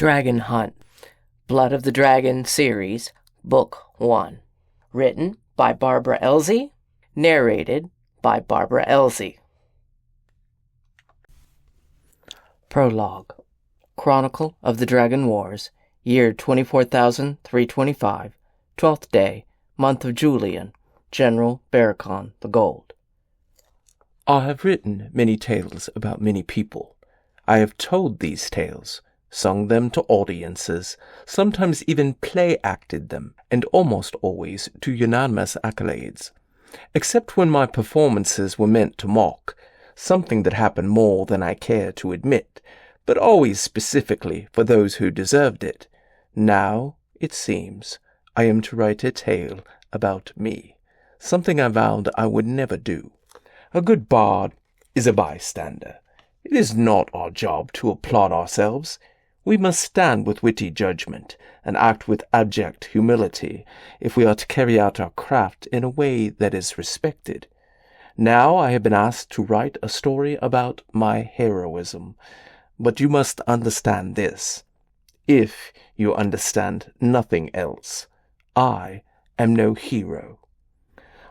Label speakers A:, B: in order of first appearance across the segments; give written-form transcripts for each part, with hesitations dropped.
A: Dragon Hunt, Blood of the Dragon Series, Book 1. Written by Barbara Elsie. Narrated by Barbara Elsie. Prologue. Chronicle of the Dragon Wars, year 24,325, 12th day, month of Julian, General Barakon the Gold.
B: I have written many tales about many people. I have told these tales, sung them to audiences, sometimes even play-acted them, and almost always to unanimous accolades. Except when my performances were meant to mock, something that happened more than I care to admit, but always specifically for those who deserved it. Now, it seems, I am to write a tale about me, something I vowed I would never do. A good bard is a bystander. It is not our job to applaud ourselves. We must stand with witty judgment and act with abject humility if we are to carry out our craft in a way that is respected. Now I have been asked to write a story about my heroism, but you must understand this. If you understand nothing else, I am no hero.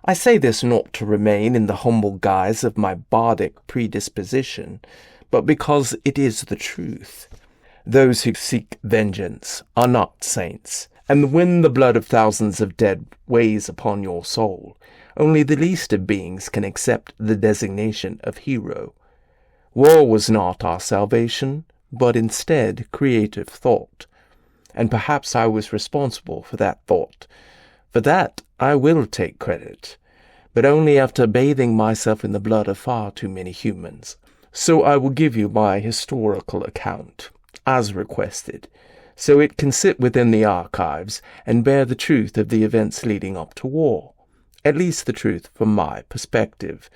B: I say this not to remain in the humble guise of my bardic predisposition, but because it is the truth. Those who seek vengeance are not saints, and when the blood of thousands of dead weighs upon your soul, only the least of beings can accept the designation of hero. War was not our salvation, but instead creative thought, and perhaps I was responsible for that thought. For that I will take credit, but only after bathing myself in the blood of far too many humans. So I will give you my historical account, as requested, so it can sit within the archives and bear the truth of the events leading up to war, at least the truth from my perspective.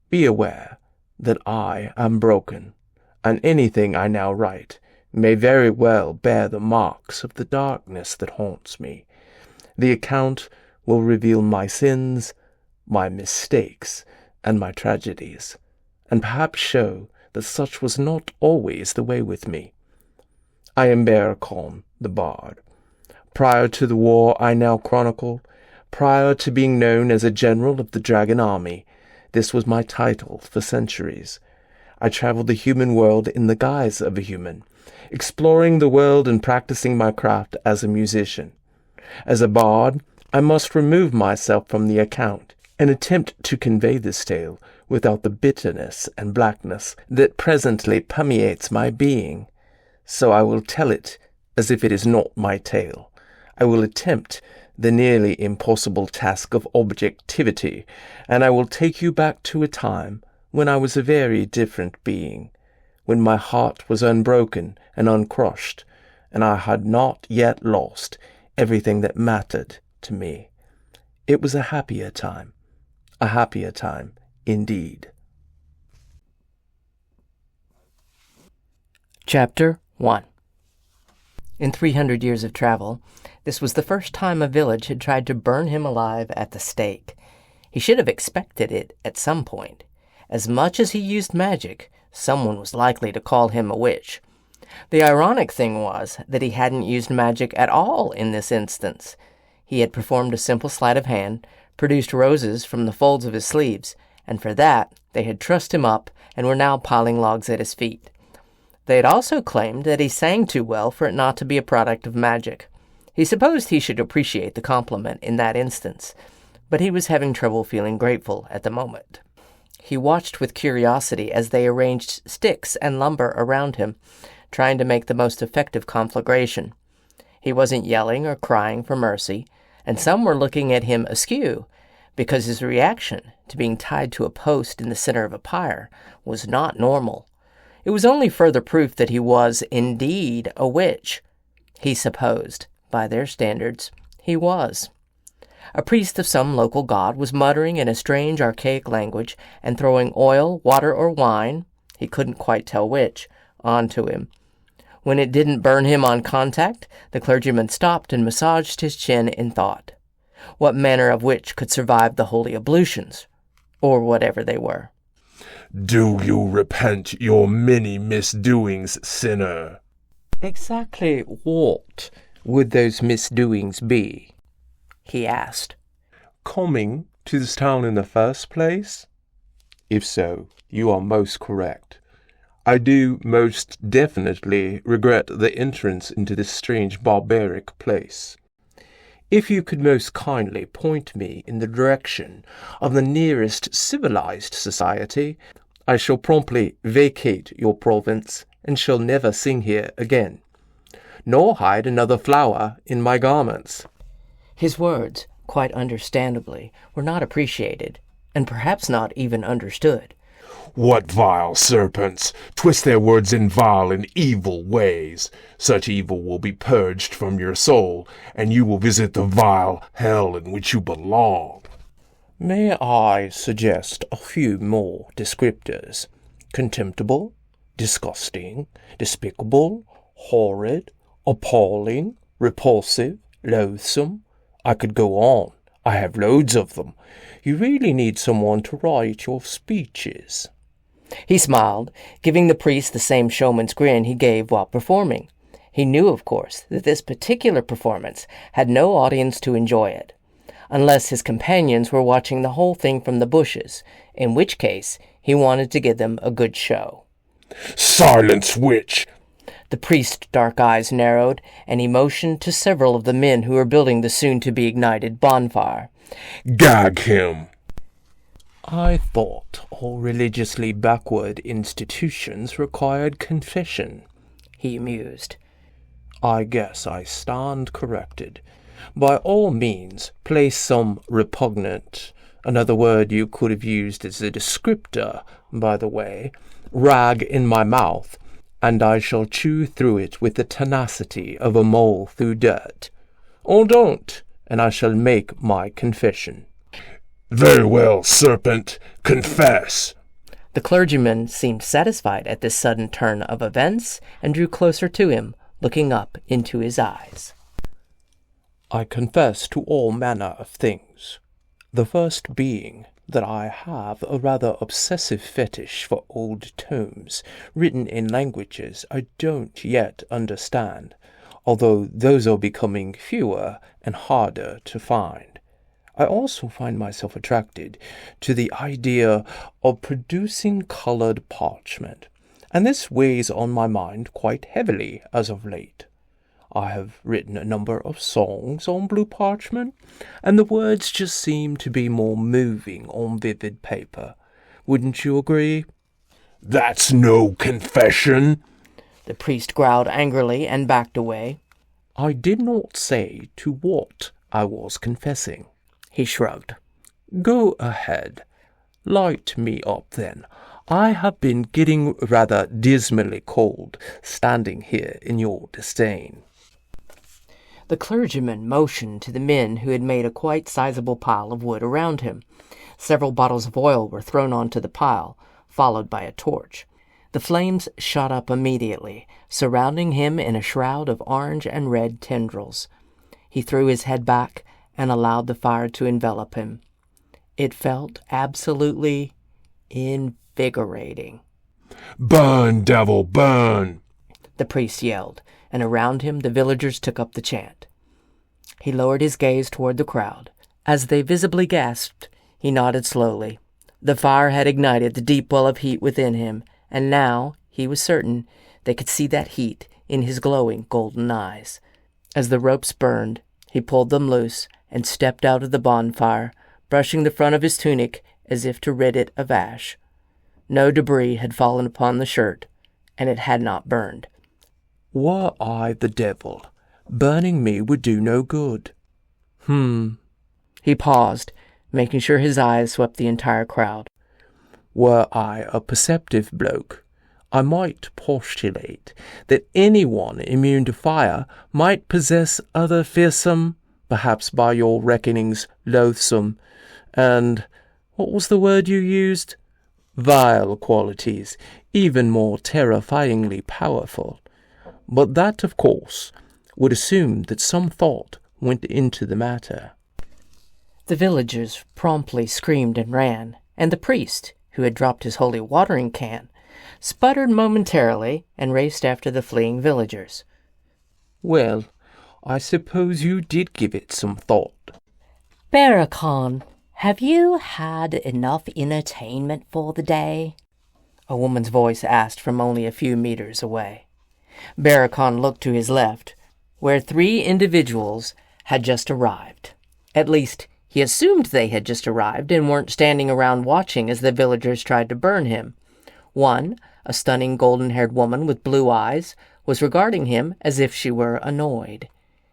B: Be aware that I am broken, and anything I now write may very well bear the marks of the darkness that haunts me. The account will reveal my sins, my mistakes, and my tragedies, and perhaps show that such was not always the way with me. I am Barakon the Bard. Prior to the war I now chronicle, prior to being known as a general of the dragon army, this was my title for centuries. I traveled the human world in the guise of a human, exploring the world and practicing my craft as a musician. As a bard, I must remove myself from the account and attempt to convey this tale without the bitterness and blackness that presently permeates my being. So I will tell it as if it is not my tale. I will attempt the nearly impossible task of objectivity, and I will take you back to a time when I was a very different being, when my heart was unbroken and uncrushed, and I had not yet lost everything that mattered to me. It was a happier time indeed.
A: Chapter 1. In 300 years of travel, this was the first time a village had tried to burn him alive at the stake. He should have expected it at some point. As much as he used magic, someone was likely to call him a witch. The ironic thing was that he hadn't used magic at all in this instance. He had performed a simple sleight of hand, produced roses from the folds of his sleeves, and for that they had trussed him up and were now piling logs at his feet. They had also claimed that he sang too well for it not to be a product of magic. He supposed he should appreciate the compliment in that instance, but he was having trouble feeling grateful at the moment. He watched with curiosity as they arranged sticks and lumber around him, trying to make the most effective conflagration. He wasn't yelling or crying for mercy, and some were looking at him askew, because his reaction to being tied to a post in the center of a pyre was not normal. It was only further proof that he was indeed a witch. He supposed, by their standards, he was. A priest of some local god was muttering in a strange archaic language and throwing oil, water, or wine, he couldn't quite tell which, onto him. When it didn't burn him on contact, the clergyman stopped and massaged his chin in thought. What manner of witch could survive the holy ablutions, or whatever they were?
C: Do you repent your many misdoings, sinner?
A: "Exactly
B: What would those misdoings be?"
A: he asked.
B: "Coming to this town in the first place? If so, you are most correct. I do most definitely regret the entrance into this strange barbaric place. If you could most kindly point me in the direction of the nearest civilized society, I shall promptly vacate your province and shall never sing here again, nor hide another flower in my garments."
A: His words, quite understandably, were not appreciated, and perhaps not even understood.
C: "What vile serpents twist their words in vile and evil ways! Such evil will be purged from your soul, and you will visit the vile hell in which you belong."
B: May I suggest a few more descriptors? Contemptible, disgusting, despicable, horrid, appalling, repulsive, loathsome. I could go on. I have loads of them. You really need someone to write your speeches.
A: He smiled, giving the priest the same showman's grin he gave while performing. He knew, of course, that this particular performance had no audience to enjoy it, unless his companions were watching the whole thing from the bushes, in which case he wanted to give them a good show.
C: "Silence, witch!"
A: The priest's dark eyes narrowed, and he motioned to several of the men who were building the soon-to-be-ignited bonfire.
C: "Gag him!"
B: I thought all religiously backward institutions required confession,
A: he mused.
B: I guess I stand corrected. By all means, place some repugnant, another word you could have used as a descriptor, by the way, rag in my mouth, and I shall chew through it with the tenacity of a mole through dirt. Or don't, and I shall make my confession.
C: "Very well, serpent, confess."
A: The clergyman seemed satisfied at this sudden turn of events, and drew closer to him, looking up into his eyes.
B: I confess to all manner of things, the first being that I have a rather obsessive fetish for old tomes written in languages I don't yet understand, although those are becoming fewer and harder to find. I also find myself attracted to the idea of producing colored parchment, and this weighs on my mind quite heavily as of late. I have written a number of songs on blue parchment, and the words just seem to be more moving on vivid paper. Wouldn't you agree?
C: "That's no confession."
A: The priest growled angrily and backed away.
B: I did not say to what I was confessing.
A: He shrugged.
B: Go ahead. Light me up, then. I have been getting rather dismally cold, standing here in your disdain.
A: The clergyman motioned to the men who had made a quite sizable pile of wood around him. Several bottles of oil were thrown onto the pile, followed by a torch. The flames shot up immediately, surrounding him in a shroud of orange and red tendrils. He threw his head back and allowed the fire to envelop him. It felt absolutely invigorating.
C: "Burn, devil, burn!"
A: the priest yelled, and around him the villagers took up the chant. He lowered his gaze toward the crowd. As they visibly gasped, he nodded slowly. The fire had ignited the deep well of heat within him, and now, he was certain, they could see that heat in his glowing golden eyes. As the ropes burned, he pulled them loose and stepped out of the bonfire, brushing the front of his tunic as if to rid it of ash. No debris had fallen upon the shirt, and it had not burned.
B: Were I the devil, burning me would do no good.
A: He paused, making sure his eyes swept the entire crowd.
B: Were I a perceptive bloke, I might postulate that anyone immune to fire might possess other fearsome, perhaps by your reckonings loathsome, and, what was the word you used? Vile qualities, even more terrifyingly powerful. But that, of course, would assume that some thought went into the matter.
A: The villagers promptly screamed and ran, and the priest, who had dropped his holy watering can, sputtered momentarily, and raced after the fleeing villagers.
B: Well, I suppose you did give it some thought.
A: Barakon, have you had enough entertainment for the day? A woman's voice asked from only a few meters away. Barakon looked to his left, where 3 individuals had just arrived. At least, he assumed they had just arrived and weren't standing around watching as the villagers tried to burn him. One, a stunning golden-haired woman with blue eyes, was regarding him as if she were annoyed.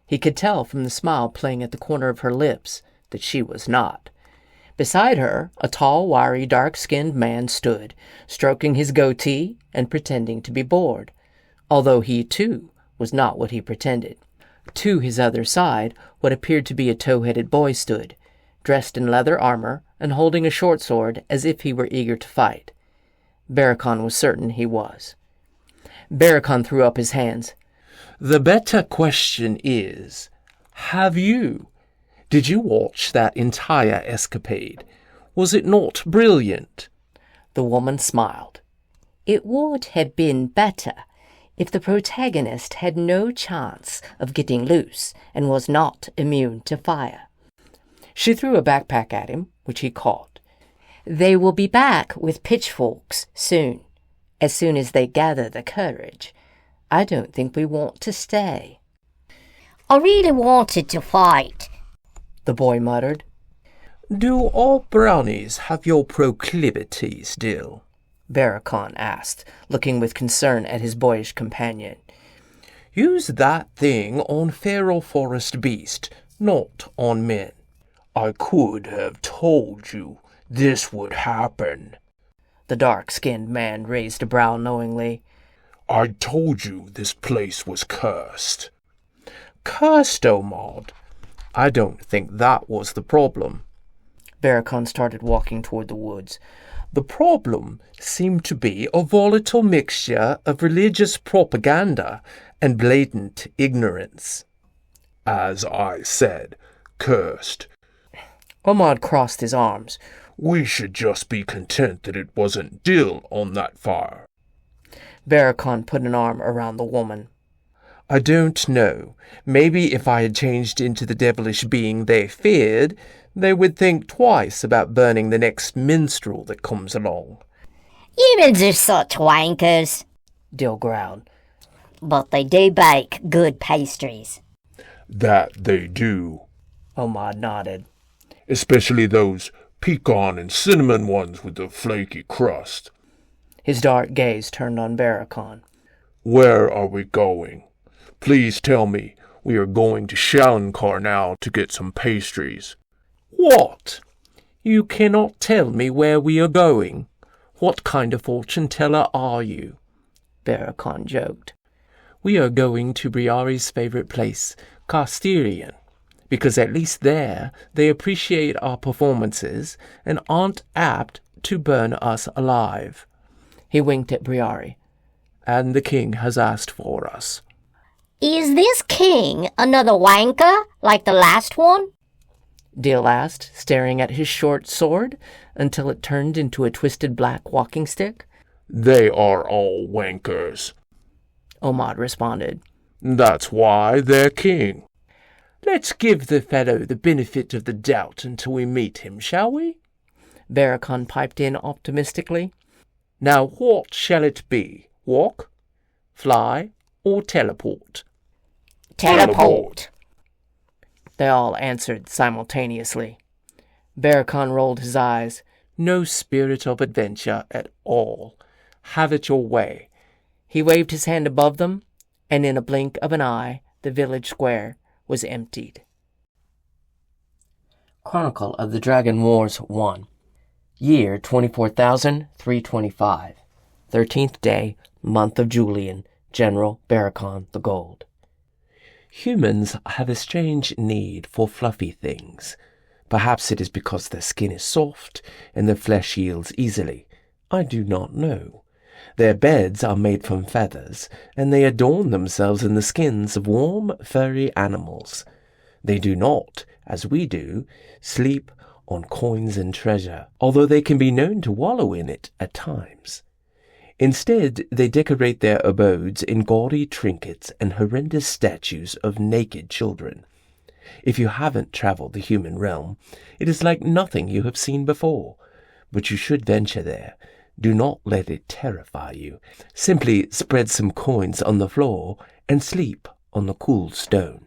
A: He could tell from the smile playing at the corner of her lips that she was not. Beside her, a tall, wiry, dark-skinned man stood, stroking his goatee and pretending to be bored, although he, too, was not what he pretended. To his other side, what appeared to be a tow-headed boy stood, dressed in leather armor and holding a short sword as if he were eager to fight. Barakon was certain he was. Barakon threw up his hands.
B: The better question is, have you? Did you watch that entire escapade? Was it not brilliant?
A: The woman smiled. It would have been better if the protagonist had no chance of getting loose and was not immune to fire. She threw a backpack at him, which he caught. They will be back with pitchforks soon as they gather the courage. I don't think we want to stay.
D: I really wanted to fight,
A: the boy muttered.
B: Do all brownies have your proclivities, Dill?
A: Barakon asked, looking with concern at his boyish companion.
B: Use that thing on feral forest beast, not on men. I could have told you this would happen.
A: The dark-skinned man raised a brow knowingly.
C: I told you this place was cursed.
B: Cursed, Omad? I don't think that was the problem.
A: Barakon started walking toward the woods.
B: The problem seemed to be a volatile mixture of religious propaganda and blatant ignorance.
C: As I said, cursed.
A: Omad crossed his arms.
C: We should just be content that it wasn't Dill on that fire.
A: Barakon put an arm around the woman.
B: I don't know. Maybe if I had changed into the devilish being they feared, they would think twice about burning the next minstrel that comes along.
D: Humans are such wankers,
A: Dill growled.
D: but they do bake good pastries.
C: That they do.
A: Omad nodded.
C: Especially those pecan and cinnamon ones with the flaky crust.
A: His dark gaze turned on Barakon.
C: Where are we going? Please tell me we are going to Shalankar now to get some pastries.
B: What? You cannot tell me where we are going? What kind of fortune-teller are you?
A: Barakon joked.
B: We are going to Briare's favorite place, Castirian, because at least there they appreciate our performances and aren't apt to burn us alive.
A: He winked at Briare.
B: And the king has asked for us.
D: Is this king another wanker like the last one?
A: Dill asked, staring at his short sword until it turned into a twisted black walking stick.
C: They are all wankers.
A: Omad responded.
C: That's why they're king.
B: Let's give the fellow the benefit of the doubt until we meet him, shall we?
A: Barakon piped in optimistically.
B: Now what shall it be? Walk, fly, or teleport?
D: Teleport.
A: They all answered simultaneously. Barakon rolled his eyes.
B: No spirit of adventure at all. Have it your way.
A: He waved his hand above them, and in a blink of an eye, the village square was emptied. Chronicle of the Dragon Wars 1. Year 24,325. 13th day, month of Julian, General Barakon the Gold.
B: Humans have a strange need for fluffy things. Perhaps it is because their skin is soft and their flesh yields easily. I do not know. Their beds are made from feathers, and they adorn themselves in the skins of warm, furry animals. They do not, as we do, sleep on coins and treasure, although they can be known to wallow in it at times. Instead, they decorate their abodes in gaudy trinkets and horrendous statues of naked children. If you haven't traveled the human realm, it is like nothing you have seen before, but you should venture there. Do not let it terrify you. Simply spread some coins on the floor and sleep on the cool stone.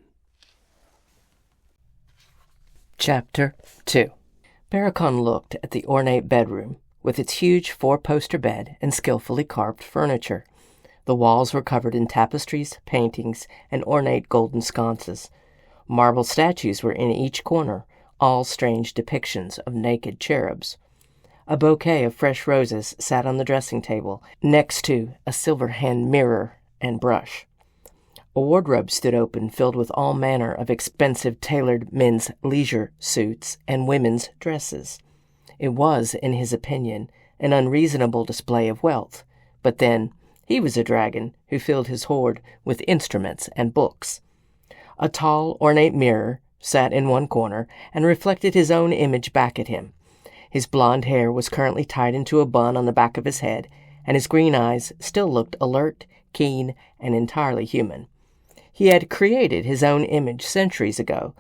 A: Chapter 2. Barakon looked at the ornate bedroom, with its huge four-poster bed and skillfully carved furniture. The walls were covered in tapestries, paintings, and ornate golden sconces. Marble statues were in each corner, all strange depictions of naked cherubs. A bouquet of fresh roses sat on the dressing table, next to a silver-hand mirror and brush. A wardrobe stood open, filled with all manner of expensive tailored men's leisure suits and women's dresses. It was, in his opinion, an unreasonable display of wealth, but then he was a dragon who filled his hoard with instruments and books. A tall, ornate mirror sat in one corner and reflected his own image back at him. His blonde hair was currently tied into a bun on the back of his head, and his green eyes still looked alert, keen, and entirely human. He had created his own image centuries ago,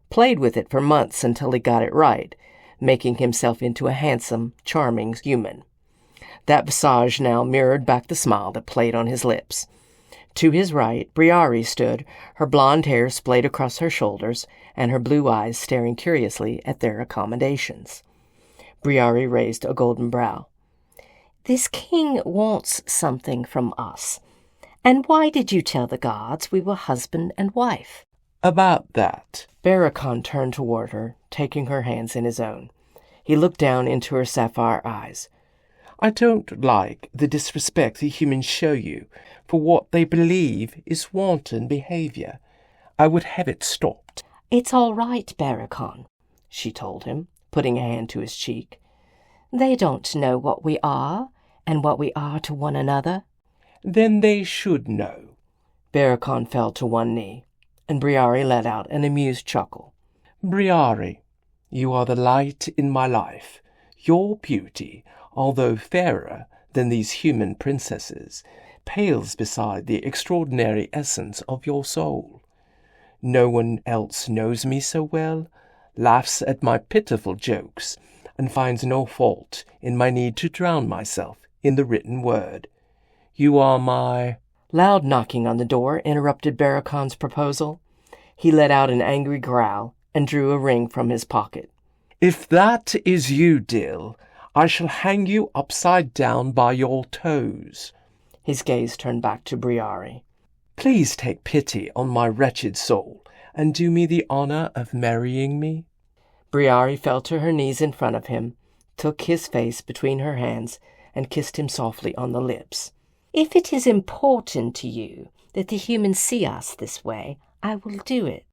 A: played with it for months until he got it right, making himself into a handsome, charming human. That visage now mirrored back the smile that played on his lips. To his right, Briari stood, her blonde hair splayed across her shoulders, and her blue eyes staring curiously at their accommodations. Briari raised a golden brow.
D: This king wants something from us. And why did you tell the gods we were husband and wife?
B: About that,
A: Barakon turned toward her, taking her hands in his own. He looked down into her sapphire eyes.
B: I don't like the disrespect the humans show you for what they believe is wanton behavior. I would have it stopped.
D: It's all right, Barakon, she told him, putting a hand to his cheek. They don't know what we are and what we are to one another.
B: Then they should know.
A: Barakon fell to one knee, and Briari let out an amused chuckle.
B: Briari, you are the light in my life. Your beauty, although fairer than these human princesses, pales beside the extraordinary essence of your soul. No one else knows me so well, laughs at my pitiful jokes, and finds no fault in my need to drown myself in the written word. You are my...
A: Loud knocking on the door interrupted Barakon's proposal. He let out an angry growl and drew a ring from his pocket.
B: If that is you, Dill, I shall hang you upside down by your toes.
A: His gaze turned back to Briari.
B: Please take pity on my wretched soul, and do me the honor of marrying me.
A: Briari fell to her knees in front of him, took his face between her hands, and kissed him softly on the lips.
D: If it is important to you that the humans see us this way, I will do it.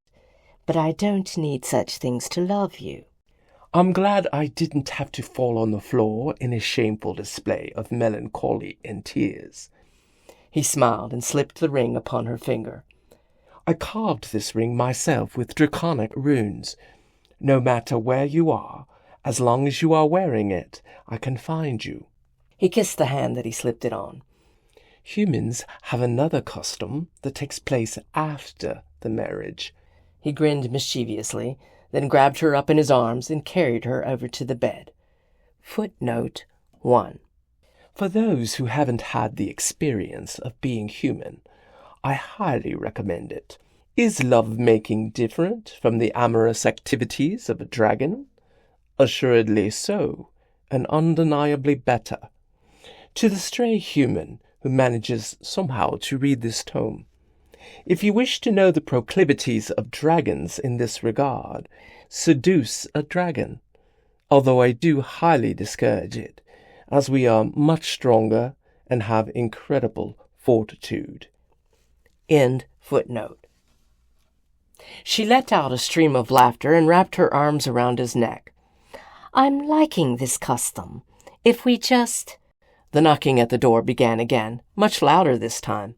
D: But I don't need such things to love you.
B: I'm glad I didn't have to fall on the floor in a shameful display of melancholy and tears.
A: He smiled and slipped the ring upon her finger.
B: I carved this ring myself with draconic runes. No matter where you are, as long as you are wearing it, I can find you.
A: He kissed the hand that he slipped it on.
B: Humans have another custom that takes place after the marriage.
A: He grinned mischievously, then grabbed her up in his arms and carried her over to the bed. Footnote 1.
B: For those who haven't had the experience of being human, I highly recommend it. Is love-making different from the amorous activities of a dragon? Assuredly so, and undeniably better. To the stray human who manages somehow to read this tome, if you wish to know the proclivities of dragons in this regard, seduce a dragon, although I do highly discourage it, as we are much stronger and have incredible fortitude.
A: End footnote. She let out a stream of laughter and wrapped her arms around his neck.
D: I'm liking this custom. If we just...
A: The knocking at the door began again, much louder this time.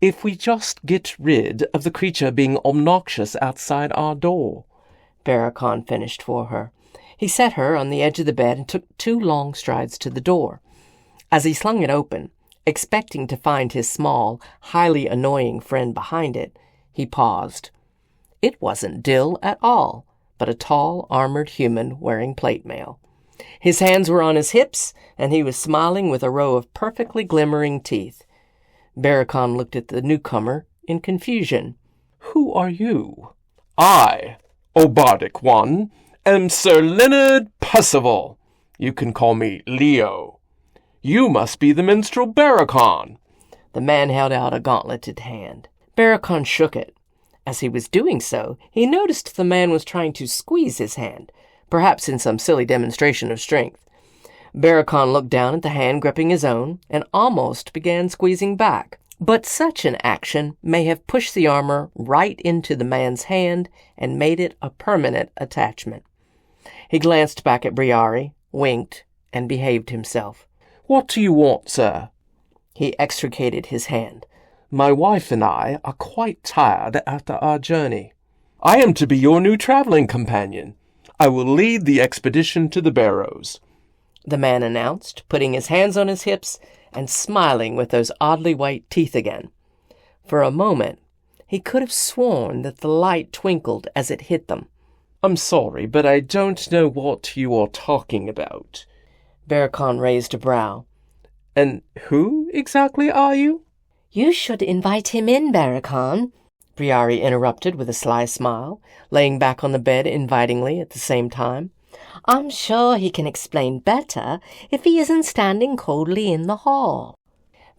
B: If we just get rid of the creature being obnoxious outside our door,
A: Barakon finished for her. He set her on the edge of the bed and took 2 long strides to the door. As he slung it open, expecting to find his small, highly annoying friend behind it, he paused. It wasn't Dill at all, but a tall, armored human wearing plate mail. His hands were on his hips, and he was smiling with a row of perfectly glimmering teeth. Barakon looked at the newcomer in confusion.
B: Who are you? I, O bardic one, am Sir Leonard Percival. You can call me Leo. You must be the minstrel Barakon.
A: The man held out a gauntleted hand. Barakon shook it. As he was doing so, he noticed the man was trying to squeeze his hand, perhaps in some silly demonstration of strength. Barakon looked down at the hand gripping his own and almost began squeezing back. But such an action may have pushed the armor right into the man's hand and made it a permanent attachment. He glanced back at Briari, winked, and behaved himself.
B: What do you want, sir?
A: He extricated his hand.
B: My wife and I are quite tired after our journey. I am to be your new traveling companion. I will lead the expedition to the Barrows,
A: the man announced, putting his hands on his hips and smiling with those oddly white teeth again. For a moment, he could have sworn that the light twinkled as it hit them.
B: I'm sorry, but I don't know what you are talking about.
A: Barakon raised a brow.
B: And who exactly are you?
D: You should invite him in, Barakon,
A: Briari interrupted with a sly smile, laying back on the bed invitingly at the same time.
D: I'm sure he can explain better if he isn't standing coldly in the hall.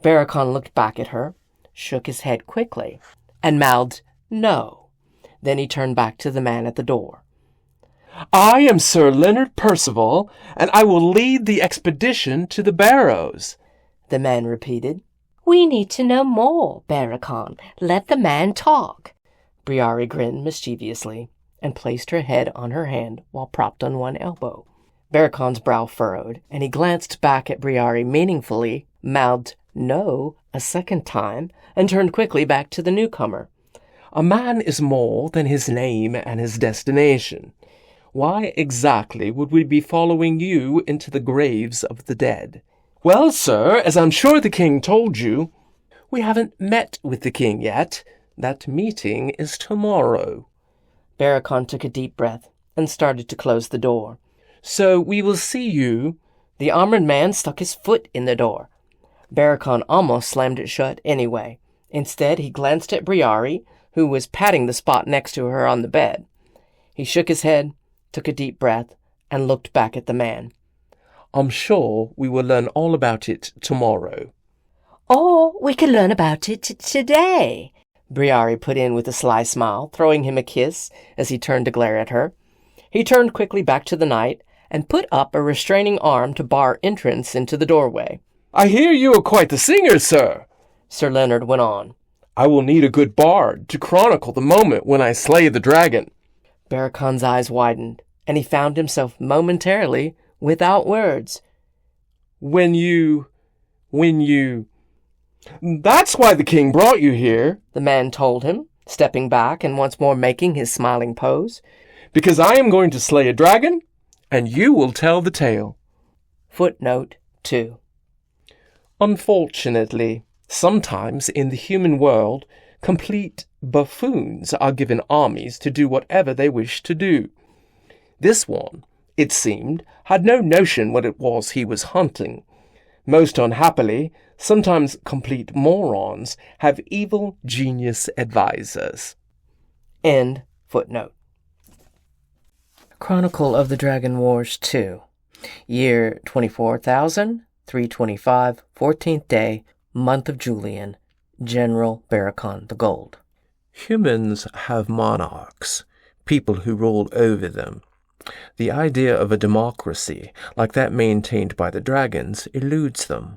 A: Barakon looked back at her, shook his head quickly, and mouthed, "No." Then he turned back to the man at the door.
B: I am Sir Leonard Percival, and I will lead the expedition to the Barrows,
A: the man repeated.
D: We need to know more, Barakon. Let the man talk.
A: Briari grinned mischievously and placed her head on her hand while propped on one elbow. Barakon's brow furrowed, and he glanced back at Briari meaningfully, mouthed "no" a second time, and turned quickly back to the newcomer.
B: A man is more than his name and his destination. Why exactly would we be following you into the graves of the dead? Well, sir, as I'm sure the king told you, we haven't met with the king yet. That meeting is tomorrow.
A: Barakon took a deep breath and started to close the door.
B: So we will see you.
A: The armored man stuck his foot in the door. Barakon almost slammed it shut anyway. Instead, he glanced at Briari, who was patting the spot next to her on the bed. He shook his head, took a deep breath, and looked back at the man.
B: I'm sure we will learn all about it tomorrow.
D: Or we can learn about it today,
A: Briari put in with a sly smile, throwing him a kiss as he turned to glare at her. He turned quickly back to the knight and put up a restraining arm to bar entrance into the doorway.
B: I hear you are quite the singer, sir,
A: Sir Leonard went on.
B: I will need a good bard to chronicle the moment when I slay the dragon.
A: Barakon's eyes widened, and he found himself momentarily without words.
B: When you... That's why the king brought you here,
A: the man told him, stepping back and once more making his smiling pose.
B: Because I am going to slay a dragon, and you will tell the tale.
A: Footnote 2.
B: Unfortunately, sometimes in the human world, complete buffoons are given armies to do whatever they wish to do. This one, it seemed, had no notion what it was he was hunting. Most unhappily, sometimes complete morons have evil genius advisors.
A: End footnote. Chronicle of the Dragon Wars 2. Year 24,325, 14th day, month of Julian, General Barakon the Gold.
B: Humans have monarchs, people who rule over them. The idea of a democracy, like that maintained by the dragons, eludes them.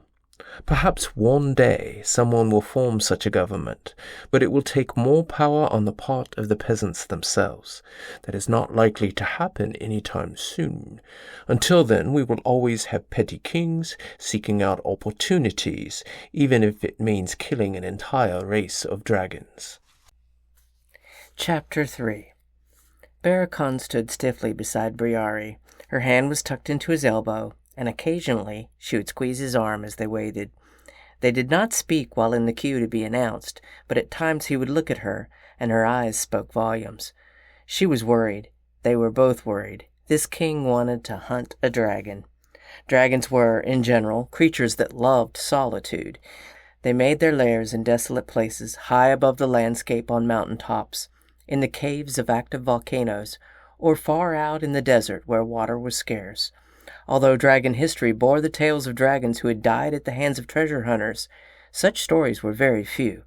B: Perhaps one day someone will form such a government, but it will take more power on the part of the peasants themselves. That is not likely to happen any time soon. Until then, we will always have petty kings seeking out opportunities, even if it means killing an entire race of dragons.
A: Chapter 3. Barakon stood stiffly beside Briari. Her hand was tucked into his elbow, and occasionally she would squeeze his arm as they waited. They did not speak while in the queue to be announced, but at times he would look at her, and her eyes spoke volumes. She was worried. They were both worried. This king wanted to hunt a dragon. Dragons were, in general, creatures that loved solitude. They made their lairs in desolate places, high above the landscape on mountain tops, in the caves of active volcanoes, or far out in the desert where water was scarce. Although dragon history bore the tales of dragons who had died at the hands of treasure hunters, such stories were very few.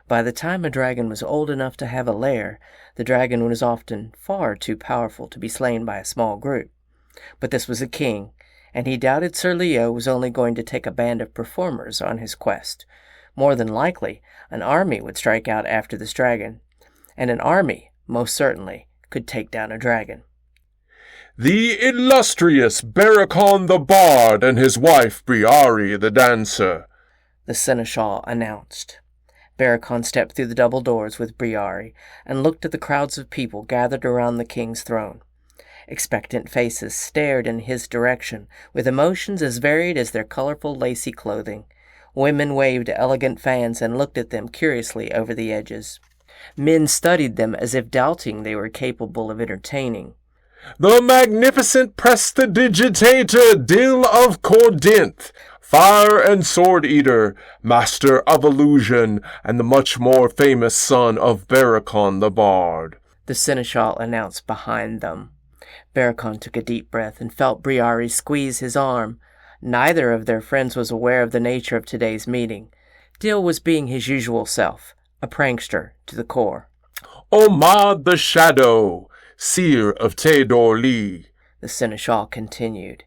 A: By the time a dragon was old enough to have a lair, the dragon was often far too powerful to be slain by a small group. But this was a king, and he doubted Sir Leo was only going to take a band of performers on his quest. More than likely, an army would strike out after this dragon, and an army, most certainly, could take down a dragon.
C: The illustrious Barakon the Bard and his wife Briari the dancer,
A: the seneschal announced. Barakon stepped through the double doors with Briari and looked at the crowds of people gathered around the king's throne. Expectant faces stared in his direction, with emotions as varied as their colorful lacy clothing. Women waved elegant fans and looked at them curiously over the edges. Men studied them as if doubting they were capable of entertaining.
C: the magnificent prestidigitator Dil of Cordinth, fire and sword eater, master of illusion, and the much more famous son of Barakon the Bard,
A: the seneschal announced behind them. Barakon took a deep breath and felt Briari squeeze his arm. Neither of their friends was aware of the nature of today's meeting. Dil was being his usual self, a prankster to the core.
C: Omad the Shadow, seer of Tador Lee,
A: the seneschal continued.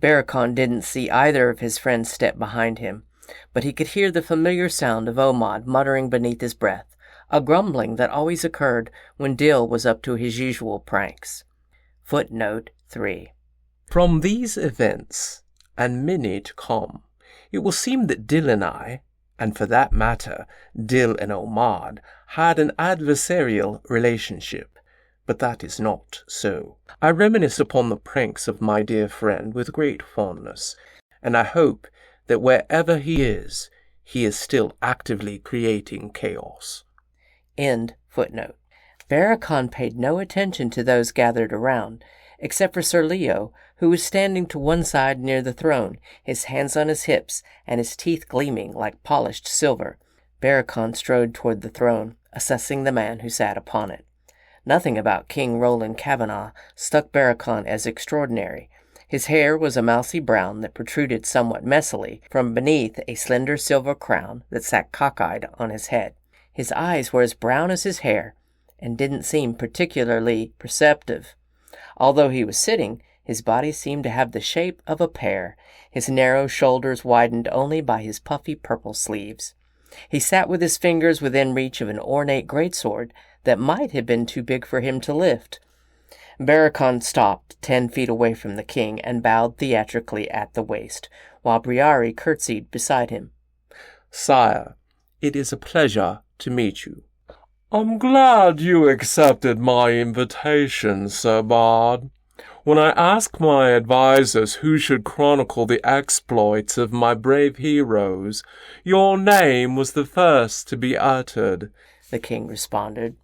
A: Barakon didn't see either of his friends step behind him, but he could hear the familiar sound of Omad muttering beneath his breath, a grumbling that always occurred when Dil was up to his usual pranks. Footnote 3.
B: From these events, and many to come, it will seem that Dil and I, and for that matter, Dil and Omad, had an adversarial relationship, but that is not so. I reminisce upon the pranks of my dear friend with great fondness, and I hope that wherever he is still actively creating chaos.
A: End footnote. Barakon paid no attention to those gathered around, except for Sir Leo, who was standing to one side near the throne, his hands on his hips and his teeth gleaming like polished silver. Barakon strode toward the throne, assessing the man who sat upon it. Nothing about King Roland Kavanagh struck Barakon as extraordinary. His hair was a mousy brown that protruded somewhat messily from beneath a slender silver crown that sat cockeyed on his head. His eyes were as brown as his hair, and didn't seem particularly perceptive. Although he was sitting, his body seemed to have the shape of a pear, his narrow shoulders widened only by his puffy purple sleeves. He sat with his fingers within reach of an ornate greatsword that might have been too big for him to lift. Barakon stopped 10 feet away from the king and bowed theatrically at the waist, while Briari curtsied beside him.
B: Sire, it is a pleasure to meet you.
C: I'm glad you accepted my invitation, Sir Bard. When I asked my advisers who should chronicle the exploits of my brave heroes, your name was the first to be uttered,
A: the king responded.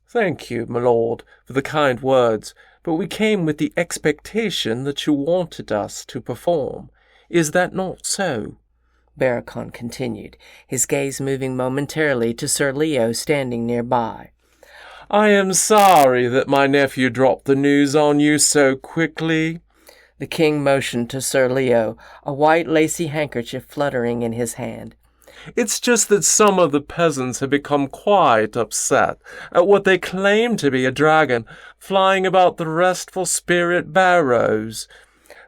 B: Thank you, my lord, for the kind words, but we came with the expectation that you wanted us to perform. Is that not so?
A: Barakon continued, his gaze moving momentarily to Sir Leo standing nearby.
B: I am sorry that my nephew dropped the news on you so quickly.
A: The king motioned to Sir Leo, a white lacy handkerchief fluttering in his hand.
B: It's just that some of the peasants have become quite upset at what they claim to be a dragon flying about the restful spirit barrows.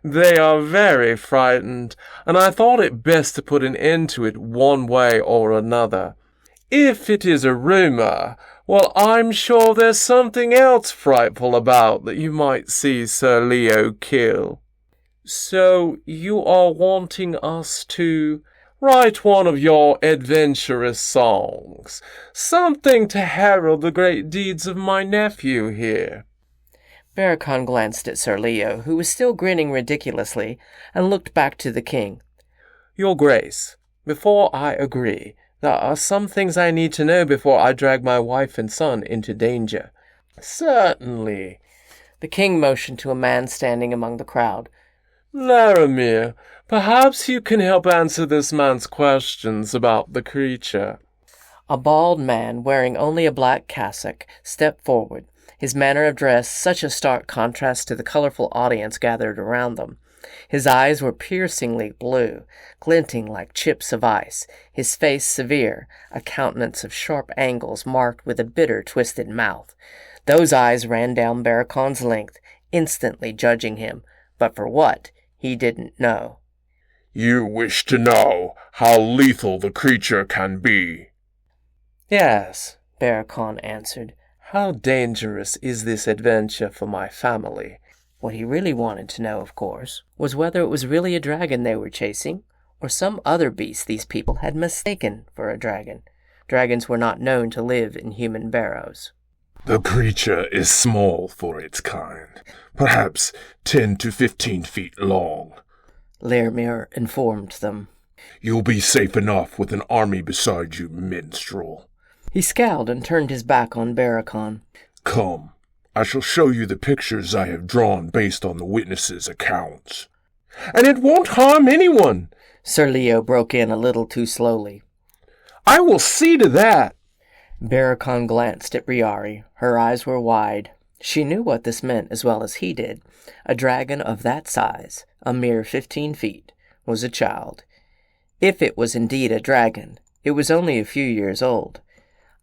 B: They are very frightened, and I thought it best to put an end to it one way or another. If it is a rumor, well, I'm sure there's something else frightful about that you might see Sir Leo kill. So you are wanting us to write one of your adventurous songs, something to herald the great deeds of my nephew here.
A: Barakon glanced at Sir Leo, who was still grinning ridiculously, and looked back to the king.
B: Your Grace, before I agree, there are some things I need to know before I drag my wife and son into danger.
C: Certainly.
A: The king motioned to a man standing among the crowd.
B: Laramir, perhaps you can help answer this man's questions about the creature.
A: A bald man, wearing only a black cassock, stepped forward, his manner of dress such a stark contrast to the colorful audience gathered around them. His eyes were piercingly blue, glinting like chips of ice, his face severe, a countenance of sharp angles marked with a bitter, twisted mouth. Those eyes ran down Barakon's length, instantly judging him, but for what, he didn't know.
C: You wish to know how lethal the creature can be?
A: Yes, Barakon answered.
B: How dangerous is this adventure for my family?
A: What he really wanted to know, of course, was whether it was really a dragon they were chasing, or some other beast these people had mistaken for a dragon. Dragons were not known to live in human barrows.
C: The creature is small for its kind, perhaps 10 to 15 feet long,
A: Laramir informed them.
C: You'll be safe enough with an army beside you, minstrel.
A: He scowled and turned his back on Barakon.
C: Come, I shall show you the pictures I have drawn based on the witnesses' accounts. And it won't harm anyone,
A: Sir Leo broke in a little too slowly.
B: I will see to that.
A: Barakon glanced at Riari. Her eyes were wide. She knew what this meant as well as he did. A dragon of that size, a mere 15 feet, was a child. If it was indeed a dragon, it was only a few years old.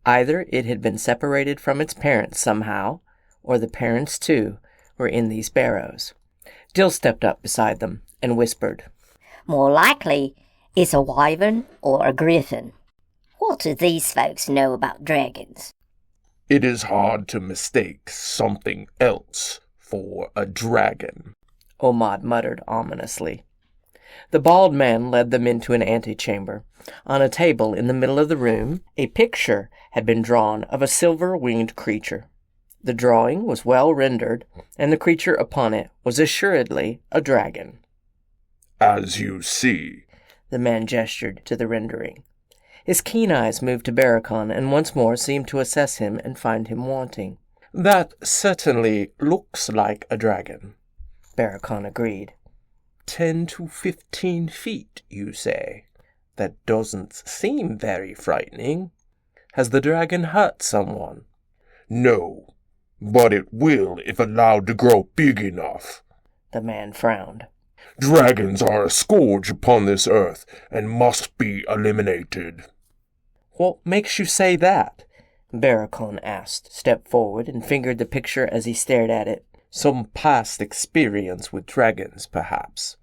A: Either it had been separated from its parents somehow, or the parents, too, were in these barrows. Dill stepped up beside them and whispered,
E: More likely, it's a wyvern or a griffin. What do these folks know about dragons?
C: It is hard to mistake something else for a dragon,
A: Omad muttered ominously. The bald man led them into an antechamber. On a table in the middle of the room, a picture had been drawn of a silver-winged creature. The drawing was well rendered, and the creature upon it was assuredly a dragon.
C: As you see,
A: The man gestured to the rendering. His keen eyes moved to Barakon and once more seemed to assess him and find him wanting.
B: That certainly looks like a dragon.
A: Barakon agreed.
B: 10 to 15 feet, you say? That doesn't seem very frightening. Has the dragon hurt someone?
C: no, but it will if allowed to grow big enough.
A: The man frowned.
C: Dragons are a scourge upon this earth and must be eliminated.
B: What makes you say that?
A: Barakon asked, stepped forward and fingered the picture as he stared at it.
B: Some past experience with dragons, perhaps.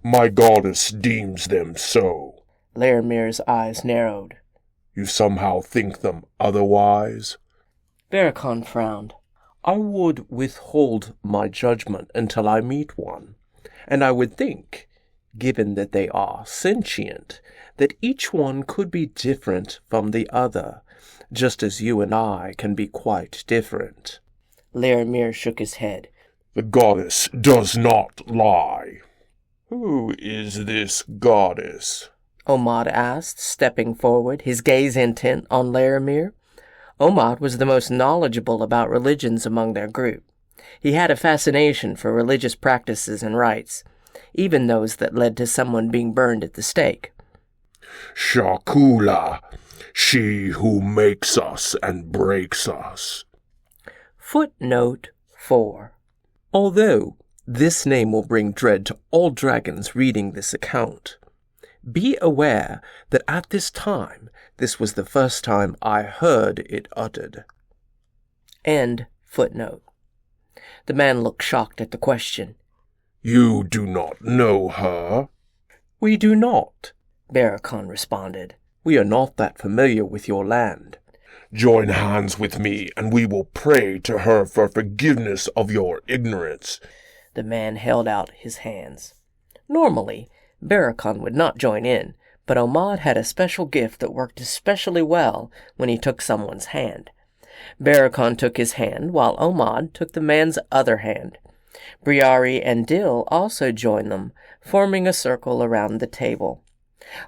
C: My goddess deems them so.
A: Laramir's eyes narrowed.
C: You somehow think them otherwise?
A: Barakon frowned.
B: I would withhold my judgment until I meet one, and I would think, given that they are sentient, that each one could be different from the other, just as you and I can be quite different.
A: Laramir shook his head.
C: The goddess does not lie. Who is this goddess?
A: Omad asked, stepping forward, his gaze intent on Laramir. Omad was the most knowledgeable about religions among their group. He had a fascination for religious practices and rites, even those that led to someone being burned at the stake.
C: Shakula, she who makes us and breaks us.
A: Footnote 4.
B: Although this name will bring dread to all dragons reading this account, be aware that at this time, this was the first time I heard it uttered.
A: End footnote. The man looked shocked at the question.
C: You do not know her?
B: We do not,
A: Barakon responded.
B: We are not that familiar with your land.
C: Join hands with me, and we will pray to her for forgiveness of your ignorance.
A: The man held out his hands. Normally, Barakon would not join in, but Omad had a special gift that worked especially well when he took someone's hand. Barakon took his hand, while Omad took the man's other hand. Briari and Dill also joined them, forming a circle around the table.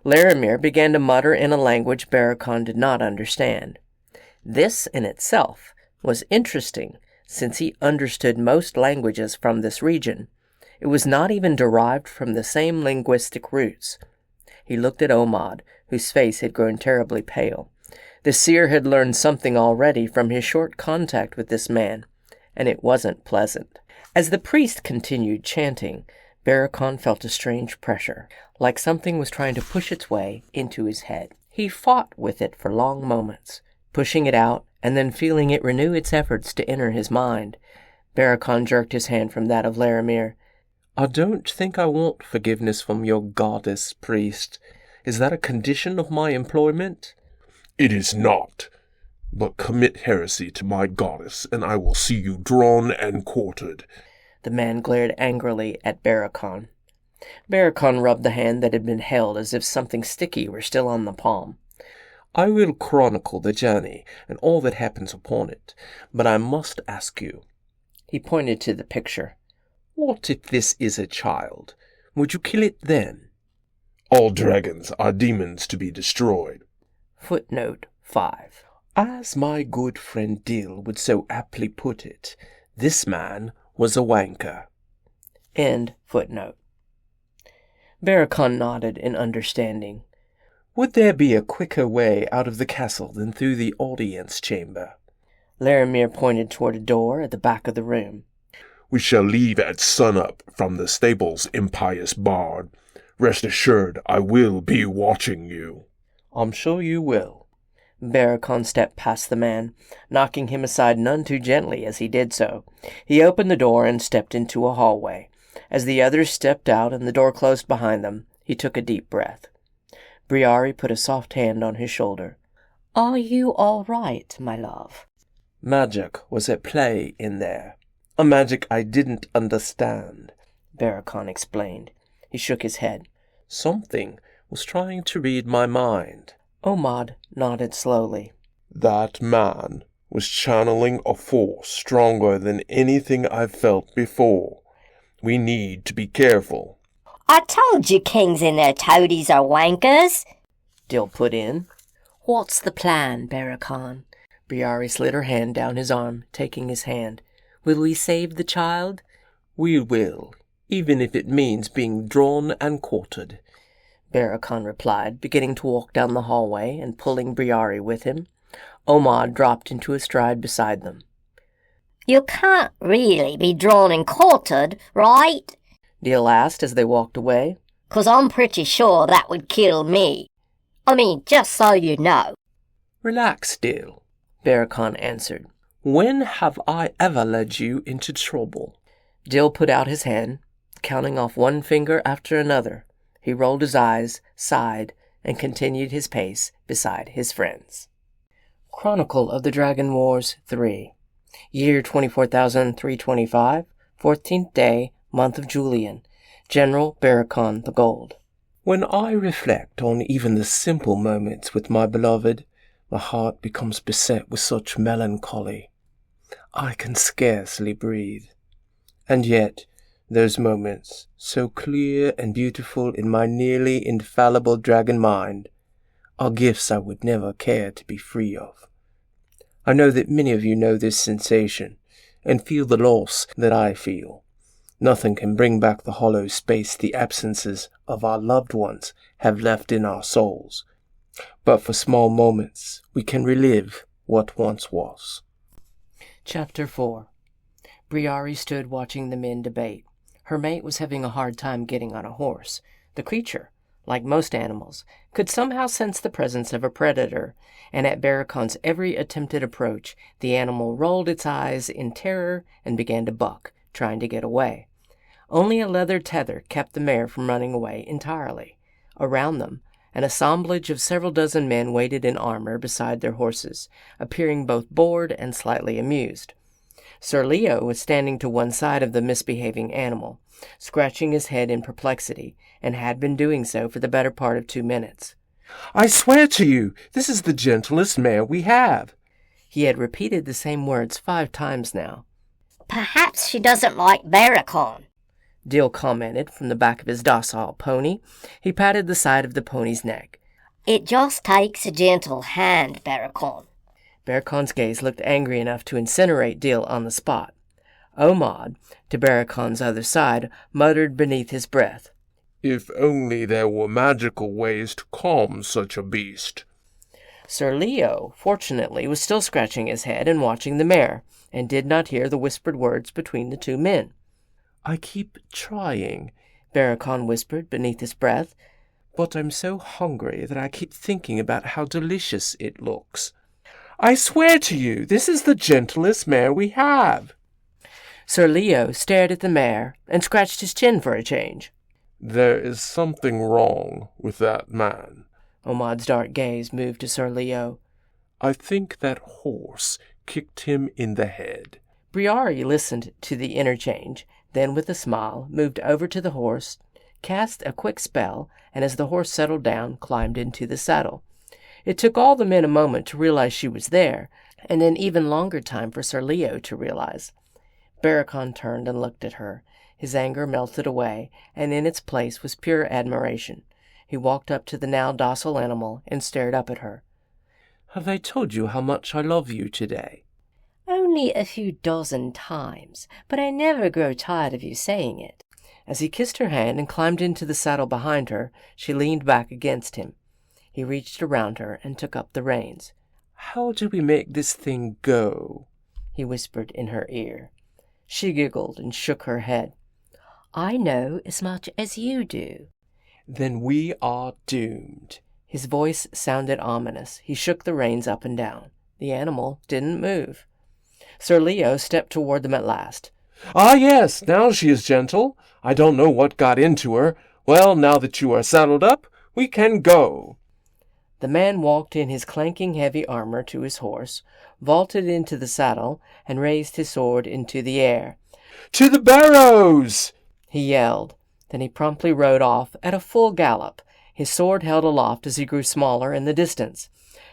A: Laramir began to mutter in a language Barakon did not understand. This in itself was interesting, since he understood most languages from this region. It was not even derived from the same linguistic roots. He looked at Omad, whose face had grown terribly pale. The seer had learned something already from his short contact with this man, and it wasn't pleasant. As the priest continued chanting, Barakon felt a strange pressure, like something was trying to push its way into his head. He fought with it for long moments, pushing it out and then feeling it renew its efforts to enter his mind. Barakon jerked his hand from that of Laramir.
B: I don't think I want forgiveness from your goddess, priest. Is that a condition of my employment?
C: It is not. But commit heresy to my goddess, and I will see you drawn and quartered.
A: The man glared angrily at Barakon. Barakon rubbed the hand that had been held as if something sticky were still on the palm.
B: I will chronicle the journey and all that happens upon it, but I must ask you.
A: He pointed to the picture.
B: What if this is a child? Would you kill it then?
C: All dragons are demons to be destroyed.
A: Footnote 5.
B: As my good friend Dill would so aptly put it, this man was a wanker.
A: End footnote. Barakon nodded in understanding.
B: Would there be a quicker way out of the castle than through the audience chamber?
A: Laramir pointed toward a door at the back of the room.
C: We shall leave at sunup from the stables, impious bard. Rest assured, I will be watching you.
B: I'm sure you will.
A: Barakon stepped past the man, knocking him aside none too gently as he did so. He opened the door and stepped into a hallway. As the others stepped out and the door closed behind them, he took a deep breath. Briari put a soft hand on his shoulder.
D: Are you all right, my love?
B: Magic was at play in there. A magic I didn't understand,
A: Barakon explained. He shook his head.
B: Something was trying to read my mind.
A: Omad nodded slowly.
C: That man was channeling a force stronger than anything I've felt before. We need to be careful.
E: I told you kings and their toadies are wankers,
A: Dill put in.
D: What's the plan, Barakon?
A: Briari slid her hand down his arm, taking his hand. Will we save the child?
B: We will, even if it means being drawn and quartered,
A: Barakon replied, beginning to walk down the hallway and pulling Briari with him. Omad dropped into a stride beside them.
E: You can't really be drawn and quartered, right?
A: Dill asked as they walked away.
E: 'Cause I'm pretty sure that would kill me. I mean, just so you know.
B: Relax, Dill,
A: Barakon answered.
B: When have I ever led you into trouble?
A: Dill put out his hand, counting off one finger after another. He rolled his eyes, sighed, and continued his pace beside his friends. Chronicle of the Dragon Wars 3. Year 24,325, 14th day, month of Julian. General Barakon the Gold.
B: When I reflect on even the simple moments with my beloved, my heart becomes beset with such melancholy. I can scarcely breathe. And yet, those moments, so clear and beautiful in my nearly infallible dragon mind, are gifts I would never care to be free of. I know that many of you know this sensation, and feel the loss that I feel. Nothing can bring back the hollow space the absences of our loved ones have left in our souls. But for small moments, we can relive what once was.
A: Chapter 4. Briari stood watching the men debate. Her mate was having a hard time getting on a horse. The creature, like most animals, could somehow sense the presence of a predator, and at Barakon's every attempted approach, the animal rolled its eyes in terror and began to buck, trying to get away. Only a leather tether kept the mare from running away entirely. Around them, an assemblage of several dozen men waited in armor beside their horses, appearing both bored and slightly amused. Sir Leo was standing to one side of the misbehaving animal, scratching his head in perplexity, and had been doing so for the better part of 2 minutes.
B: I swear to you, this is the gentlest mare we have.
A: He had repeated the same words 5 times now.
E: Perhaps she doesn't like Barakon,
A: Dill commented from the back of his docile pony. He patted the side of the pony's neck.
E: It just takes a gentle hand, Barakon.
A: Barakon's gaze looked angry enough to incinerate Dill on the spot. Omad, to Barakon's other side, muttered beneath his breath,
C: If only there were magical ways to calm such a beast.
A: Sir Leo, fortunately, was still scratching his head and watching the mare, and did not hear the whispered words between the 2 men.
B: I keep trying,
A: Barakon whispered beneath his breath,
B: but I'm so hungry that I keep thinking about how delicious it looks. I swear to you, this is the gentlest mare we have.
A: Sir Leo stared at the mare and scratched his chin for a change.
C: There is something wrong with that man.
A: Omad's dark gaze moved to Sir Leo.
C: I think that horse kicked him in the head.
A: Briari listened to the interchange, then with a smile moved over to the horse, cast a quick spell, and as the horse settled down, climbed into the saddle. It took all the men a moment to realize she was there, and an even longer time for Sir Leo to realize. Barakon turned and looked at her. His anger melted away, and in its place was pure admiration. He walked up to the now docile animal and stared up at her.
B: Have I told you how much I love you today?
D: Only a few dozen times, but I never grow tired of you saying it.
A: As he kissed her hand and climbed into the saddle behind her, she leaned back against him. He reached around her and took up the reins.
B: How do we make this thing go?
A: He whispered in her ear. She giggled and shook her head.
D: I know as much as you do.
B: Then we are doomed.
A: His voice sounded ominous. He shook the reins up and down. The animal didn't move. Sir Leo stepped toward them at last.
C: Ah, yes, now she is gentle. I don't know what got into her. Well, now that you are saddled up, we can go.
A: The man walked in his clanking heavy armor to his horse, vaulted into the saddle, and raised his sword into the air.
C: To the barrows!
A: He yelled. Then he promptly rode off at a full gallop, his sword held aloft as he grew smaller in the distance.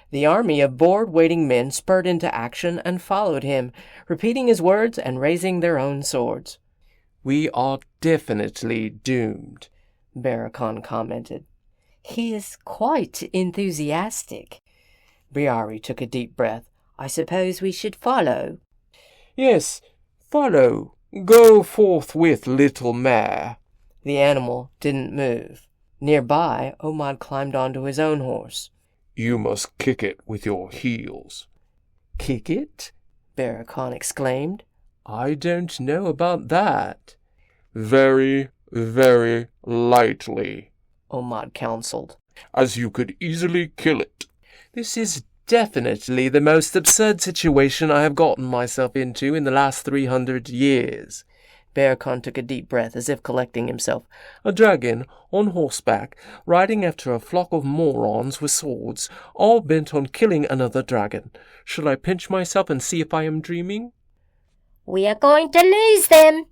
A: The army of bored, waiting men spurred into action and followed him, repeating his words and raising their own swords.
B: We are definitely doomed,
A: Barakon commented.
D: He is quite enthusiastic.
A: Briari took a deep breath.
D: I suppose we should follow.
B: Yes, follow. Go forthwith, little mare.
A: The animal didn't move. Nearby, Omad climbed onto his own horse.
C: You must kick it with your heels.
B: Kick it?
A: Barakon exclaimed.
B: I don't know about that.
C: Very, very lightly,
A: Omad counseled.
C: as you could easily kill it.
B: This is definitely the most absurd situation I have gotten myself into in the last 300 years.
A: Barakon took a deep breath as if collecting himself.
B: A dragon, on horseback, riding after a flock of morons with swords, all bent on killing another dragon. Shall I pinch myself and see if I am dreaming?
E: We are going to lose them.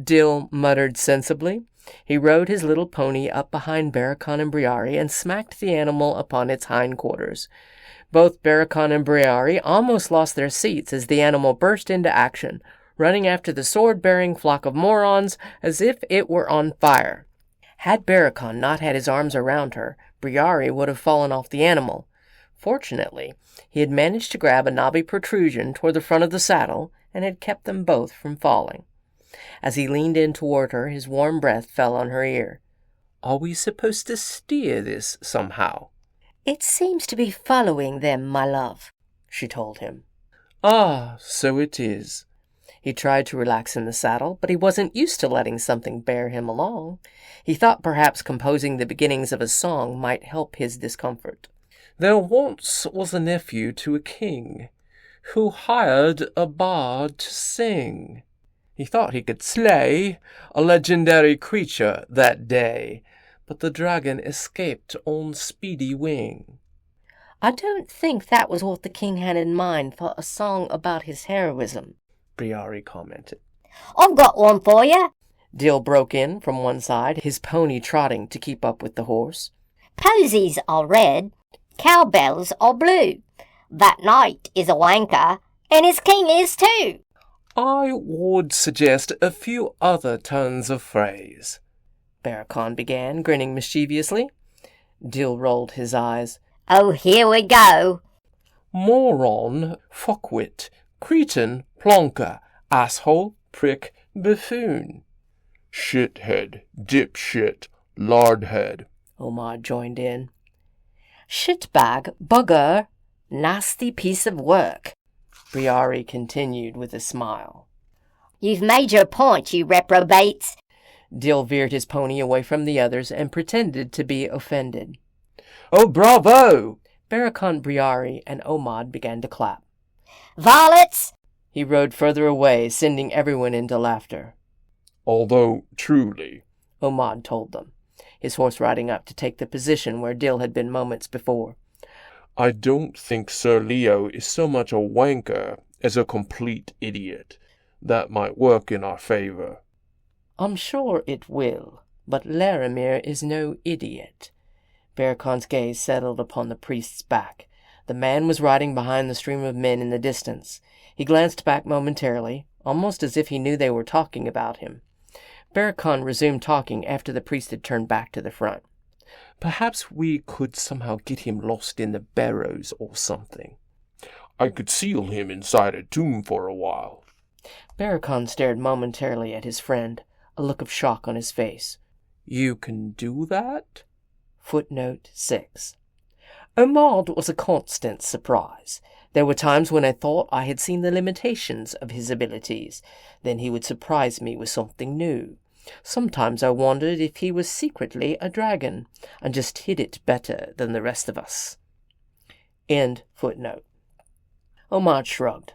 A: Dill muttered sensibly. He rode his little pony up behind Barakon and Briari and smacked the animal upon its hindquarters. Both Barakon and Briari almost lost their seats as the animal burst into action, running after the sword-bearing flock of morons as if it were on fire. Had Barakon not had his arms around her, Briari would have fallen off the animal. Fortunately, he had managed to grab a knobby protrusion toward the front of the saddle and had kept them both from falling. As he leaned in toward her, his warm breath fell on her ear.
B: Are we supposed to steer this somehow?
D: It seems to be following them, my love, she told him.
B: Ah, so it is.
A: He tried to relax in the saddle, but he wasn't used to letting something bear him along. He thought perhaps composing the beginnings of a song might help his discomfort.
B: There once was a nephew to a king, who hired a bard to sing. He thought he could slay a legendary creature that day, but the dragon escaped on speedy wing.
D: I don't think that was what the king had in mind for a song about his heroism,
A: Briari commented.
E: I've got one for you.
A: Dill broke in from one side, his pony trotting to keep up with the horse.
E: Posies are red, cowbells are blue. That knight is a wanker, and his king is too.
B: I would suggest a few other turns of phrase.
A: Barakon began, grinning mischievously. Dill rolled his eyes.
E: Oh, here we go.
B: Moron, fuckwit, cretin, plonker, asshole, prick, buffoon.
C: Shithead, dipshit, lardhead.
A: Omar joined in. Shitbag, bugger, nasty piece of work, Briari continued with a smile.
E: You've made your point, you reprobates.
A: Dill veered his pony away from the others and pretended to be offended.
B: Oh, bravo!
A: Barakon, Briari, and Omad began to clap.
E: Varlets!
A: He rode further away, sending everyone into laughter.
C: Although, truly,
A: Omad told them, his horse riding up to take the position where Dill had been moments before.
C: I don't think Sir Leo is so much a wanker as a complete idiot. That might work in our favor.
A: I'm sure it will, but Laramir is no idiot. Barakon's gaze settled upon the priest's back. The man was riding behind the stream of men in the distance. He glanced back momentarily, almost as if he knew they were talking about him. Barakon resumed talking after the priest had turned back to the front.
B: Perhaps we could somehow get him lost in the barrows or something.
C: I could seal him inside a tomb for a while.
A: Barakon stared momentarily at his friend, a look of shock on his face.
B: You can do that?
A: Footnote 6. Omad was a constant surprise. There were times when I thought I had seen the limitations of his abilities. Then he would surprise me with something new. Sometimes I wondered if he was secretly a dragon, and just hid it better than the rest of us. End footnote. Omad shrugged.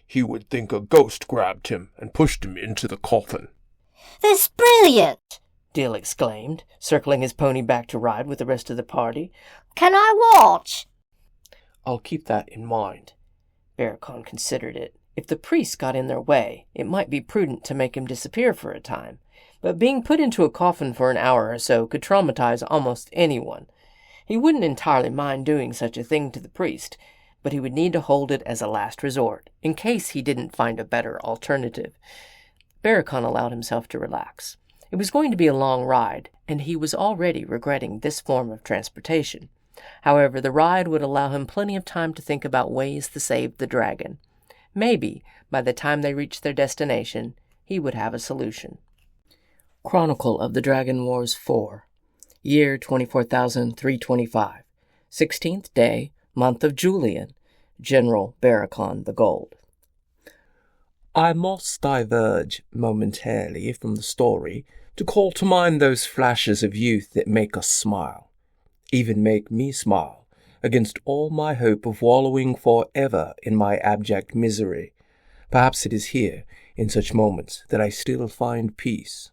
C: He would think a ghost grabbed him and pushed him into the coffin.
E: That's brilliant!
A: Dill exclaimed, circling his pony back to ride with the rest of the party.
E: Can I watch?
A: I'll keep that in mind. Barakon considered it. If the priest got in their way, it might be prudent to make him disappear for a time. But being put into a coffin for an hour or so could traumatize almost anyone. He wouldn't entirely mind doing such a thing to the priest, but he would need to hold it as a last resort, in case he didn't find a better alternative. Barakon allowed himself to relax. It was going to be a long ride, and he was already regretting this form of transportation. However, the ride would allow him plenty of time to think about ways to save the dragon. Maybe, by the time they reached their destination, he would have a solution. Chronicle of the Dragon Wars 4. Year 24,325. 16th day, month of Julian. General Barakon the Gold.
B: I must diverge momentarily from the story to call to mind those flashes of youth that make us smile, even make me smile, against all my hope of wallowing forever in my abject misery. Perhaps it is here, in such moments, that I still find peace.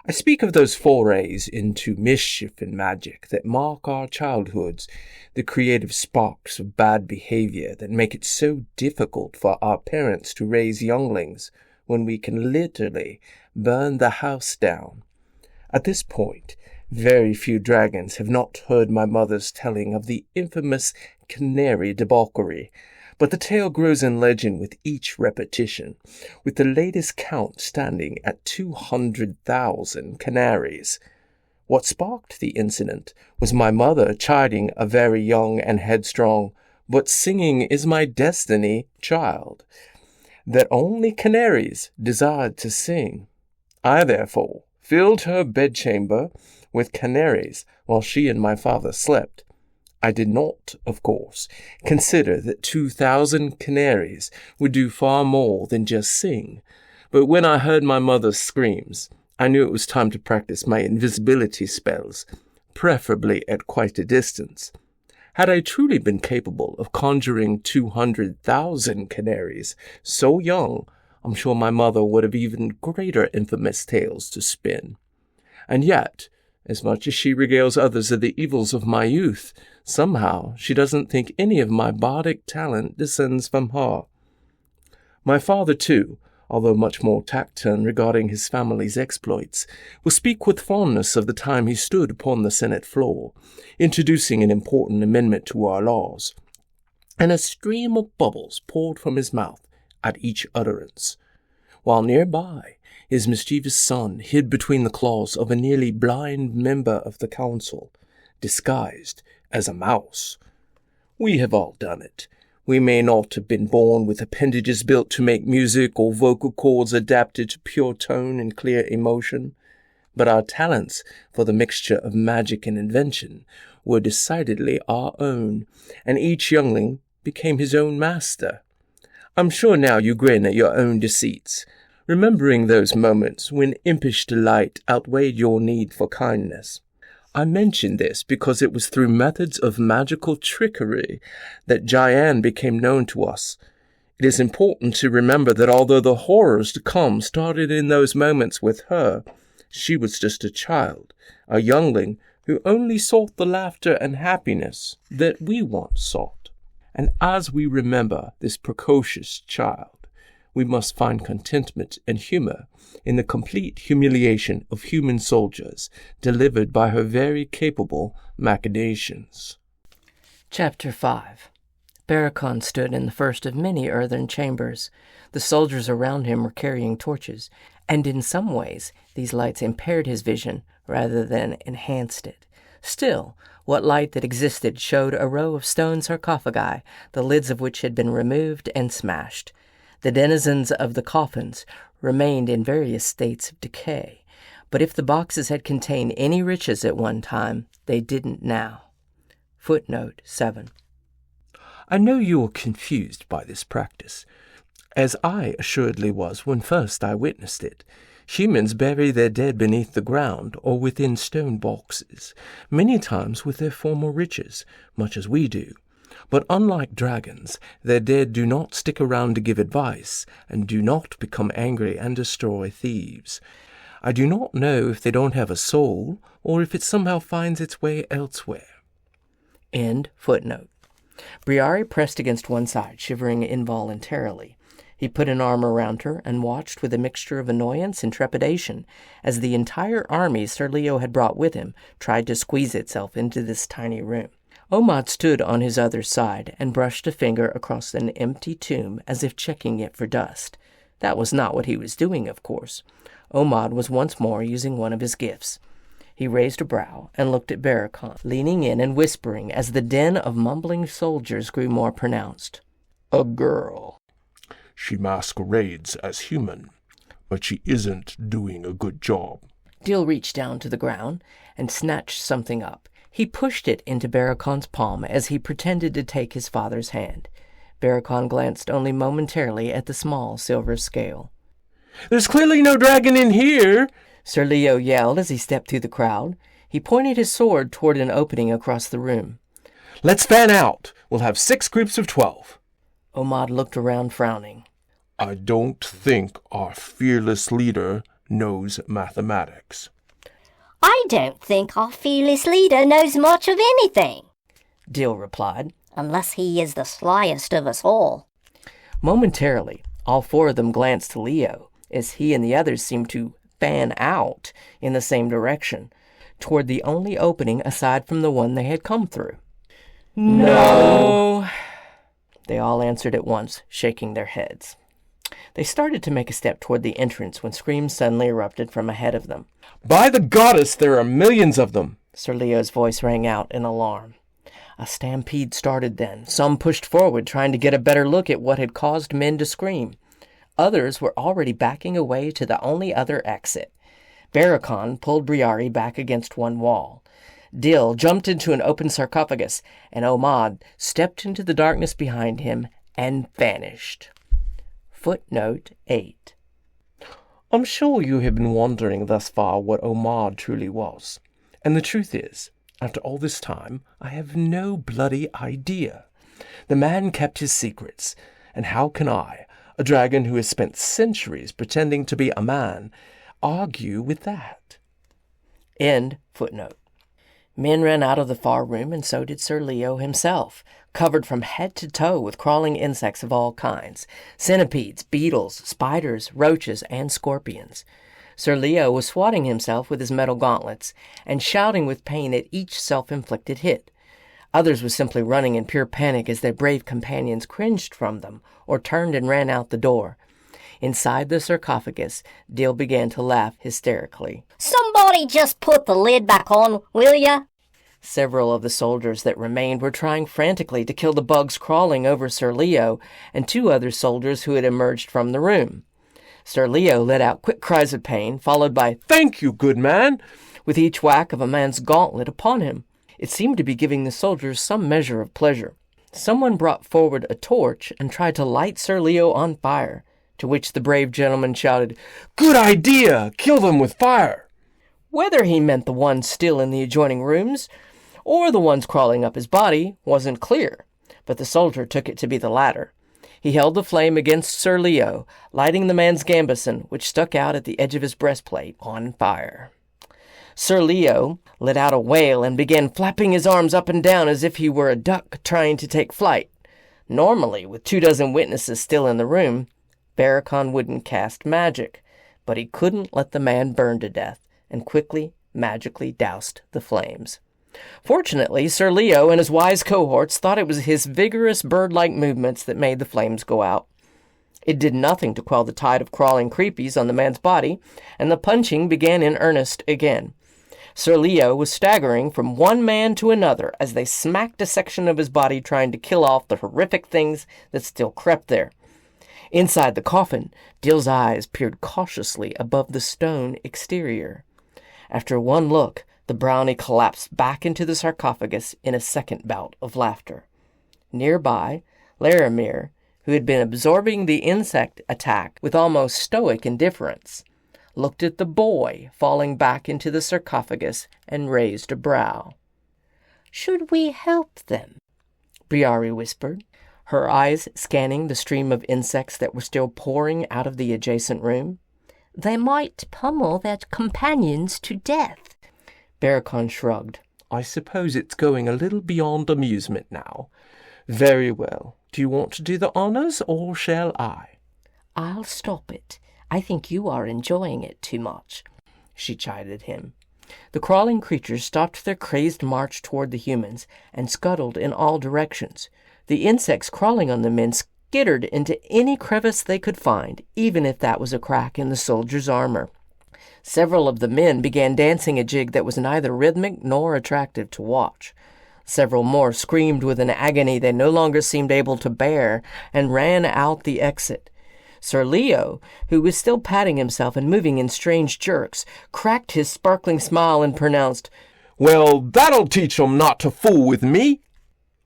B: I speak of those forays into mischief and magic that mark our childhoods, the creative sparks of bad behavior that make it so difficult for our parents to raise younglings when we can literally burn the house down. At this point, very few dragons have not heard my mother's telling of the infamous canary debauchery, but the tale grows in legend with each repetition, with the latest count standing at 200,000 canaries. What sparked the incident was my mother chiding a very young and headstrong, but singing is my destiny child, that only canaries desired to sing. I therefore filled her bedchamber with canaries while she and my father slept. I did not, of course, consider that 2,000 canaries would do far more than just sing, but when I heard my mother's screams, I knew it was time to practice my invisibility spells, preferably at quite a distance. Had I truly been capable of conjuring 200,000 canaries so young, I'm sure my mother would have even greater infamous tales to spin. And yet, as much as she regales others of the evils of my youth, somehow she doesn't think any of my bardic talent descends from her. My father, too, although much more taciturn regarding his family's exploits, will speak with fondness of the time he stood upon the Senate floor, introducing an important amendment to our laws. and a stream of bubbles poured from his mouth at each utterance, while nearby his mischievous son hid between the claws of a nearly blind member of the council, disguised as a mouse. We have all done it. We may not have been born with appendages built to make music or vocal cords adapted to pure tone and clear emotion, but our talents for the mixture of magic and invention were decidedly our own, and each youngling became his own master. I'm sure now you grin at your own deceits, remembering those moments when impish delight outweighed your need for kindness. I mention this because it was through methods of magical trickery that Jayan became known to us. It is important to remember that although the horrors to come started in those moments with her, she was just a child, a youngling who only sought the laughter and happiness that we once sought. And as we remember this precocious child, we must find contentment and humor in the complete humiliation of human soldiers delivered by her very capable machinations.
A: Chapter 5. Barakon stood in the first of many earthen chambers. The soldiers around him were carrying torches, and in some ways these lights impaired his vision rather than enhanced it. Still, what light that existed showed a row of stone sarcophagi, the lids of which had been removed and smashed. The denizens of the coffins remained in various states of decay, but if the boxes had contained any riches at one time, they didn't now. Footnote 7.
B: I know you are confused by this practice, as I assuredly was when first I witnessed it. Humans bury their dead beneath the ground or within stone boxes, many times with their former riches, much as we do. But unlike dragons, their dead do not stick around to give advice, and do not become angry and destroy thieves. I do not know if they don't have a soul, or if it somehow finds its way elsewhere.
A: End footnote. Briari pressed against one side, shivering involuntarily. He put an arm around her and watched with a mixture of annoyance and trepidation as the entire army Sir Leo had brought with him tried to squeeze itself into this tiny room. Omad stood on his other side and brushed a finger across an empty tomb as if checking it for dust. That was not what he was doing, of course. Omad was once more using one of his gifts. He raised a brow and looked at Barakon, leaning in and whispering as the din of mumbling soldiers grew more pronounced.
C: A girl. She masquerades as human, but she isn't doing a good job.
A: Dill reached down to the ground and snatched something up. He pushed it into Barakon's palm as he pretended to take his father's hand. Barakon glanced only momentarily at the small silver scale.
B: There's clearly no dragon in here,
A: Sir Leo yelled as he stepped through the crowd. He pointed his sword toward an opening across the room.
B: Let's fan out. We'll have 6 groups of 12.
A: Omad looked around, frowning.
C: I don't think our fearless leader knows mathematics.
E: I don't think our fearless leader knows much of anything,
A: Dill replied.
E: Unless he is the slyest of us all.
A: Momentarily, all 4 of them glanced to Leo, as he and the others seemed to fan out in the same direction, toward the only opening aside from the one they had come through. No! They all answered at once, shaking their heads. They started to make a step toward the entrance when screams suddenly erupted from ahead of them.
B: By the goddess, there are millions of them!
A: Sir Leo's voice rang out in alarm. A stampede started then. Some pushed forward, trying to get a better look at what had caused men to scream. Others were already backing away to the only other exit. Barakon pulled Briari back against one wall. Dill jumped into an open sarcophagus, and Omad stepped into the darkness behind him and vanished. Footnote 8.
B: I'm sure you have been wondering thus far what Omad truly was. And the truth is, after all this time, I have no bloody idea. The man kept his secrets, and how can I, a dragon who has spent centuries pretending to be a man, argue with that?
A: End footnote. Men ran out of the far room, and so did Sir Leo himself, covered from head to toe with crawling insects of all kinds, centipedes, beetles, spiders, roaches, and scorpions. Sir Leo was swatting himself with his metal gauntlets and shouting with pain at each self-inflicted hit. Others were simply running in pure panic as their brave companions cringed from them or turned and ran out the door. Inside the sarcophagus, Dill began to laugh hysterically.
E: Somebody just put the lid back on, will ya?
A: Several of the soldiers that remained were trying frantically to kill the bugs crawling over Sir Leo and 2 other soldiers who had emerged from the room. Sir Leo let out quick cries of pain, followed by
B: "Thank you, good man,"
A: with each whack of a man's gauntlet upon him. It seemed to be giving the soldiers some measure of pleasure. Someone brought forward a torch and tried to light Sir Leo on fire, to which the brave gentleman shouted,
B: "Good idea! Kill them with fire!"
A: Whether he meant the ones still in the adjoining rooms or the ones crawling up his body wasn't clear, but the soldier took it to be the latter. He held the flame against Sir Leo, lighting the man's gambeson, which stuck out at the edge of his breastplate, on fire. Sir Leo let out a wail and began flapping his arms up and down as if he were a duck trying to take flight. Normally, with 24 witnesses still in the room, Barakon wouldn't cast magic, but he couldn't let the man burn to death, and quickly, magically doused the flames. Fortunately, Sir Leo and his wise cohorts thought it was his vigorous bird-like movements that made the flames go out. It did nothing to quell the tide of crawling creepies on the man's body, and the punching began in earnest again. Sir Leo was staggering from one man to another as they smacked a section of his body trying to kill off the horrific things that still crept there. Inside the coffin, Dill's eyes peered cautiously above the stone exterior. After one look, the brownie collapsed back into the sarcophagus in a second bout of laughter. Nearby, Laramir, who had been absorbing the insect attack with almost stoic indifference, looked at the boy falling back into the sarcophagus and raised a brow. "Should we help them?" Briari whispered, her eyes scanning the stream of insects that were still pouring out of the adjacent room. "They might pummel their companions to death." Barakon shrugged.
B: "I suppose it's going a little beyond amusement now. Very well. Do you want to do the honors, or shall I?"
D: "I'll stop it. I think you are enjoying it too much,"
A: she chided him. The crawling creatures stopped their crazed march toward the humans and scuttled in all directions. The insects crawling on the men skittered into any crevice they could find, even if that was a crack in the soldier's armor. Several of the men began dancing a jig that was neither rhythmic nor attractive to watch. Several more screamed with an agony they no longer seemed able to bear and ran out the exit. Sir Leo, who was still patting himself and moving in strange jerks, cracked his sparkling smile and pronounced,
B: "Well, that'll teach 'em not to fool with me."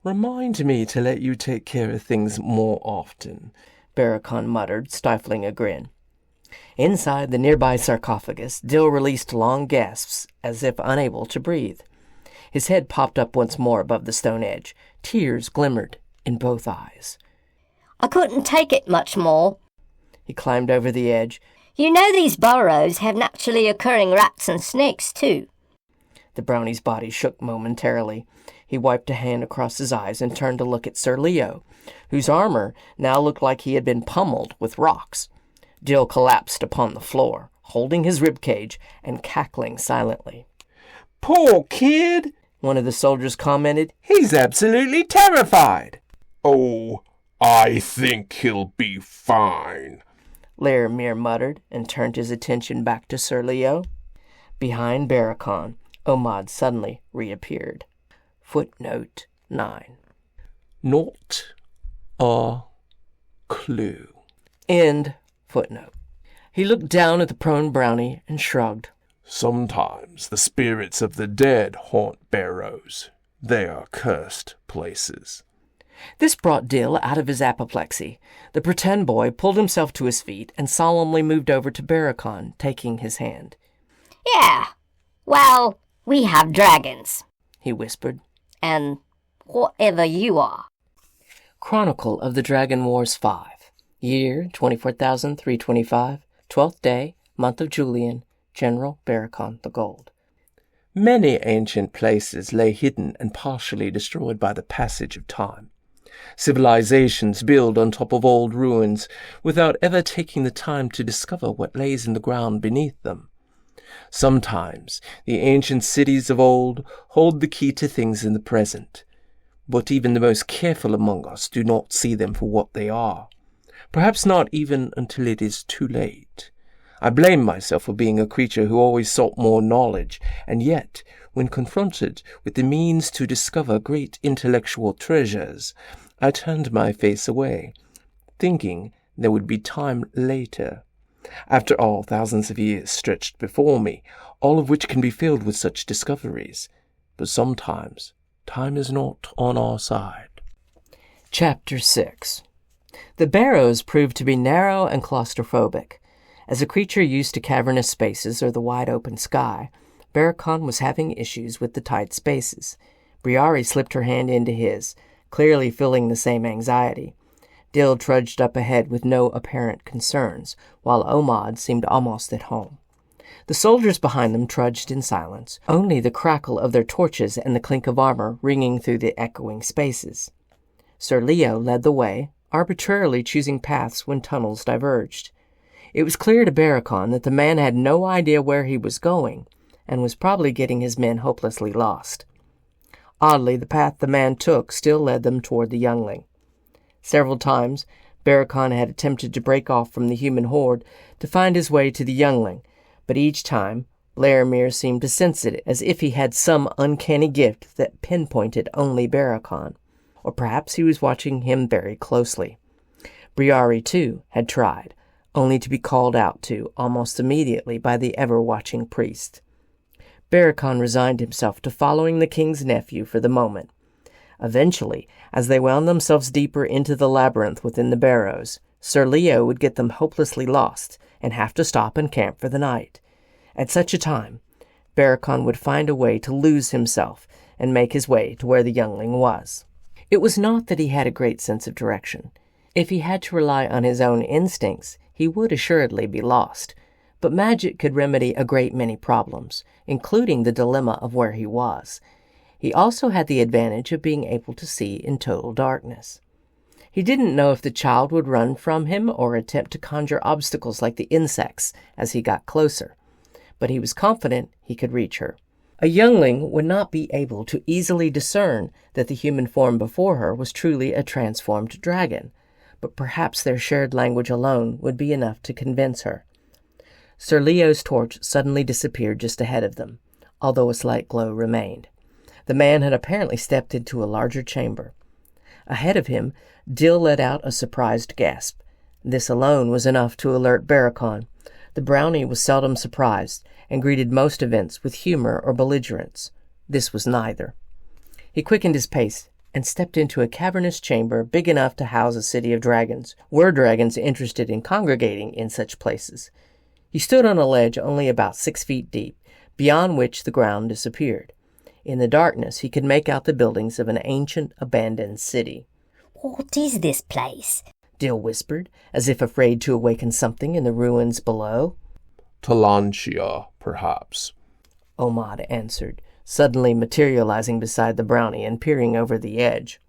B: "Remind me to let you take care of things more often," Barakon muttered, stifling a grin. Inside the nearby sarcophagus, Dill released long gasps, as if unable to breathe. His head popped up once more above the stone edge. Tears glimmered in both eyes.
E: "I couldn't take it much more."
A: He climbed over the edge.
E: "You know these burrows have naturally occurring rats and snakes, too."
A: The brownie's body shook momentarily. He wiped a hand across his eyes and turned to look at Sir Leo, whose armor now looked like he had been pummeled with rocks. Dill collapsed upon the floor, holding his ribcage and cackling silently.
B: "Poor kid,"
A: one of the soldiers commented.
B: "He's absolutely terrified."
C: "Oh, I think he'll be fine,"
A: Laramir muttered and turned his attention back to Sir Leo. Behind Barakon, Omad suddenly reappeared. Footnote 9.
B: Not a clue.
A: End footnote. He looked down at the prone brownie and shrugged.
C: "Sometimes the spirits of the dead haunt barrows. They are cursed places."
A: This brought Dill out of his apoplexy. The pretend boy pulled himself to his feet and solemnly moved over to Barakon, taking his hand.
E: "Yeah, well, we have dragons,"
A: he whispered.
E: "and whatever you are."
A: Chronicle of the Dragon Wars 5. Year 24,325, 12th day, month of Julian, General Barakon the Gold.
B: Many ancient places lay hidden and partially destroyed by the passage of time. Civilizations build on top of old ruins without ever taking the time to discover what lays in the ground beneath them. Sometimes the ancient cities of old hold the key to things in the present. but even the most careful among us do not see them for what they are. Perhaps not even until it is too late. I blame myself for being a creature who always sought more knowledge, and yet, when confronted with the means to discover great intellectual treasures, I turned my face away, thinking there would be time later. After all, thousands of years stretched before me, all of which can be filled with such discoveries. But sometimes time is not on our side.
A: Chapter 6. The barrows proved to be narrow and claustrophobic. As a creature used to cavernous spaces or the wide-open sky, Barakon was having issues with the tight spaces. Briari slipped her hand into his, clearly feeling the same anxiety. Dill trudged up ahead with no apparent concerns, while Omad seemed almost at home. The soldiers behind them trudged in silence, only the crackle of their torches and the clink of armor ringing through the echoing spaces. Sir Leo led the way, arbitrarily choosing paths when tunnels diverged. It was clear to Barakon that the man had no idea where he was going, and was probably getting his men hopelessly lost. Oddly, the path the man took still led them toward the youngling. Several times, Barakon had attempted to break off from the human horde to find his way to the youngling, but each time, Laramir seemed to sense it as if he had some uncanny gift that pinpointed only Barakon, or perhaps he was watching him very closely. Briari, too, had tried, only to be called out to almost immediately by the ever-watching priest. Barakon resigned himself to following the king's nephew for the moment. Eventually, as they wound themselves deeper into the labyrinth within the barrows, Sir Leo would get them hopelessly lost and have to stop and camp for the night. At such a time, Barakon would find a way to lose himself and make his way to where the youngling was. It was not that he had a great sense of direction. If he had to rely on his own instincts, he would assuredly be lost. But magic could remedy a great many problems, including the dilemma of where he was. He also had the advantage of being able to see in total darkness. He didn't know if the child would run from him or attempt to conjure obstacles like the insects as he got closer, but he was confident he could reach her. A youngling would not be able to easily discern that the human form before her was truly a transformed dragon, but perhaps their shared language alone would be enough to convince her. Sir Leo's torch suddenly disappeared just ahead of them, although a slight glow remained. The man had apparently stepped into a larger chamber. Ahead of him, Dill let out a surprised gasp. This alone was enough to alert Barakon. The brownie was seldom surprised, and greeted most events with humor or belligerence. This was neither. He quickened his pace and stepped into a cavernous chamber big enough to house a city of dragons. Were dragons interested in congregating in such places? He stood on a ledge only about 6 feet deep, beyond which the ground disappeared. In the darkness he could make out the buildings of an ancient, abandoned city.
E: What is this place?
A: Dill whispered, as if afraid to awaken something in the ruins below.
B: Talantia, perhaps,
A: Omad answered, suddenly materializing beside the brownie and peering over the edge.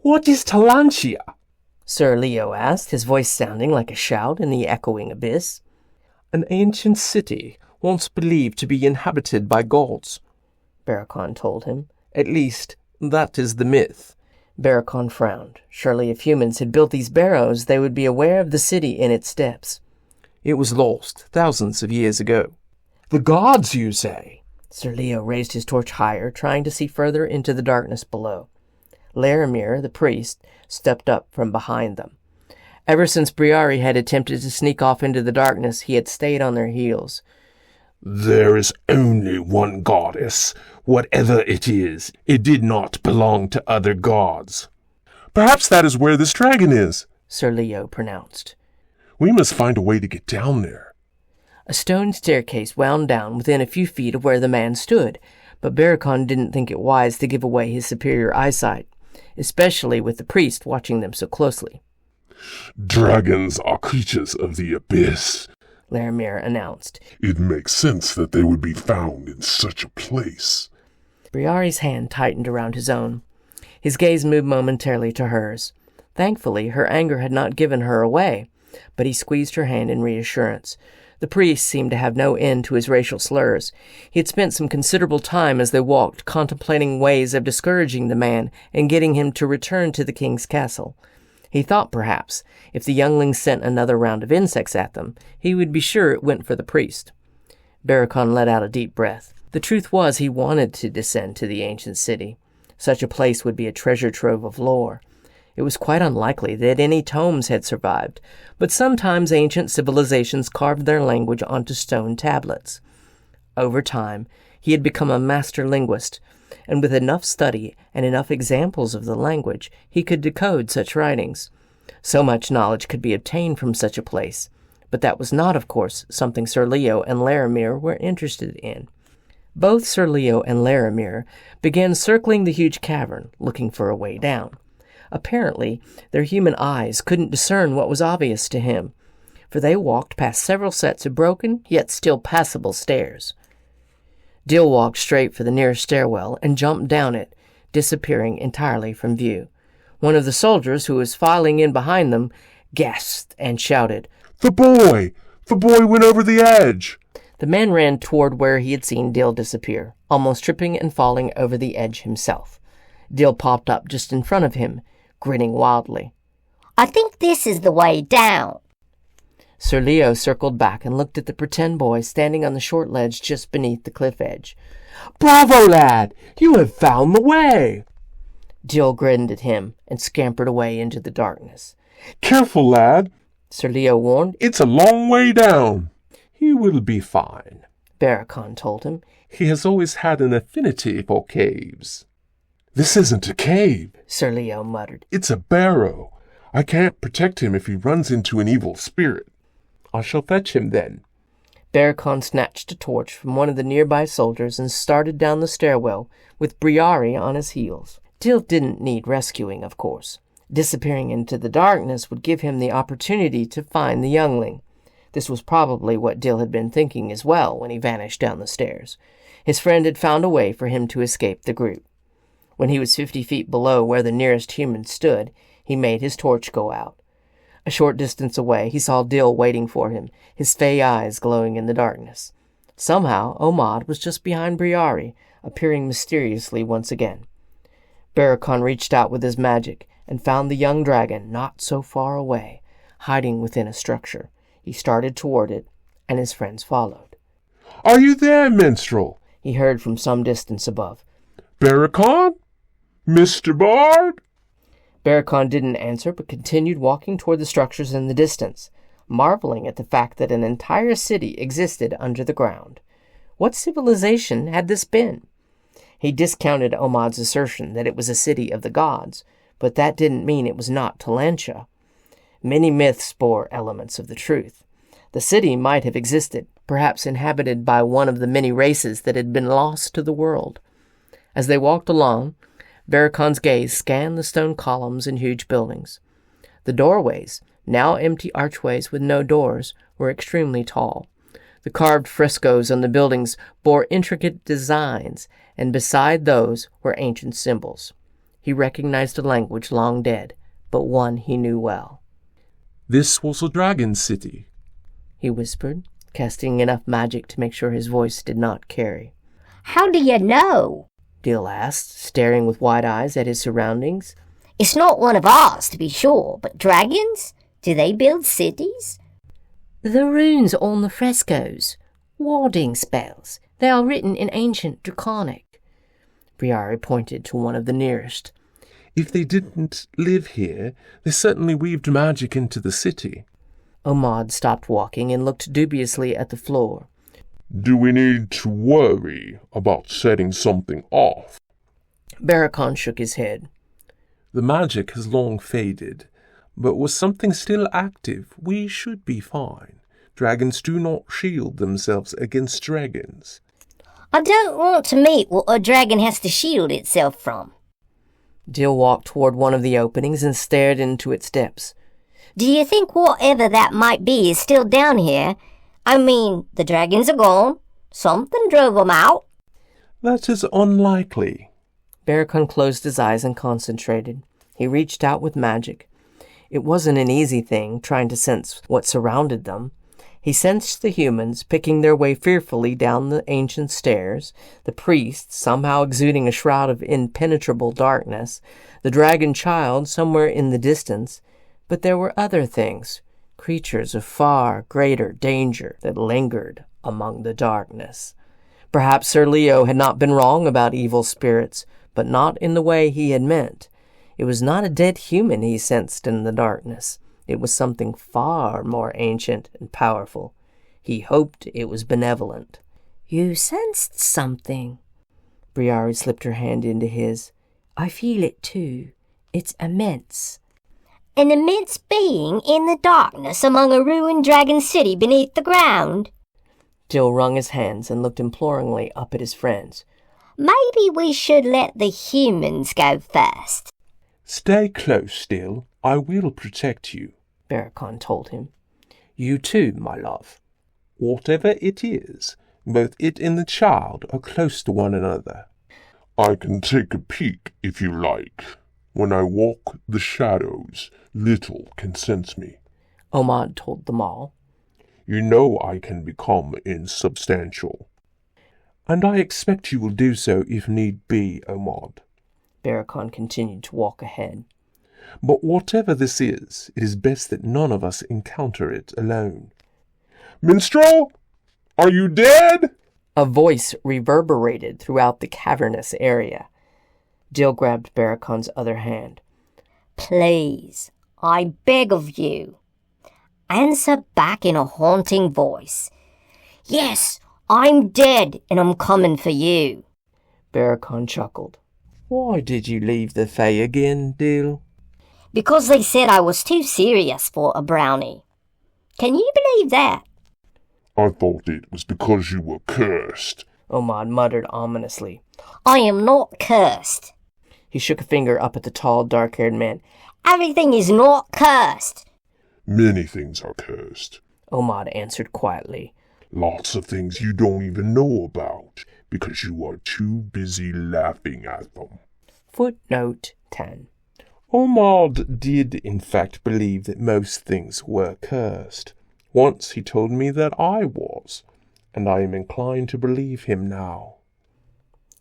B: What is Talantia?
A: Sir Leo asked, his voice sounding like a shout in the echoing abyss.
B: An ancient city, once believed to be inhabited by gods,
A: Barakon told him.
B: At least, that is the myth.
A: Barakon frowned. Surely if humans had built these barrows, they would be aware of the city in its depths.
B: It was lost thousands of years ago. The gods, you say?
A: Sir Leo raised his torch higher, trying to see further into the darkness below. Laramir, the priest, stepped up from behind them. Ever since Briari had attempted to sneak off into the darkness, he had stayed on their heels.
C: There is only one goddess. Whatever it is, it did not belong to other gods.
F: Perhaps that is where this dragon is,
A: Sir Leo pronounced.
F: We must find a way to get down there.
A: A stone staircase wound down within a few feet of where the man stood, but Barakon didn't think it wise to give away his superior eyesight, especially with the priest watching them so closely.
F: Dragons are creatures of the abyss,
A: Laramir announced.
F: It makes sense that they would be found in such a place.
A: Briari's hand tightened around his own. His gaze moved momentarily to hers. Thankfully, her anger had not given her away. but he squeezed her hand in reassurance. The priest seemed to have no end to his racial slurs. He had spent some considerable time as they walked, contemplating ways of discouraging the man and getting him to return to the king's castle. He thought, perhaps, if the younglings sent another round of insects at them, he would be sure it went for the priest. Barakon let out a deep breath. The truth was he wanted to descend to the ancient city. Such a place would be a treasure trove of lore. It was quite unlikely that any tomes had survived, but sometimes ancient civilizations carved their language onto stone tablets. Over time, he had become a master linguist, and with enough study and enough examples of the language, he could decode such writings. So much knowledge could be obtained from such a place, but that was not, of course, something Sir Leo and Laramir were interested in. Both Sir Leo and Laramir began circling the huge cavern, looking for a way down. Apparently, their human eyes couldn't discern what was obvious to him, for they walked past several sets of broken, yet still passable stairs. Dill walked straight for the nearest stairwell and jumped down it, disappearing entirely from view. One of the soldiers, who was filing in behind them, gasped and shouted,
C: The boy! The boy went over the edge!
A: The man ran toward where he had seen Dill disappear, almost tripping and falling over the edge himself. Dill popped up just in front of him, grinning wildly.
E: I think this is the way down.
A: Sir Leo circled back and looked at the pretend boy standing on the short ledge just beneath the cliff edge.
B: Bravo, lad! You have found the way!
A: Dill grinned at him and scampered away into the darkness.
C: Careful, lad.
A: Sir Leo warned.
C: It's a long way down.
B: He will be fine,
A: Barakon told him.
B: He has always had an affinity for caves.
C: This isn't a cave,
A: Sir Leo muttered.
C: It's a barrow. I can't protect him if he runs into an evil spirit.
B: I shall fetch him then.
A: Barakon snatched a torch from one of the nearby soldiers and started down the stairwell, with Briari on his heels. Dill didn't need rescuing, of course. Disappearing into the darkness would give him the opportunity to find the youngling. This was probably what Dill had been thinking as well when he vanished down the stairs. His friend had found a way for him to escape the group. When he was 50 feet below where the nearest human stood, he made his torch go out. A short distance away, he saw Dill waiting for him, his fey eyes glowing in the darkness. Somehow, Omad was just behind Briari, appearing mysteriously once again. Barakon reached out with his magic and found the young dragon not so far away, hiding within a structure. He started toward it, and his friends followed.
C: Are you there, minstrel?
A: He heard from some distance above.
C: Barakon? Mr. Bard?
A: Barakon didn't answer, but continued walking toward the structures in the distance, marveling at the fact that an entire city existed under the ground. What civilization had this been? He discounted Omad's assertion that it was a city of the gods, but that didn't mean it was not Talantia. Many myths bore elements of the truth. The city might have existed, perhaps inhabited by one of the many races that had been lost to the world. As they walked along, Barakon's gaze scanned the stone columns and huge buildings. The doorways, now empty archways with no doors, were extremely tall. The carved frescoes on the buildings bore intricate designs, and beside those were ancient symbols. He recognized a language long dead, but one he knew well.
B: This was a dragon city,
A: he whispered, casting enough magic to make sure his voice did not carry.
E: How do you know?
A: Dill asked, staring with wide eyes at his surroundings.
E: It's not one of ours, to be sure, but dragons? Do they build cities?
D: The runes on the frescoes. Warding spells. They are written in ancient Draconic.
A: Briari pointed to one of the nearest.
B: If they didn't live here, they certainly weaved magic into the city.
A: Omad stopped walking and looked dubiously at the floor.
C: Do we need to worry about setting something off?
A: Barakon shook his head.
B: The magic has long faded, but with something still active, we should be fine. Dragons do not shield themselves against dragons.
E: I don't want to meet what a dragon has to shield itself from.
A: Dill walked toward one of the openings and stared into its depths.
E: Do you think whatever that might be is still down here? I mean, the dragons are gone. Something drove them out.
B: That is unlikely.
A: Barakon closed his eyes and concentrated. He reached out with magic. It wasn't an easy thing, trying to sense what surrounded them. He sensed the humans picking their way fearfully down the ancient stairs, the priest somehow exuding a shroud of impenetrable darkness, the dragon child somewhere in the distance. But there were other things, creatures of far greater danger that lingered among the darkness. Perhaps Sir Leo had not been wrong about evil spirits, but not in the way he had meant. It was not a dead human he sensed in the darkness. It was something far more ancient and powerful. He hoped it was benevolent.
D: You sensed something.
A: Briari slipped her hand into his.
D: I feel it too. It's immense.
E: An immense being in the darkness among a ruined dragon city beneath the ground.
A: Dill wrung his hands and looked imploringly up at his friends.
E: Maybe we should let the humans go first.
B: Stay close, Dill. I will protect you,
A: Barakon told him.
B: You too, my love. Whatever it is, both it and the child are close to one another.
F: I can take a peek if you like. When I walk the shadows, little can sense me.
A: Omad told them all.
F: You know I can become insubstantial.
B: And I expect you will do so if need be, Omad.
A: Barakon continued to walk ahead.
B: But whatever this is, it is best that none of us encounter it alone.
C: Minstrel? Are you dead?
A: A voice reverberated throughout the cavernous area. Dill grabbed Barakon's other hand.
E: Please, I beg of you. Answer back in a haunting voice. Yes, I'm dead and I'm coming for you.
A: Barakon chuckled.
B: Why did you leave the Fae again, Dill?
E: Because they said I was too serious for a brownie. Can you believe that?
F: I thought it was because you were cursed.
A: Omad muttered ominously.
E: I am not cursed.
A: He shook a finger up at the tall, dark-haired man.
E: Everything is not cursed.
F: Many things are cursed.
A: Omad answered quietly.
F: Lots of things you don't even know about because you are too busy laughing at them.
A: Footnote 10.
B: Omad did in fact believe that most things were cursed. Once he told me that I was, and I am inclined to believe him now.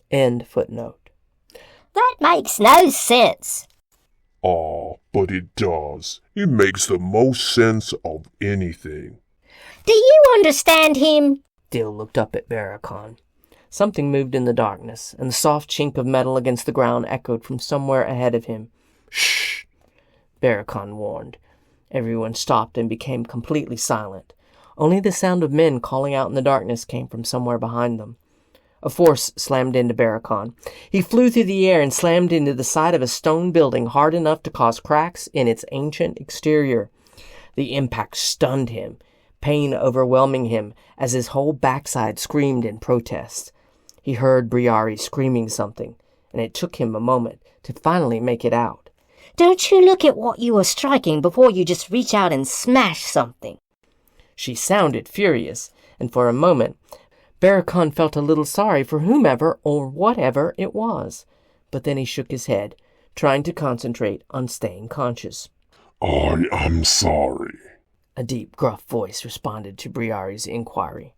A: End footnote.
E: That makes no sense.
F: Ah, but it does. It makes the most sense of anything.
E: Do you understand him?
A: Dill looked up at Barakon. Something moved in the darkness, and the soft chink of metal against the ground echoed from somewhere ahead of him. Shh! Barakon warned. Everyone stopped and became completely silent. Only the sound of men calling out in the darkness came from somewhere behind them. A force slammed into Barakon. He flew through the air and slammed into the side of a stone building hard enough to cause cracks in its ancient exterior. The impact stunned him, pain overwhelming him as his whole backside screamed in protest. He heard Briari screaming something, and it took him a moment to finally make it out.
E: Don't you look at what you are striking before you just reach out and smash something.
A: She sounded furious, and for a moment Barakon felt a little sorry for whomever or whatever it was. But then he shook his head, trying to concentrate on staying conscious.
F: I am sorry.
A: A deep, gruff voice responded to Briari's inquiry.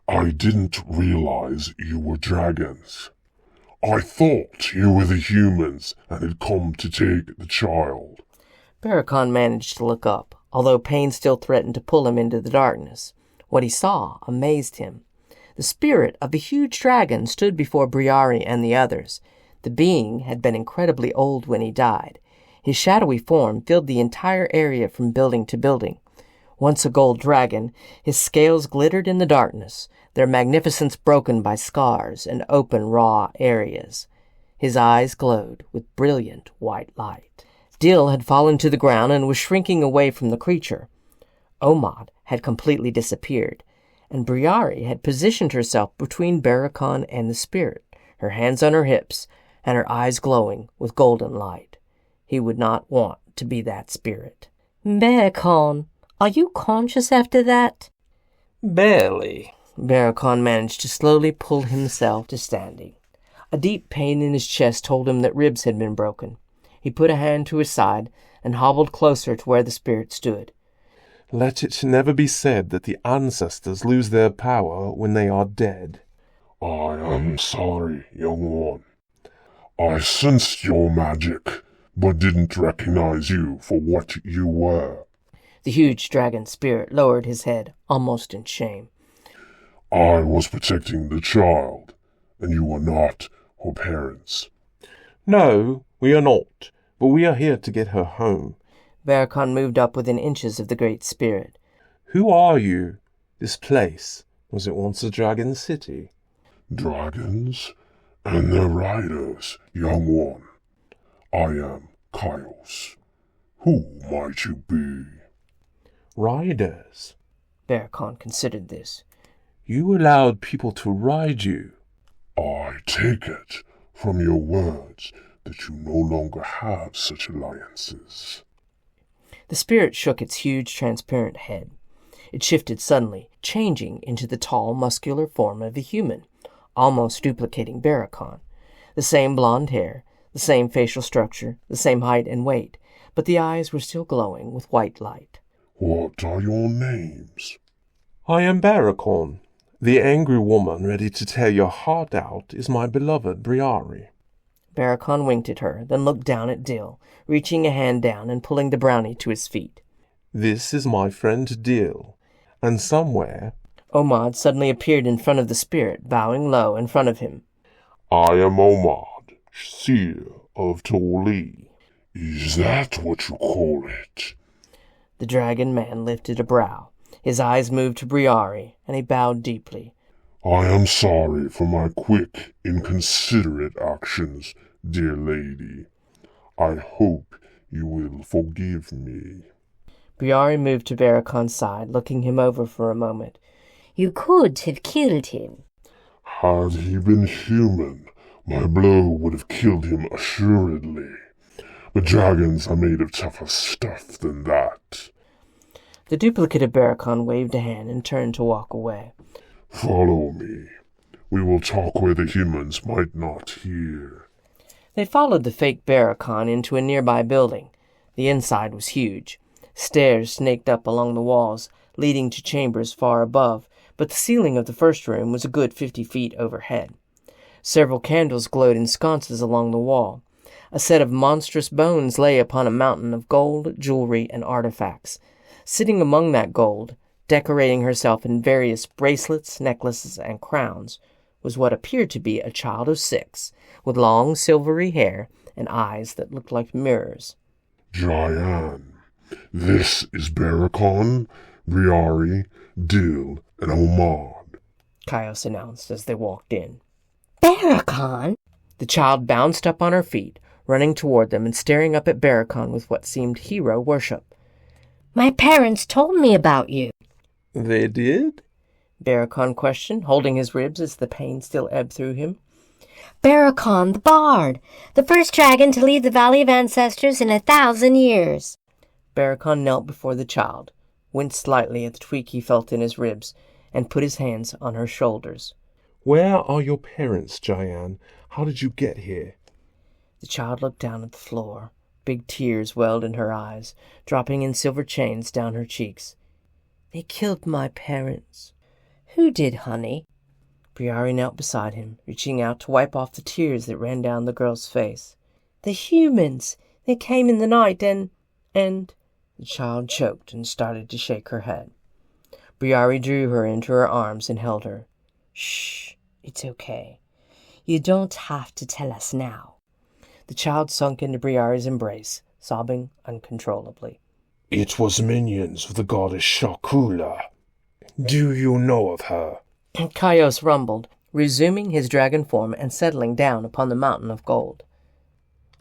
F: I didn't realize you were dragons. I thought you were the humans and had come to take the child.
A: Barakon managed to look up, although pain still threatened to pull him into the darkness. What he saw amazed him. The spirit of a huge dragon stood before Briari and the others. The being had been incredibly old when he died. His shadowy form filled the entire area from building to building. Once a gold dragon, his scales glittered in the darkness, their magnificence broken by scars and open, raw areas. His eyes glowed with brilliant white light. Dill had fallen to the ground and was shrinking away from the creature. Omad had completely disappeared, and Briari had positioned herself between Barakon and the spirit, her hands on her hips, and her eyes glowing with golden light. He would not want to be that spirit.
D: Barakon, are you conscious after that?
B: Barely.
A: Barakon managed to slowly pull himself to standing. A deep pain in his chest told him that ribs had been broken. He put a hand to his side and hobbled closer to where the spirit stood.
B: Let it never be said that the ancestors lose their power when they are dead.
F: I am sorry, young one. I sensed your magic, but didn't recognize you for what you were.
A: The huge dragon spirit lowered his head, almost in shame.
F: I was protecting the child, and you were not her parents.
B: No, we are not, but we are here to get her home.
A: Barakon moved up within inches of the great spirit.
B: Who are you? This place, was it once a dragon city?
F: Dragons and their riders, young one. I am Chaos. Who might you be?
B: Riders.
A: Barakon considered this.
B: You allowed people to ride you.
F: I take it from your words that you no longer have such alliances.
A: The spirit shook its huge, transparent head. It shifted suddenly, changing into the tall, muscular form of a human, almost duplicating Barakon. The same blonde hair, the same facial structure, the same height and weight, but the eyes were still glowing with white light.
F: What are your names?
B: I am Barakon. The angry woman ready to tear your heart out is my beloved Briari.
A: Barakon winked at her, then looked down at Dill, reaching a hand down and pulling the brownie to his feet.
B: This is my friend Dill, and somewhere...
A: Omad suddenly appeared in front of the spirit, bowing low in front of him.
F: I am Omad, seer of Toli. Is that what you call it?
A: The dragon man lifted a brow. His eyes moved to Briari, and he bowed deeply.
F: I am sorry for my quick, inconsiderate actions, dear lady. I hope you will forgive me.
A: Briari moved to Barakon's side, looking him over for a moment.
E: You could have killed him.
F: Had he been human, my blow would have killed him assuredly. But dragons are made of tougher stuff than that.
A: The duplicate of Barakon waved a hand and turned to walk away.
F: Follow me. We will talk where the humans might not hear.
A: They followed the fake Barakon into a nearby building. The inside was huge. Stairs snaked up along the walls, leading to chambers far above, but the ceiling of the first room was a good 50 feet overhead. Several candles glowed in sconces along the wall. A set of monstrous bones lay upon a mountain of gold, jewelry, and artifacts. Sitting among that gold, decorating herself in various bracelets, necklaces, and crowns, was what appeared to be a child of 6, with long silvery hair and eyes that looked like mirrors.
F: Diane, this is Barakon, Briari, Dill, and Omad,
A: Kaios announced as they walked in.
E: Barakon?
A: The child bounced up on her feet, running toward them and staring up at Barakon with what seemed hero worship.
E: My parents told me about you.
B: They did?
A: Barakon questioned, holding his ribs as the pain still ebbed through him.
E: Barakon the Bard, the first dragon to leave the Valley of Ancestors in 1,000 years.
A: Barakon knelt before the child, winced slightly at the tweak he felt in his ribs, and put his hands on her shoulders.
B: Where are your parents, Diane? How did you get here?
A: The child looked down at the floor. Big tears welled in her eyes, dropping in silver chains down her cheeks. They killed my parents.
E: Who did, honey?
A: Briari knelt beside him, reaching out to wipe off the tears that ran down the girl's face.
E: The humans. They came in the night and...
A: The child choked and started to shake her head. Briari drew her into her arms and held her.
E: Shh, it's okay. You don't have to tell us now.
A: The child sunk into Briari's embrace, sobbing uncontrollably.
C: It was minions of the goddess Shakula. Do you know of her?
A: Kaios rumbled, resuming his dragon form and settling down upon the mountain of gold.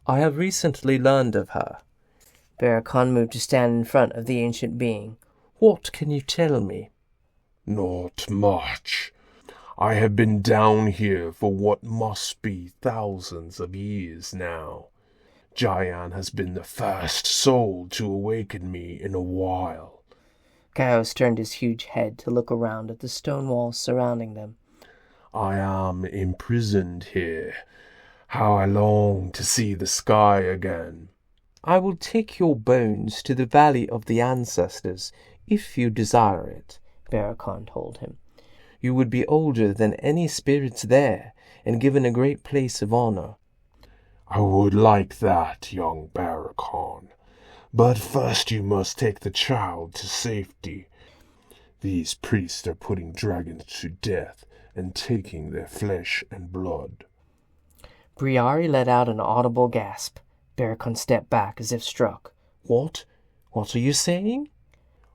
A: I have recently learned of her. Barakon moved to stand in front of the ancient being. What can you tell me?
C: Not much. I have been down here for what must be thousands of years now. Jayan has been the first soul to awaken me in a while.
A: Kaios turned his huge head to look around at the stone walls surrounding them.
C: I am imprisoned here. How I long to see the sky again.
B: I will take your bones to the Valley of the Ancestors, if you desire it, Barakon told him. You would be older than any spirits there, and given a great place of honor.
C: I would like that, young Barakon. But first you must take the child to safety. These priests are putting dragons to death and taking their flesh and blood.
A: Briari let out an audible gasp. Barakon stepped back as if struck.
B: What? What are you saying?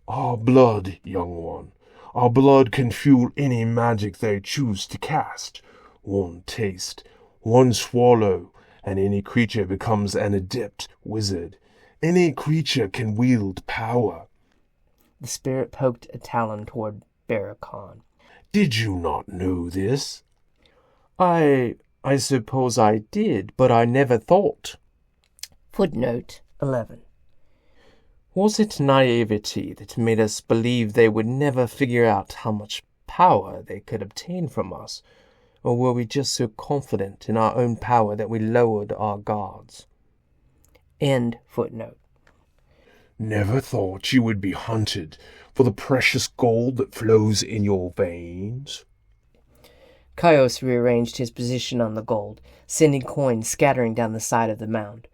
C: Our blood, young one. Our blood can fuel any magic they choose to cast. One taste, one swallow, and any creature becomes an adept wizard. Any creature can wield power.
A: The spirit poked a talon toward Barakon.
C: Did you not know this?
B: I suppose I did, but I never thought.
A: Footnote 11.
B: Was it naivety that made us believe they would never figure out how much power they could obtain from us? Or were we just so confident in our own power that we lowered our guards?
A: End footnote.
C: Never thought you would be hunted for the precious gold that flows in your veins?
A: Kaios rearranged his position on the gold, sending coins scattering down the side of the mound.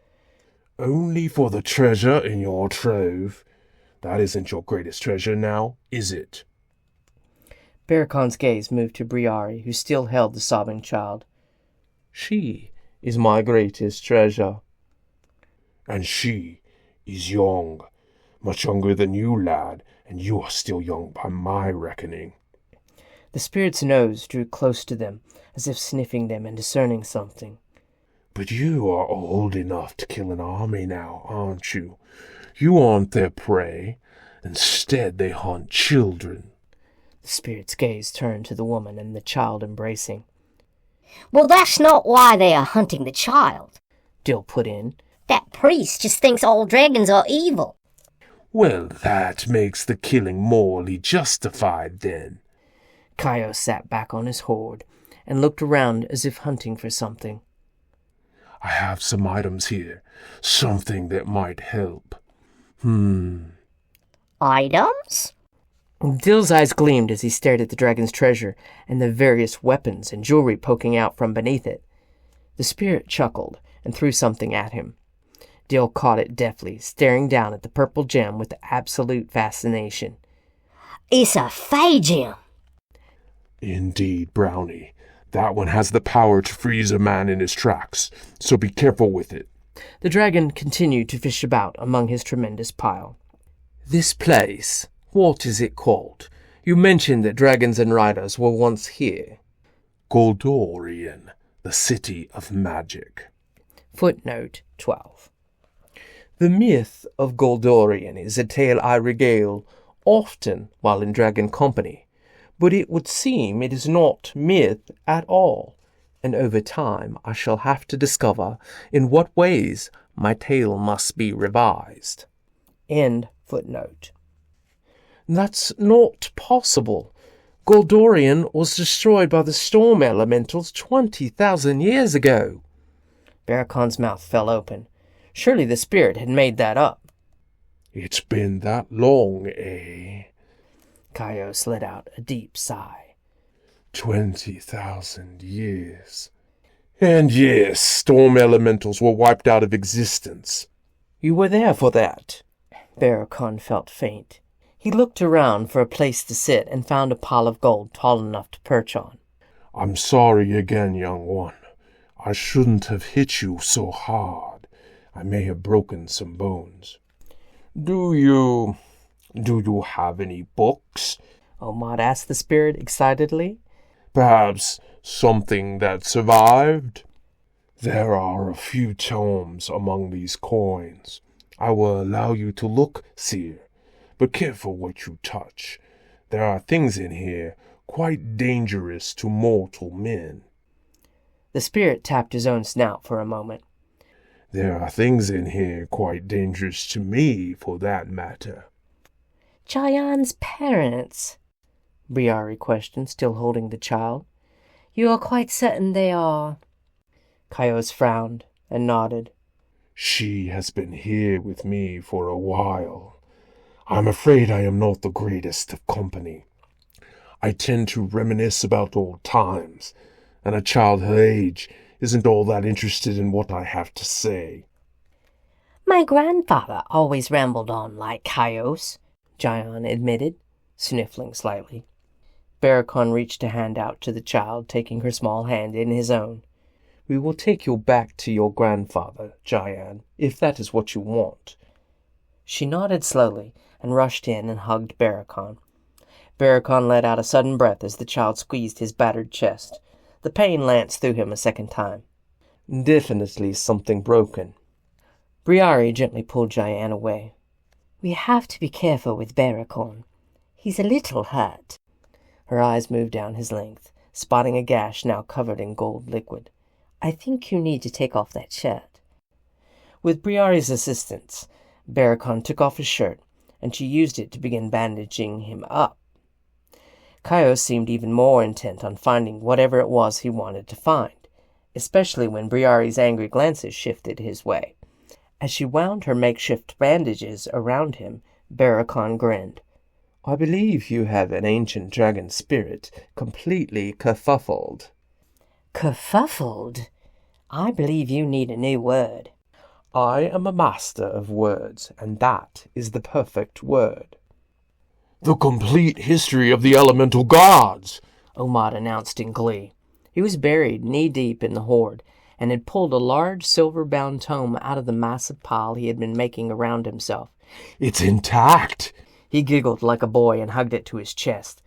C: Only for the treasure in your trove. That isn't your greatest treasure now, is it?
A: Barakon's gaze moved to Briari, who still held the sobbing child.
B: She is my greatest treasure.
C: And she is young, much younger than you, lad, and you are still young by my reckoning.
A: The spirit's nose drew close to them, as if sniffing them and discerning something.
C: But you are old enough to kill an army now, aren't you? You aren't their prey. Instead, they hunt children.
A: The spirit's gaze turned to the woman and the child embracing.
E: Well, that's not why they are hunting the child,
A: Dill put in.
E: That priest just thinks all dragons are evil.
C: Well, that makes the killing morally justified, then.
A: Kaios sat back on his hoard and looked around as if hunting for something.
C: I have some items here. Something that might help.
E: Items?
A: Dill's eyes gleamed as he stared at the dragon's treasure and the various weapons and jewelry poking out from beneath it. The spirit chuckled and threw something at him. Dill caught it deftly, staring down at the purple gem with absolute fascination.
E: It's a fey gem.
C: Indeed, Brownie. That one has the power to freeze a man in his tracks, so be careful with it.
A: The dragon continued to fish about among his tremendous pile.
B: This place, what is it called? You mentioned that dragons and riders were once here.
C: Goldorian, the city of magic.
A: Footnote 12.
B: The myth of Goldorian is a tale I regale often while in dragon company, but it would seem it is not myth at all, and over time I shall have to discover in what ways my tale must be revised.
A: End footnote.
B: That's not possible. Goldorian was destroyed by the storm elementals 20,000 years ago.
A: Barakon's mouth fell open. Surely the spirit had made that up.
C: It's been that long, eh?
A: Kaios let out a deep sigh.
C: 20,000 years. And yes, storm elementals were wiped out of existence.
B: You were there for that.
A: Barakon felt faint. He looked around for a place to sit and found a pile of gold tall enough to perch on.
C: I'm sorry again, young one. I shouldn't have hit you so hard. I may have broken some bones. Do you have any books?
A: Omad asked the spirit excitedly.
C: Perhaps something that survived? There are a few tomes among these coins. I will allow you to look, seer, but careful what you touch. There are things in here quite dangerous to mortal men.
A: The spirit tapped his own snout for a moment.
C: There are things in here quite dangerous to me, for that matter.
A: Jayan's parents? Briari questioned, still holding the child. You are quite certain they are? Kaios frowned and nodded.
C: She has been here with me for a while. I'm afraid I am not the greatest of company. I tend to reminisce about old times, and a child her age isn't all that interested in what I have to say.
D: My grandfather always rambled on like Caius, Gian admitted, sniffling slightly.
A: Barakon reached a hand out to the child, taking her small hand in his own. "We will take you back to your grandfather, Gian, if that is what you want." She nodded slowly and rushed in and hugged Barakon. Barakon let out a sudden breath as the child squeezed his battered chest. The pain lanced through him a second time. "Definitely something broken." Briari gently pulled Gian away.
D: We have to be careful with Barakon. He's a little hurt.
A: Her eyes moved down his length, spotting a gash now covered in gold liquid.
D: I think you need to take off that shirt.
A: With Briari's assistance, Barakon took off his shirt, and she used it to begin bandaging him up. Caius seemed even more intent on finding whatever it was he wanted to find, especially when Briari's angry glances shifted his way. As she wound her makeshift bandages around him, Barakon grinned. "I believe you have an ancient dragon spirit completely kerfuffled."
D: Kerfuffled? I believe you need a new word.
A: "I am a master of words, and that is the perfect word."
C: The complete history of the elemental gods,
A: Omad announced in glee. He was buried knee-deep in the hoard, and had pulled a large silver-bound tome out of the massive pile he had been making around himself.
C: It's intact.
A: He giggled like a boy and hugged it to his chest.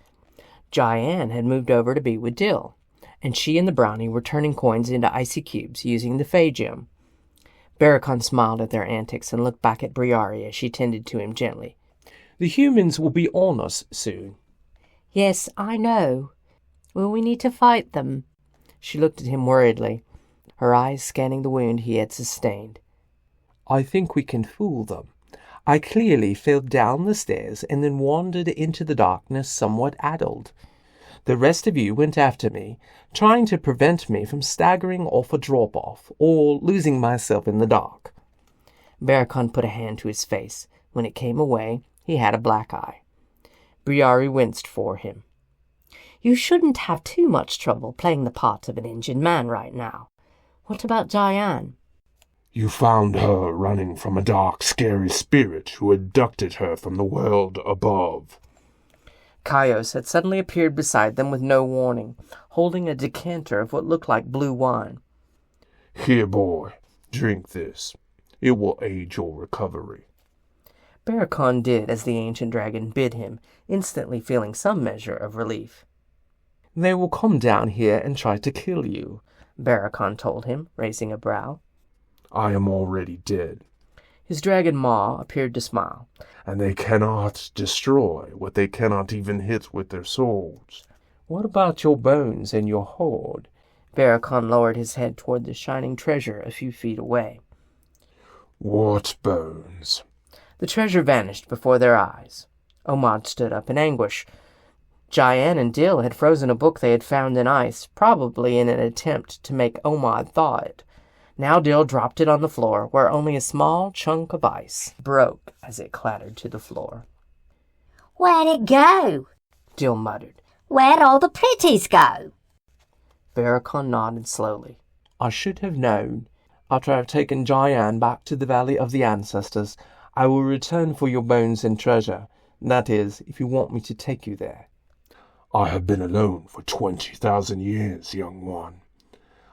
A: Gian had moved over to be with Dill, and she and the brownie were turning coins into icy cubes using the Fey gem. Barakon smiled at their antics and looked back at Briari as she tended to him gently. "The humans will be on us soon."
D: Yes, I know. Will we need to fight them?
A: She looked at him worriedly, her eyes scanning the wound he had sustained. "I think we can fool them. I clearly fell down the stairs and then wandered into the darkness somewhat addled. The rest of you went after me, trying to prevent me from staggering off a drop-off or losing myself in the dark." Barakon put a hand to his face. When it came away, he had a black eye. Briari winced for him.
D: You shouldn't have too much trouble playing the part of an injured man right now. What about Diane?
C: You found her running from a dark, scary spirit who abducted her from the world above.
A: Caius had suddenly appeared beside them with no warning, holding a decanter of what looked like blue wine.
C: Here, boy, drink this. It will aid your recovery.
A: Barakon did as the ancient dragon bid him, instantly feeling some measure of relief. "They will come down here and try to kill you," Barakon told him, raising a brow.
C: I am already dead.
A: His dragon maw appeared to smile.
C: And they cannot destroy what they cannot even hit with their swords.
A: "What about your bones and your hoard?" Barakon lowered his head toward the shining treasure a few feet away.
C: What bones?
A: The treasure vanished before their eyes. Omad stood up in anguish. Gian and Dill had frozen a book they had found in ice, probably in an attempt to make Omad thaw it. Now Dill dropped it on the floor, where only a small chunk of ice broke as it clattered to the floor.
E: Where'd it go?
A: Dill muttered.
E: Where'd all the pretties go?
A: Barakon nodded slowly. "I should have known. After I have taken Gian back to the Valley of the Ancestors, I will return for your bones and treasure. That is, if you want me to take you there."
C: I have been alone for 20,000 years, young one.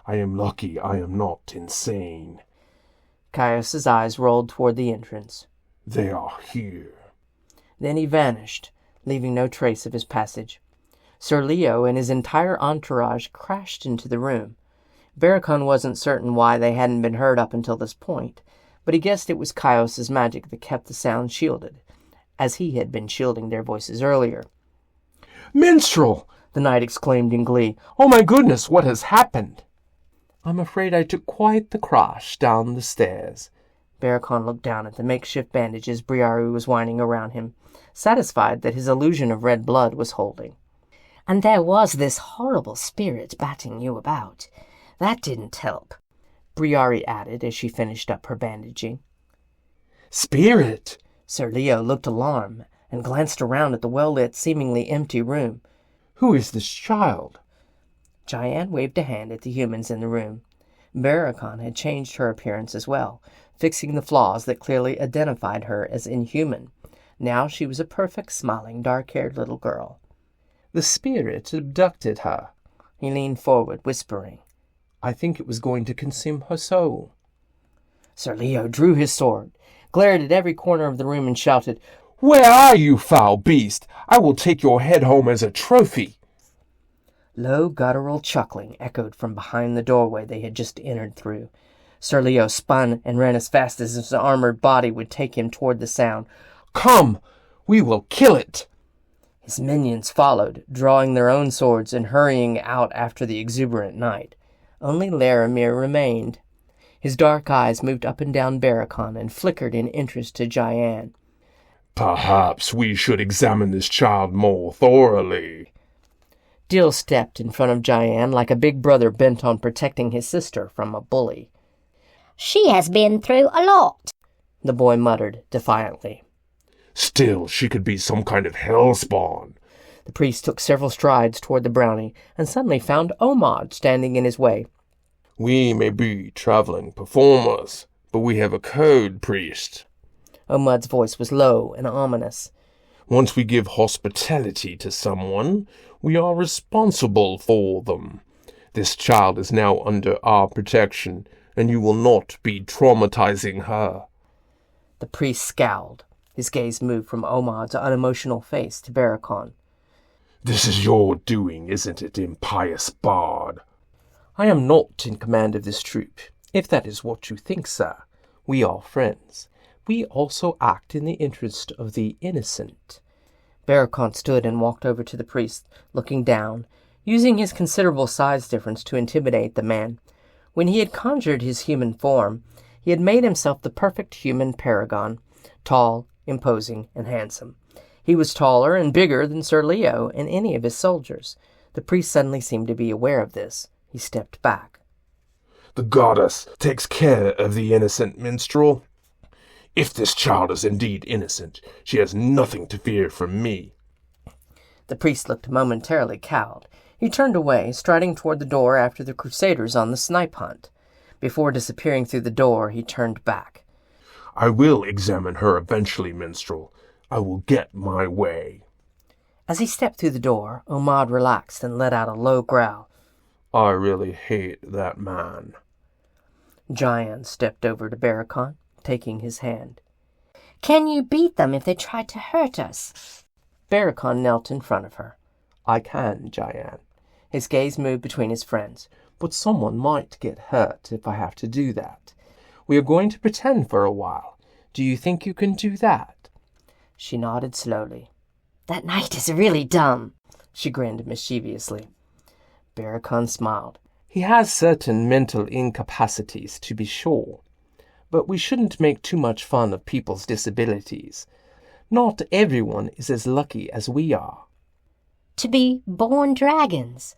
C: I am lucky I am not insane.
A: Caius's eyes rolled toward the entrance.
C: They are here.
A: Then he vanished, leaving no trace of his passage. Sir Leo and his entire entourage crashed into the room. Barakon wasn't certain why they hadn't been heard up until this point, but he guessed it was Caius's magic that kept the sound shielded, as he had been shielding their voices earlier.
B: "Minstrel!" the knight exclaimed in glee. "Oh my goodness, what has happened?"
A: "I'm afraid I took quite the crash down the stairs." Barakon looked down at the makeshift bandages Briari was winding around him, satisfied that his illusion of red blood was holding.
D: "And there was this horrible spirit batting you about. That didn't help."
A: Briari added as she finished up her bandaging.
B: Spirit!
A: Sir Leo looked alarmed and glanced around at the well-lit, seemingly empty room.
B: Who is this child?
A: Diane waved a hand at the humans in the room. Barakon had changed her appearance as well, fixing the flaws that clearly identified her as inhuman. Now she was a perfect, smiling, dark-haired little girl.
B: The spirit abducted her.
A: He leaned forward, whispering.
B: I think it was going to consume her soul.
A: Sir Leo drew his sword, glared at every corner of the room, and shouted,
C: Where are you, foul beast? I will take your head home as a trophy.
A: Low, guttural chuckling echoed from behind the doorway they had just entered through. Sir Leo spun and ran as fast as his armored body would take him toward the sound.
C: Come, we will kill it.
A: His minions followed, drawing their own swords and hurrying out after the exuberant knight. Only Laramir remained. His dark eyes moved up and down Barakon and flickered in interest to Diane.
C: Perhaps we should examine this child more thoroughly.
A: Dill stepped in front of Diane like a big brother bent on protecting his sister from a bully.
E: She has been through a lot,
A: the boy muttered defiantly.
C: Still, she could be some kind of hellspawn.
A: The priest took several strides toward the brownie and suddenly found Omad standing in his way.
C: We may be traveling performers, but we have a code, priest.
A: Omad's voice was low and ominous.
C: Once we give hospitality to someone, we are responsible for them. This child is now under our protection, and you will not be traumatizing her.
A: The priest scowled. His gaze moved from Omad's unemotional face to Barakon.
C: This is your doing, isn't it, impious bard?
B: I am not in command of this troop, if that is what you think, sir. We are friends. We also act in the interest of the innocent.
A: Barakon stood and walked over to the priest, looking down, using his considerable size difference to intimidate the man. When he had conjured his human form, he had made himself the perfect human paragon, tall, imposing, and handsome. He was taller and bigger than Sir Leo and any of his soldiers. The priest suddenly seemed to be aware of this. He stepped back.
C: The goddess takes care of the innocent, minstrel. If this child is indeed innocent, she has nothing to fear from me.
A: The priest looked momentarily cowed. He turned away, striding toward the door after the crusaders on the snipe hunt. Before disappearing through the door, he turned back.
C: I will examine her eventually, minstrel. I will get my way.
A: As he stepped through the door, Omad relaxed and let out a low growl.
C: I really hate that man.
A: Diane stepped over to Barakon, taking his hand.
D: Can you beat them if they try to hurt us?
A: Barakon knelt in front of her.
B: I can, Diane.
A: His gaze moved between his friends.
B: But someone might get hurt if I have to do that. We are going to pretend for a while. Do you think you can do that?
A: She nodded slowly.
D: That knight is really dumb.
A: She grinned mischievously. Barakon smiled.
B: He has certain mental incapacities, to be sure. But we shouldn't make too much fun of people's disabilities. Not everyone is as lucky as we are.
D: To be born dragons.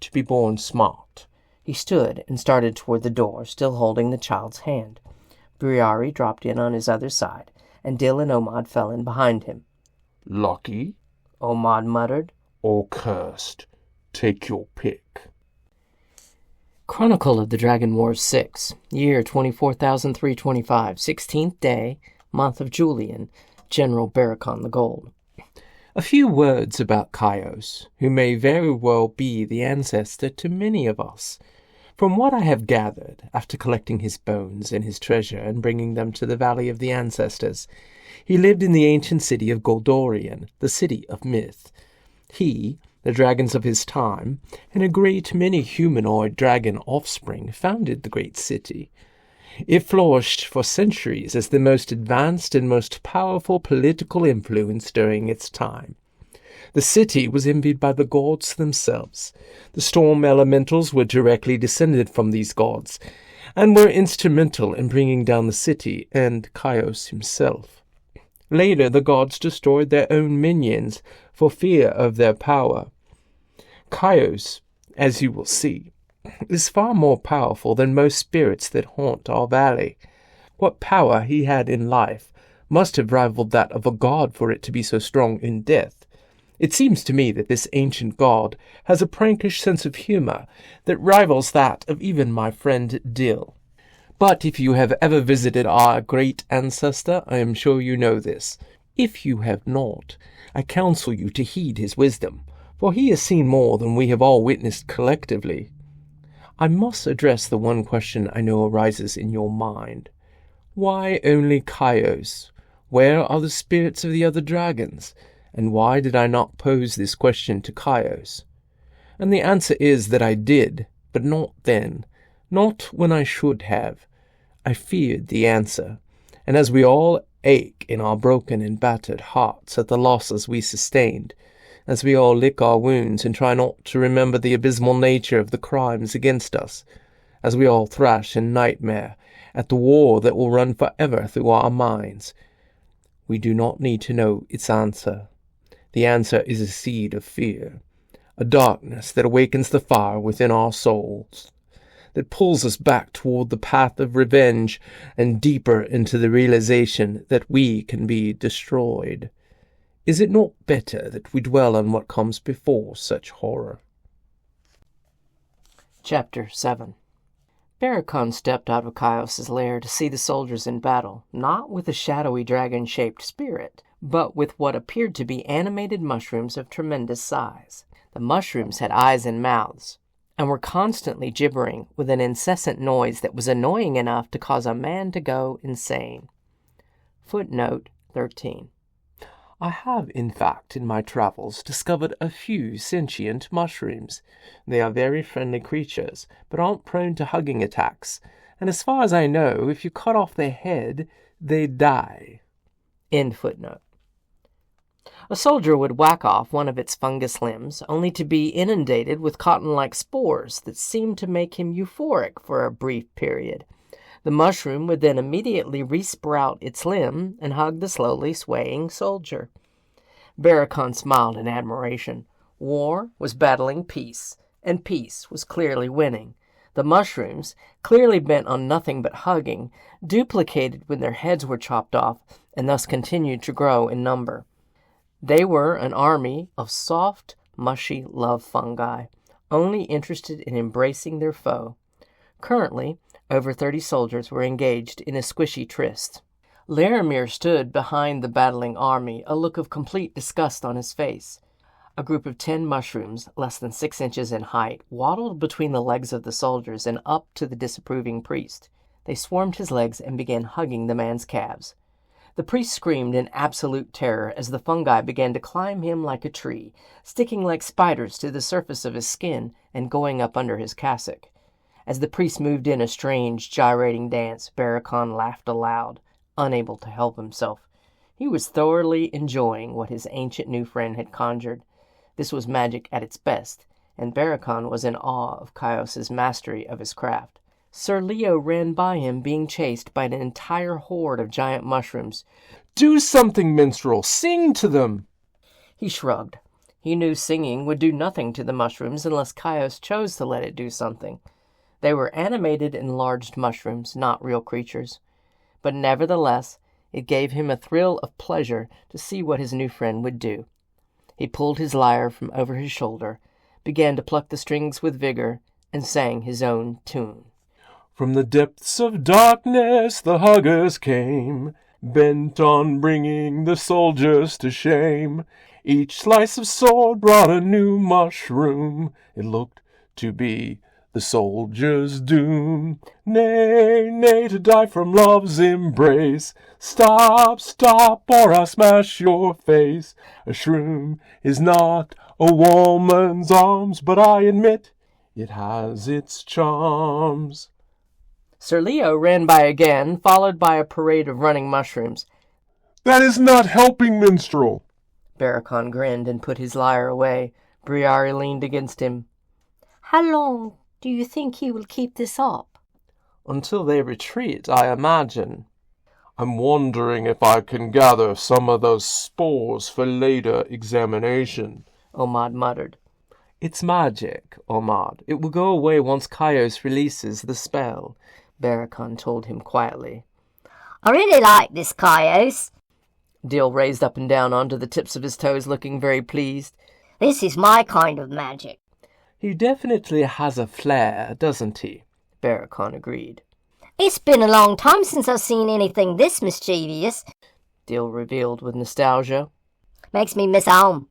B: To be born smart.
A: He stood and started toward the door, still holding the child's hand. Briari dropped in on his other side, and Dill and Omad fell in behind him.
C: Lucky?
A: Omad muttered.
C: Or cursed? Take your pick.
A: Chronicle of the Dragon Wars 6, year 24,325, 16th day, month of Julian, General Barakon the Gold.
B: A few words about Chios, who may very well be the ancestor to many of us. From what I have gathered, after collecting his bones and his treasure and bringing them to the Valley of the Ancestors, he lived in the ancient city of Goldorian, the city of myth. He, the dragons of his time, and a great many humanoid dragon offspring founded the great city. It flourished for centuries as the most advanced and most powerful political influence during its time. The city was envied by the gods themselves. The storm elementals were directly descended from these gods, and were instrumental in bringing down the city and Chios himself. Later, the gods destroyed their own minions for fear of their power. Chios, as you will see, is far more powerful than most spirits that haunt our valley. What power he had in life must have rivaled that of a god for it to be so strong in death. It seems to me that this ancient god has a prankish sense of humor that rivals that of even my friend Dill. But if you have ever visited our great ancestor, I am sure you know this. If you have not, I counsel you to heed his wisdom, for he has seen more than we have all witnessed collectively. I must address the one question I know arises in your mind. Why only Chios? Where are the spirits of the other dragons? And why did I not pose this question to Chios? And the answer is that I did, but not then, not when I should have. I feared the answer, and as we all ache in our broken and battered hearts at the losses we sustained, as we all lick our wounds and try not to remember the abysmal nature of the crimes against us, as we all thrash in nightmare at the war that will run forever through our minds, we do not need to know its answer. The answer is a seed of fear, a darkness that awakens the fire within our souls, that pulls us back toward the path of revenge and deeper into the realization that we can be destroyed. Is it not better that we dwell on what comes before such horror?
A: Chapter 7. Barakon stepped out of Chios's lair to see the soldiers in battle, not with a shadowy dragon-shaped spirit, but with what appeared to be animated mushrooms of tremendous size. The mushrooms had eyes and mouths, and were constantly gibbering with an incessant noise that was annoying enough to cause a man to go insane. Footnote 13. I have, in fact, in my travels, discovered a few sentient mushrooms. They are very friendly creatures, but aren't prone to hugging attacks, and as far as I know, if you cut off their head, they die. End footnote. A soldier would whack off one of its fungus limbs, only to be inundated with cotton-like spores that seemed to make him euphoric for a brief period. The mushroom would then immediately resprout its limb and hug the slowly swaying soldier. Barakon smiled in admiration. War was battling peace, and peace was clearly winning. The mushrooms, clearly bent on nothing but hugging, duplicated when their heads were chopped off, and thus continued to grow in number. They were an army of soft, mushy love fungi, only interested in embracing their foe. Currently, over 30 soldiers were engaged in a squishy tryst. Laramir stood behind the battling army, a look of complete disgust on his face. A group of 10 mushrooms, less than 6 inches in height, waddled between the legs of the soldiers and up to the disapproving priest. They swarmed his legs and began hugging the man's calves. The priest screamed in absolute terror as the fungi began to climb him like a tree, sticking like spiders to the surface of his skin and going up under his cassock. As the priest moved in a strange, gyrating dance, Barakon laughed aloud, unable to help himself. He was thoroughly enjoying what his ancient new friend had conjured. This was magic at its best, and Barakon was in awe of Chios's mastery of his craft. Sir Leo ran by him, being chased by an entire horde of giant mushrooms.
B: Do something, minstrel! Sing to them!
A: He shrugged. He knew singing would do nothing to the mushrooms unless Chios chose to let it do something. They were animated, enlarged mushrooms, not real creatures. But nevertheless, it gave him a thrill of pleasure to see what his new friend would do. He pulled his lyre from over his shoulder, began to pluck the strings with vigor, and sang his own tune.
B: From the depths of darkness the huggers came, bent on bringing the soldiers to shame. Each slice of sword brought a new mushroom. It looked to be the soldier's doom. Nay, nay, to die from love's embrace. Stop, stop, or I'll smash your face. A shroom is not a woman's arms, but I admit it has its charms.
A: Sir Leo ran by again, followed by a parade of running mushrooms.
C: That is not helping, minstrel.
A: Barakon grinned and put his lyre away. Briari leaned against him.
E: How long do you think he will keep this up?
B: Until they retreat, I imagine. I'm wondering if I can gather some of those spores for later examination,
A: Omad muttered.
B: It's magic, Omad. It will go away once Kaios releases the spell, Barakon told him quietly.
E: I really like this Kaios.
A: Dill raised up and down onto the tips of his toes, looking very pleased.
E: This is my kind of magic.
B: He definitely has a flair, doesn't he?
A: Barakon agreed.
E: It's been a long time since I've seen anything this mischievous,
A: Dill revealed with nostalgia.
E: Makes me miss home.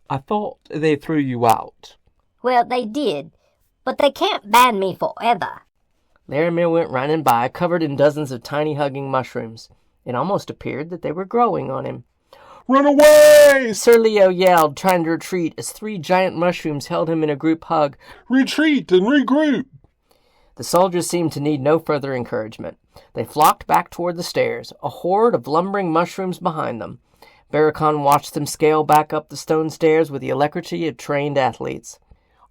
B: I thought they threw you out.
E: Well, they did, but they can't ban me forever.
A: Laramir went running by, covered in dozens of tiny hugging mushrooms. It almost appeared that they were growing on him.
C: Run away!
A: Sir Leo yelled, trying to retreat, as 3 giant mushrooms held him in a group hug.
C: Retreat and regroup!
A: The soldiers seemed to need no further encouragement. They flocked back toward the stairs, a horde of lumbering mushrooms behind them. Barakon watched them scale back up the stone stairs with the alacrity of trained athletes.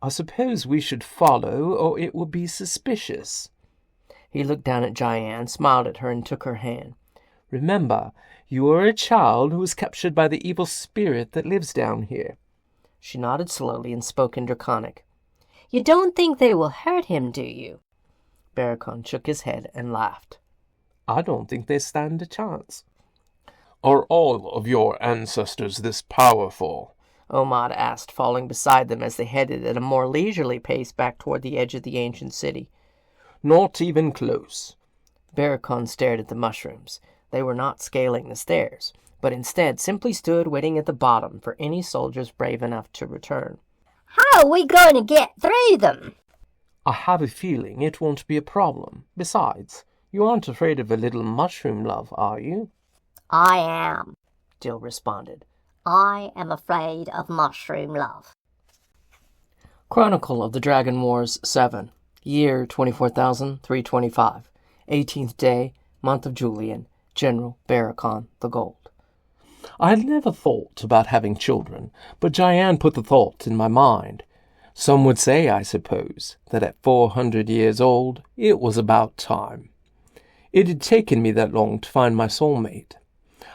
B: I suppose we should follow, or it will be suspicious.
A: He looked down at Diane, smiled at her, and took her hand.
B: Remember, you are a child who was captured by the evil spirit that lives down here.
A: She nodded slowly and spoke in Draconic.
D: You don't think they will hurt him, do you?
A: Barakon shook his head and laughed.
B: I don't think they stand a chance.
C: Are all of your ancestors this powerful?
A: Omad asked, falling beside them as they headed at a more leisurely pace back toward the edge of the ancient city.
B: Not even close.
A: Barakon stared at the mushrooms. They were not scaling the stairs, but instead simply stood waiting at the bottom for any soldiers brave enough to return.
E: How are we going to get through them?
B: I have a feeling it won't be a problem. Besides, you aren't afraid of a little mushroom love, are you?
E: I am.
A: Dill responded.
E: I am afraid of mushroom love.
A: Chronicle of the Dragon Wars 7. Year 24,325. 18th day, month of Julian. General Barakon the Gold.
B: I had never thought about having children, but Diane put the thought in my mind. Some would say, I suppose, that at 400 years old, it was about time. It had taken me that long to find my soulmate.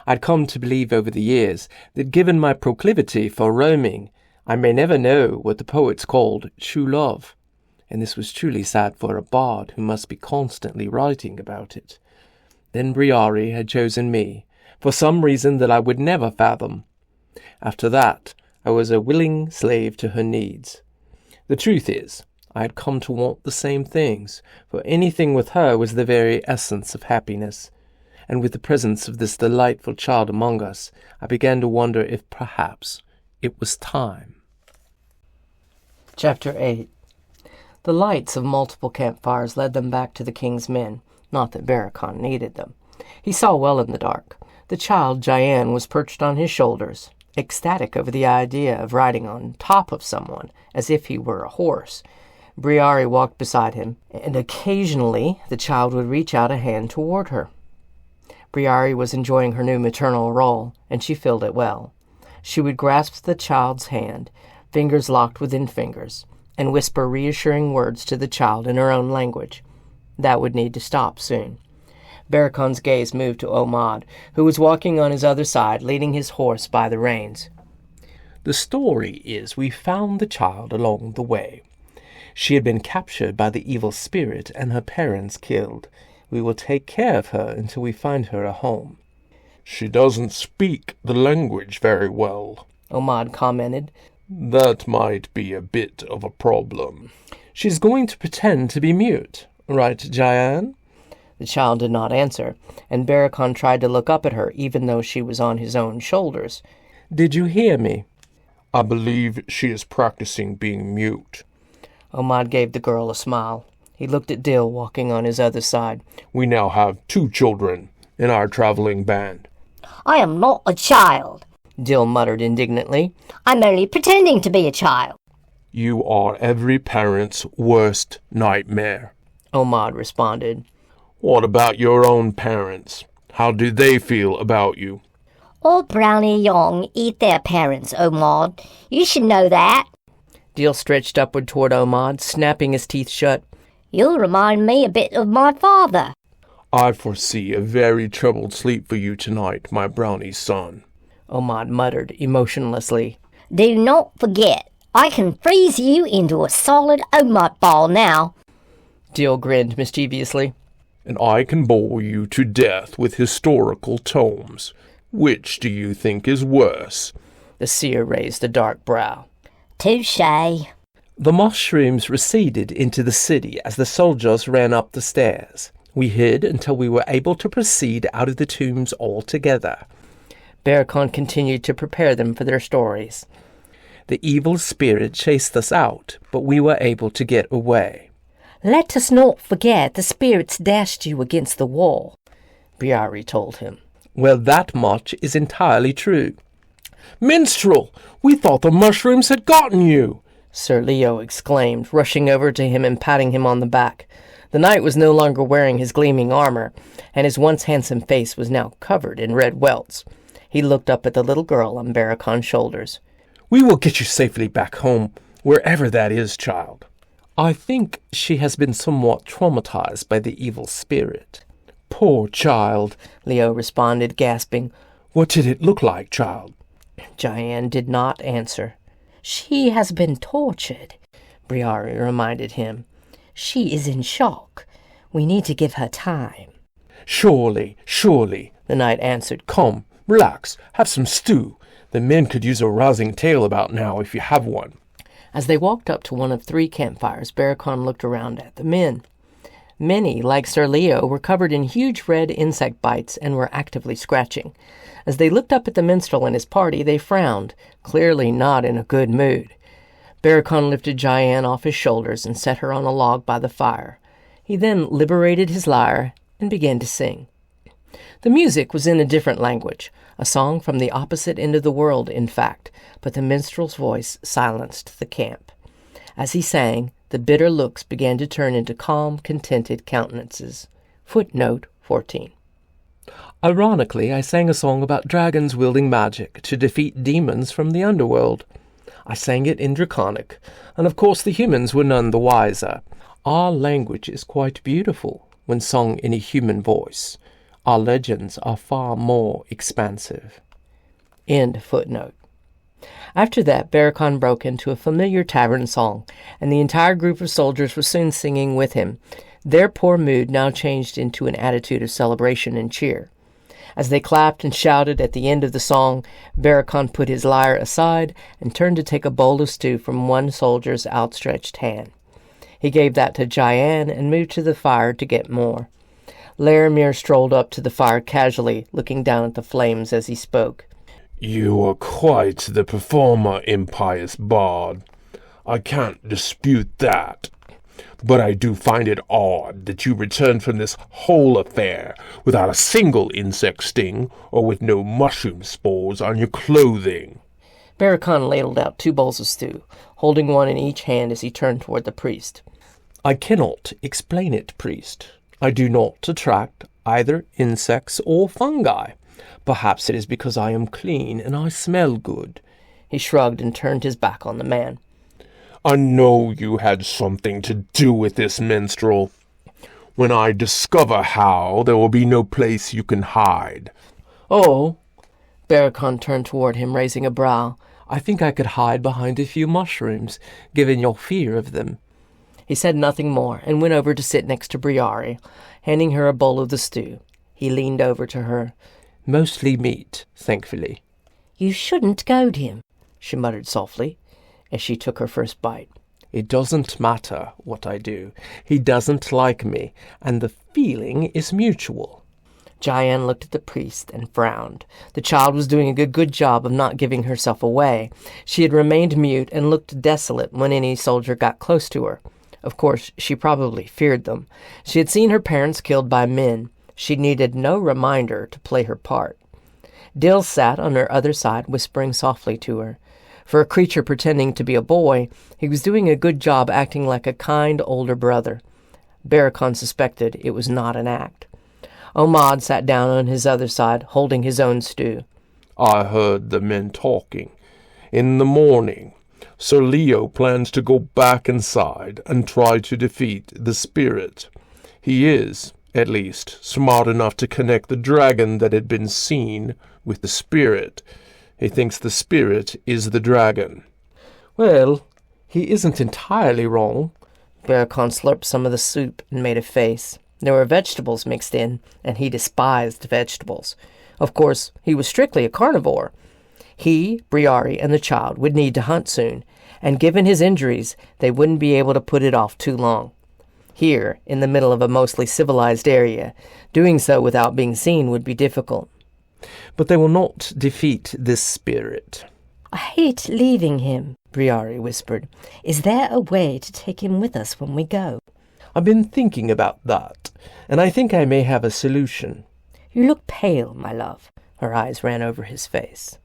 B: I'd come to believe over the years that given my proclivity for roaming, I may never know what the poets called true love. And this was truly sad for a bard who must be constantly writing about it. Then Briari had chosen me, for some reason that I would never fathom. After that, I was a willing slave to her needs. The truth is, I had come to want the same things, for anything with her was the very essence of happiness. And with the presence of this delightful child among us, I began to wonder if perhaps it was time.
A: Chapter 8. The lights of multiple campfires led them back to the king's men, not that Barakon needed them. He saw well in the dark. The child, Diane, was perched on his shoulders, ecstatic over the idea of riding on top of someone, as if he were a horse. Briari walked beside him, and occasionally the child would reach out a hand toward her. Briari was enjoying her new maternal role, and she filled it well. She would grasp the child's hand, fingers locked within fingers, and whisper reassuring words to the child in her own language. That would need to stop soon. Barakon's gaze moved to Omad, who was walking on his other side, leading his horse by the reins.
B: The story is we found the child along the way. She had been captured by the evil spirit and her parents killed. We will take care of her until we find her a home.
C: She doesn't speak the language very well,
A: Omad commented.
C: That might be a bit of a problem.
B: She's going to pretend to be mute, right, Diane?
A: The child did not answer, and Barakon tried to look up at her, even though she was on his own shoulders.
B: Did you hear me?
C: I believe she is practicing being mute.
A: Omad gave the girl a smile. He looked at Dill walking on his other side.
C: We now have 2 children in our traveling band.
E: I am not a child,
A: Dill muttered indignantly.
E: I'm only pretending to be a child.
C: You are every parent's worst nightmare,
A: Omad responded.
C: What about your own parents? How do they feel about you?
E: All brownie young eat their parents, Omad. You should know that.
A: Dill stretched upward toward Omad, snapping his teeth shut.
E: You'll remind me a bit of my father.
C: I foresee a very troubled sleep for you tonight, my brownie son.
A: Omad muttered emotionlessly.
E: Do not forget, I can freeze you into a solid oatmeal ball now.
A: Dill grinned mischievously.
B: And I can bore you to death with historical tomes. Which do you think is worse?
A: The seer raised a dark brow.
E: Touché.
B: The mushrooms receded into the city as the soldiers ran up the stairs. We hid until we were able to proceed out of the tombs altogether.
A: Barakon continued to prepare them for their stories.
B: The evil spirit chased us out, but we were able to get away.
D: Let us not forget the spirits dashed you against the wall,
A: Briari told him.
B: Well, that much is entirely true. Minstrel, we thought the mushrooms had gotten you,
A: Sir Leo exclaimed, rushing over to him and patting him on the back. The knight was no longer wearing his gleaming armor, and his once handsome face was now covered in red welts. He looked up at the little girl on Barakon's shoulders.
B: We will get you safely back home, wherever that is, child. I think she has been somewhat traumatized by the evil spirit. Poor child,
A: Leo responded, gasping.
B: What did it look like, child?
A: Diane did not answer.
D: She has been tortured,
A: Briari reminded him.
D: She is in shock. We need to give her time.
B: Surely,
A: the knight answered.
B: Come, relax, have some stew. The men could use a rousing tale about now if you have one.
A: As they walked up to one of 3 campfires, Barakon looked around at the men. Many, like Sir Leo, were covered in huge red insect bites and were actively scratching. As they looked up at the minstrel and his party, they frowned, clearly not in a good mood. Barakon lifted Diane off his shoulders and set her on a log by the fire. He then liberated his lyre and began to sing. The music was in a different language, a song from the opposite end of the world, in fact, but the minstrel's voice silenced the camp. As he sang, the bitter looks began to turn into calm, contented countenances. Footnote 14.
B: Ironically, I sang a song about dragons wielding magic to defeat demons from the underworld. I sang it in Draconic, and of course the humans were none the wiser. Our language is quite beautiful when sung in a human voice. Our legends are far more expansive.
A: End footnote. After that, Barakon broke into a familiar tavern song, and the entire group of soldiers were soon singing with him. Their poor mood now changed into an attitude of celebration and cheer. As they clapped and shouted at the end of the song, Barakon put his lyre aside and turned to take a bowl of stew from one soldier's outstretched hand. He gave that to Diane and moved to the fire to get more. Laramir strolled up to the fire casually, looking down at the flames as he spoke.
C: You are quite the performer, impious bard. I can't dispute that. But I do find it odd that you returned from this whole affair without a single insect sting or with no mushroom spores on your clothing.
A: Barakon ladled out 2 bowls of stew, holding one in each hand as he turned toward the priest.
B: I cannot explain it, priest. I do not attract either insects or fungi. Perhaps it is because I am clean and I smell good.
A: He shrugged and turned his back on the man.
C: I know you had something to do with this, minstrel. When I discover how, there will be no place you can hide.
A: Oh, Barakon turned toward him, raising a brow.
B: I think I could hide behind a few mushrooms, given your fear of them.
A: He said nothing more and went over to sit next to Briari, handing her a bowl of the stew. He leaned over to her.
B: Mostly meat, thankfully.
D: You shouldn't goad him,
A: she muttered softly, as she took her first bite.
B: It doesn't matter what I do. He doesn't like me, and the feeling is mutual.
A: Diane looked at the priest and frowned. The child was doing a good job of not giving herself away. She had remained mute and looked desolate when any soldier got close to her. Of course, she probably feared them. She had seen her parents killed by men. She needed no reminder to play her part. Dill sat on her other side, whispering softly to her. For a creature pretending to be a boy, he was doing a good job acting like a kind older brother. Barakon suspected it was not an act. Omad sat down on his other side, holding his own stew.
C: I heard the men talking. In the morning, Sir Leo plans to go back inside and try to defeat the spirit. He is, at least, smart enough to connect the dragon that had been seen with the spirit. He thinks the spirit is the dragon.
B: Well, he isn't entirely wrong.
A: Barakon slurped some of the soup and made a face. There were vegetables mixed in, and he despised vegetables. Of course, he was strictly a carnivore. He, Briari, and the child would need to hunt soon, and given his injuries, they wouldn't be able to put it off too long. Here, in the middle of a mostly civilized area, doing so without being seen would be difficult.
B: But they will not defeat this spirit.
D: I hate leaving him, Briari whispered. Is there a way to take him with us when we go?
B: I've been thinking about that, and I think I may have a solution.
D: You look pale, my love.
A: Her eyes ran over his face.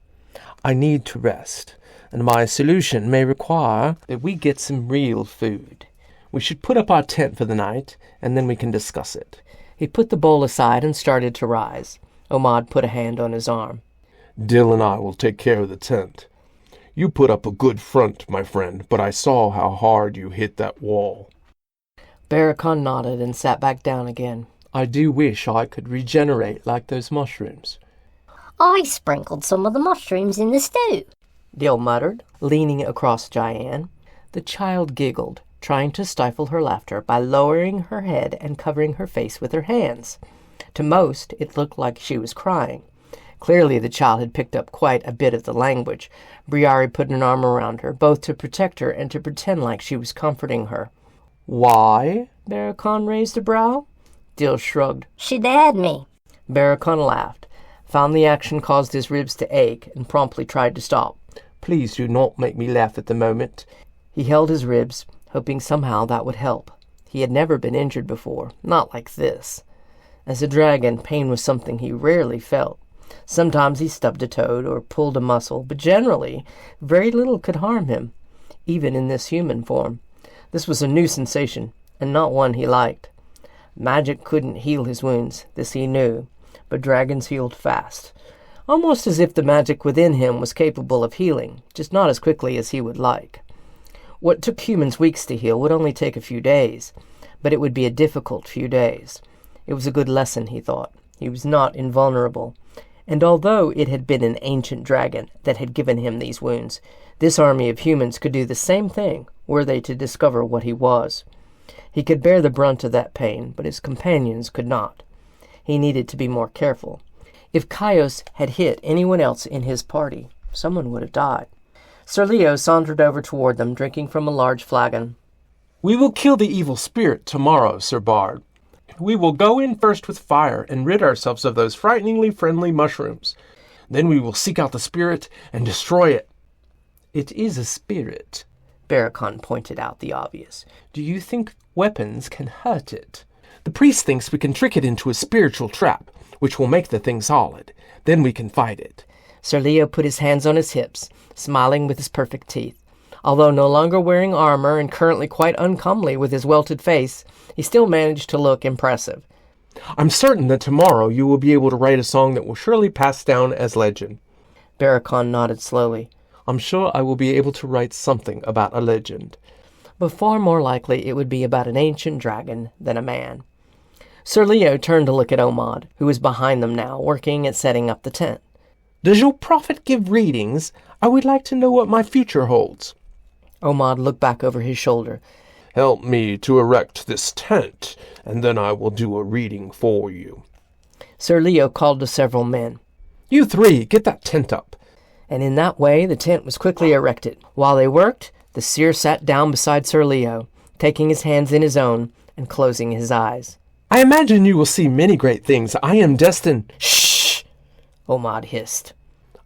B: I need to rest, and my solution may require that we get some real food. We should put up our tent for the night, and then we can discuss it.
A: He put the bowl aside and started to rise. Omad put a hand on his arm.
C: Dill and I will take care of the tent. You put up a good front, my friend, but I saw how hard you hit that wall.
A: Barakon nodded and sat back down again.
B: I do wish I could regenerate like those mushrooms.
E: I sprinkled some of the mushrooms in the stew.
A: Dill muttered, leaning across Jayan. The child giggled, trying to stifle her laughter by lowering her head and covering her face with her hands. To most, it looked like she was crying. Clearly the child had picked up quite a bit of the language. Briari put an arm around her, both to protect her and to pretend like she was comforting her.
B: Why?
A: Barakon raised a brow. Dill shrugged.
E: She dared me.
A: Barakon laughed, found the action caused his ribs to ache, and promptly tried to stop.
B: Please do not make me laugh at the moment.
A: He held his ribs, hoping somehow that would help. He had never been injured before, not like this. As a dragon, pain was something he rarely felt. Sometimes he stubbed a toe or pulled a muscle, but generally, very little could harm him, even in this human form. This was a new sensation, and not one he liked. Magic couldn't heal his wounds, this he knew, but dragons healed fast. Almost as if the magic within him was capable of healing, just not as quickly as he would like. What took humans weeks to heal would only take a few days, but it would be a difficult few days. It was a good lesson, he thought. He was not invulnerable. And although it had been an ancient dragon that had given him these wounds, this army of humans could do the same thing were they to discover what he was. He could bear the brunt of that pain, but his companions could not. He needed to be more careful. If Kaios had hit anyone else in his party, someone would have died. Sir Leo sauntered over toward them, drinking from a large flagon.
B: We will kill the evil spirit tomorrow, Sir Bard. We will go in first with fire and rid ourselves of those frighteningly friendly mushrooms. Then we will seek out the spirit and destroy it. It is a spirit.
A: Barakon pointed out the obvious.
B: Do you think weapons can hurt it? The priest thinks we can trick it into a spiritual trap, which will make the thing solid. Then we can fight it.
A: Sir Leo put his hands on his hips, smiling with his perfect teeth. Although no longer wearing armor and currently quite uncomely with his welted face, he still managed to look impressive.
B: I'm certain that tomorrow you will be able to write a song that will surely pass down as legend.
A: Barakon nodded slowly.
B: I'm sure I will be able to write something about a legend.
A: But far more likely it would be about an ancient dragon than a man. Sir Leo turned to look at Omad, who was behind them now, working at setting up the tent.
B: Does your prophet give readings? I would like to know what my future holds.
A: Omad looked back over his shoulder.
C: Help me to erect this tent, and then I will do a reading for you.
A: Sir Leo called to several men.
B: You three, get that tent up.
A: And in that way the tent was quickly erected. While they worked, the seer sat down beside Sir Leo, taking his hands in his own and closing his eyes.
B: I imagine you will see many great things. I am destined...
A: Shh! Omad hissed.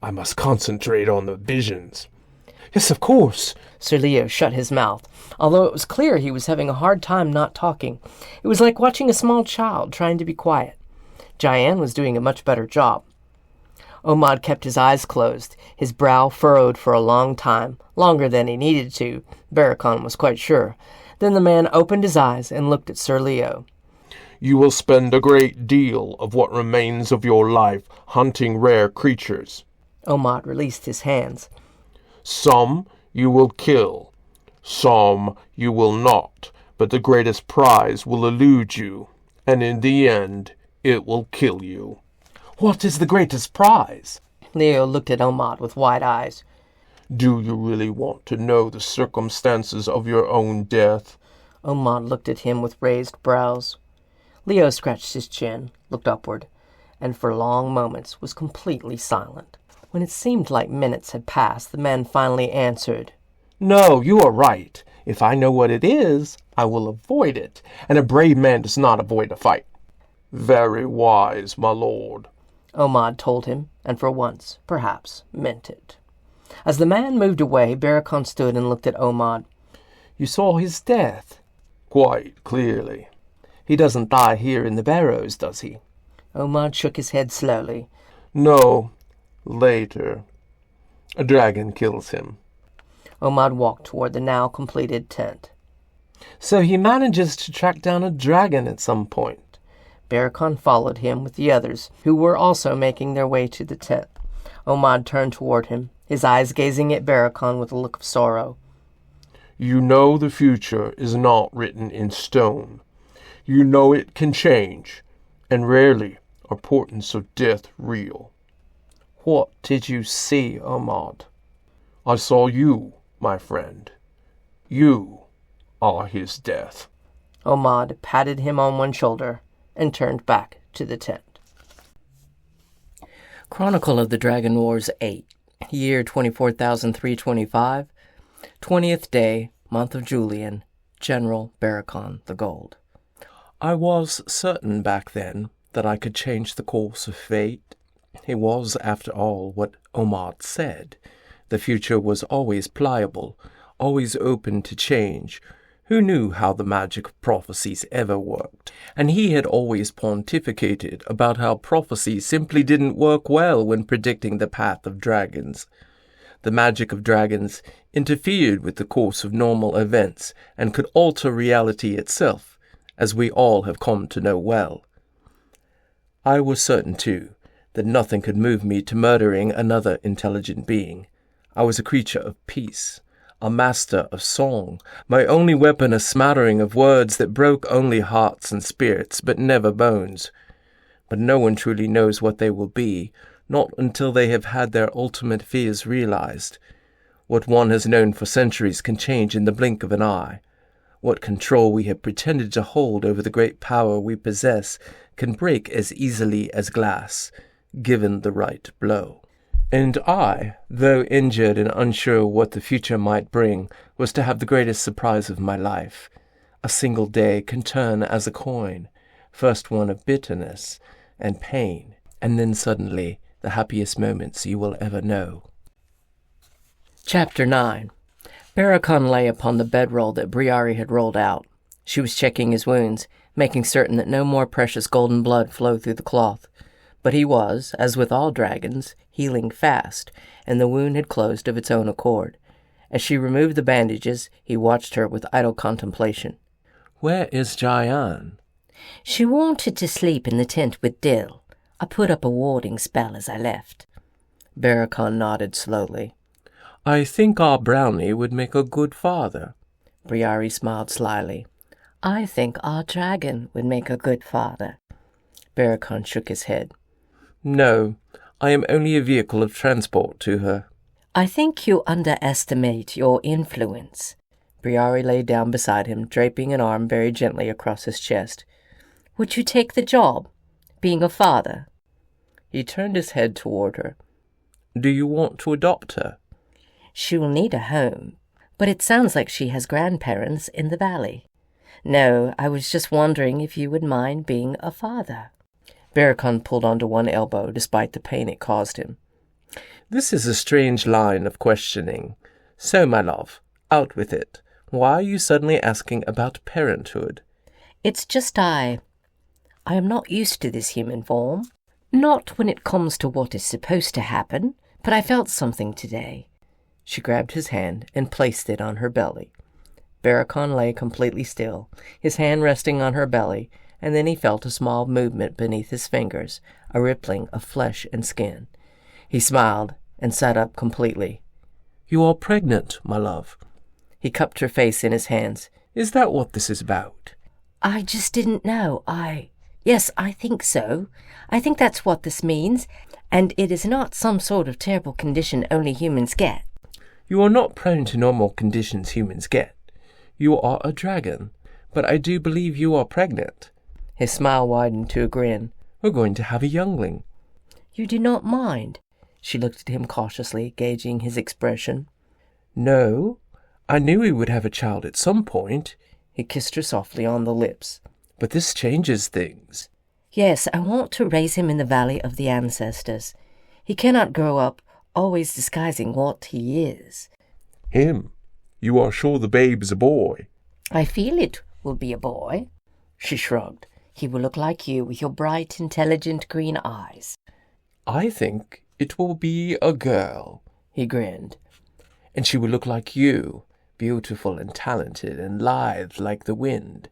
C: I must concentrate on the visions.
B: Yes, of course.
A: Sir Leo shut his mouth, although it was clear he was having a hard time not talking. It was like watching a small child trying to be quiet. Jayan was doing a much better job. Omad kept his eyes closed, his brow furrowed for a long time, longer than he needed to, Barakon was quite sure. Then the man opened his eyes and looked at Sir Leo.
C: You will spend a great deal of what remains of your life hunting rare creatures.
A: Omad released his hands.
C: Some you will kill, some you will not, but the greatest prize will elude you, and in the end it will kill you.
B: What is the greatest prize?
A: Leo looked at Omad with wide eyes.
C: Do you really want to know the circumstances of your own death?
A: Omad looked at him with raised brows. Leo scratched his chin, looked upward, and for long moments was completely silent. When it seemed like minutes had passed, the man finally answered,
C: No, you are right. If I know what it is, I will avoid it, and a brave man does not avoid a fight. Very wise, my lord,
A: Omad told him, and for once, perhaps, meant it. As the man moved away, Barakon stood and looked at Omad.
C: You saw his death? Quite clearly. He doesn't die here in the barrows, does he?
A: Omad shook his head slowly.
C: No, later. A dragon kills him.
A: Omad walked toward the now completed tent.
C: So he manages to track down a dragon at some point.
A: Barakon followed him with the others, who were also making their way to the tent. Omad turned toward him, his eyes gazing at Barakon with a look of sorrow.
C: You know the future is not written in stone. You know it can change, and rarely are portents of death real.
A: What did you see, Omad?
C: I saw you, my friend. You are his death.
A: Omad patted him on one shoulder and turned back to the tent. Chronicle of the Dragon Wars 8, year 24,325, 20th day, month of Julian, General Barakon the Gold.
B: I was certain back then that I could change the course of fate. It was, after all, what Omad said. The future was always pliable, always open to change. Who knew how the magic of prophecies ever worked? And he had always pontificated about how prophecy simply didn't work well when predicting the path of dragons. The magic of dragons interfered with the course of normal events and could alter reality itself, as we all have come to know well. I was certain, too, that nothing could move me to murdering another intelligent being. I was a creature of peace, a master of song, my only weapon a smattering of words that broke only hearts and spirits, but never bones. But no one truly knows what they will be, not until they have had their ultimate fears realized. What one has known for centuries can change in the blink of an eye. What control we have pretended to hold over the great power we possess can break as easily as glass, given the right blow. And I, though injured and unsure what the future might bring, was to have the greatest surprise of my life. A single day can turn as a coin, first one of bitterness and pain, and then suddenly the happiest moments you will ever know.
A: Chapter 9. Barakon lay upon the bedroll that Briari had rolled out. She was checking his wounds, making certain that no more precious golden blood flowed through the cloth. But he was, as with all dragons, healing fast, and the wound had closed of its own accord. As she removed the bandages, he watched her with idle contemplation.
B: Where is Jayan?
E: She wanted to sleep in the tent with Dill. I put up a warding spell as I left.
A: Barakon nodded slowly.
B: I think our brownie would make a good father.
A: Briari smiled slyly.
E: I think our dragon would make a good father.
A: Barakon shook his head.
B: No, I am only a vehicle of transport to her.
E: I think you underestimate your influence.
A: Briari lay down beside him, draping an arm very gently across his chest.
E: Would you take the job, being a father?
A: He turned his head toward her.
B: Do you want to adopt her?
E: She will need a home, but it sounds like she has grandparents in the valley. No, I was just wondering if you would mind being a father.
A: Barakon pulled onto one elbow, despite the pain it caused him.
B: This is a strange line of questioning. So, my love, out with it. Why are you suddenly asking about parenthood?
E: It's just I am not used to this human form. Not when it comes to what is supposed to happen, but I felt something today.
A: She grabbed his hand and placed it on her belly. Barakon lay completely still, his hand resting on her belly, and then he felt a small movement beneath his fingers, a rippling of flesh and skin. He smiled and sat up completely.
B: You are pregnant, my love.
A: He cupped her face in his hands.
B: Is that what this is about?
E: I just didn't know. Yes, I think so. I think that's what this means, and it is not some sort of terrible condition only humans get.
B: You are not prone to normal conditions humans get. You are a dragon, but I do believe you are pregnant.
A: His smile widened to a grin.
B: We're going to have a youngling.
A: You do not mind? She looked at him cautiously, gauging his expression.
B: No, I knew we would have a child at some point.
A: He kissed her softly on the lips.
B: But this changes things.
A: Yes, I want to raise him in the valley of the ancestors. He cannot grow up always disguising what he is.
C: Him? You are sure the babe's a boy?
A: I feel it will be a boy. She shrugged. He will look like you with your bright, intelligent green eyes.
B: I think it will be a girl.
A: He grinned.
B: And she will look like you, beautiful and talented and lithe like the wind.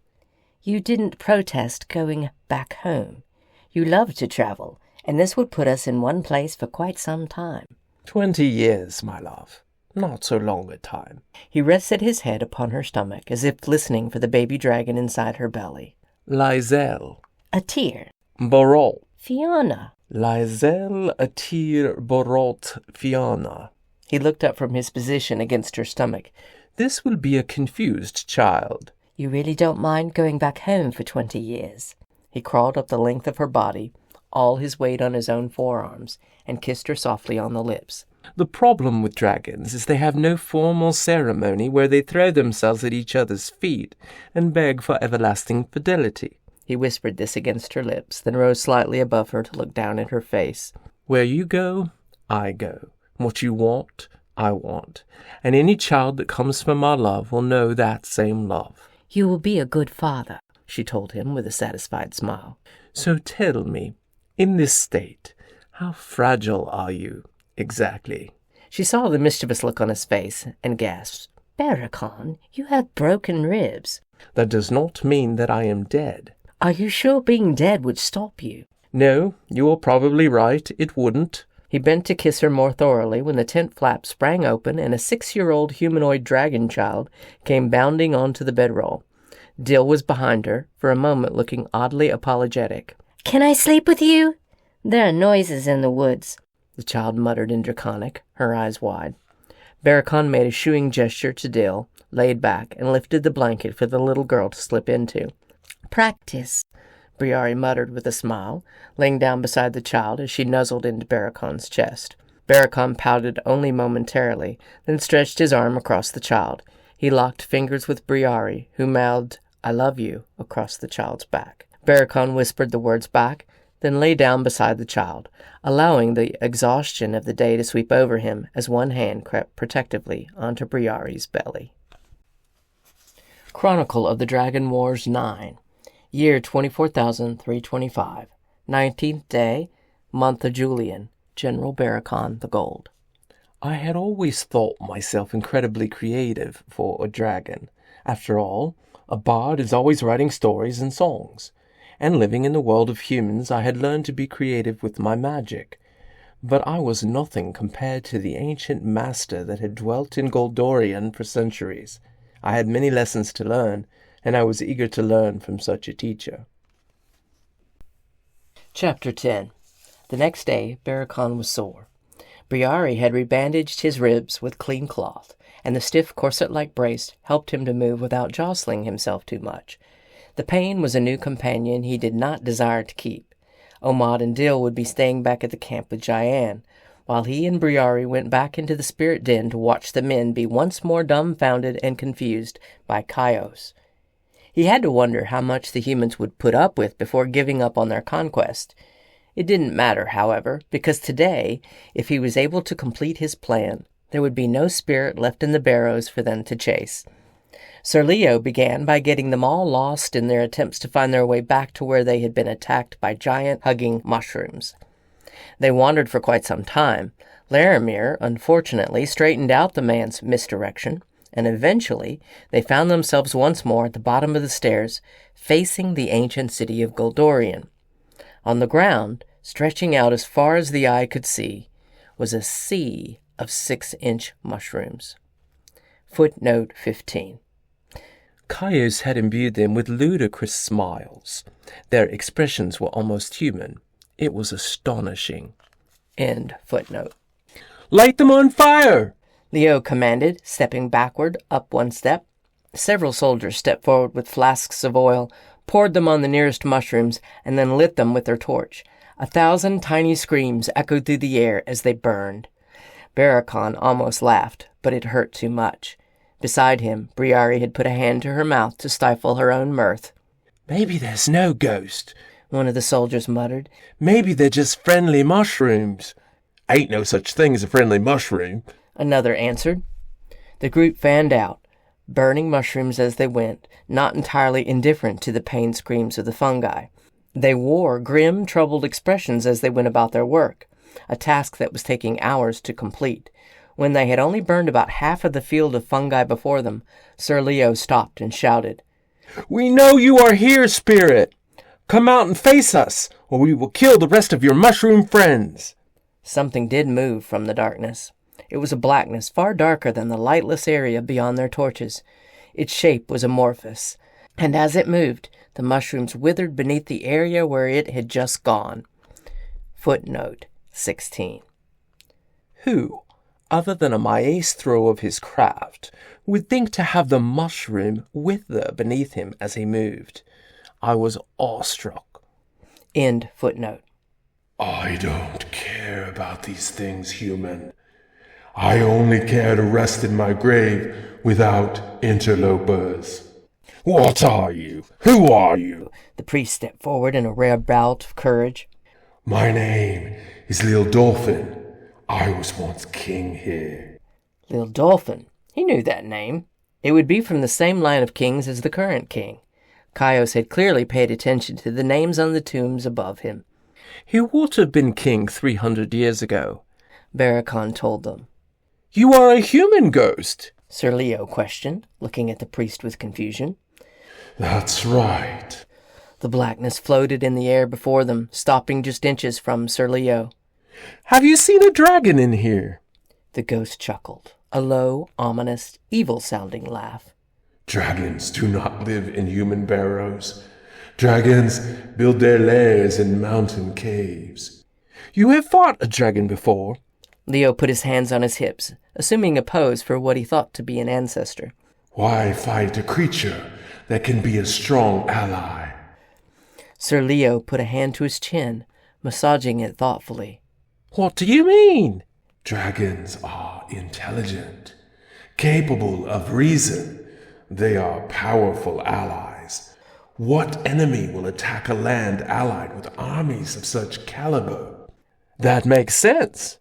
A: You didn't protest going back home. You love to travel, and this would put us in one place for quite some time.
B: 20 years, my love. Not so long a time.
A: He rested his head upon her stomach, as if listening for the baby dragon inside her belly.
B: Lizel.
A: Atir.
B: Borot.
A: Fiona.
B: Lizel Atir Borot Fiona.
A: He looked up from his position against her stomach.
B: This will be a confused child.
A: You really don't mind going back home for 20 years? He crawled up the length of her body, all his weight on his own forearms, and kissed her softly on the lips.
B: The problem with dragons is they have no formal ceremony where they throw themselves at each other's feet and beg for everlasting fidelity.
A: He whispered this against her lips, then rose slightly above her to look down at her face.
B: Where you go, I go. What you want, I want. And any child that comes from my love will know that same love.
A: You will be a good father, she told him with a satisfied smile.
B: So tell me, in this state, how fragile are you, exactly?
A: She saw the mischievous look on his face and gasped. Barakon, you have broken ribs.
B: That does not mean that I am dead.
A: Are you sure being dead would stop you?
B: No, you are probably right, it wouldn't.
A: He bent to kiss her more thoroughly when the tent flap sprang open and a 6-year-old humanoid dragon child came bounding onto the bedroll. Dill was behind her, for a moment looking oddly apologetic.
E: Can I sleep with you? There are noises in the woods,
A: the child muttered in Draconic, her eyes wide. Barakon made a shooing gesture to Dill, laid back, and lifted the blanket for the little girl to slip into.
E: Practice,
A: Briari muttered with a smile, laying down beside the child as she nuzzled into Barakon's chest. Barakon pouted only momentarily, then stretched his arm across the child. He locked fingers with Briari, who mouthed, "I love you," across the child's back. Barakon whispered the words back, then lay down beside the child, allowing the exhaustion of the day to sweep over him as one hand crept protectively onto Briari's belly. Chronicle of the Dragon Wars 9. Year 24,325. 19th day, month of Julian. General Barakon the Gold.
B: I had always thought myself incredibly creative for a dragon. After all, a bard is always writing stories and songs. And living in the world of humans, I had learned to be creative with my magic. But I was nothing compared to the ancient master that had dwelt in Goldorian for centuries. I had many lessons to learn, and I was eager to learn from such a teacher.
A: Chapter 10. The next day, Barakon was sore. Briari had rebandaged his ribs with clean cloth, and the stiff corset-like brace helped him to move without jostling himself too much. The pain was a new companion he did not desire to keep. Omad and Dill would be staying back at the camp with Jayan, while he and Briari went back into the spirit den to watch the men be once more dumbfounded and confused by Kaios. He had to wonder how much the humans would put up with before giving up on their conquest. It didn't matter, however, because today, if he was able to complete his plan, there would be no spirit left in the barrows for them to chase. Sir Leo began by getting them all lost in their attempts to find their way back to where they had been attacked by giant-hugging mushrooms. They wandered for quite some time. Laramir, unfortunately, straightened out the man's misdirection, and eventually they found themselves once more at the bottom of the stairs, facing the ancient city of Goldorian. On the ground, stretching out as far as the eye could see, was a sea of 6-inch mushrooms. Footnote 15.
B: Kaios had imbued them with ludicrous smiles. Their expressions were almost human. It was astonishing.
A: End footnote.
B: Light them on fire!
A: Leo commanded, stepping backward, up one step. Several soldiers stepped forward with flasks of oil, poured them on the nearest mushrooms, and then lit them with their torch. 1,000 tiny screams echoed through the air as they burned. Barakon almost laughed, but it hurt too much. Beside him, Briari had put a hand to her mouth to stifle her own mirth.
B: "Maybe there's no ghost,"
A: one of the soldiers muttered.
B: "Maybe they're just friendly mushrooms."
C: "Ain't no such thing as a friendly mushroom,"
A: another answered. The group fanned out, burning mushrooms as they went, not entirely indifferent to the pain screams of the fungi. They wore grim, troubled expressions as they went about their work, a task that was taking hours to complete. When they had only burned about half of the field of fungi before them, Sir Leo stopped and shouted,
B: "We know you are here, spirit! Come out and face us, or we will kill the rest of your mushroom friends!"
A: Something did move from the darkness. It was a blackness far darker than the lightless area beyond their torches. Its shape was amorphous, and as it moved, the mushrooms withered beneath the area where it had just gone. Footnote 16.
B: Who, other than a maestro of his craft, would think to have the mushroom wither beneath him as he moved? I was awestruck.
A: End footnote.
C: "I don't care about these things, human. I only care to rest in my grave without interlopers." "What are you? Who are you?"
A: The priest stepped forward in a rare bout of courage.
C: "My name is Lil Dolphin. I was once king here."
A: Lil Dolphin. He knew that name. It would be from the same line of kings as the current king. Caius had clearly paid attention to the names on the tombs above him.
B: "He would have been king 300 years ago,"
A: Barakon told them.
B: "You are a human ghost?"
A: Sir Leo questioned, looking at the priest with confusion.
C: "That's right."
A: The blackness floated in the air before them, stopping just inches from Sir Leo.
B: "Have you seen a dragon in here?"
A: The ghost chuckled, a low, ominous, evil-sounding laugh.
C: "Dragons do not live in human barrows. Dragons build their lairs in mountain caves."
B: "You have fought a dragon before?"
A: Leo put his hands on his hips, assuming a pose for what he thought to be an ancestor.
C: "Why fight a creature that can be a strong ally?"
A: Sir Leo put a hand to his chin, massaging it thoughtfully.
B: "What do you mean?"
C: "Dragons are intelligent, capable of reason. They are powerful allies. What enemy will attack a land allied with armies of such caliber?"
B: "That makes sense,"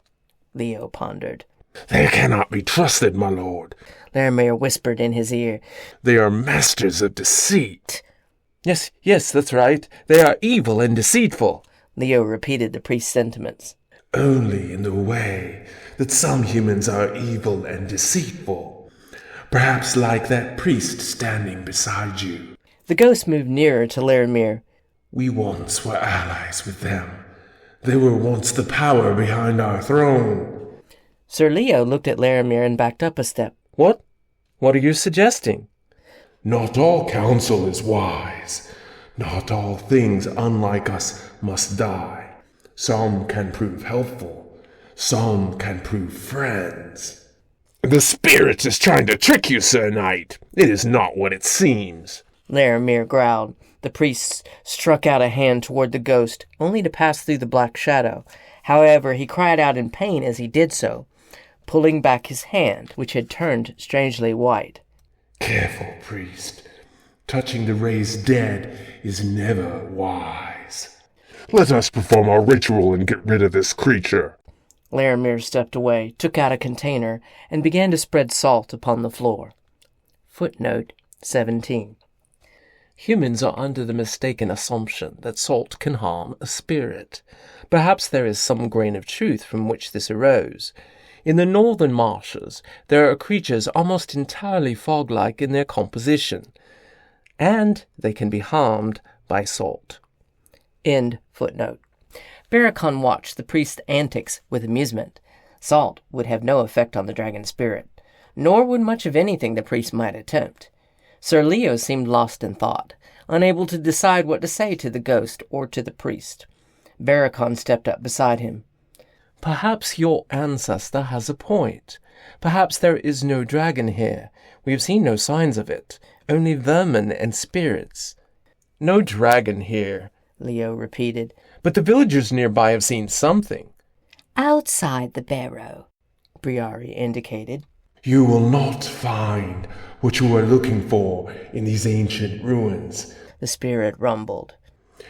A: Leo pondered.
C: "They cannot be trusted, my lord."
A: Laramir whispered in his ear.
C: "They are masters of deceit."
B: Yes, that's right. They are evil and deceitful."
A: Leo repeated the priest's sentiments.
C: "Only in the way that some humans are evil and deceitful. Perhaps like that priest standing beside you."
A: The ghost moved nearer to Laramir.
C: "We once were allies with them. They were once the power behind our throne."
A: Sir Leo looked at Laramir and backed up a step.
B: What? What are you suggesting?"
C: "Not all counsel is wise. Not all things unlike us must die. Some can prove helpful. Some can prove friends." "The spirit is trying to trick you, Sir Knight. It is not what it seems."
A: Laramir growled. The priest struck out a hand toward the ghost, only to pass through the black shadow. However, he cried out in pain as he did so, pulling back his hand, which had turned strangely white.
C: "Careful, priest. Touching the raised dead is never wise." "Let us perform our ritual and get rid of this creature."
A: Laramir stepped away, took out a container, and began to spread salt upon the floor. Footnote 17.
B: Humans are under the mistaken assumption that salt can harm a spirit. Perhaps there is some grain of truth from which this arose. In the northern marshes, there are creatures almost entirely fog-like in their composition, and they can be harmed by salt.
A: End footnote. Barakon watched the priest's antics with amusement. Salt would have no effect on the dragon spirit, nor would much of anything the priest might attempt. Sir Leo seemed lost in thought, unable to decide what to say to the ghost or to the priest. Barakon stepped up beside him.
B: "Perhaps your ancestor has a point. Perhaps there is no dragon here. We have seen no signs of it, only vermin and spirits. No dragon here,
A: Leo repeated.
B: but the villagers nearby have seen something.
D: Outside the barrow,
A: Briari indicated.
C: You will not find what you are looking for in these ancient ruins.
A: The spirit rumbled.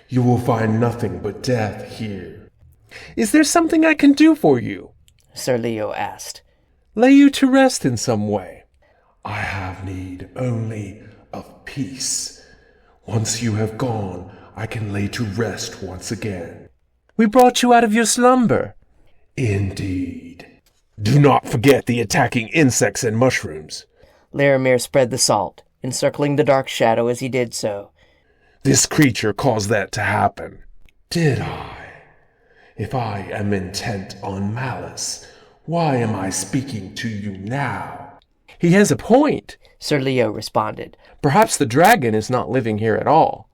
C: You will find nothing but death here.
B: Is there something I can do for you?
A: Sir Leo asked.
B: Lay you to rest in some way?
C: I have need only of peace. Once you have gone, I can lay to rest once again.
B: We brought you out of your slumber.
C: Indeed. Do not forget the attacking insects and mushrooms.
A: Laramir spread the salt, encircling the dark shadow as he did so.
C: This creature caused that to happen. Did I? If I am intent on malice, why am I speaking to you now?
B: He has a point.
A: Sir Leo responded.
B: Perhaps the dragon is not living here at all.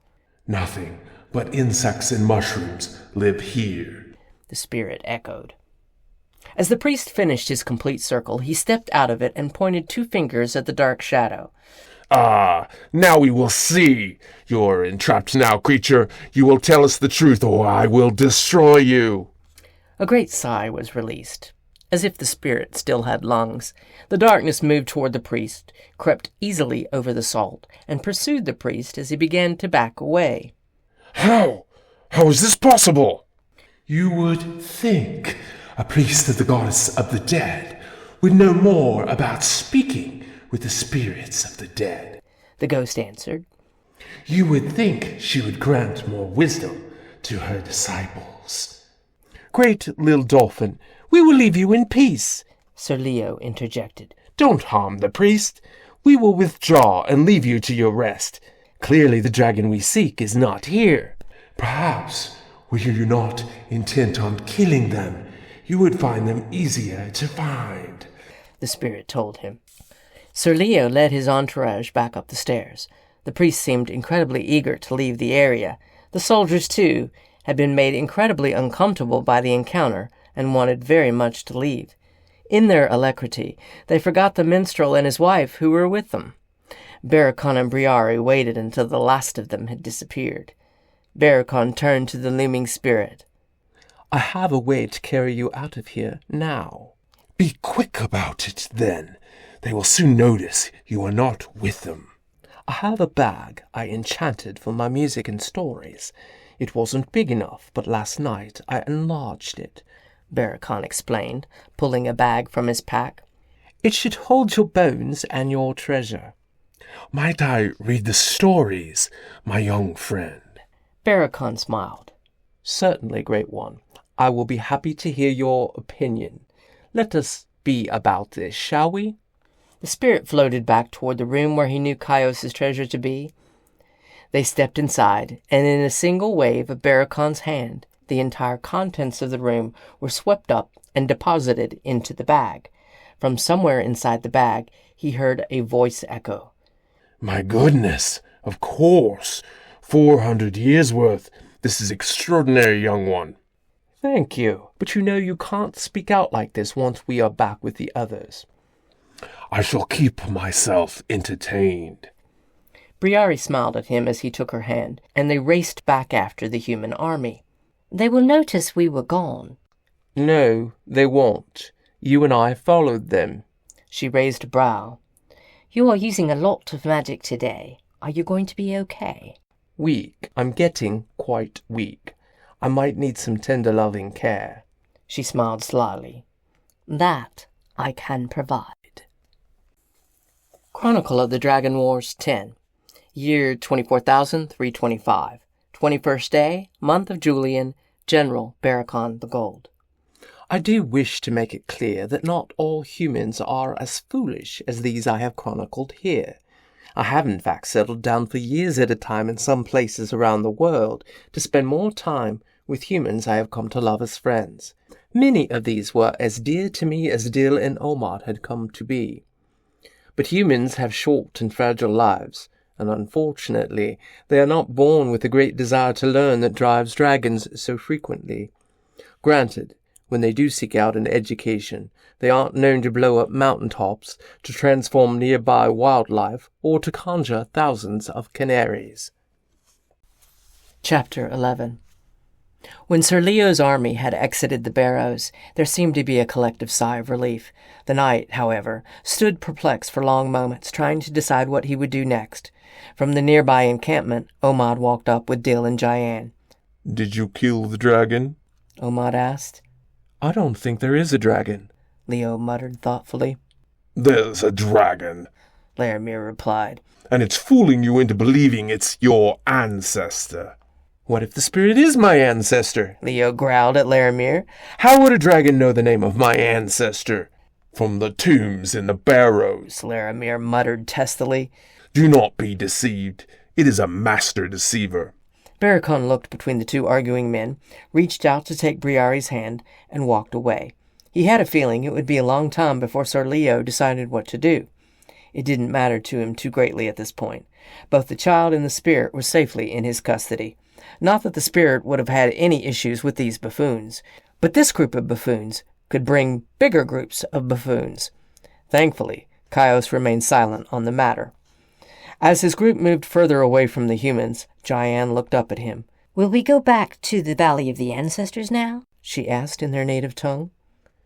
C: Nothing but insects and mushrooms live here.
A: The spirit echoed. As the priest finished his complete circle, he stepped out of it and pointed 2 fingers at the dark shadow.
C: Ah, now we will see. You're entrapped now, creature. You will tell us the truth, or I will destroy you.
A: A great sigh was released. As if the spirit still had lungs, the darkness moved toward the priest, crept easily over the salt, and pursued the priest as he began to back away.
C: How? How is this possible? You would think a priest of the goddess of the dead would know more about speaking with the spirits of the dead.
A: The ghost answered.
C: You would think she would grant more wisdom to her disciples.
B: Great little dolphin, we will leave you in peace.
A: Sir Leo interjected.
B: Don't harm the priest. We will withdraw and leave you to your rest. Clearly the dragon we seek is not here.
C: Perhaps, were you not intent on killing them, you would find them easier to find.
A: The spirit told him. Sir Leo led his entourage back up the stairs. The priest seemed incredibly eager to leave the area. The soldiers, too, had been made incredibly uncomfortable by the encounter and wanted very much to leave. In their alacrity, they forgot the minstrel and his wife who were with them. Barakon and Briari waited until the last of them had disappeared. Barakon turned to the looming spirit.
B: I have a way to carry you out of here now.
C: Be quick about it, then. They will soon notice you are not with them.
B: I have a bag I enchanted for my music and stories. It wasn't big enough, but last night I enlarged it,
A: Barakon explained, pulling a bag from his pack.
B: It should hold your bones and your treasure.
C: Might I read the stories, my young friend?
A: Barakon smiled.
B: Certainly, Great One. I will be happy to hear your opinion. Let us be about this, shall we?
A: The spirit floated back toward the room where he knew Caius' treasure to be. They stepped inside, and in a single wave of Barakon's hand, the entire contents of the room were swept up and deposited into the bag. From somewhere inside the bag, he heard a voice echo.
C: My goodness, of course. 400 years' worth. This is extraordinary, young one.
B: Thank you, but you know you can't speak out like this once we are back with the others.
C: I shall keep myself entertained.
A: Briari smiled at him as he took her hand, and they raced back after the human army.
D: they will notice we were gone.
B: No, they won't. You and I followed them.
A: She raised a brow.
D: You are using a lot of magic today. Are you going to be okay?
B: Weak. I'm getting quite weak. I might need some tender loving care.
A: She smiled slyly.
D: That I can provide.
A: Chronicle of the Dragon Wars 10. Year 24,325. 21st day, month of Julian, General Barakon the Gold.
B: I do wish to make it clear that not all humans are as foolish as these I have chronicled here. I have in fact settled down for years at a time in some places around the world to spend more time with humans I have come to love as friends. Many of these were as dear to me as Dil and Omad had come to be. But humans have short and fragile lives, and unfortunately they are not born with the great desire to learn that drives dragons so frequently. Granted, When they do seek out an education, they aren't known to blow up mountaintops, to transform nearby wildlife, or to conjure thousands of canaries.
A: Chapter 11. When Sir Leo's army had exited the barrows, there seemed to be a collective sigh of relief. The knight, however, stood perplexed for long moments, trying to decide what he would do next. From the nearby encampment, Omad walked up with Dill and Jayan.
C: Did you kill the dragon?
A: Omad asked.
B: I don't think there is a dragon,
A: Leo muttered thoughtfully.
C: There's a dragon,
A: Laramir replied.
C: and it's fooling you into believing it's your ancestor.
B: What if the spirit is my ancestor?
A: Leo growled at Laramir.
B: How would a dragon know the name of my ancestor?
C: From the tombs in the barrows.
A: Laramir muttered testily.
C: Do not be deceived. It is a master deceiver.
A: Barakon looked between the two arguing men, reached out to take Briare's hand, and walked away. He had a feeling it would be a long time before Sir Leo decided what to do. It didn't matter to him too greatly at this point. Both the child and the spirit were safely in his custody. Not that the spirit would have had any issues with these buffoons, but this group of buffoons could bring bigger groups of buffoons. Thankfully, Caius remained silent on the matter. As his group moved further away from the humans, Jayan looked up at him.
E: Will we go back to the Valley of the Ancestors now?
A: She asked in their native tongue.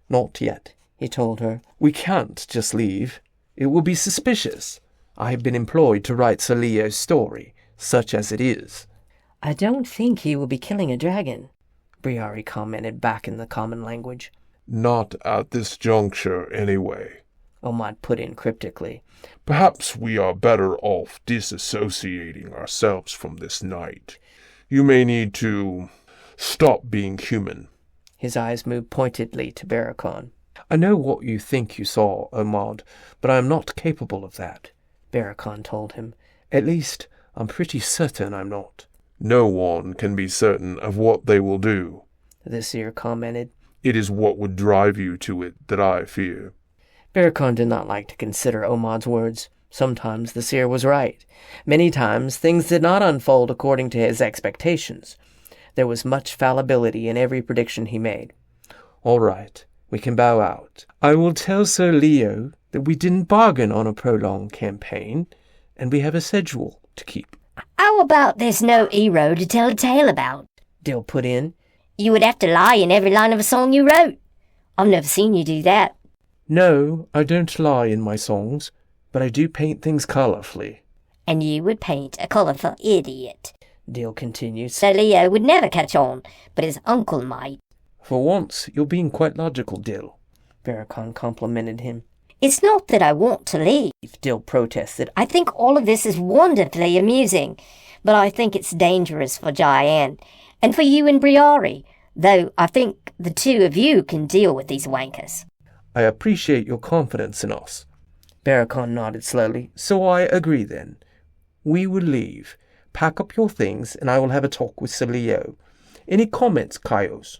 B: Not yet,
A: He told her.
B: We can't just leave. It will be suspicious. I have been employed to write Sir Leo's story, such as it is.
A: I don't think he will be killing a dragon, Briare commented back in the common language.
C: Not at this juncture, anyway.
A: Omad put in cryptically.
C: Perhaps we are better off disassociating ourselves from this night. You may need to stop being human.
A: His eyes moved pointedly to Barakon.
B: I know what you think you saw, Omad, but I am not capable of that,
A: Barakon told him.
B: At least, I'm pretty certain I'm not.
C: No one can be certain of what they will do.
A: The seer commented.
C: It is what would drive you to it that I fear.
A: Barakon did not like to consider Omad's words. Sometimes the seer was right. Many times things did not unfold according to his expectations. There was much fallibility in every prediction he made.
B: All right, we can bow out. I will tell Sir Leo that we didn't bargain on a prolonged campaign, and we have a schedule to keep.
E: How about there's no hero to tell a tale about?
A: Dill put in.
E: You would have to lie in every line of a song you wrote. I've never seen you do that.
B: No, I don't lie in my songs, but I do paint things colorfully.
E: And you would paint a colourful idiot.
A: Dill continued.
E: Sir Leo would never catch on, but his uncle might.
B: For once, you're being quite logical, Dill.
A: Barakon complimented him.
E: It's not that I want to leave.
A: Dill protested.
E: I think all of this is wonderfully amusing, but I think it's dangerous for Jayan, and for you and Briare, though I think the two of you can deal with these wankers.
B: I appreciate your confidence in us.
A: Barakon nodded slowly.
B: So I agree then. We will leave. Pack up your things, and I will have a talk with Sir Leo. Any comments, Caius?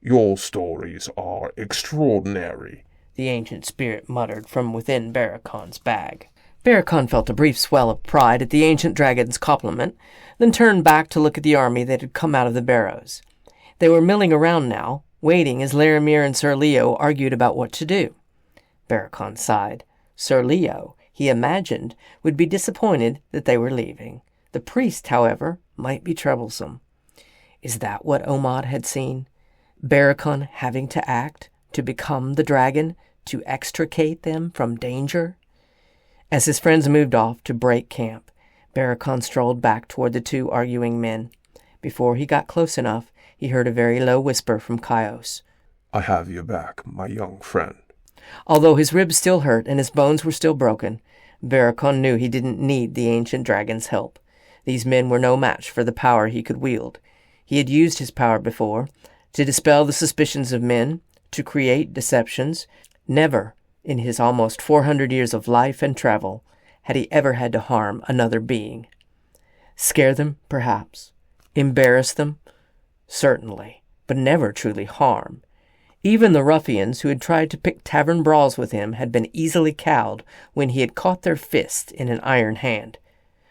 C: Your stories are extraordinary,
A: the ancient spirit muttered from within Barakon's bag. Barakon felt a brief swell of pride at the ancient dragon's compliment, then turned back to look at the army that had come out of the barrows. They were milling around now, waiting as Laramir and Sir Leo argued about what to do. Barakon sighed. Sir Leo, he imagined, would be disappointed that they were leaving. The priest, however, might be troublesome. Is that what Omad had seen? Barakon having to act, to become the dragon, to extricate them from danger? As his friends moved off to break camp, Barakon strolled back toward the two arguing men. Before he got close enough, he heard a very low whisper from Caius.
C: I have your back, my young friend.
A: Although his ribs still hurt and his bones were still broken, Barakon knew he didn't need the ancient dragon's help. These men were no match for the power he could wield. He had used his power before, to dispel the suspicions of men, to create deceptions. Never, in his almost 400 years of life and travel, had he ever had to harm another being. Scare them, perhaps. Embarrass them? Certainly, but never truly harm. Even the ruffians who had tried to pick tavern brawls with him had been easily cowed when he had caught their fist in an iron hand.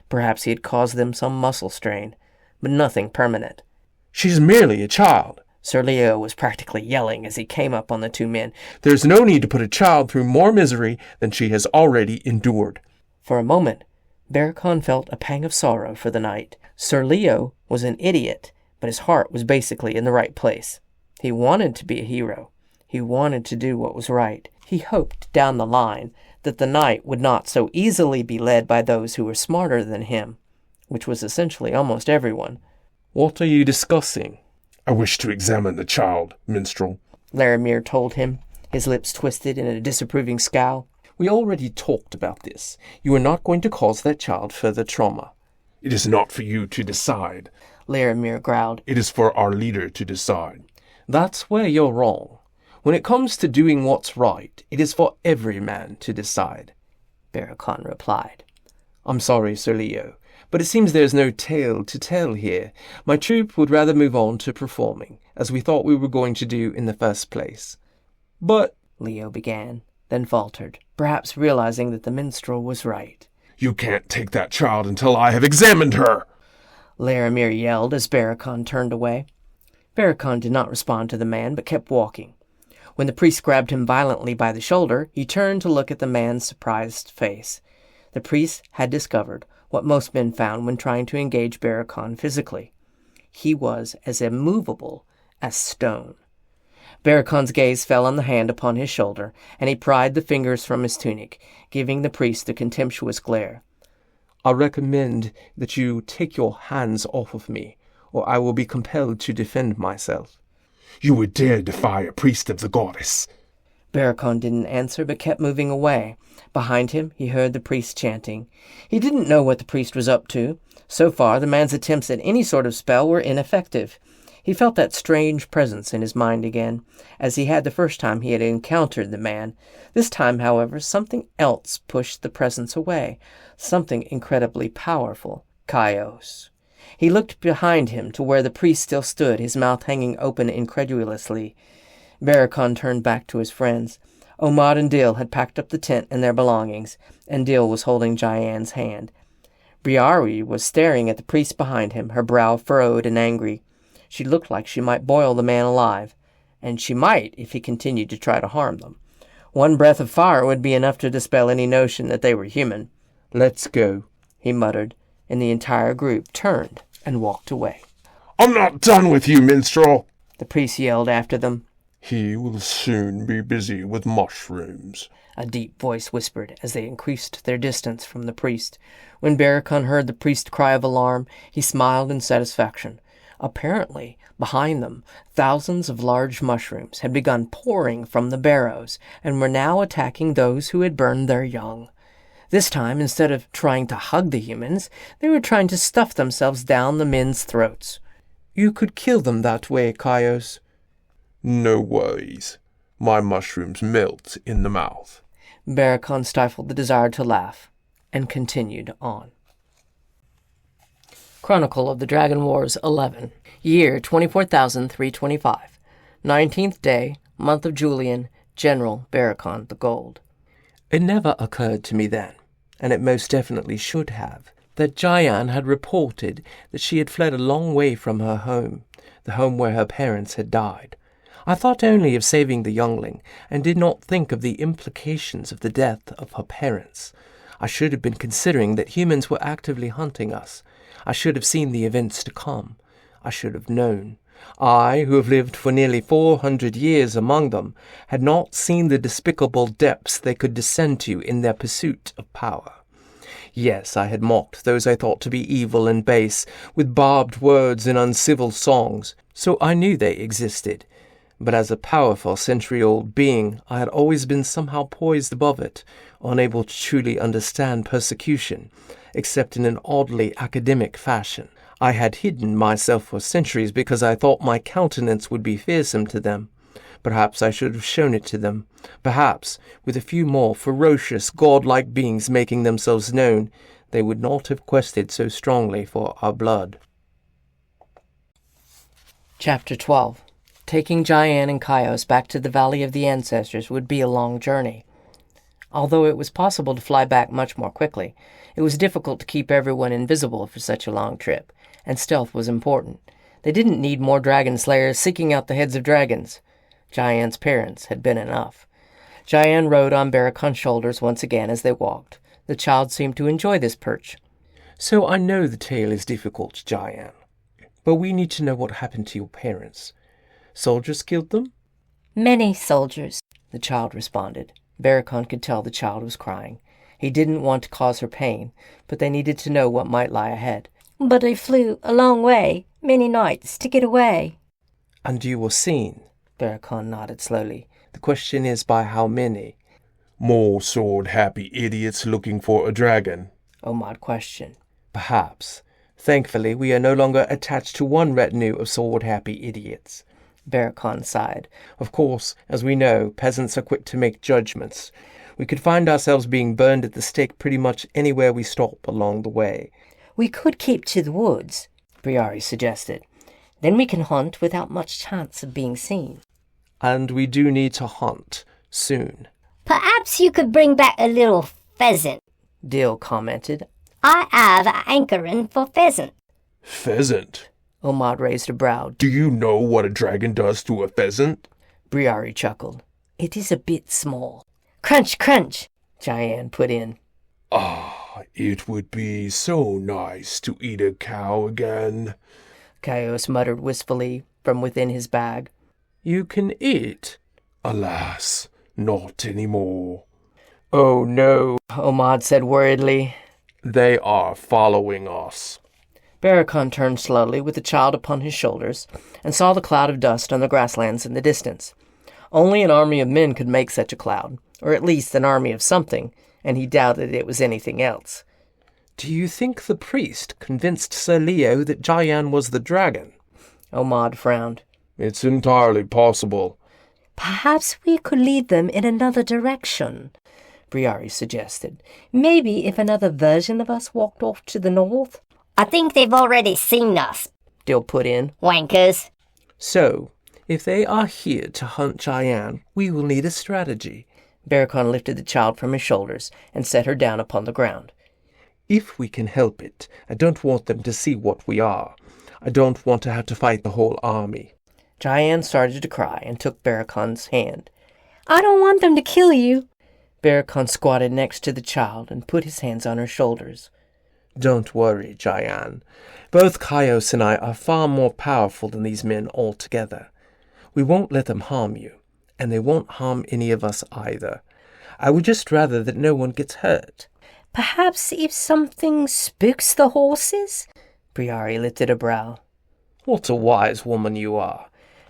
A: Perhaps he had caused them some muscle strain, but nothing permanent.
B: She's merely a child,
A: Sir Leo was practically yelling as he came up on the two men.
B: There's no need to put a child through more misery than she has already endured.
A: For a moment, Barakon felt a pang of sorrow for the knight. Sir Leo was an idiot, but his heart was basically in the right place. He wanted to be a hero. He wanted to do what was right. He hoped down the line that the knight would not so easily be led by those who were smarter than him, which was essentially almost everyone.
B: What are you discussing?
C: I wish to examine the child, minstrel.
A: Laramir told him, his lips twisted in a disapproving scowl.
B: We already talked about this. You are not going to cause that child further trauma.
C: It is not for you to decide.
A: Laramir growled.
C: It is for our leader to decide.
B: That's where you're wrong. When it comes to doing what's right, it is for every man to decide,
A: Barakon replied.
B: I'm sorry, Sir Leo, but it seems there's no tale to tell here. My troop would rather move on to performing, as we thought we were going to do in the first place. But,
A: Leo began, then faltered, perhaps realizing that the minstrel was right.
C: You can't take that child until I have examined her!
A: Laramir yelled as Barakon turned away. Barakon did not respond to the man, but kept walking. When the priest grabbed him violently by the shoulder, he turned to look at the man's surprised face. The priest had discovered what most men found when trying to engage Barakon physically. He was as immovable as stone. Barakon's gaze fell on the hand upon his shoulder, and he pried the fingers from his tunic, giving the priest a contemptuous glare.
B: I recommend that you take your hands off of me, or I will be compelled to defend myself.
C: You would dare defy a priest of the goddess?
A: Barakon didn't answer, but kept moving away. Behind him, he heard the priest chanting. He didn't know what the priest was up to. So far, the man's attempts at any sort of spell were ineffective. He felt that strange presence in his mind again, as he had the first time he had encountered the man. This time, however, something else pushed the presence away, something incredibly powerful. Chaos. He looked behind him to where the priest still stood, his mouth hanging open incredulously. Barakon turned back to his friends. Omad and Dil had packed up the tent and their belongings, and Dil was holding Jayan's hand. Briari was staring at the priest behind him, her brow furrowed and angry. She looked like she might boil the man alive, and she might if he continued to try to harm them. One breath of fire would be enough to dispel any notion that they were human.
B: Let's go,
A: he muttered, and the entire group turned and walked away.
C: I'm not done with you, minstrel!
A: The priest yelled after them.
C: He will soon be busy with mushrooms,
A: a deep voice whispered as they increased their distance from the priest. When Barakon heard the priest's cry of alarm, he smiled in satisfaction. Apparently, behind them, thousands of large mushrooms had begun pouring from the barrows and were now attacking those who had burned their young. This time, instead of trying to hug the humans, they were trying to stuff themselves down the men's throats.
B: You could kill them that way, Kaios.
C: No worries. My mushrooms melt in the mouth.
A: Barakon stifled the desire to laugh and continued on. Chronicle of the Dragon Wars 11. Year 24,325. 19th day, month of Julian, General Barakon the Gold.
B: It never occurred to me then, and it most definitely should have, that Jayan had reported that she had fled a long way from her home, the home where her parents had died. I thought only of saving the youngling, and did not think of the implications of the death of her parents. I should have been considering that humans were actively hunting us. I should have seen the events to come. I should have known. I, who have lived for nearly 400 years among them, had not seen the despicable depths they could descend to in their pursuit of power. Yes, I had mocked those I thought to be evil and base, with barbed words and uncivil songs, so I knew they existed. But as a powerful century-old being, I had always been somehow poised above it, unable to truly understand persecution, except in an oddly academic fashion. I had hidden myself for centuries because I thought my countenance would be fearsome to them. Perhaps I should have shown it to them. Perhaps, with a few more ferocious, godlike beings making themselves known, they would not have quested so strongly for our blood.
A: Chapter 12. Taking Jayan and Kaios back to the Valley of the Ancestors would be a long journey. Although it was possible to fly back much more quickly, it was difficult to keep everyone invisible for such a long trip, and stealth was important. They didn't need more dragon slayers seeking out the heads of dragons. Jayan's parents had been enough. Jayan rode on Barakon's shoulders once again as they walked. The child seemed to enjoy this perch.
B: So I know the tale is difficult, Jayan, but we need to know what happened to your parents. Soldiers killed them?
D: Many soldiers.
A: The child responded. Barakon could tell the child was crying. He didn't want to cause her pain, but they needed to know what might lie ahead.
E: But I flew a long way, many nights, to get away.
B: And you were seen?
A: Barakon nodded slowly.
B: The question is by how many?
C: More sword-happy idiots looking for a dragon?
A: Omad questioned.
B: Perhaps. Thankfully, we are no longer attached to one retinue of sword-happy idiots.
A: Barakon sighed.
B: Of course, as we know, peasants are quick to make judgments. We could find ourselves being burned at the stake pretty much anywhere we stop along the way.
D: We could keep to the woods, Briari suggested. Then we can hunt without much chance of being seen.
B: And we do need to hunt soon.
E: Perhaps you could bring back a little pheasant.
A: Dill commented.
E: I have an hankering for pheasant.
C: Pheasant?
A: Omad raised a brow.
C: Do you know what a dragon does to a pheasant?
A: Briari chuckled.
D: It is a bit small. Crunch, crunch,
A: Jayan put in.
C: Ah, it would be so nice to eat a cow again.
A: Caius muttered wistfully from within his bag.
B: You can eat?
C: Alas, not anymore.
A: Oh no, Omad said worriedly.
C: They are following us.
A: Barakon turned slowly with the child upon his shoulders and saw the cloud of dust on the grasslands in the distance. Only an army of men could make such a cloud, or at least an army of something, and he doubted it was anything else.
B: Do you think the priest convinced Sir Leo that Jayan was the dragon?
A: Omad frowned.
C: It's entirely possible.
D: Perhaps we could lead them in another direction, Briari suggested. Maybe if another version of us walked off to the north.
E: I think they've already seen us.
A: Dill put in.
E: Wankers.
B: So, if they are here to hunt Jayan, we will need a strategy.
A: Barakon lifted the child from his shoulders and set her down upon the ground.
B: If we can help it, I don't want them to see what we are. I don't want to have to fight the whole army.
A: Jayan started to cry and took Barakon's hand.
D: I don't want them to kill you.
A: Barakon squatted next to the child and put his hands on her shoulders.
B: Don't worry, Jayan. Both Caius and I are far more powerful than these men altogether. We won't let them harm you, and they won't harm any of us either. I would just rather that no one gets hurt.
D: Perhaps if something spooks the horses?
A: Briari lifted a brow.
B: What a wise woman you are,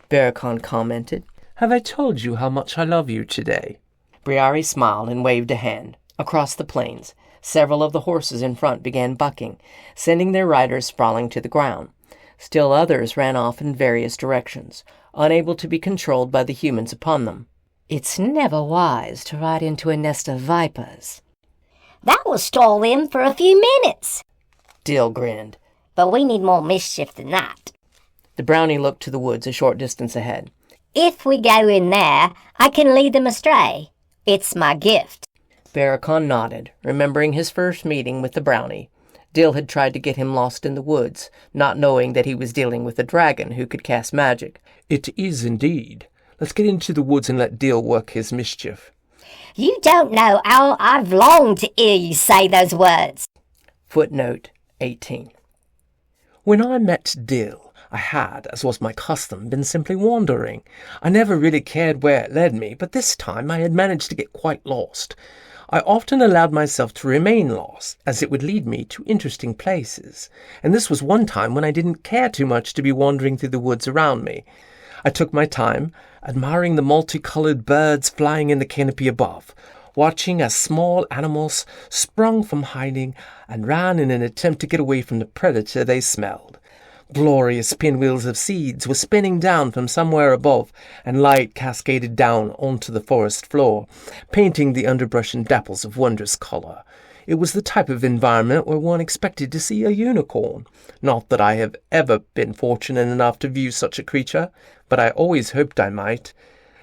A: Barakon commented.
B: Have I told you how much I love you today?
A: Briari smiled and waved a hand. Across the plains, several of the horses in front began bucking, sending their riders sprawling to the ground. Still others ran off in various directions, unable to be controlled by the humans upon them.
D: It's never wise to ride into a nest of vipers.
E: That will stall them for a few minutes.
A: Dill grinned.
E: But we need more mischief than that.
A: The brownie looked to the woods a short distance ahead.
E: If we go in there, I can lead them astray. It's my gift.
A: Barakon nodded, remembering his first meeting with the brownie. Dill had tried to get him lost in the woods, not knowing that he was dealing with a dragon who could cast magic.
B: It is indeed. Let's get into the woods and let Dill work his mischief.
E: You don't know how I've longed to hear you say those words.
A: Footnote 18.
B: When I met Dill, I had, as was my custom, been simply wandering. I never really cared where it led me, but this time I had managed to get quite lost. I often allowed myself to remain lost, as it would lead me to interesting places, and this was one time when I didn't care too much to be wandering through the woods around me. I took my time, admiring the multicolored birds flying in the canopy above, watching as small animals sprung from hiding and ran in an attempt to get away from the predator they smelled. Glorious pinwheels of seeds were spinning down from somewhere above, and light cascaded down onto the forest floor, painting the underbrush in dapples of wondrous color. It was the type of environment where one expected to see a unicorn. Not that I have ever been fortunate enough to view such a creature, but I always hoped I might.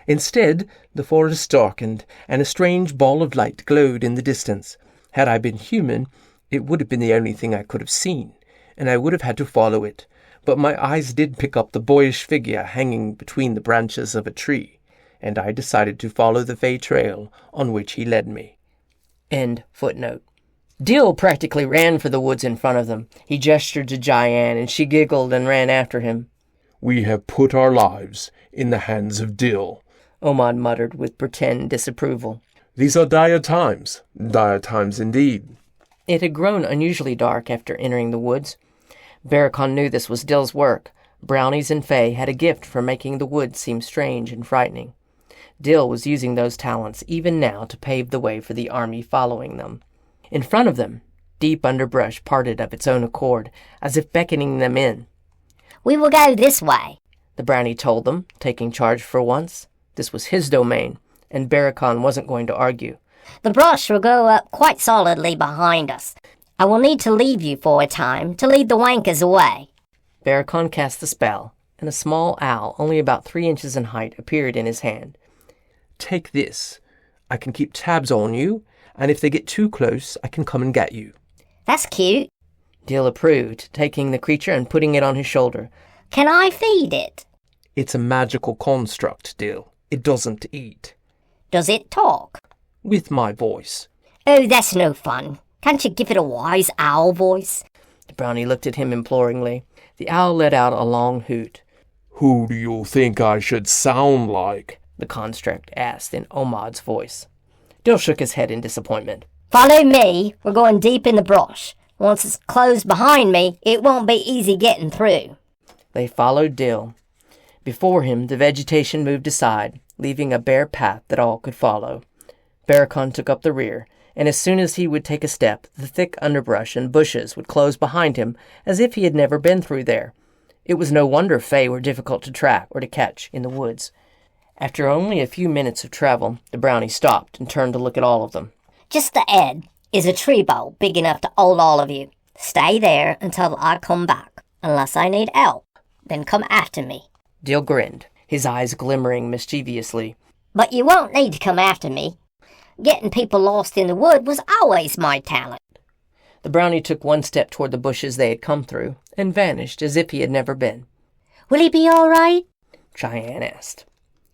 B: Instead, the forest darkened, and a strange ball of light glowed in the distance. Had I been human, it would have been the only thing I could have seen. and I would have had to follow it, but my eyes did pick up the boyish figure hanging between the branches of a tree, and I decided to follow the fey trail on which he led me.
A: End footnote. Dill practically ran for the woods in front of them. He gestured to Diane, and she giggled and ran after him.
C: We have put our lives in the hands of Dill,
A: Omad muttered with pretend disapproval.
C: These are dire times indeed.
A: It had grown unusually dark after entering the woods. Barakon knew this was Dill's work. Brownies and Fey had a gift for making the woods seem strange and frightening. Dill was using those talents even now to pave the way for the army following them. In front of them, deep underbrush parted of its own accord, as if beckoning them in.
E: We will go this way,
A: The brownie told them, taking charge for once. This was his domain, and Barakon wasn't going to argue.
E: The brush will go up quite solidly behind us. I will need to leave you for a time to lead the wankers away.
A: Barakon cast the spell, and a small owl, only about 3 inches in height, appeared in his hand.
B: Take this. I can keep tabs on you, and if they get too close, I can come and get you.
E: That's cute.
A: Dill approved, taking the creature and putting it on his shoulder.
E: Can I feed it?
B: It's a magical construct, Dill. It doesn't eat.
E: Does it talk?
B: With my voice.
E: Oh, that's no fun. Can't you give it a wise owl voice?
A: The brownie looked at him imploringly. The owl let out a long hoot.
C: Who do you think I should sound like?
A: The construct asked in Omad's voice. Dill shook his head in disappointment.
E: Follow me. We're going deep in the brush. Once it's closed behind me, it won't be easy getting through.
A: They followed Dill. Before him, the vegetation moved aside, leaving a bare path that all could follow. Barakon took up the rear, and as soon as he would take a step, the thick underbrush and bushes would close behind him as if he had never been through there. It was no wonder Fey were difficult to track or to catch in the woods. After only a few minutes of travel, the brownie stopped and turned to look at all of them.
E: Just ahead is a tree bowl big enough to hold all of you. Stay there until I come back, unless I need help. Then come after me.
A: Dill grinned, his eyes glimmering mischievously.
E: But you won't need to come after me. Getting people lost in the wood was always my talent.
A: The brownie took one step toward the bushes they had come through, and vanished as if he had never been.
E: Will he be all right?
A: Cheyenne asked.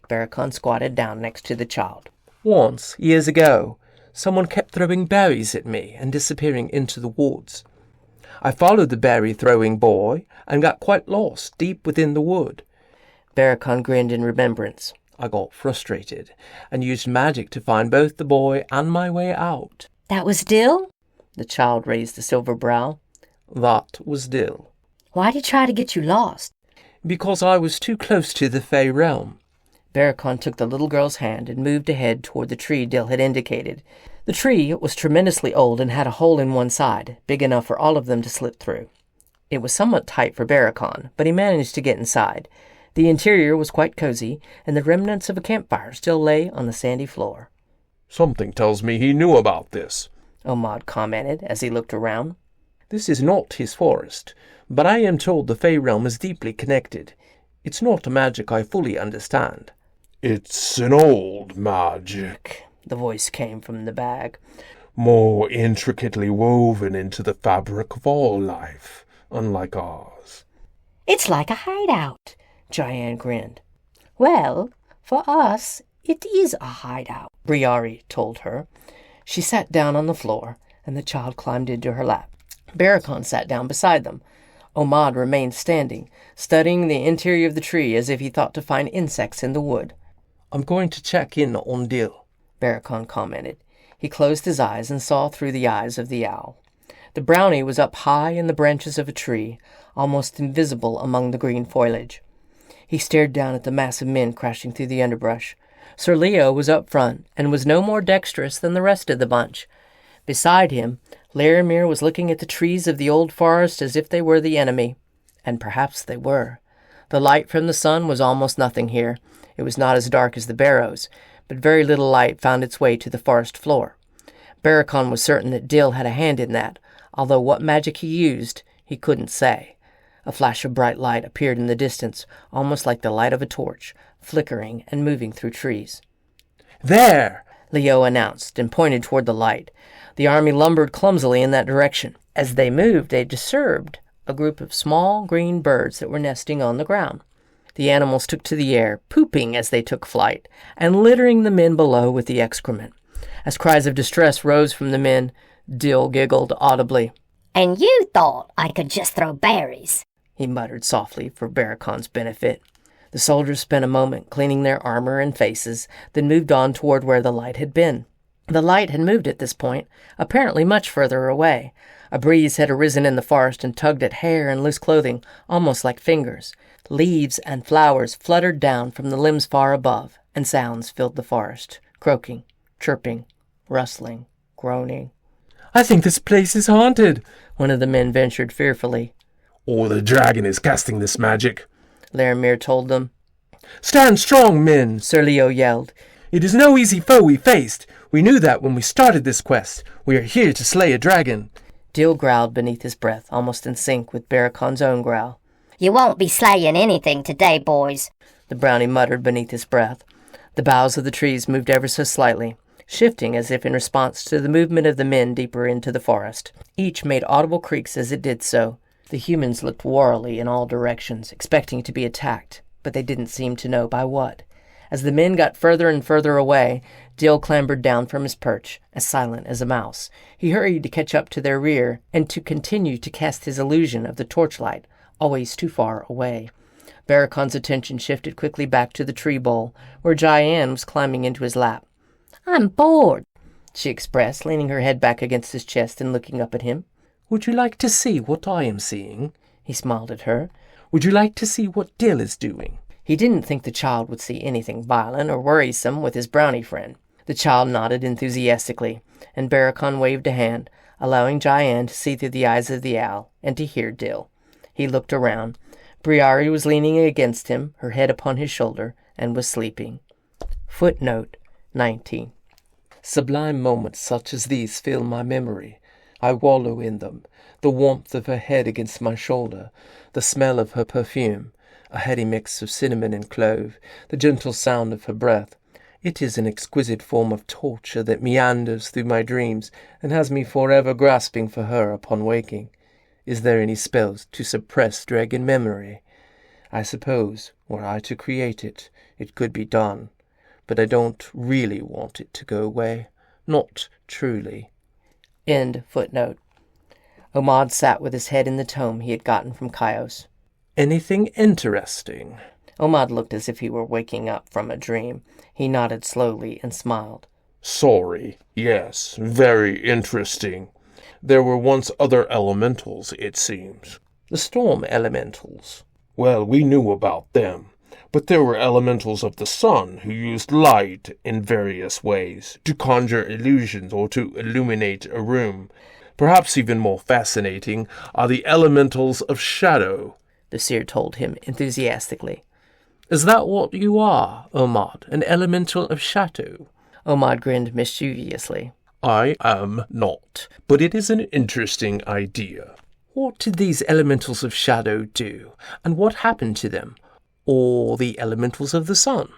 A: Barakon squatted down next to the child.
B: Once, years ago, someone kept throwing berries at me and disappearing into the woods. I followed the berry-throwing boy and got quite lost deep within the wood.
A: Barakon grinned in remembrance.
B: I got frustrated and used magic to find both the boy and my way out.
D: That was Dill?
A: The child raised a silver brow.
B: That was Dill.
D: Why'd he try to get you lost?
B: Because I was too close to the Fey realm.
A: Barakon took the little girl's hand and moved ahead toward the tree Dill had indicated. The tree was tremendously old and had a hole in one side, big enough for all of them to slip through. It was somewhat tight for Barakon, but he managed to get inside. The interior was quite cozy, and the remnants of a campfire still lay on the sandy floor.
C: Something tells me he knew about this,
A: Omad commented as he looked around.
B: This is not his forest, but I am told the Fey realm is deeply connected. It's not a magic I fully understand.
C: It's an old magic.
A: The voice came from the bag.
C: More intricately woven into the fabric of all life, unlike ours.
D: It's like a hideout.
A: Cheyenne grinned.
D: Well, for us, it is a hideout,
A: Briari told her. She sat down on the floor, and the child climbed into her lap. Barakon sat down beside them. Omad remained standing, studying the interior of the tree as if he thought to find insects in the wood.
B: I'm going to check in on Dill,
A: Barakon commented. He closed his eyes and saw through the eyes of the owl. The brownie was up high in the branches of a tree, almost invisible among the green foliage. He stared down at the mass of men crashing through the underbrush. Sir Leo was up front, and was no more dexterous than the rest of the bunch. Beside him, Laramir was looking at the trees of the old forest as if they were the enemy. And perhaps they were. The light from the sun was almost nothing here. It was not as dark as the barrows, but very little light found its way to the forest floor. Barakon was certain that Dill had a hand in that, although what magic he used, he couldn't say. A flash of bright light appeared in the distance, almost like the light of a torch, flickering and moving through trees.
B: There!
A: Leo announced, and pointed toward the light. The army lumbered clumsily in that direction. As they moved, they disturbed a group of small green birds that were nesting on the ground. The animals took to the air, pooping as they took flight, and littering the men below with the excrement. As cries of distress rose from the men, Dill giggled audibly.
E: "And you thought I could just throw berries,"
A: he muttered softly for Barakon's benefit. The soldiers spent a moment cleaning their armor and faces, then moved on toward where the light had been. The light had moved at this point, apparently much further away. A breeze had arisen in the forest and tugged at hair and loose clothing, almost like fingers. Leaves and flowers fluttered down from the limbs far above, and sounds filled the forest, croaking, chirping, rustling, groaning.
B: "I think this place is haunted,"
A: one of the men ventured fearfully.
C: "Or the dragon is casting this magic,"
A: Laramir told them.
B: "Stand strong, men,"
A: Sir Leo yelled.
B: "It is no easy foe we faced. We knew that when we started this quest. We are here to slay a dragon."
A: Dill growled beneath his breath, almost in sync with Barakon's own growl.
E: "You won't be slaying anything today, boys,"
A: the brownie muttered beneath his breath. The boughs of the trees moved ever so slightly, shifting as if in response to the movement of the men deeper into the forest. Each made audible creaks as it did so. The humans looked warily in all directions, expecting to be attacked, but they didn't seem to know by what. As the men got further and further away, Dill clambered down from his perch, as silent as a mouse. He hurried to catch up to their rear and to continue to cast his illusion of the torchlight, always too far away. Barakon's attention shifted quickly back to the tree bole, where Jayan was climbing into his lap. "I'm bored," she expressed, leaning her head back against his chest and looking up at him.
B: "Would you like to see what I am seeing?"
A: He smiled at her.
B: "Would you like to see what Dill is doing?"
A: He didn't think the child would see anything violent or worrisome with his brownie friend. The child nodded enthusiastically, and Barakon waved a hand, allowing Jayan to see through the eyes of the owl and to hear Dill. He looked around. Briari was leaning against him, her head upon his shoulder, and was sleeping. Footnote 19.
B: Sublime moments such as these fill my memory. I wallow in them. The warmth of her head against my shoulder, the smell of her perfume, a heady mix of cinnamon and clove, the gentle sound of her breath. It is an exquisite form of torture that meanders through my dreams and has me forever grasping for her upon waking. Is there any spell to suppress dragon memory? I suppose, were I to create it, it could be done. But I don't really want it to go away. Not truly.
A: End footnote. Omad sat with his head in the tome he had gotten from Kaios.
B: Anything interesting?
A: Omad looked as if he were waking up from a dream. He nodded slowly and smiled.
C: "Sorry. Yes, very interesting. There were once other elementals, it seems."
B: The storm elementals.
C: "Well, we knew about them. But there were elementals of the sun who used light in various ways to conjure illusions or to illuminate a room. Perhaps even more fascinating are the elementals of shadow,"
A: the seer told him enthusiastically.
B: "Is that what you are, Omad, an elemental of shadow?"
A: Omad grinned mischievously.
C: "I am not, but it is an interesting idea."
B: "What did these elementals of shadow do, and what happened to them? Or the elementals of the sun?"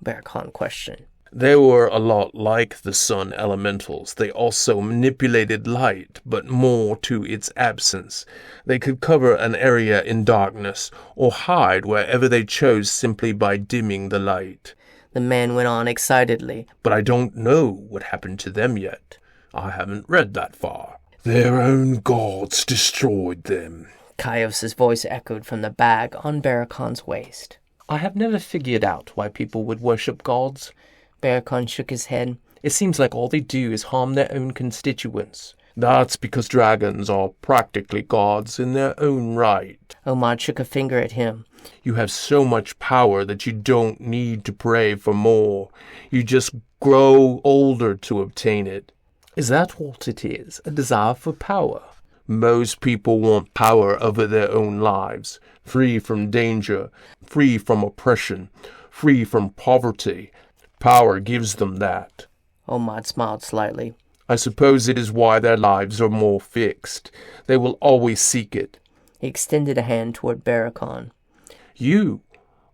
A: Barakon questioned.
C: They were a lot like the sun elementals. They also manipulated light, but more to its absence. They could cover an area in darkness, or hide wherever they chose simply by dimming the light.
A: The man went on excitedly.
C: "But I don't know what happened to them yet. I haven't read that far. Their own gods destroyed them."
A: Kaios' voice echoed from the bag on Barakon's waist.
B: "I have never figured out why people would worship gods."
A: Barakon shook his head.
B: "It seems like all they do is harm their own constituents."
C: "That's because dragons are practically gods in their own right."
A: Omad shook a finger at him.
C: "You have so much power that you don't need to pray for more. You just grow older to obtain it."
B: "Is that what it is, a desire for power?"
C: "Most people want power over their own lives, free from danger, free from oppression, free from poverty. Power gives them that."
A: Omad smiled slightly.
C: "I suppose it is why their lives are more fixed. They will always seek it."
A: He extended a hand toward Barakon.
C: "You,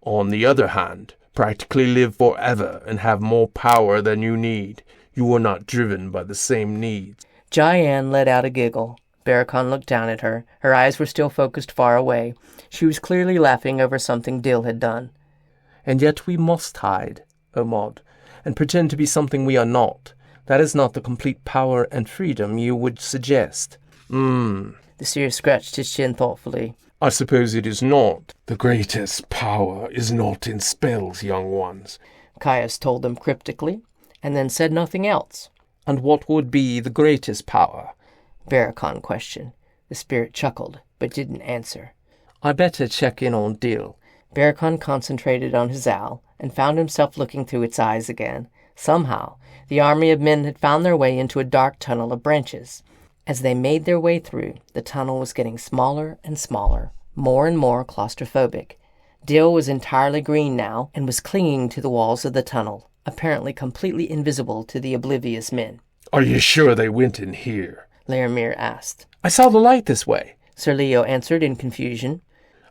C: on the other hand, practically live forever and have more power than you need. You are not driven by the same needs."
A: Jayan let out a giggle. Barakon looked down at her. Her eyes were still focused far away. She was clearly laughing over something Dill had done.
B: And yet we must hide, O Maud, and pretend to be something we are not. That is not the complete power and freedom you would suggest.
A: The seer scratched his chin thoughtfully.
B: I suppose it is not.
C: The greatest power is not in spells, young ones,
A: Caius told them cryptically, and then said nothing else.
B: And what would be the greatest power?
A: Barakon questioned. The spirit chuckled, but didn't answer.
B: I better check in on Dill.
A: Barakon concentrated on his owl, and found himself looking through its eyes again. Somehow, the army of men had found their way into a dark tunnel of branches. As they made their way through, the tunnel was getting smaller and smaller, more and more claustrophobic. Dill was entirely green now, and was clinging to the walls of the tunnel, apparently completely invisible to the oblivious men.
C: Are you sure they went in here?
A: Laramir asked.
B: I saw the light this way,
A: Sir Leo answered in confusion.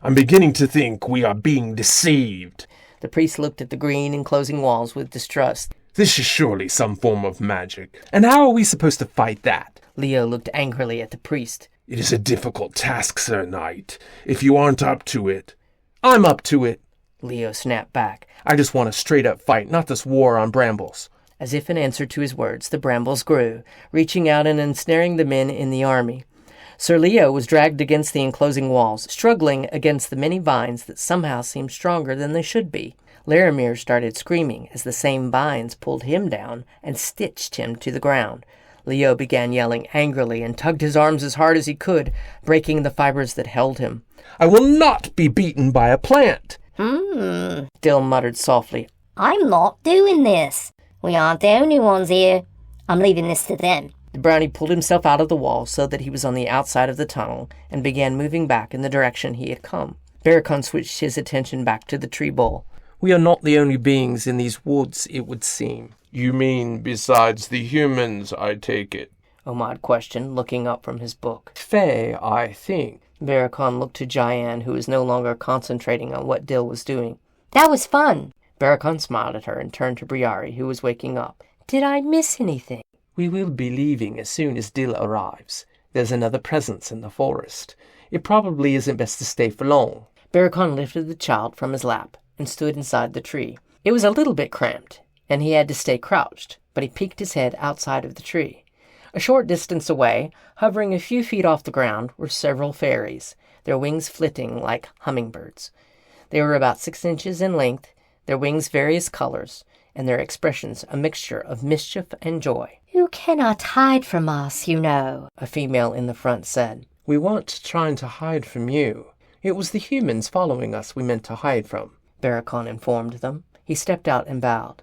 C: I'm beginning to think we are being deceived.
A: The priest looked at the green enclosing walls with distrust.
C: This is surely some form of magic.
B: And how are we supposed to fight that?
A: Leo looked angrily at the priest.
C: It is a difficult task, Sir Knight, if you aren't up to it.
B: I'm up to it,
A: Leo snapped back.
B: I just want a straight-up fight, not this war on brambles.
A: As if in answer to his words, the brambles grew, reaching out and ensnaring the men in the army. Sir Leo was dragged against the enclosing walls, struggling against the many vines that somehow seemed stronger than they should be. Laramir started screaming as the same vines pulled him down and stitched him to the ground. Leo began yelling angrily and tugged his arms as hard as he could, breaking the fibers that held him.
B: I will not be beaten by a plant.
A: Dill muttered softly.
E: I'm not doing this. We aren't the only ones here. I'm leaving this to them.
A: The brownie pulled himself out of the wall so that he was on the outside of the tunnel and began moving back in the direction he had come. Barakon switched his attention back to the tree bole.
B: We are not the only beings in these woods, it would seem.
C: You mean besides the humans, I take it?
A: Omad questioned, looking up from his book.
B: Fae, I think.
A: Barakon looked to Jayan, who was no longer concentrating on what Dill was doing.
E: That was fun.
A: Barakon smiled at her and turned to Briari, who was waking up. Did I miss anything?
B: We will be leaving as soon as Dill arrives. There's another presence in the forest. It probably isn't best to stay for long.
A: Barakon lifted the child from his lap and stood inside the tree. It was a little bit cramped, and he had to stay crouched, but he peeked his head outside of the tree. A short distance away, hovering a few feet off the ground, were several fairies, their wings flitting like hummingbirds. They were about 6 inches in length, their wings various colors, and their expressions a mixture of mischief and joy.
E: You cannot hide from us, you know,
A: A female in the front said.
B: We weren't trying to hide from you. It was the humans following us we meant to hide from,
A: Barakon informed them. He stepped out and bowed.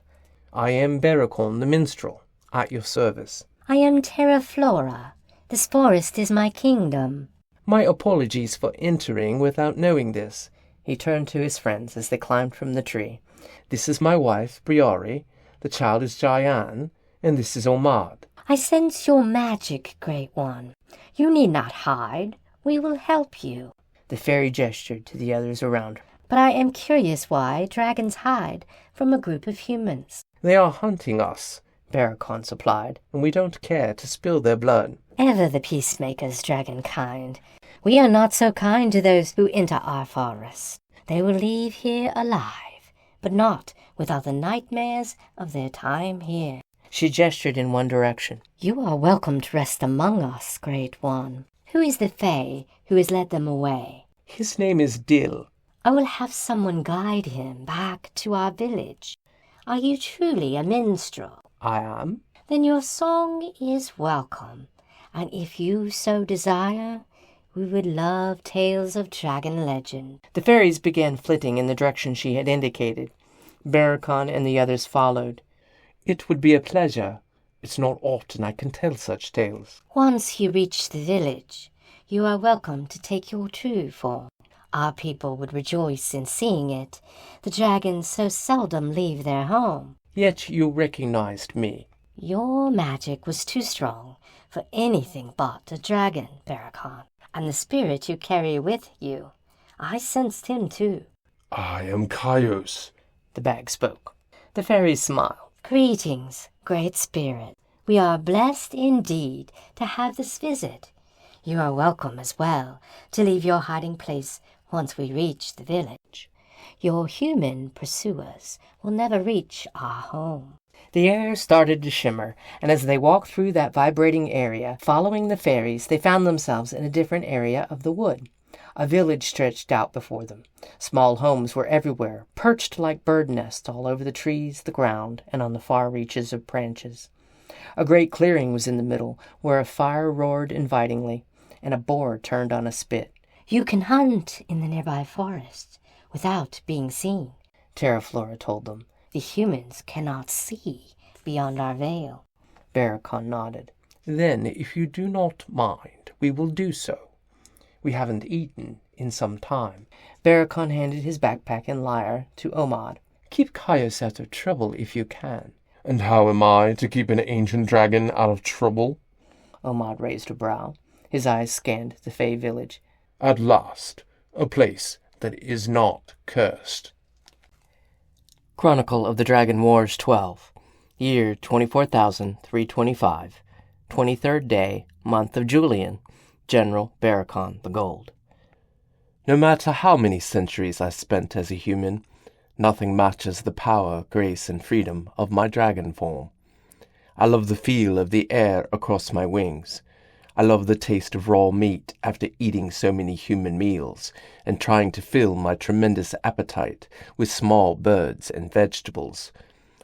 B: I am Barakon the minstrel, at your service.
E: I am Terra Flora. This forest is my kingdom.
B: My apologies for entering without knowing this.
A: He turned to his friends as they climbed from the tree.
B: This is my wife, Briari. The child is Jayan, and this is Omad.
E: I sense your magic, Great One. You need not hide. We will help you.
A: The fairy gestured to the others around her.
E: But I am curious why dragons hide from a group of humans.
B: They are hunting us, Barakon supplied, and we don't care to spill their blood.
E: Ever the peacemakers, dragonkind. We are not so kind to those who enter our forest. They will leave here alive, but not without the nightmares of their time here.
A: She gestured in one direction.
E: You are welcome to rest among us, Great One. Who is the Fae who has led them away?
B: His name is Dill.
E: I will have someone guide him back to our village. Are you truly a minstrel?
B: I am.
E: Then your song is welcome, and if you so desire, we would love tales of dragon legend.
A: The fairies began flitting in the direction she had indicated. Barakon and the others followed.
B: It would be a pleasure. It's not often I can tell such tales.
E: Once you reach the village, you are welcome to take your true form. Our people would rejoice in seeing it. The dragons so seldom leave their home.
B: Yet you recognized me.
E: Your magic was too strong for anything but a dragon, Barakon. And the spirit you carry with you, I sensed him too.
C: I am Caius.
A: The bag spoke. The fairies smiled.
E: Greetings, Great Spirit. We are blessed indeed to have this visit. You are welcome as well to leave your hiding place once we reach the village. Your human pursuers will never reach our home.
A: The air started to shimmer, and as they walked through that vibrating area, following the fairies, they found themselves in a different area of the wood. A village stretched out before them. Small homes were everywhere, perched like bird nests all over the trees, the ground, and on the far reaches of branches. A great clearing was in the middle, where a fire roared invitingly, and a boar turned on a spit.
E: You can hunt in the nearby forest without being seen,
A: Terraflora told them.
E: The humans cannot see beyond our veil.
A: Barakon nodded.
B: Then, if you do not mind, we will do so. We haven't eaten in some time.
A: Barakon handed his backpack and lyre to Omad.
B: Keep Caius out of trouble if you can.
C: And how am I to keep an ancient dragon out of trouble?
A: Omad raised a brow. His eyes scanned the Fey village.
C: At last, a place that is not cursed.
A: Chronicle of the Dragon Wars 12. Year 24,325. 23rd day, month of Julian. General Barakon the Gold.
B: No matter how many centuries I spent as a human, nothing matches the power, grace, and freedom of my dragon form. I love the feel of the air across my wings. I love the taste of raw meat after eating so many human meals and trying to fill my tremendous appetite with small birds and vegetables.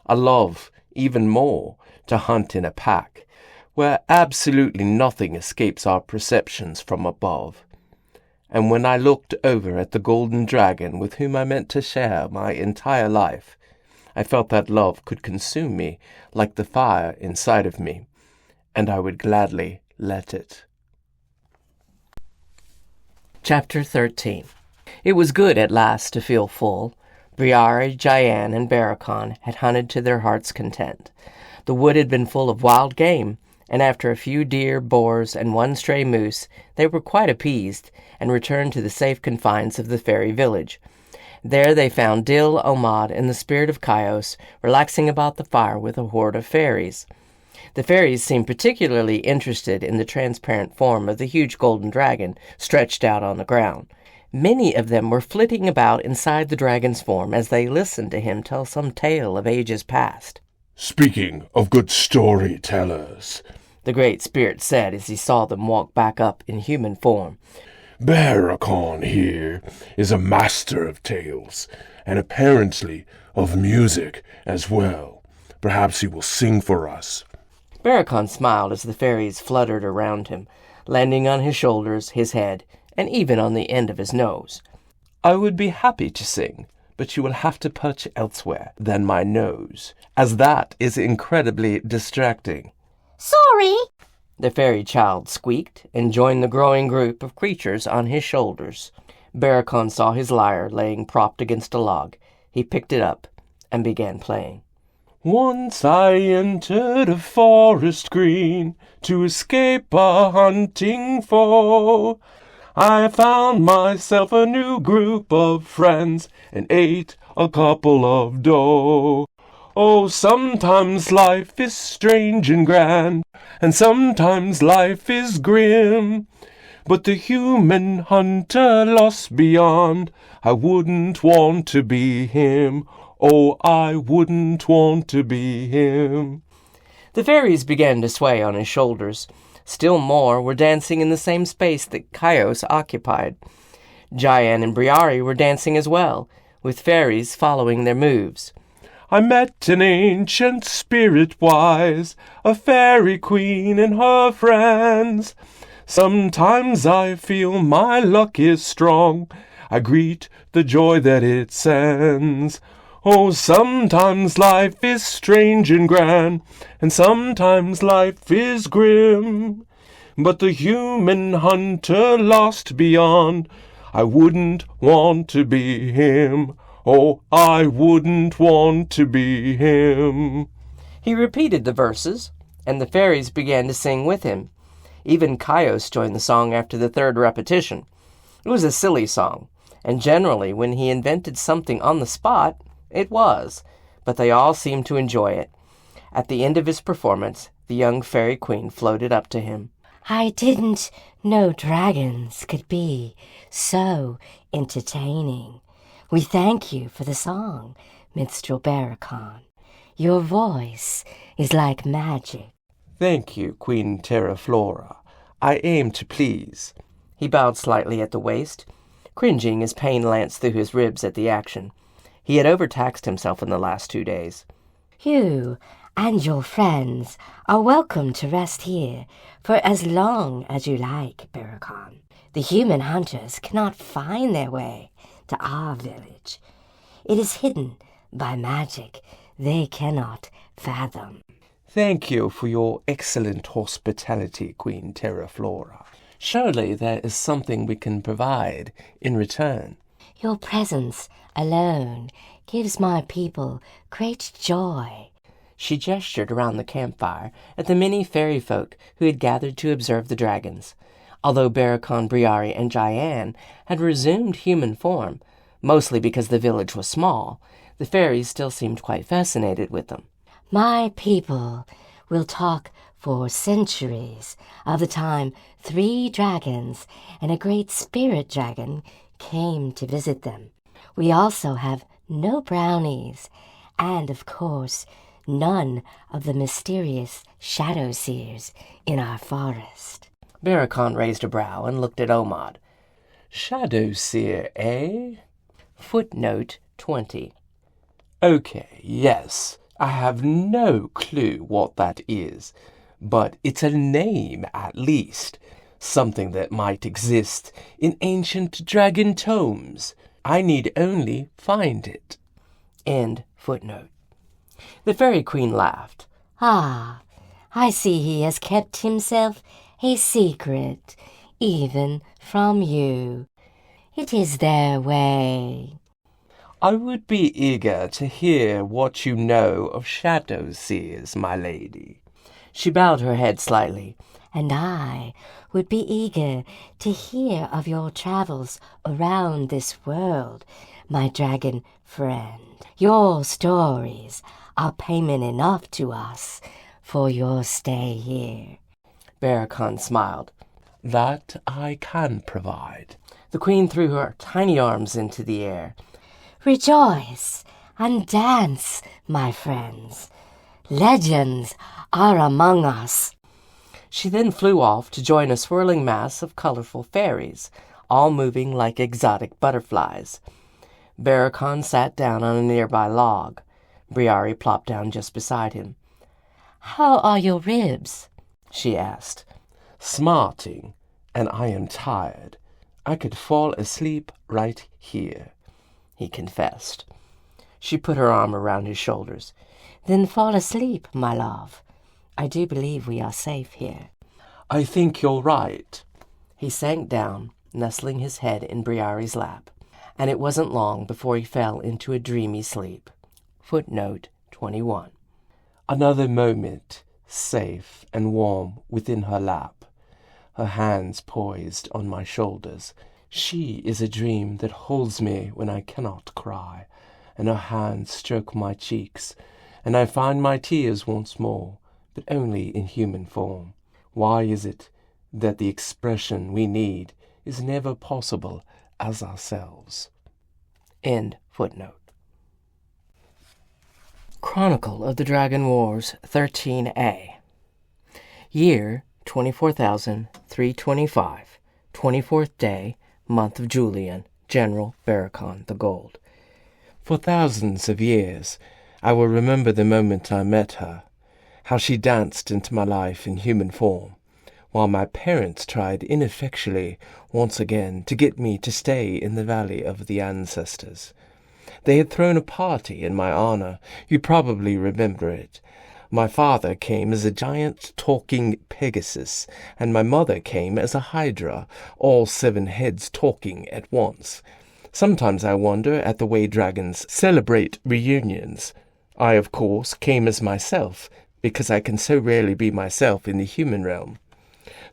B: I love, even more, to hunt in a pack, where absolutely nothing escapes our perceptions from above. And when I looked over at the golden dragon with whom I meant to share my entire life, I felt that love could consume me like the fire inside of me, and I would gladly let it.
A: Chapter 13. It was good at last to feel full. Briari, Jayan, and Barakon had hunted to their heart's content. The wood had been full of wild game, and after a few deer, boars, and one stray moose, they were quite appeased, and returned to the safe confines of the fairy village. There they found Dil, Omad, and the spirit of Caius relaxing about the fire with a horde of fairies. The fairies seemed particularly interested in the transparent form of the huge golden dragon stretched out on the ground. Many of them were flitting about inside the dragon's form as they listened to him tell some tale of ages past.
C: Speaking of good storytellers,
A: the great spirit said as he saw them walk back up in human form,
C: Barakon here is a master of tales, and apparently of music as well. Perhaps he will sing for us.
A: Barakon smiled as the fairies fluttered around him, landing on his shoulders, his head, and even on the end of his nose.
B: I would be happy to sing, but you will have to perch elsewhere than my nose, as that is incredibly distracting.
E: Sorry!
A: The fairy child squeaked and joined the growing group of creatures on his shoulders. Barakon saw his lyre laying propped against a log. He picked it up and began playing.
B: Once I entered a forest green to escape a hunting foe. I found myself a new group of friends and ate a couple of doe. Oh, sometimes life is strange and grand, and sometimes life is grim. But the human hunter lost beyond, I wouldn't want to be him. Oh, I wouldn't want to be him.
A: The fairies began to sway on his shoulders. Still more were dancing in the same space that Caius occupied. Jayan and Briari were dancing as well, with fairies following their moves.
B: I met an ancient spirit wise, a fairy queen and her friends. Sometimes I feel my luck is strong. I greet the joy that it sends. Oh, sometimes life is strange and grand, and sometimes life is grim. But the human hunter lost beyond, I wouldn't want to be him. Oh, I wouldn't want to be him.
A: He repeated the verses, and the fairies began to sing with him. Even Caius joined the song after the third repetition. It was a silly song, and generally when he invented something on the spot, it was, but they all seemed to enjoy it. At the end of his performance, the young fairy queen floated up to him.
E: I didn't No dragons could be so entertaining. We thank you for the song, Minstrel Barakon. Your voice is like magic.
B: Thank you, Queen Terraflora. I aim to please.
A: He bowed slightly at the waist, cringing as pain lanced through his ribs at the action. He had overtaxed himself in the last 2 days.
E: You and your friends are welcome to rest here for as long as you like, Barakon. The human hunters cannot find their way to our village. It is hidden by magic they cannot fathom.
B: Thank you for your excellent hospitality, Queen Terraflora. Surely there is something we can provide in return.
E: Your presence alone gives my people great joy.
A: She gestured around the campfire at the many fairy folk who had gathered to observe the dragons. Although Barakon, Briari, and Jayan had resumed human form, mostly because the village was small, the fairies still seemed quite fascinated with them.
E: My people will talk for centuries of the time 3 dragons and a great spirit dragon came to visit them. We also have no brownies, and of course, none of the mysterious shadow seers in our forest.
A: Barakon raised a brow and looked at Omad.
B: Shadow seer, eh?
A: Footnote 20.
B: Okay, yes. I have no clue what that is, but it's a name at least. Something that might exist in ancient dragon tomes. I need only find it.
A: End footnote. The fairy queen laughed.
E: Ah, I see he has kept himself a secret, even from you. It is their way.
B: I would be eager to hear what you know of shadow seers, my lady.
A: She bowed her head slightly.
E: And I would be eager to hear of your travels around this world, my dragon friend. Your stories are payment enough to us for your stay here.
A: Barakon smiled.
B: That I can provide.
A: The queen threw her tiny arms into the air.
E: Rejoice and dance, my friends. Legends are among us.
A: She then flew off to join a swirling mass of colorful fairies, all moving like exotic butterflies. Barakon sat down on a nearby log. Briari plopped down just beside him.
D: "How are your ribs?"
A: she asked.
B: Smarting, and I am tired. I could fall asleep right here,
A: he confessed. She put her arm around his shoulders.
D: "Then fall asleep, my love. I do believe we are safe here."
B: I think you're right.
A: He sank down, nestling his head in Briari's lap, and it wasn't long before he fell into a dreamy sleep. Footnote 21.
B: Another moment, safe and warm within her lap, her hands poised on my shoulders. She is a dream that holds me when I cannot cry, and her hands stroke my cheeks, and I find my tears once more, but only in human form. Why is it that the expression we need is never possible as ourselves?
A: End footnote. Chronicle of the Dragon Wars 13a. Year 24,325. 24th day, month of Julian, General Barakon the Gold.
B: For thousands of years, I will remember the moment I met her, how she danced into my life in human form, while my parents tried ineffectually once again to get me to stay in the Valley of the Ancestors. They had thrown a party in my honor. You probably remember it. My father came as a giant talking Pegasus, and my mother came as a Hydra, all 7 heads talking at once. Sometimes I wonder at the way dragons celebrate reunions. I, of course, came as myself, because I can so rarely be myself in the human realm.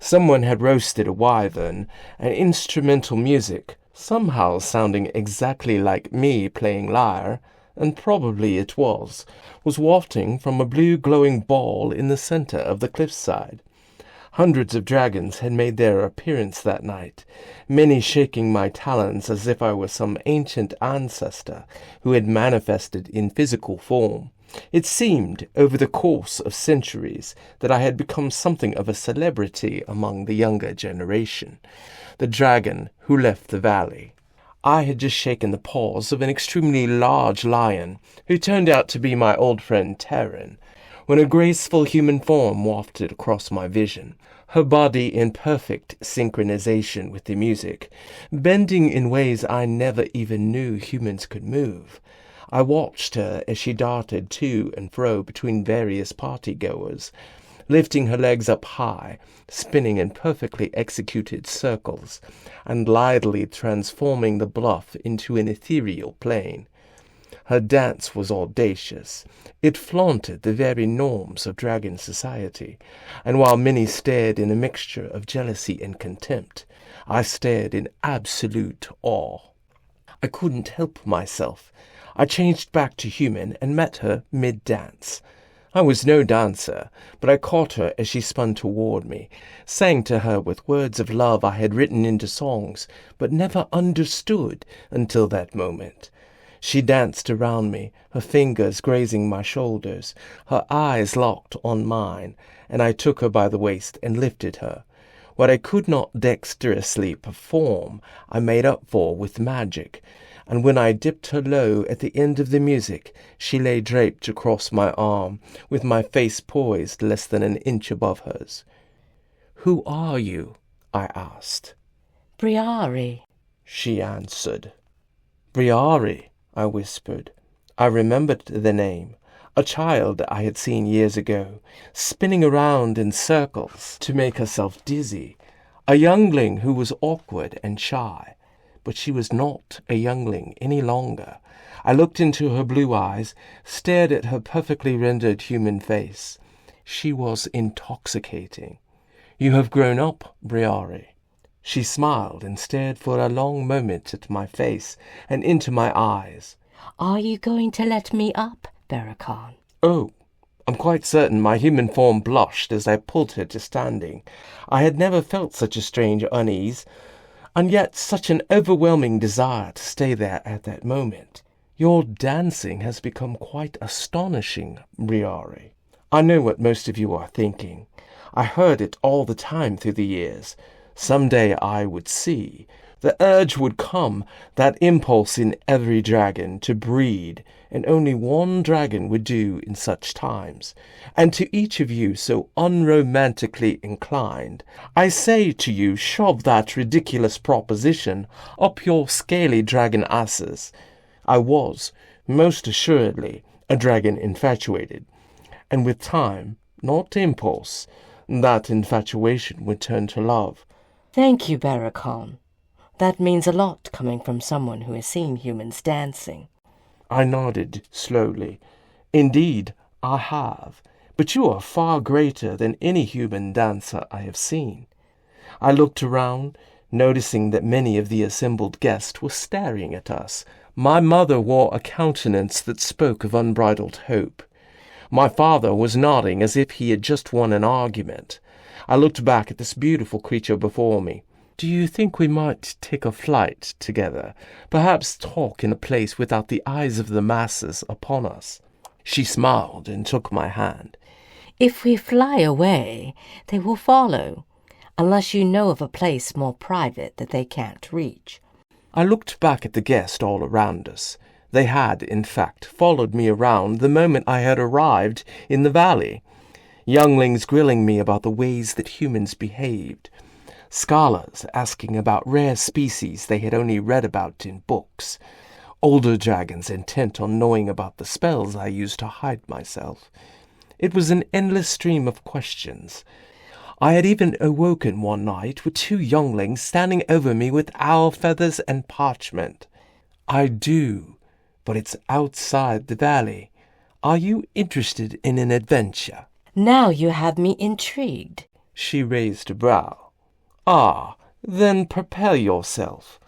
B: Someone had roasted a wyvern, and instrumental music, somehow sounding exactly like me playing lyre, and probably it was wafting from a blue glowing ball in the center of the cliffside. Hundreds of dragons had made their appearance that night, many shaking my talons as if I were some ancient ancestor who had manifested in physical form. It seemed, over the course of centuries, that I had become something of a celebrity among the younger generation, the dragon who left the valley. I had just shaken the paws of an extremely large lion, who turned out to be my old friend Terran, when a graceful human form wafted across my vision, her body in perfect synchronization with the music, bending in ways I never even knew humans could move. I watched her as she darted to and fro between various party-goers, lifting her legs up high, spinning in perfectly executed circles, and lithely transforming the bluff into an ethereal plain. Her dance was audacious. It flaunted the very norms of dragon society, and while many stared in a mixture of jealousy and contempt, I stared in absolute awe. I couldn't help myself. I changed back to human and met her mid-dance. I was no dancer, but I caught her as she spun toward me, sang to her with words of love I had written into songs, but never understood until that moment. She danced around me, her fingers grazing my shoulders, her eyes locked on mine, and I took her by the waist and lifted her. What I could not dexterously perform, I made up for with magic, and when I dipped her low at the end of the music, she lay draped across my arm, with my face poised less than an inch above hers. "Who are you?" I asked.
D: Briari,
B: she answered. "Briari," I whispered. I remembered the name. A child I had seen years ago, spinning around in circles to make herself dizzy. A youngling who was awkward and shy. But she was not a youngling any longer. I looked into her blue eyes, stared at her perfectly rendered human face. She was intoxicating. "You have grown up, Briari." She smiled and stared for a long moment at my face and into my eyes.
D: are you going to let me up, Barakon?
B: "Oh, I'm quite certain my human form blushed as I pulled her to standing. I had never felt such a strange unease, and yet such an overwhelming desire to stay there at that moment. Your dancing has become quite astonishing, Briari. I know what most of you are thinking. I heard it all the time through the years. Someday I would see. The urge would come, that impulse in every dragon to breed, and only one dragon would do in such times. And to each of you so unromantically inclined, I say to you, shove that ridiculous proposition up your scaly dragon asses. I was, most assuredly, a dragon infatuated, and with time, not impulse, that infatuation would turn to love.
D: Thank you, Barakon. That means a lot coming from someone who has seen humans dancing.
B: I nodded slowly. Indeed, I have, but you are far greater than any human dancer I have seen. I looked around, noticing that many of the assembled guests were staring at us. My mother wore a countenance that spoke of unbridled hope. My father was nodding as if he had just won an argument. I looked back at this beautiful creature before me. "Do you think we might take a flight together? Perhaps talk in a place without the eyes of the masses upon us?" She smiled and took my hand.
D: If we fly away, they will follow, unless you know of a place more private that they can't reach.
B: I looked back at the guests all around us. They had, in fact, followed me around the moment I had arrived in the valley. Younglings grilling me about the ways that humans behaved. Scholars asking about rare species they had only read about in books. Older dragons intent on knowing about the spells I used to hide myself. It was an endless stream of questions. I had even awoken one night with 2 younglings standing over me with owl feathers and parchment. "I do, but it's outside the valley. Are you interested in an adventure?"
D: Now you have me intrigued.
B: She raised a brow. "Ah, then prepare yourself."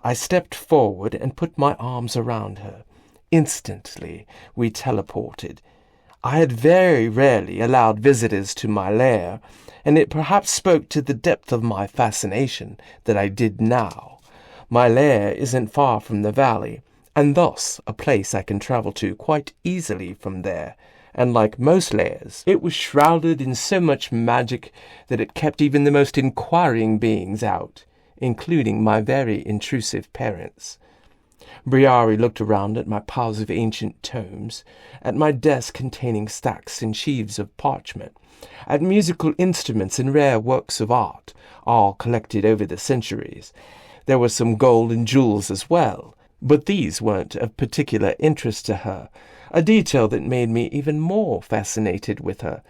B: I stepped forward and put my arms around her. Instantly we teleported. I had very rarely allowed visitors to my lair, and it perhaps spoke to the depth of my fascination that I did now. My lair isn't far from the valley, and thus a place I can travel to quite easily from there, and like most lairs, it was shrouded in so much magic that it kept even the most inquiring beings out, including my very intrusive parents. Briari looked around at my piles of ancient tomes, at my desk containing stacks and sheaves of parchment, at musical instruments and rare works of art, all collected over the centuries. There were some gold and jewels as well, but these weren't of particular interest to her, a detail that made me even more fascinated with her.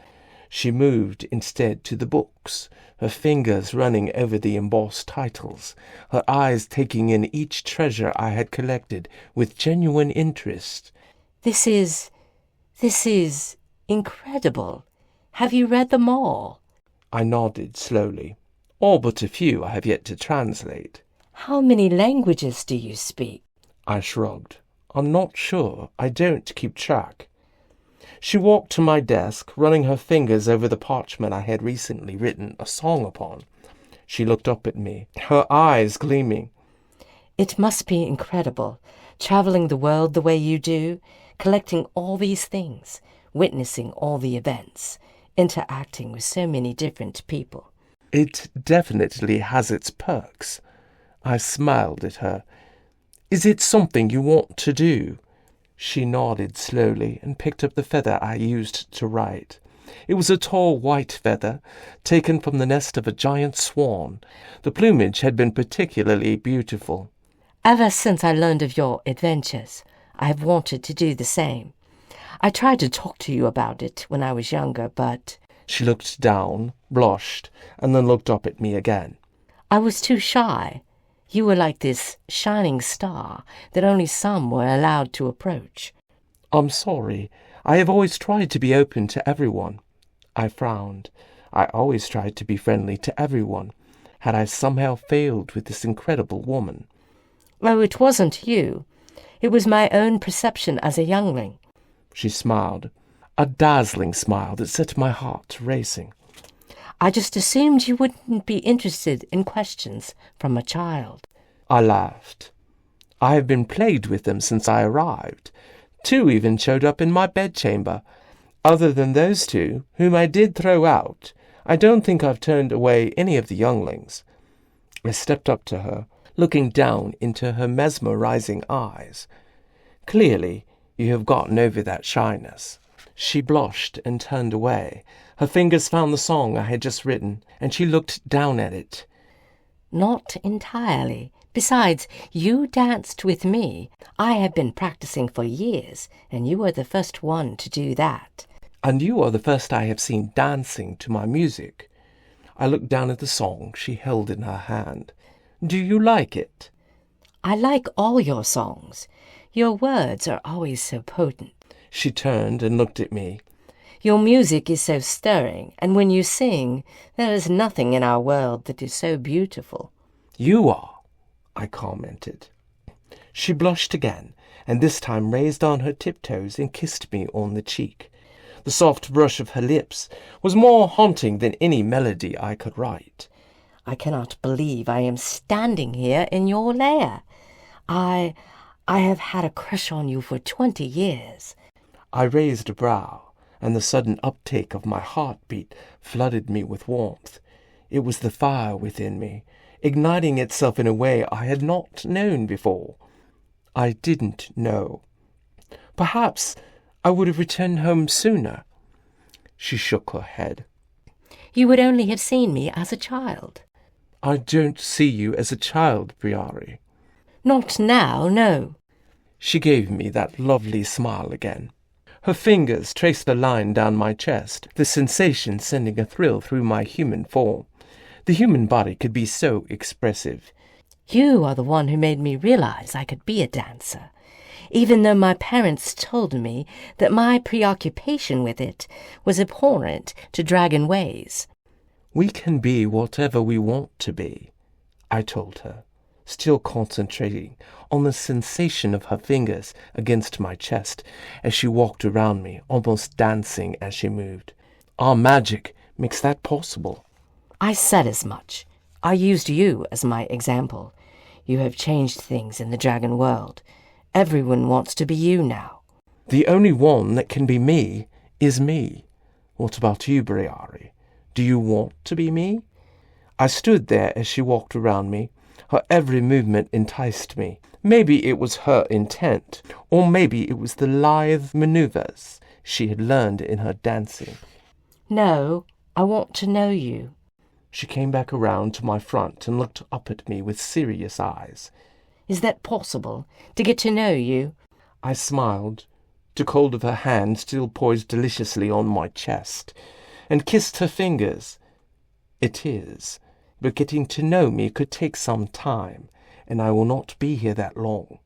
B: She moved instead to the books, her fingers running over the embossed titles, her eyes taking in each treasure I had collected with genuine interest.
D: This is incredible. Have you read them all?
B: I nodded slowly. All but a few I have yet to translate.
D: How many languages do you speak?
B: I shrugged. I'm not sure. I don't keep track. She walked to my desk, running her fingers over the parchment I had recently written a song upon. She looked up at me, her eyes gleaming.
D: It must be incredible, traveling the world the way you do, collecting all these things, witnessing all the events, interacting with so many different people.
B: It definitely has its perks. I smiled at her. Is it something you want to do? She nodded slowly and picked up the feather I used to write. It was a tall white feather, taken from the nest of a giant swan. The plumage had been particularly beautiful.
D: Ever since I learned of your adventures, I have wanted to do the same. I tried to talk to you about it when I was younger, but...
B: She looked down, blushed, and then looked up at me again.
D: I was too shy. You were like this shining star that only some were allowed to approach.
B: I'm sorry. I have always tried to be open to everyone. I frowned. I always tried to be friendly to everyone. Had I somehow failed with this incredible woman?
D: Oh, it wasn't you. It was my own perception as a youngling.
B: She smiled, a dazzling smile that set my heart racing.
D: I just assumed you wouldn't be interested in questions from a child.
B: I laughed. I have been plagued with them since I arrived. 2 even showed up in my bedchamber. Other than those 2, whom I did throw out, I don't think I've turned away any of the younglings. I stepped up to her, looking down into her mesmerizing eyes. Clearly, you have gotten over that shyness. She blushed and turned away. Her fingers found the song I had just written, and she looked down at it.
D: Not entirely. Besides, you danced with me. I have been practicing for years, and you were the first one to do that.
B: And you are the first I have seen dancing to my music. I looked down at the song she held in her hand. Do you like it?
D: I like all your songs. Your words are always so potent.
B: She turned and looked at me.
D: Your music is so stirring, and when you sing, there is nothing in our world that is so beautiful.
B: You are, I commented. She blushed again, and this time raised on her tiptoes and kissed me on the cheek. The soft brush of her lips was more haunting than any melody I could write.
D: I cannot believe I am standing here in your lair. I have had a crush on you for 20 years.
B: I raised a brow, and the sudden uptake of my heartbeat flooded me with warmth. It was the fire within me, igniting itself in a way I had not known before. I didn't know. Perhaps I would have returned home sooner. She shook her head.
D: You would only have seen me as a child.
B: I don't see you as a child, Briari.
D: Not now, no.
B: She gave me that lovely smile again. Her fingers traced a line down my chest, the sensation sending a thrill through my human form. The human body could be so expressive.
D: You are the one who made me realize I could be a dancer, even though my parents told me that my preoccupation with it was abhorrent to dragon ways.
B: We can be whatever we want to be, I told her, still concentrating on the sensation of her fingers against my chest as she walked around me, almost dancing as she moved. Our magic makes that possible.
D: I said as much. I used you as my example. You have changed things in the dragon world. Everyone wants to be you now.
B: The only one that can be me is me. What about you, Briari? Do you want to be me? I stood there as she walked around me. Her every movement enticed me. Maybe it was her intent, or maybe it was the lithe maneuvers she had learned in her dancing.
D: No, I want to know you.
B: She came back around to my front and looked up at me with serious eyes.
D: Is that possible, to get to know you?
B: I smiled, took hold of her hand still poised deliciously on my chest, and kissed her fingers. It is, but getting to know me could take some time, and I will not be here that long.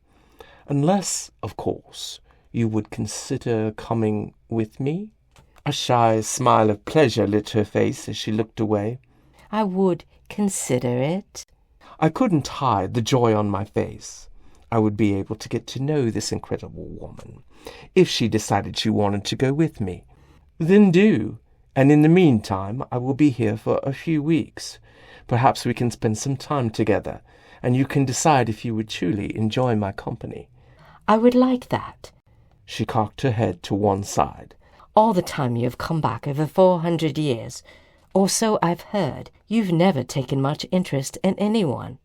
B: Unless, of course, you would consider coming with me? A shy smile of pleasure lit her face as she looked away.
D: I would consider it.
B: I couldn't hide the joy on my face. I would be able to get to know this incredible woman, if she decided she wanted to go with me. Then do, and in the meantime I will be here for a few weeks. Perhaps we can spend some time together, and you can decide if you would truly enjoy my company.
D: I would like that.
B: She cocked her head to one side.
D: All the time you have come back over 400 years, or so I've heard, you've never taken much interest in anyone.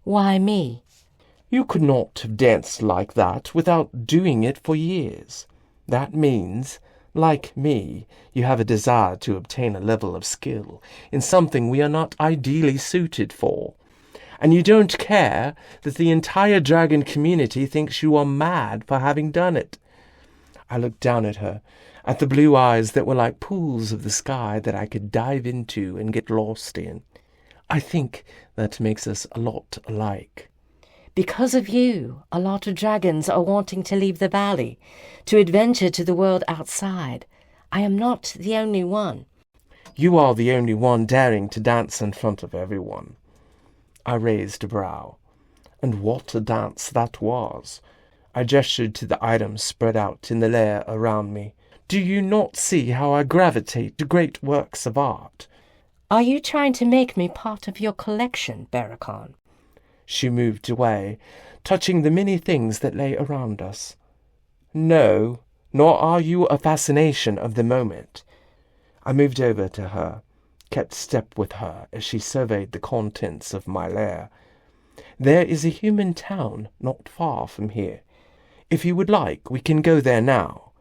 D: Why me?
B: You could not have danced like that without doing it for years. That means, like me, you have a desire to obtain a level of skill in something we are not ideally suited for. And you don't care that the entire dragon community thinks you are mad for having done it. I looked down at her, at the blue eyes that were like pools of the sky that I could dive into and get lost in. I think that makes us a lot alike.
D: Because of you, a lot of dragons are wanting to leave the valley, to adventure to the world outside. I am not the only one.
B: You are the only one daring to dance in front of everyone. I raised a brow. And what a dance that was! I gestured to the items spread out in the lair around me. Do you not see how I gravitate to great works of art?
D: Are you trying to make me part of your collection, Barakon?
B: She moved away, touching the many things that lay around us. No, nor are you a fascination of the moment. I moved over to her, kept step with her as she surveyed the contents of my lair. There is a human town not far from here. If you would like, we can go there now.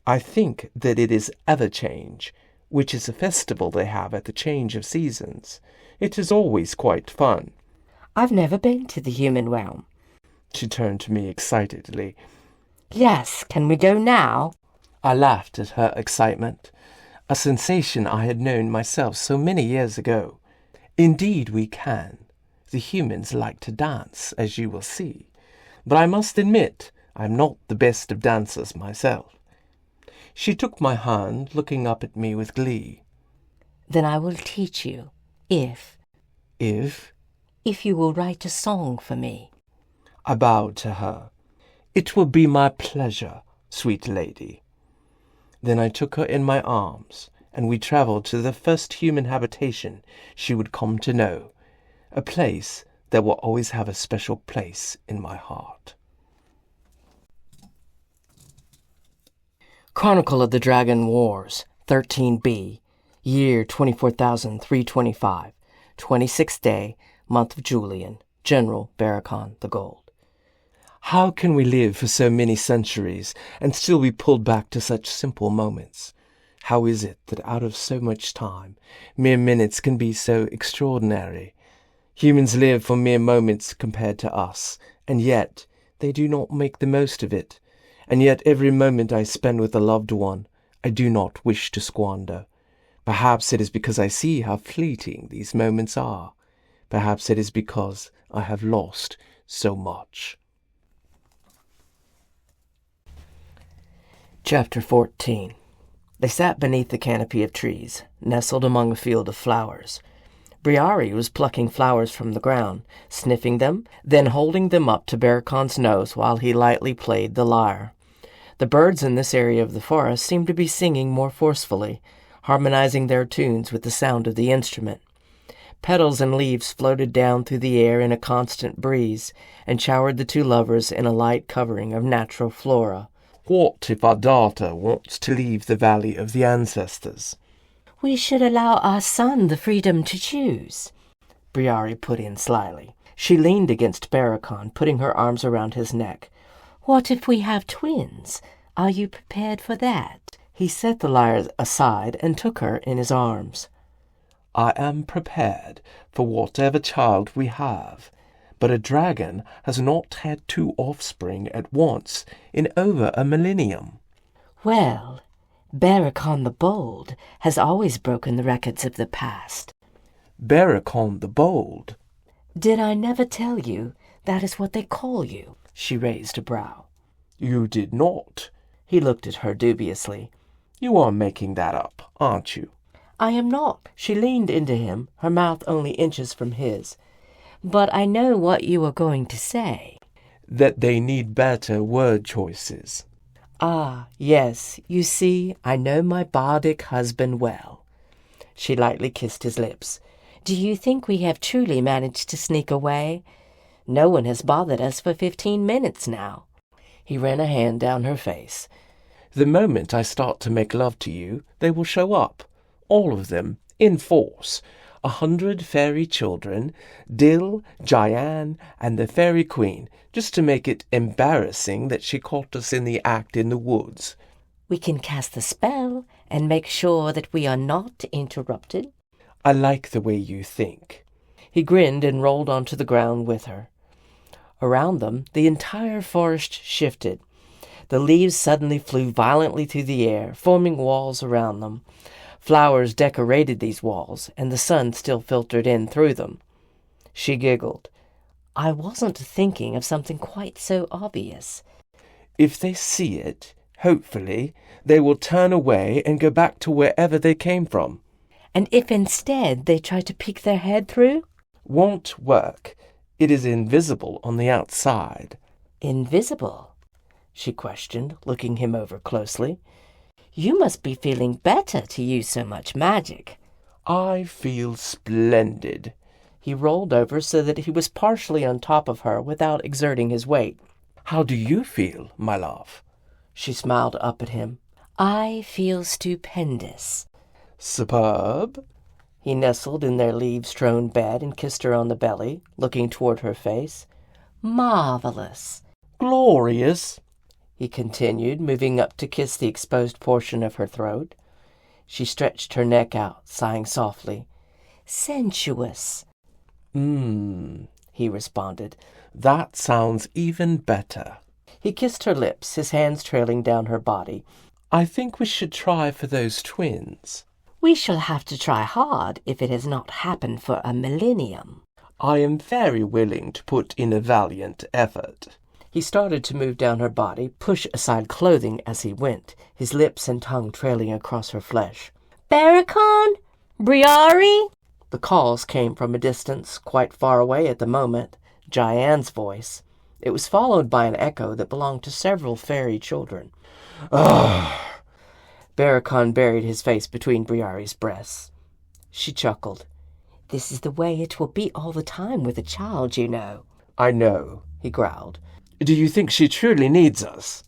B: I think that it is Everchange, which is a festival they have at the change of seasons. It is always quite fun.
D: I've never been to the human realm.
B: She turned to me excitedly.
D: Yes, can we go now?
B: I laughed at her excitement, a sensation I had known myself so many years ago. Indeed we can. The humans like to dance, as you will see. But I must admit, I am not the best of dancers myself. She took my hand, looking up at me with glee.
D: Then I will teach you, if you will write a song for me.
B: I bowed to her. It will be my pleasure, sweet lady. Then I took her in my arms, and we travelled to the first human habitation she would come to know, a place that will always have a special place in my heart.
A: Chronicle of the Dragon Wars, 13b, year 24,325, 26th day, month of Julian, General Barakon the Gold. How can we live for so many centuries and still be pulled back to such simple moments? How is it that out of so much time, mere minutes can be so extraordinary? Humans live for mere moments compared to us, and yet they do not make the most of it. And yet every moment I spend with a loved one, I do not wish to squander. Perhaps it is because I see how fleeting these moments are. Perhaps it is because I have lost so much. Chapter 14. They sat beneath the canopy of trees, nestled among a field of flowers. Briari was plucking flowers from the ground, sniffing them, then holding them up to Barakon's nose while he lightly played the lyre. The birds in this area of the forest seemed to be singing more forcefully, harmonizing their tunes with the sound of the instrument. Petals and leaves floated down through the air in a constant breeze, and showered the two lovers in a light covering of natural flora.
B: What if our daughter wants to leave the Valley of the Ancestors?
D: We should allow our son the freedom to choose,
A: Briari put in slyly. She leaned against Barakon, putting her arms around his neck.
D: What if we have twins? Are you prepared for that?
A: He set the lyre aside and took her in his arms.
B: I am prepared for whatever child we have, but a dragon has not had two offspring at once in over a millennium.
D: Well, Barakon the Bold has always broken the records of the past.
B: Barakon the Bold?
D: Did I never tell you that is what they call you?
A: She raised a brow.
B: You did not.
A: He looked at her dubiously.
B: You are making that up, aren't you?
A: I am not. She leaned into him, her mouth only inches from his.
D: But I know what you are going to say.
B: That they need better word choices.
A: Ah, yes, you see, I know my bardic husband well. She lightly kissed his lips.
D: Do you think we have truly managed to sneak away? No one has bothered us for 15 minutes now.
A: He ran a hand down her face.
B: The moment I start to make love to you, they will show up. All of them, in force. 100 fairy children, Dill, Jayan, and the fairy queen, just to make it embarrassing that she caught us in the act in the woods.
D: We can cast the spell and make sure that we are not interrupted.
B: I like the way you think.
A: He grinned and rolled onto the ground with her. Around them, the entire forest shifted. The leaves suddenly flew violently through the air, forming walls around them. Flowers decorated these walls, and the sun still filtered in through them. She giggled.
D: I wasn't thinking of something quite so obvious.
B: If they see it, hopefully, they will turn away and go back to wherever they came from.
D: And if instead they try to peek their head through?
B: Won't work. It is invisible on the outside.
D: Invisible? She questioned, looking him over closely. You must be feeling better to use so much magic.
B: I feel splendid.
A: He rolled over so that he was partially on top of her without exerting his weight.
B: How do you feel, my love?
A: She smiled up at him.
D: I feel stupendous.
B: Superb.
A: He nestled in their leaf-strewn bed and kissed her on the belly, looking toward her face.
D: Marvelous.
B: Glorious.
A: He continued, moving up to kiss the exposed portion of her throat. She stretched her neck out, sighing softly.
D: Sensuous.
A: He responded.
B: That sounds even better.
A: He kissed her lips, his hands trailing down her body.
B: I think we should try for those twins.
D: We shall have to try hard if it has not happened for a millennium.
B: I am very willing to put in a valiant effort.
A: He started to move down her body, push aside clothing as he went, his lips and tongue trailing across her flesh.
D: Barakon? Briari?
A: The calls came from a distance, quite far away at the moment, Jayan's voice. It was followed by an echo that belonged to several fairy children.
B: Ugh!
A: Barakon buried his face between Briari's breasts. She chuckled.
D: This is the way it will be all the time with a child, you know.
B: I know,
A: he growled.
B: Do you think she truly needs us?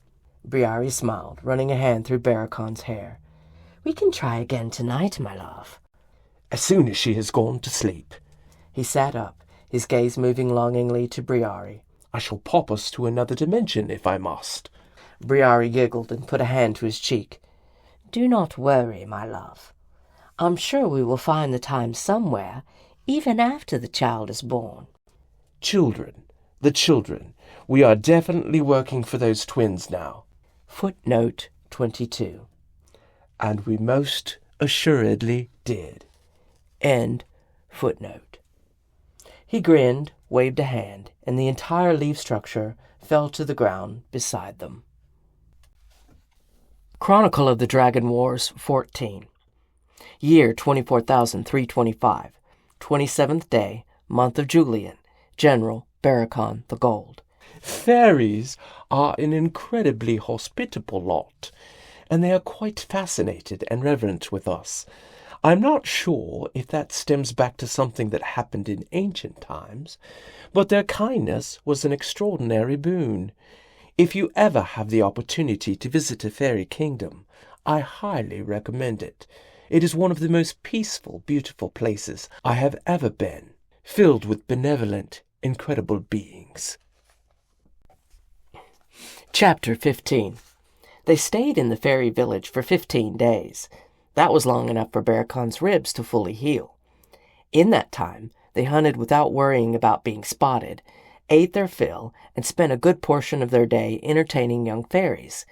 A: Briari smiled, running a hand through Barakon's hair.
D: We can try again tonight, my love.
B: As soon as she has gone to sleep.
A: He sat up, his gaze moving longingly to Briari.
B: I shall pop us to another dimension if I must.
A: Briari giggled and put a hand to his cheek.
D: Do not worry, my love. I'm sure we will find the time somewhere, even after the child is born.
B: Children. The children. We are definitely working for those twins now.
A: Footnote 22.
B: And we most assuredly did.
A: End footnote. He grinned, waved a hand, and the entire leaf structure fell to the ground beside them. Chronicle of the Dragon Wars 14. Year 24,325. 27th day, month of Julian, General Barakon the Gold.
B: Fairies are an incredibly hospitable lot, and they are quite fascinated and reverent with us. I'm not sure if that stems back to something that happened in ancient times, but their kindness was an extraordinary boon. If you ever have the opportunity to visit a fairy kingdom, I highly recommend it. It is one of the most peaceful, beautiful places I have ever been, filled with benevolent, incredible beings.
A: Chapter 15. They stayed in the fairy village for 15 days. That was long enough for Barakon's ribs to fully heal. In that time, they hunted without worrying about being spotted, ate their fill, and spent a good portion of their day entertaining young fairies.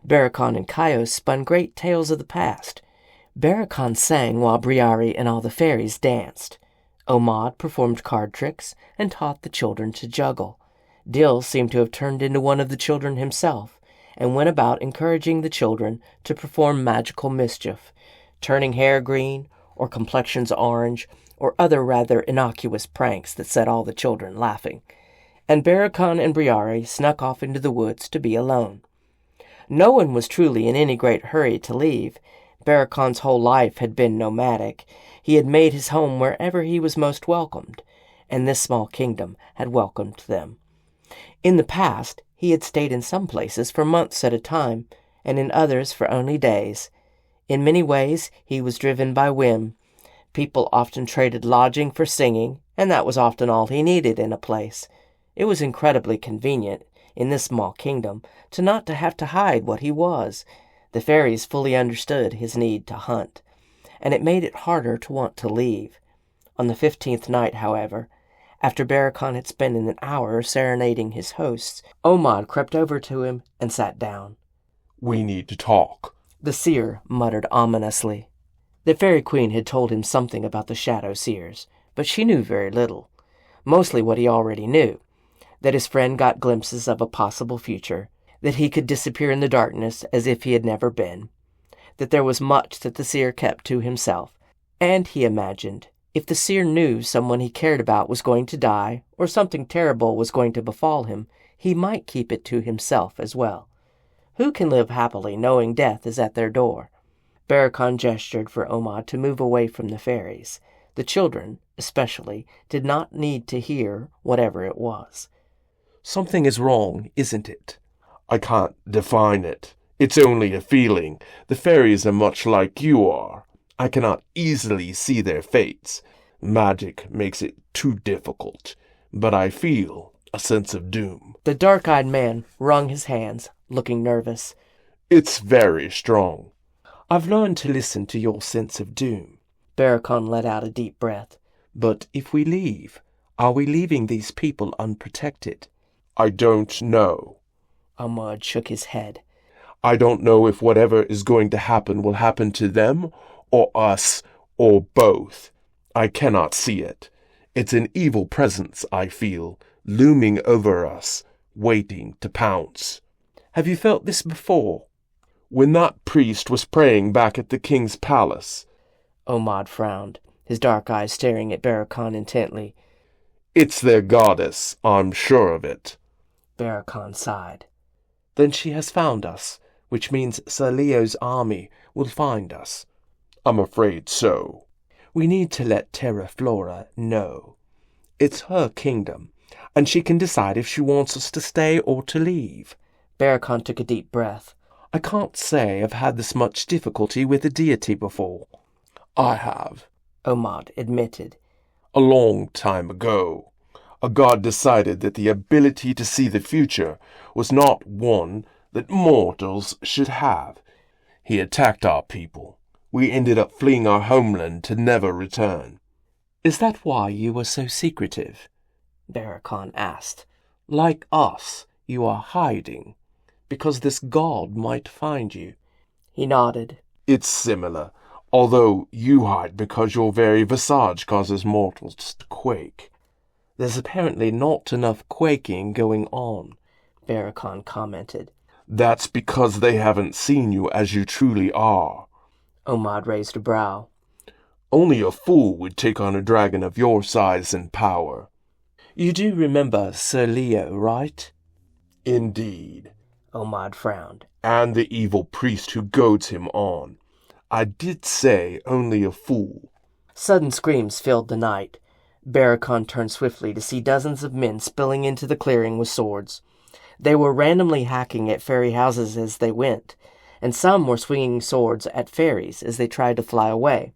A: Barakon and Kaios spun great tales of the past. Barakon sang while Briari and all the fairies danced. Omad performed card tricks and taught the children to juggle. Dill seemed to have turned into one of the children himself, and went about encouraging the children to perform magical mischief, turning hair green, or complexions orange, or other rather innocuous pranks that set all the children laughing. And Barakon and Briari snuck off into the woods to be alone. No one was truly in any great hurry to leave. Barakon's whole life had been nomadic. He had made his home wherever he was most welcomed, and this small kingdom had welcomed them. In the past, he had stayed in some places for months at a time, and in others for only days. In many ways, he was driven by whim. People often traded lodging for singing, and that was often all he needed in a place. It was incredibly convenient, in this small kingdom, to not to have to hide what he was. The fairies fully understood his need to hunt, and it made it harder to want to leave. On the 15th night, however, after Barakon had spent an hour serenading his hosts, Omad crept over to him and sat down.
C: We need to talk,
A: the seer muttered ominously. The fairy queen had told him something about the shadow seers, but she knew very little. Mostly what he already knew, that his friend got glimpses of a possible future, that he could disappear in the darkness as if he had never been, that there was much that the seer kept to himself, and he imagined, if the seer knew someone he cared about was going to die, or something terrible was going to befall him, he might keep it to himself as well. Who can live happily knowing death is at their door? Barakon gestured for Omad to move away from the fairies. The children, especially, did not need to hear whatever it was.
B: Something is wrong, isn't it?
C: I can't define it. It's only a feeling. The fairies are much like you are. I cannot easily see their fates. Magic makes it too difficult. But I feel a sense of doom.
A: The dark-eyed man wrung his hands, looking nervous.
C: It's very strong.
B: I've learned to listen to your sense of doom.
A: Barakon let out a deep breath.
B: But if we leave, are we leaving these people unprotected?
C: I don't know.
A: Omad shook his head.
C: I don't know if whatever is going to happen will happen to them, or us, or both. I cannot see it. It's an evil presence, I feel, looming over us, waiting to pounce.
B: Have you felt this before?
C: When that priest was praying back at the king's palace.
A: Omad frowned, his dark eyes staring at Barakon intently.
C: It's their goddess, I'm sure of it.
A: Barakon sighed.
B: Then she has found us, which means Sir Leo's army will find us.
C: I'm afraid so.
B: We need to let Terra Flora know. It's her kingdom, and she can decide if she wants us to stay or to leave.
A: Barakon took a deep breath.
B: I can't say I've had this much difficulty with a deity before.
C: I have,
A: Omad admitted.
C: A long time ago, a god decided that the ability to see the future was not one that mortals should have. He attacked our people. We ended up fleeing our homeland to never return.
B: Is that why you were so secretive?
A: Barakon asked.
B: Like us, you are hiding, because this god might find you.
A: He nodded.
C: It's similar, although you hide because your very visage causes mortals to quake.
B: There's apparently not enough quaking going on,
A: Barakon commented.
C: That's because they haven't seen you as you truly are.
A: Omad raised a brow.
C: Only a fool would take on a dragon of your size and power.
B: You do remember Sir Leo, right?
C: Indeed.
A: Omad frowned.
C: And the evil priest who goads him on. I did say only a fool.
A: Sudden screams filled the night. Barakon turned swiftly to see dozens of men spilling into the clearing with swords. They were randomly hacking at fairy houses as they went, and some were swinging swords at fairies as they tried to fly away.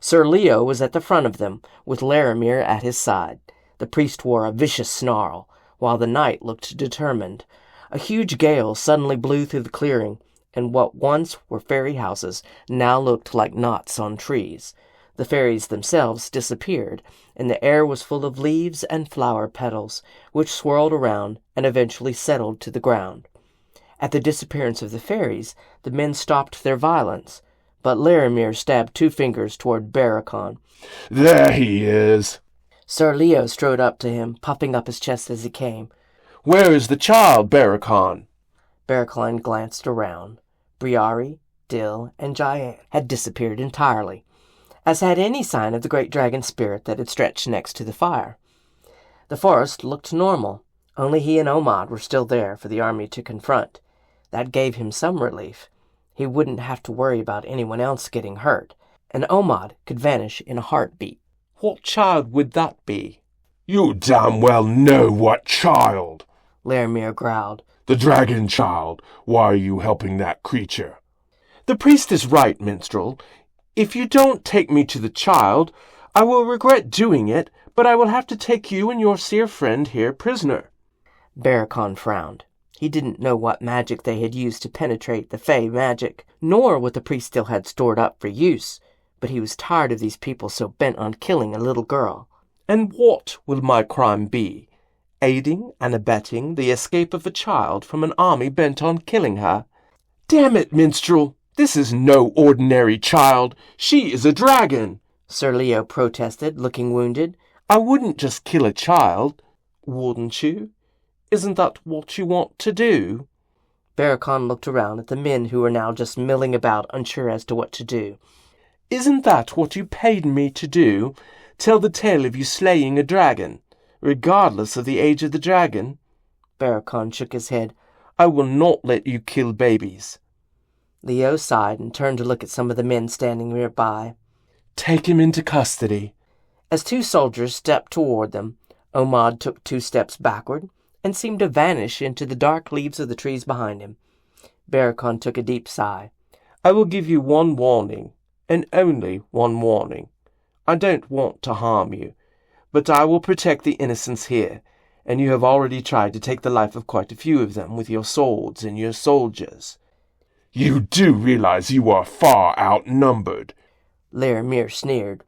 A: Sir Leo was at the front of them, with Laramir at his side. The priest wore a vicious snarl, while the knight looked determined. A huge gale suddenly blew through the clearing, and what once were fairy houses now looked like knots on trees. The fairies themselves disappeared, and the air was full of leaves and flower petals, which swirled around and eventually settled to the ground. At the disappearance of the fairies, the men stopped their violence, but Laramir stabbed 2 fingers toward Barakon.
C: There he is.
A: Sir Leo strode up to him, puffing up his chest as he came.
B: Where is the child, Barakon?
A: Barakon glanced around. Briari, Dill, and Jayan had disappeared entirely, as had any sign of the great dragon spirit that had stretched next to the fire. The forest looked normal. Only he and Omad were still there for the army to confront. That gave him some relief. He wouldn't have to worry about anyone else getting hurt, and Omad could vanish in a heartbeat.
B: What child would that be?
C: You damn well know what child.
A: Laramir growled.
C: The dragon child. Why are you helping that creature?
B: The priest is right, minstrel. If you don't take me to the child, I will regret doing it, but I will have to take you and your seer friend here prisoner.
A: Barakon frowned. He didn't know what magic they had used to penetrate the Fey magic, nor what the priest still had stored up for use, but he was tired of these people so bent on killing a little girl.
B: And what will my crime be? Aiding and abetting the escape of a child from an army bent on killing her? Damn it, minstrel! This is no ordinary child. She is a dragon.
A: Sir Leo protested, looking wounded.
B: I wouldn't just kill a child, wouldn't you? Isn't that what you want to do?
A: Barakon looked around at the men who were now just milling about, unsure as to what to do.
B: Isn't that what you paid me to do? Tell the tale of you slaying a dragon, regardless of the age of the dragon?
A: Barakon shook his head.
B: I will not let you kill babies.
A: Leo sighed and turned to look at some of the men standing nearby.
B: Take him into custody.
A: As 2 soldiers stepped toward them, Omad took 2 steps backward and seemed to vanish into the dark leaves of the trees behind him. Barakon took a deep sigh.
B: I will give you one warning, and only one warning. I don't want to harm you, but I will protect the innocents here, and you have already tried to take the life of quite a few of them with your swords and your soldiers.
C: You do realize you are far outnumbered.
A: Laramir sneered.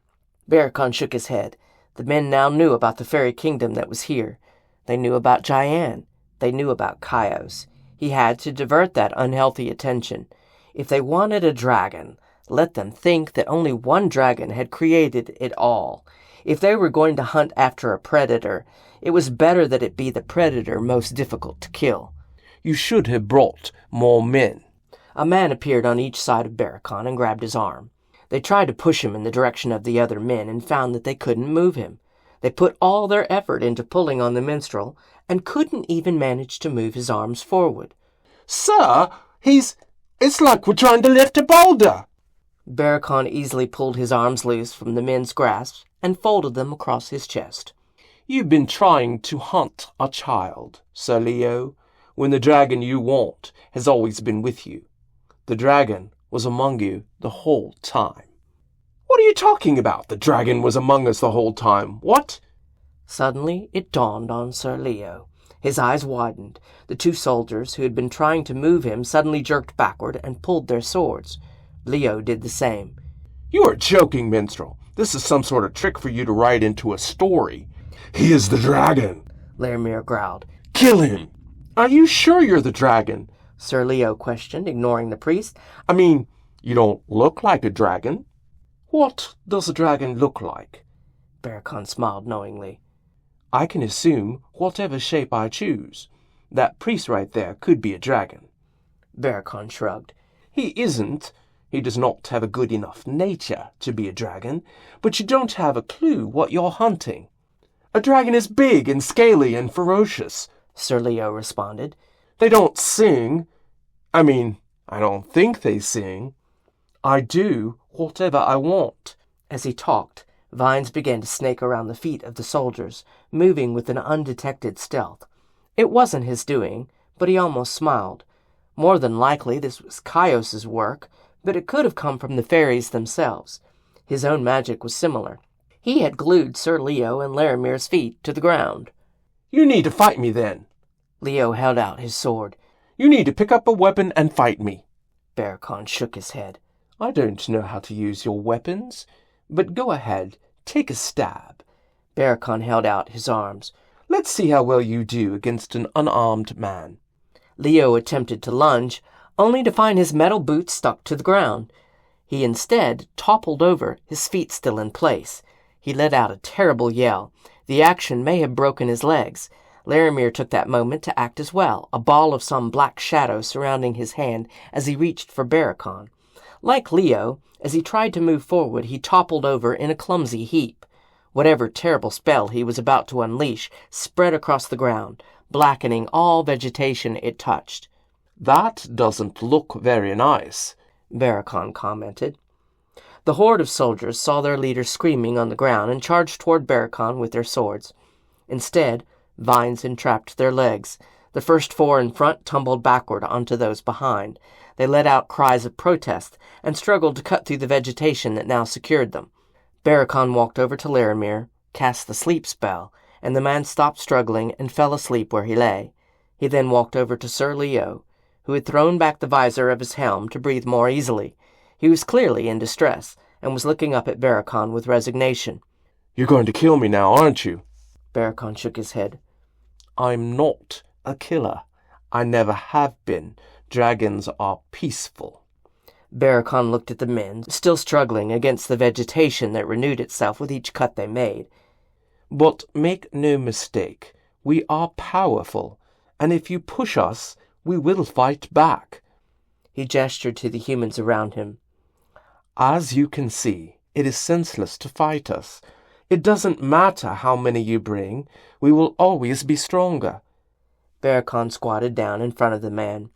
A: Barakon shook his head. The men now knew about the fairy kingdom that was here. They knew about Jayan. They knew about Kaios. He had to divert that unhealthy attention. If they wanted a dragon, let them think that only one dragon had created it all. If they were going to hunt after a predator, it was better that it be the predator most difficult to kill.
B: You should have brought more men.
A: A man appeared on each side of Barakon and grabbed his arm. They tried to push him in the direction of the other men and found that they couldn't move him. They put all their effort into pulling on the minstrel and couldn't even manage to move his arms forward.
B: Sir, it's like we're trying to lift a boulder.
A: Barakon easily pulled his arms loose from the men's grasp and folded them across his chest.
B: You've been trying to hunt a child, Sir Leo, when the dragon you want has always been with you. The dragon was among you the whole time. What are you talking about? The dragon was among us the whole time. What?
A: Suddenly it dawned on Sir Leo. His eyes widened. The 2 soldiers who had been trying to move him suddenly jerked backward and pulled their swords. Leo did the same.
B: You are joking, minstrel. This is some sort of trick for you to write into a story.
C: He is the dragon.
A: Laramir growled.
C: Kill him.
B: Are you sure you're the dragon?
A: Sir Leo questioned, ignoring the priest.
B: I mean, you don't look like a dragon. What does a dragon look like?
A: Barakon smiled knowingly.
B: I can assume whatever shape I choose. That priest right there could be a dragon.
A: Barakon shrugged.
B: He isn't. He does not have a good enough nature to be a dragon, but you don't have a clue what you're hunting. A dragon is big and scaly and ferocious, Sir Leo responded. They don't sing. I don't think they sing. I do whatever I want.
A: As he talked, vines began to snake around the feet of the soldiers, moving with an undetected stealth. It wasn't his doing, but he almost smiled. More than likely this was Caius's work, but it could have come from the fairies themselves. His own magic was similar. He had glued Sir Leo and Larimir's feet to the ground.
B: You need to fight me then.
A: Leo held out his sword.
B: You need to pick up a weapon and fight me.
A: Barakon shook his head.
B: I don't know how to use your weapons, but go ahead, take a stab.
A: Barakon held out his arms.
B: Let's see how well you do against an unarmed man.
A: Leo attempted to lunge, only to find his metal boots stuck to the ground. He instead toppled over, his feet still in place. He let out a terrible yell. The action may have broken his legs. Larimir took that moment to act as well, a ball of some black shadow surrounding his hand as he reached for Barakon. Like Leo, as he tried to move forward, he toppled over in a clumsy heap. Whatever terrible spell he was about to unleash spread across the ground, blackening all vegetation it touched.
B: That doesn't look very nice,
A: Barakon commented. The horde of soldiers saw their leader screaming on the ground and charged toward Barakon with their swords. Instead, vines entrapped their legs. The first four in front tumbled backward onto those behind. They let out cries of protest and struggled to cut through the vegetation that now secured them. Barakon walked over to Larimir, cast the sleep spell, and the man stopped struggling and fell asleep where he lay. He then walked over to Sir Leo, who had thrown back the visor of his helm to breathe more easily. He was clearly in distress, and was looking up at Barakon with resignation.
B: You're going to kill me now, aren't you?
A: Barakon shook his head.
B: I'm not a killer. I never have been. Dragons are peaceful.
A: Barakon looked at the men, still struggling against the vegetation that renewed itself with each cut they made.
B: But make no mistake, we are powerful, and if you push us, we will fight back.
A: He gestured to the humans around him.
B: As you can see, it is senseless to fight us. It doesn't matter how many you bring, we will always be stronger.
A: Barakon squatted down in front of the man.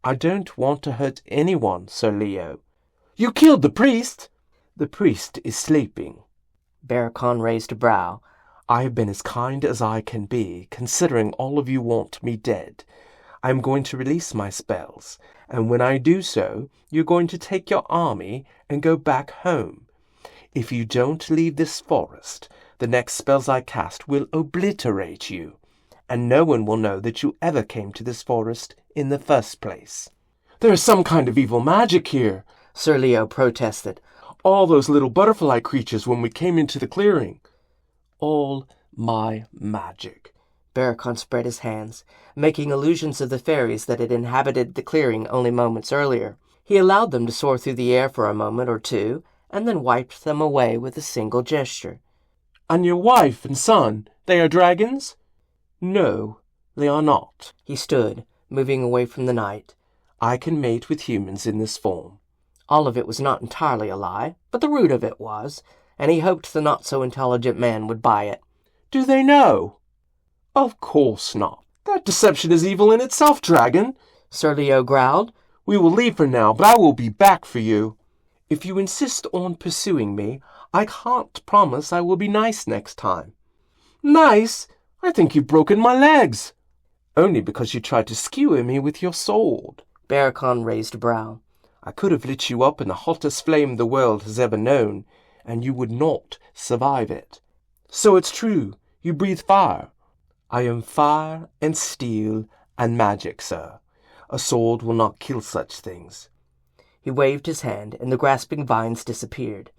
B: I don't want to hurt anyone, Sir Leo. You killed the priest! The priest is sleeping.
A: Barakon raised a brow.
B: I have been as kind as I can be, considering all of you want me dead. I am going to release my spells, and when I do so, you're going to take your army and go back home. If you don't leave this forest, the next spells I cast will obliterate you, and no one will know that you ever came to this forest in the first place. There is some kind of evil magic here,
A: Sir Leo protested.
B: All those little butterfly creatures when we came into the clearing. All my magic.
A: Barakon spread his hands, making illusions of the fairies that had inhabited the clearing only moments earlier. He allowed them to soar through the air for a moment or two, and then wiped them away with a single gesture.
B: And your wife and son, they are dragons? No, they are not.
A: He stood, moving away from the night.
B: I can mate with humans in this form.
A: All of it was not entirely a lie, but the root of it was, and he hoped the not-so-intelligent man would buy it.
B: Do they know? Of course not. That deception is evil in itself, dragon,
A: Sir Leo growled.
B: We will leave for now, but I will be back for you. If you insist on pursuing me, I can't promise I will be nice next time. Nice? I think you've broken my legs. Only because you tried to skewer me with your sword.
A: Barakon raised a brow.
B: I could have lit you up in the hottest flame the world has ever known, and you would not survive it. So it's true, you breathe fire. I am fire and steel and magic, sir. A sword will not kill such things.
A: He waved his hand, and the grasping vines disappeared.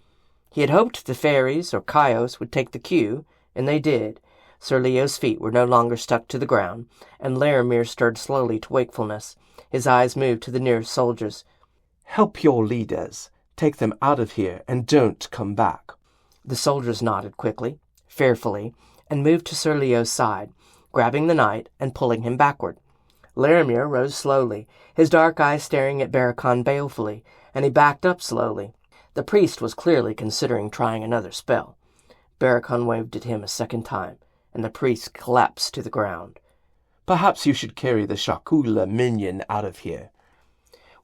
A: He had hoped the fairies or Caius would take the cue, and they did. Sir Leo's feet were no longer stuck to the ground, and Larimir stirred slowly to wakefulness. His eyes moved to the nearest soldiers.
B: Help your leaders. Take them out of here, and don't come back.
A: The soldiers nodded quickly, fearfully, and moved to Sir Leo's side, grabbing the knight and pulling him backward. Larimir rose slowly, his dark eyes staring at Barakon balefully, and he backed up slowly. The priest was clearly considering trying another spell. Barakon waved at him a second time, and the priest collapsed to the ground.
B: Perhaps you should carry the Shakula minion out of here.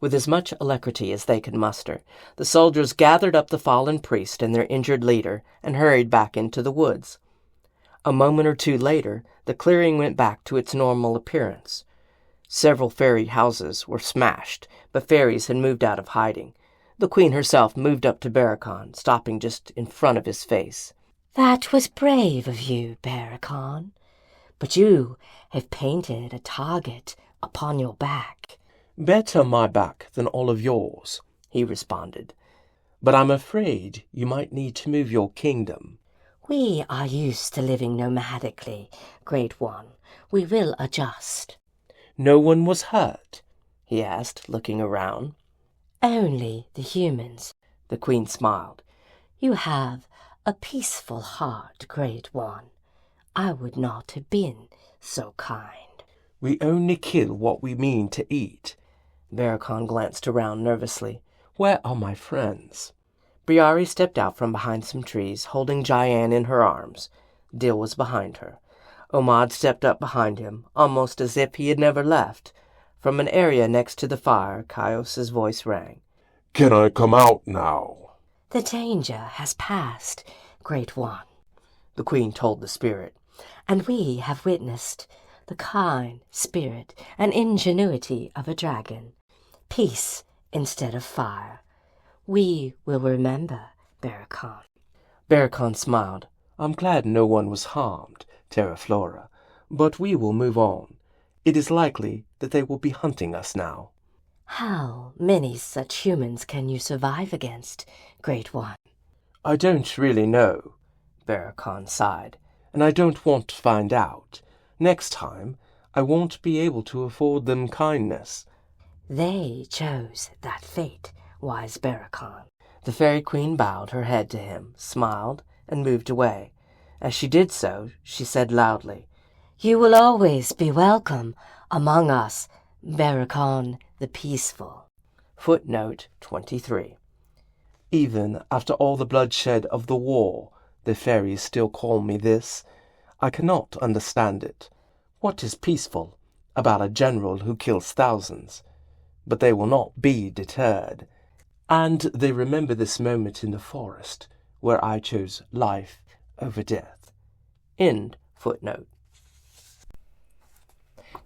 A: With as much alacrity as they could muster, the soldiers gathered up the fallen priest and their injured leader and hurried back into the woods. A moment or two later, the clearing went back to its normal appearance. Several fairy houses were smashed, but fairies had moved out of hiding. The queen herself moved up to Barakon, stopping just in front of his face.
E: That was brave of you, Barakon. But you have painted a target upon your back.
B: Better my back than all of yours, he responded. But I'm afraid you might need to move your kingdom.
E: We are used to living nomadically, Great One. We will adjust.
B: No one was hurt, he asked, looking around.
E: Only the humans.
A: The queen smiled.
E: You have a peaceful heart, Great One. I would not have been so kind.
B: We only kill what we mean to eat.
A: Barakon glanced around nervously.
B: Where are my friends?
A: Briari stepped out from behind some trees, holding Jayan in her arms. Dil was behind her. Omad stepped up behind him, almost as if he had never left. From an area next to the fire, Kaios's voice rang.
C: Can I come out now?
E: The danger has passed, Great One,
A: the queen told the spirit.
E: And we have witnessed the kind spirit and ingenuity of a dragon. Peace instead of fire. We will remember, Barakon.
A: Barakon smiled.
B: I'm glad no one was harmed, Terra Flora, but we will move on. It is likely that they will be hunting us now.
E: How many such humans can you survive against, Great One?
B: I don't really know, Barakon sighed, and I don't want to find out. Next time, I won't be able to afford them kindness.
E: They chose that fate, wise Barakon.
A: The fairy queen bowed her head to him, smiled, and moved away. As she did so, she said loudly,
E: You will always be welcome among us, Barakon the Peaceful.
A: Footnote 23.
B: Even after all the bloodshed of the war, the fairies still call me this. I cannot understand it. What is peaceful about a general who kills thousands? But they will not be deterred. And they remember this moment in the forest, where I chose life over death.
A: End footnote.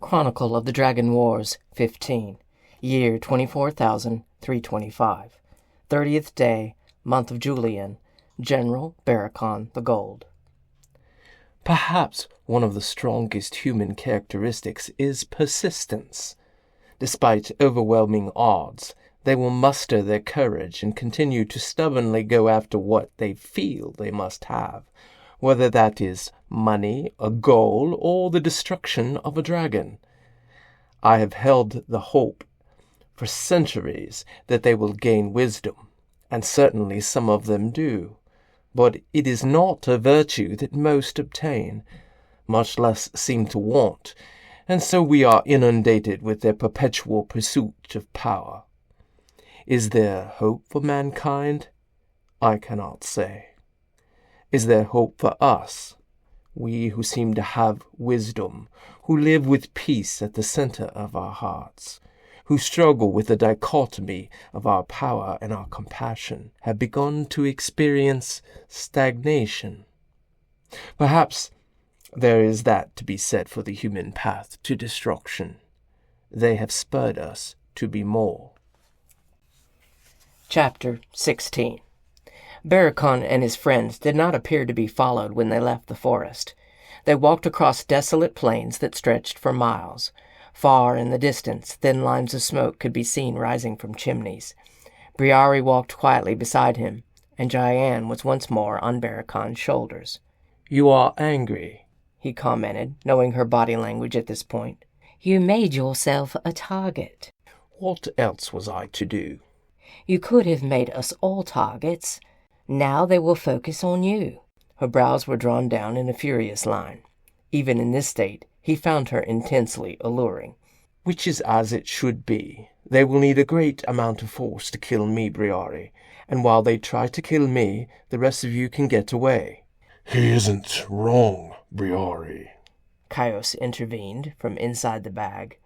A: Chronicle of the Dragon Wars, 15. Year 24,325. 30th day, month of Julian. General Barakon the Gold.
B: Perhaps one of the strongest human characteristics is persistence. Despite overwhelming odds, they will muster their courage and continue to stubbornly go after what they feel they must have, whether that is money, a goal, or the destruction of a dragon. I have held the hope for centuries that they will gain wisdom, and certainly some of them do. But it is not a virtue that most obtain, much less seem to want, and so we are inundated with their perpetual pursuit of power. Is there hope for mankind? I cannot say. Is there hope for us, we who seem to have wisdom, who live with peace at the center of our hearts, who struggle with the dichotomy of our power and our compassion, have begun to experience stagnation? Perhaps there is that to be said for the human path to destruction. They have spurred us to be more.
A: Chapter 16. Barakon and his friends did not appear to be followed when they left the forest. They walked across desolate plains that stretched for miles. Far in the distance, thin lines of smoke could be seen rising from chimneys. Briari walked quietly beside him, and Jayan was once more on Barakon's shoulders.
B: You are angry,
A: he commented, knowing her body language at this point.
E: You made yourself a target.
B: What else was I to do?
E: You could have made us all targets. Now they will focus on you.
A: Her brows were drawn down in a furious line. Even in this state, he found her intensely alluring.
B: Which is as it should be, They will need a great amount of force to kill me, Briari, and while they try to kill me, the rest of you can get away."
C: He isn't wrong, Briari.
A: Caius intervened from inside the bag.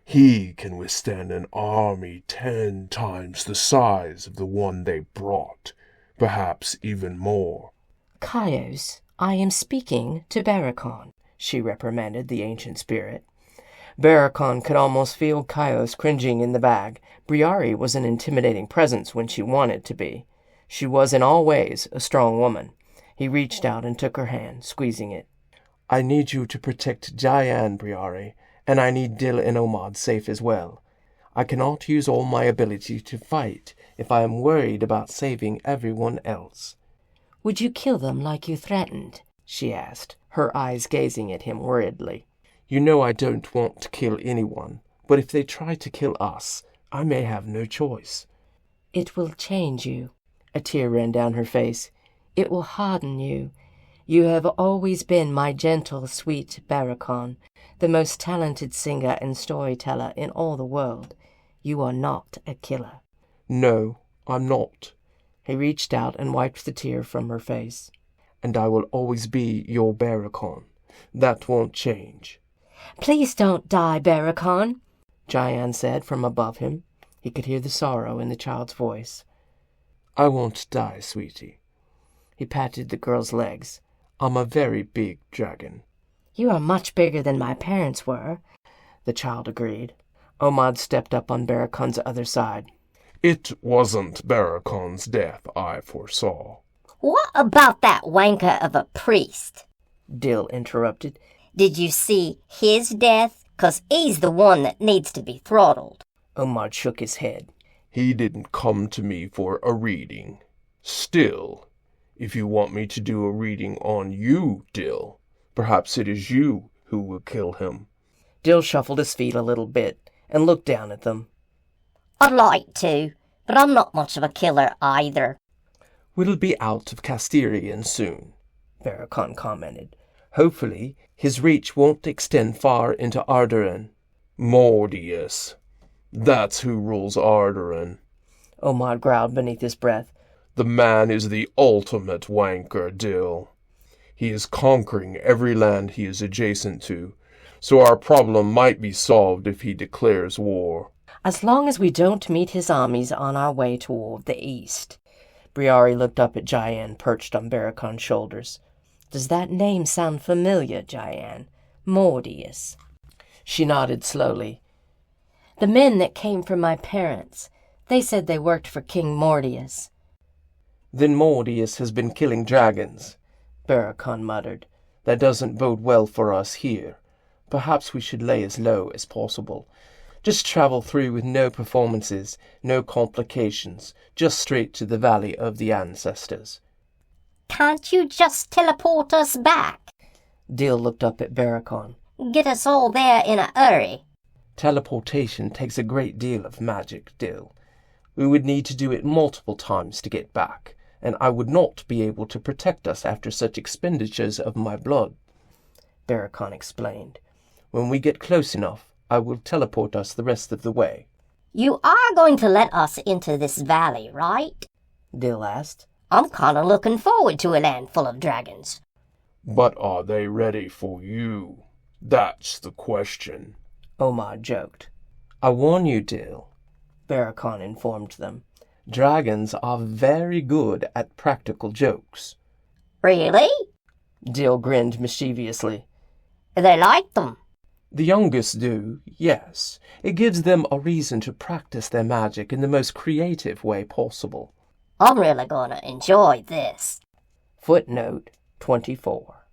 C: He can withstand an army 10 times the size of the one they brought, perhaps even more.
D: Caius, I am speaking to Barakon.
A: She reprimanded the ancient spirit. Barakon could almost feel Caius cringing in the bag. Briari was an intimidating presence when she wanted to be. She was in all ways a strong woman. He reached out and took her hand, squeezing it.
B: "I need you to protect Jayan, Briari, and I need Dil and Omad safe as well. I cannot use all my ability to fight if I am worried about saving everyone else."
D: Would you kill them like you threatened?
A: She asked, her eyes gazing at him worriedly.
B: "You know I don't want to kill anyone, but if they try to kill us, I may have no choice."
D: It will change you.
A: A tear ran down her face.
D: It will harden you. You have always been my gentle, sweet Barakon, the most talented singer and storyteller in all the world. You are not a killer.
B: "No, I'm not.
A: He reached out and wiped the tear from her face.
B: And I will always be your Barakon. That won't change."
D: Please don't die, Barakon,
A: Jayan said from above him. He could hear the sorrow in the child's voice.
B: "I won't die, sweetie."
A: He patted the girl's legs.
B: "I'm a very big dragon."
D: You are much bigger than my parents were,
A: the child agreed. Omad stepped up on Barakon's other side.
C: It wasn't Barakon's death I foresaw.
E: What about that wanker of a priest?
A: Dil interrupted.
E: Did you see his death? 'Cause he's the one that needs to be throttled.
A: Omad shook his head.
C: He didn't come to me for a reading. Still, if you want me to do a reading on you, Dil, perhaps it is you who will kill him.
A: Dil shuffled his feet a little bit and looked down at them.
E: I'd like to, but I'm not much of a killer either.
B: "We'll be out of Castirian soon,"
A: Barakon commented.
B: "Hopefully, his reach won't extend far into Ardaran."
C: Mordius. That's who rules Ardaran.
A: Omad growled beneath his breath.
C: The man is the ultimate wanker, Dil. He is conquering every land he is adjacent to, so our problem might be solved if he declares war.
D: as long as we don't meet his armies on our way toward the east.
A: Briari looked up at Jayan, perched on Barakon's shoulders.
D: Does that name sound familiar, Jayan? Mordius.
A: She nodded slowly.
D: The men that came from my parents, they said they worked for King Mordius.
B: "Then Mordius has been killing dragons,"
A: Barakon muttered.
B: "That doesn't bode well for us here. Perhaps we should lay as low as possible. Just travel through with no performances, no complications, just straight to the Valley of the Ancestors."
E: Can't you just teleport us back?
A: Dil looked up at Barakon.
E: Get us all there in a hurry.
B: "Teleportation takes a great deal of magic, Dil. We would need to do it multiple times to get back, and I would not be able to protect us after such expenditures of my blood,"
A: Barakon explained.
B: "When we get close enough, I will teleport us the rest of the way."
E: You are going to let us into this valley, right?
A: Dil asked.
E: I'm kind of looking forward to a land full of dragons.
C: But are they ready for you? That's the question.
A: Omad joked.
B: "I warn you, Dil,"
A: Barakon informed them.
B: "Dragons are very good at practical jokes."
E: Really?
A: Dil grinned mischievously.
E: They like them.
B: "The youngest do, yes. It gives them a reason to practice their magic in the most creative way possible."
E: I'm really going to enjoy this.
A: Footnote 24.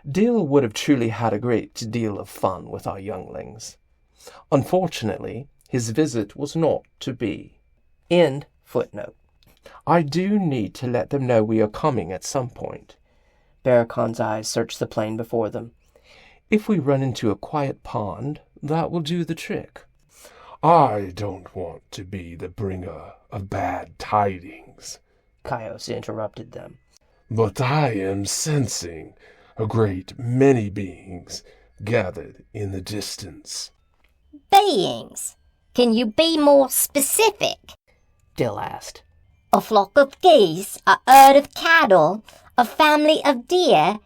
B: Dil would have truly had a great deal of fun with our younglings. Unfortunately, his visit was not to be.
A: End footnote.
B: I do need to let them know we are coming at some point.
A: Barakon's eyes searched the plain before them.
B: If we run into a quiet pond, that will do the trick.
C: I don't want to be the bringer of bad tidings,
A: Caius interrupted them.
C: but I am sensing a great many beings gathered in the distance.
E: Beings? Can you be more specific?
A: Dill asked.
E: A flock of geese, a herd of cattle, a family of deer,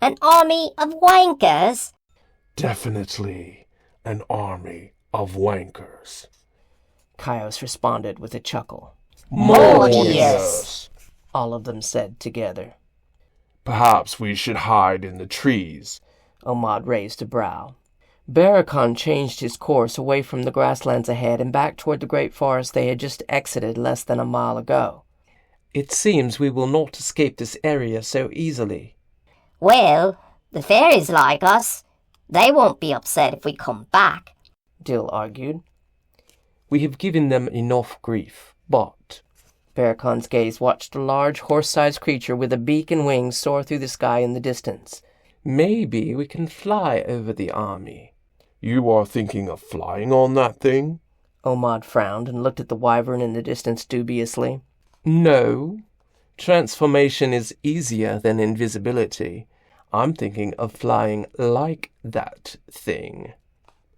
E: an army of wankers?
C: Definitely an army of wankers.
A: Caius responded with a chuckle.
E: Mortius!
A: All of them said together.
C: Perhaps we should hide in the trees.
A: Omad raised a brow. Barakon changed his course away from the grasslands ahead and back toward the great forest they had just exited less than a mile ago. It seems we will not escape this area so easily.
E: Well, the fairies like us. They won't be upset if we come back,
A: Dill argued. We have given them enough grief, but... Barakon's gaze watched a large horse-sized creature with a beak and wings soar through the sky in the distance. Maybe we can fly over the army.
C: You are thinking of flying on that thing?
A: Omad frowned and looked at the wyvern in the distance dubiously. No. Transformation is easier than invisibility. I'm thinking of flying like that thing.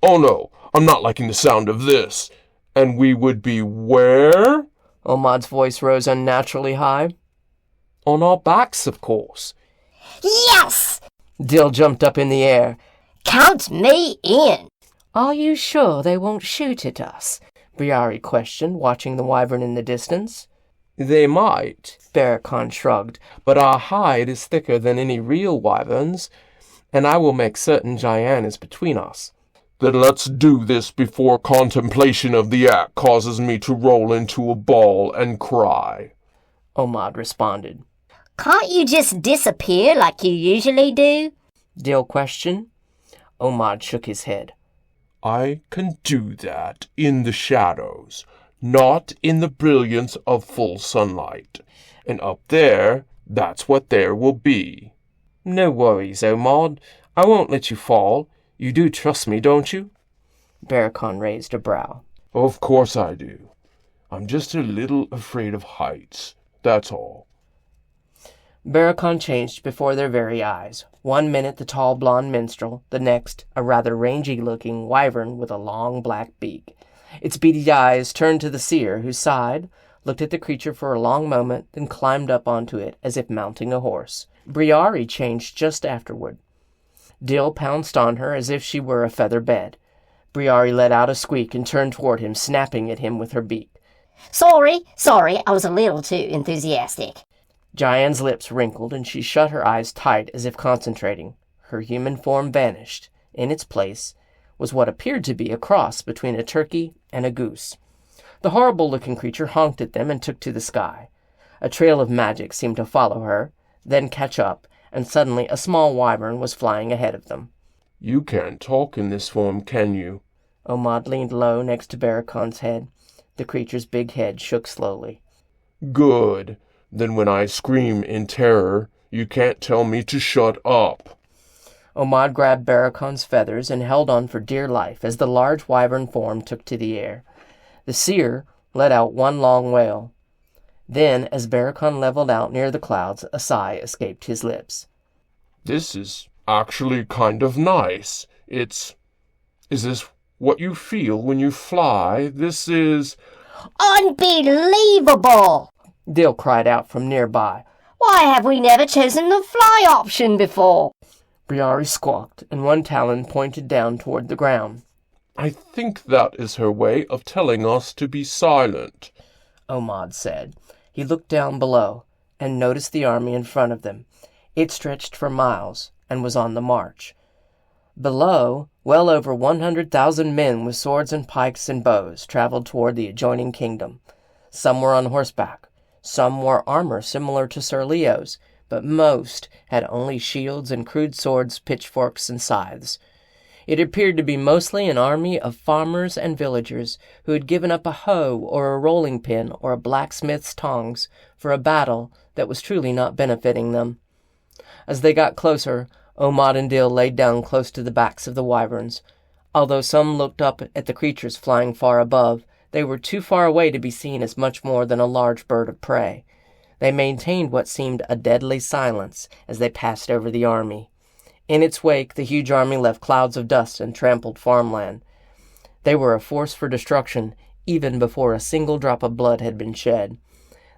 C: Oh no, I'm not liking the sound of this. And we would be where?
A: Omad's voice rose unnaturally high. On our backs, of course.
E: Yes!
A: Dill jumped up in the air.
E: Count me in.
A: Are you sure they won't shoot at us? Briari questioned, watching the wyvern in the distance. They might, Barakon shrugged, but our hide is thicker than any real wyvern's, and I will make certain Gianna is between us.
C: Then let's do this before contemplation of the act causes me to roll into a ball and cry,
A: Omad responded.
E: Can't you just disappear like you usually do?
A: Dill questioned. Omad shook his head.
C: I can do that in the shadows, not in the brilliance of full sunlight. And up there, that's what there will be.
A: No worries, Omad. I won't let you fall. You do trust me, don't you? Barakon raised a brow.
C: Of course I do. I'm just a little afraid of heights, that's all.
A: Barakon changed before their very eyes. 1 minute the tall blonde minstrel, the next a rather rangy-looking wyvern with a long black beak. Its beady eyes turned to the seer, who sighed, looked at the creature for a long moment, then climbed up onto it as if mounting a horse. Briari changed just afterward. Dill pounced on her as if she were a feather bed. Briari let out a squeak and turned toward him, snapping at him with her beak.
E: Sorry, I was a little too enthusiastic.
A: Gian's lips wrinkled, and she shut her eyes tight as if concentrating. Her human form vanished. In its place was what appeared to be a cross between a turkey and a goose. The horrible-looking creature honked at them and took to the sky. A trail of magic seemed to follow her, then catch up, and suddenly a small wyvern was flying ahead of them.
C: You can't talk in this form, can you?
A: Omad leaned low next to Barakon's head. The creature's big head shook slowly.
C: Good. Then when I scream in terror, you can't tell me to shut up.
A: Omad grabbed Barakon's feathers and held on for dear life as the large wyvern form took to the air. The seer let out one long wail. Then, as Barakon leveled out near the clouds, a sigh escaped his lips.
C: This is actually kind of nice. Is this what you feel when you fly? This is...
E: Unbelievable!
A: Dill cried out from nearby.
E: Why have we never chosen the fly option before?
A: Briari squawked, and one talon pointed down toward the ground.
C: I think that is her way of telling us to be silent,
A: Omad said. He looked down below and noticed the army in front of them. It stretched for miles and was on the march. Below, well over 100,000 men with swords and pikes and bows traveled toward the adjoining kingdom. Some were on horseback. Some wore armor similar to Sir Leo's, but most had only shields and crude swords, pitchforks, and scythes. It appeared to be mostly an army of farmers and villagers who had given up a hoe or a rolling pin or a blacksmith's tongs for a battle that was truly not benefiting them. As they got closer, Omad and Dill laid down close to the backs of the wyverns. Although some looked up at the creatures flying far above, they were too far away to be seen as much more than a large bird of prey. They maintained what seemed a deadly silence as they passed over the army. In its wake, the huge army left clouds of dust and trampled farmland. They were a force for destruction even before a single drop of blood had been shed.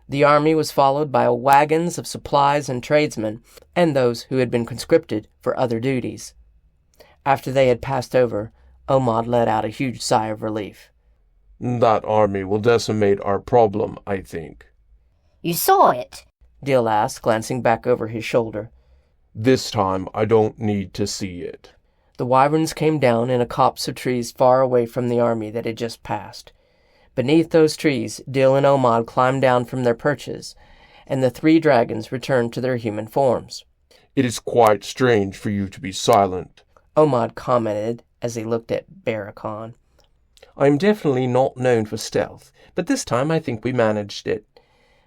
A: The army was followed by wagons of supplies and tradesmen, and those who had been conscripted for other duties. After they had passed over, Omad let out a huge sigh of relief.
C: That army will decimate our problem, I think.
E: You saw it?
A: Dill asked, glancing back over his shoulder.
C: This time I don't need to see it.
A: The wyverns came down in a copse of trees far away from the army that had just passed. Beneath those trees, Dill and Omad climbed down from their perches, and the 3 dragons returned to their human forms.
C: It is quite strange for you to be silent,
A: Omad commented as he looked at Barakon.
B: I'm definitely not known for stealth, but this time I think we managed it.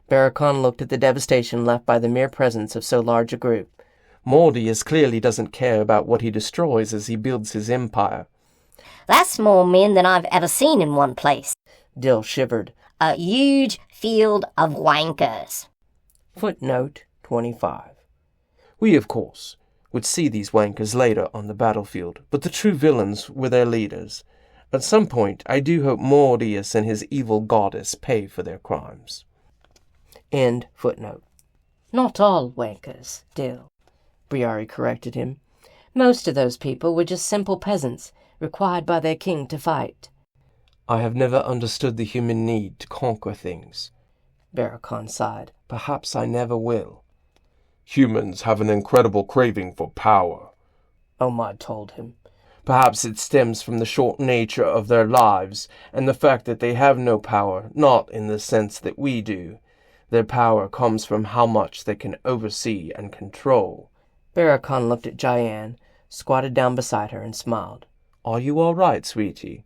A: Barakon looked at the devastation left by the mere presence of so large a group.
B: Mordius clearly doesn't care about what he destroys as he builds his empire.
E: That's more men than I've ever seen in one place.
A: Dill shivered.
E: A huge field of wankers.
A: Footnote 25.
B: We, of course, would see these wankers later on the battlefield, but the true villains were their leaders. At some point, I do hope Mordius and his evil goddess pay for their crimes.
A: End footnote. Not all wankers, Dill, Briari corrected him. Most of those people were just simple peasants, required by their king to fight.
B: I have never understood the human need to conquer things.
A: Barakon sighed.
B: Perhaps I never will.
C: Humans have an incredible craving for power,
A: Omad told him.
B: Perhaps it stems from the short nature of their lives and the fact that they have no power, not in the sense that we do. Their power comes from how much they can oversee and control.
A: Barakon looked at Jayan, squatted down beside her, and smiled.
B: Are you all right, sweetie?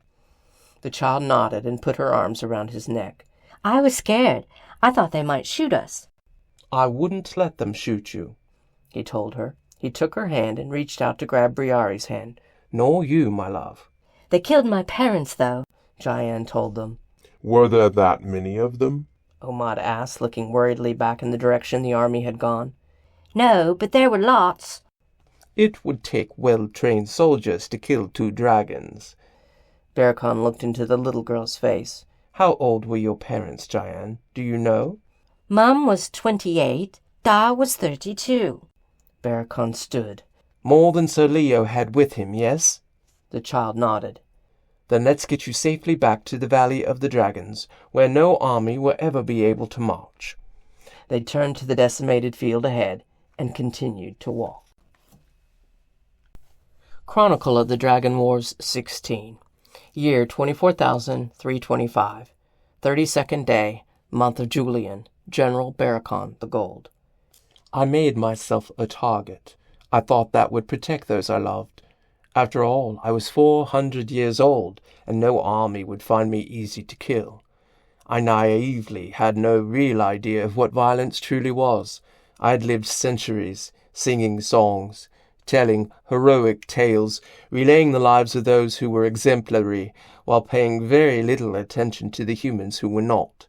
A: The child nodded and put her arms around his neck.
D: I was scared. I thought they might shoot us.
B: I wouldn't let them shoot you,
A: he told her. He took her hand and reached out to grab Briari's hand.
B: Nor you, my love.
D: They killed my parents, though,
A: Jayan told them.
C: Were there that many of them?
A: Omad asked, looking worriedly back in the direction the army had gone.
D: No, but there were lots.
B: It would take well-trained soldiers to kill 2 dragons.
A: Barakon looked into the little girl's face.
B: How old were your parents, Jayan? Do you know?
D: Mum was 28. Da was 32.
A: Barakon stood.
B: More than Sir Leo had with him, yes?
A: The child nodded.
B: Then let's get you safely back to the Valley of the Dragons, where no army will ever be able to march.
A: They turned to the decimated field ahead and continued to walk. Chronicle of the Dragon Wars 16. Year 24,325. 32nd day, month of Julian. General Barakon the Gold.
B: I made myself a target. I thought that would protect those I loved. After all, I was 400 years old, and no army would find me easy to kill. I naively had no real idea of what violence truly was. I had lived centuries, singing songs, telling heroic tales, relaying the lives of those who were exemplary, while paying very little attention to the humans who were not.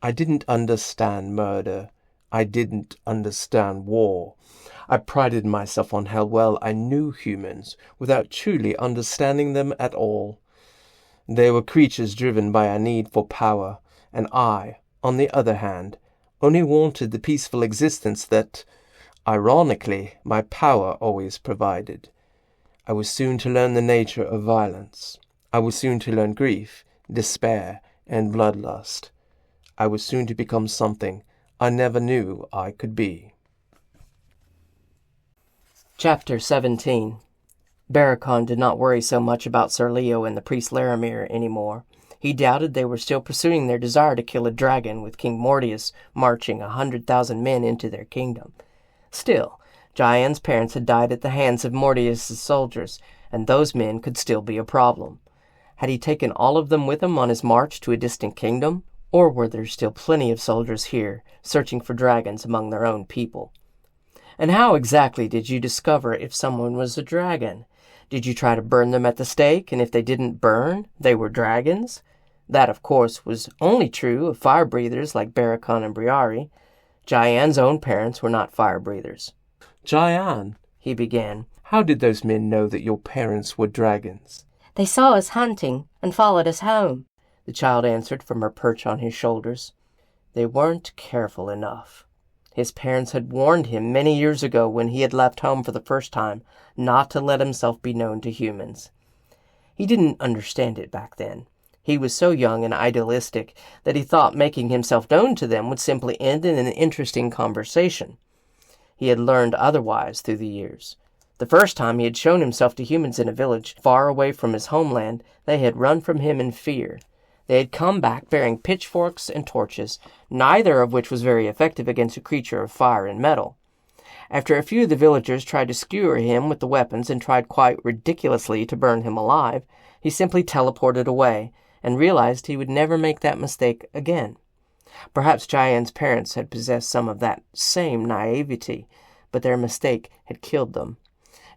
B: I didn't understand murder. I didn't understand war. I prided myself on how well I knew humans, without truly understanding them at all. They were creatures driven by a need for power, and I, on the other hand, only wanted the peaceful existence that, ironically, my power always provided. I was soon to learn the nature of violence. I was soon to learn grief, despair, and bloodlust. I was soon to become something I never knew I could be.
A: Chapter 17. Barakon did not worry so much about Sir Leo and the priest Laramir anymore. He doubted they were still pursuing their desire to kill a dragon, with King Mordius marching 100,000 men into their kingdom. Still, Jayan's parents had died at the hands of Mordius's soldiers, and those men could still be a problem. Had he taken all of them with him on his march to a distant kingdom? Or were there still plenty of soldiers here, searching for dragons among their own people? And how exactly did you discover if someone was a dragon? Did you try to burn them at the stake, and if they didn't burn, they were dragons? That, of course, was only true of fire-breathers like Barakon and Briari. Jayan's own parents were not fire-breathers.
B: Jayan,
A: he began.
B: How did those men know that your parents were dragons?
D: They saw us hunting, and followed us home,"
A: the child answered from her perch on his shoulders. They weren't careful enough. His parents had warned him many years ago when he had left home for the first time not to let himself be known to humans. He didn't understand it back then. He was so young and idealistic that he thought making himself known to them would simply end in an interesting conversation. He had learned otherwise through the years. The first time he had shown himself to humans in a village far away from his homeland, they had run from him in fear. They had come back bearing pitchforks and torches, neither of which was very effective against a creature of fire and metal. After a few of the villagers tried to skewer him with the weapons and tried quite ridiculously to burn him alive, he simply teleported away and realized he would never make that mistake again. Perhaps Jayan's parents had possessed some of that same naivety, but their mistake had killed them.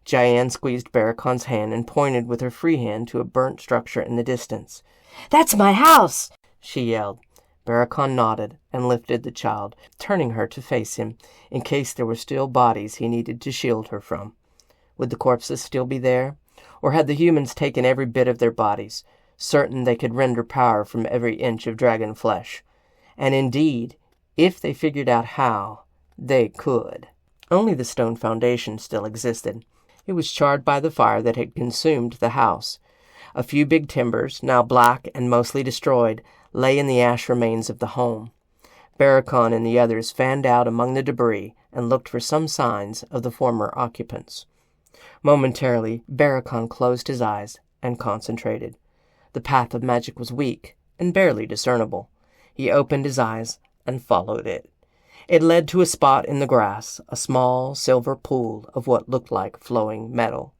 A: Jayan squeezed Barakon's hand and pointed with her free hand to a burnt structure in the distance.
D: "That's my house!"
A: she yelled. Barakon nodded and lifted the child, turning her to face him, in case there were still bodies he needed to shield her from. Would the corpses still be there? Or had the humans taken every bit of their bodies, certain they could render power from every inch of dragon flesh? And indeed, if they figured out how, they could. Only the stone foundation still existed. It was charred by the fire that had consumed the house. A few big timbers, now black and mostly destroyed, lay in the ash remains of the home. Barakon and the others fanned out among the debris and looked for some signs of the former occupants. Momentarily, Barakon closed his eyes and concentrated. The path of magic was weak and barely discernible. He opened his eyes and followed it. It led to a spot in the grass, a small silver pool of what looked like flowing metal.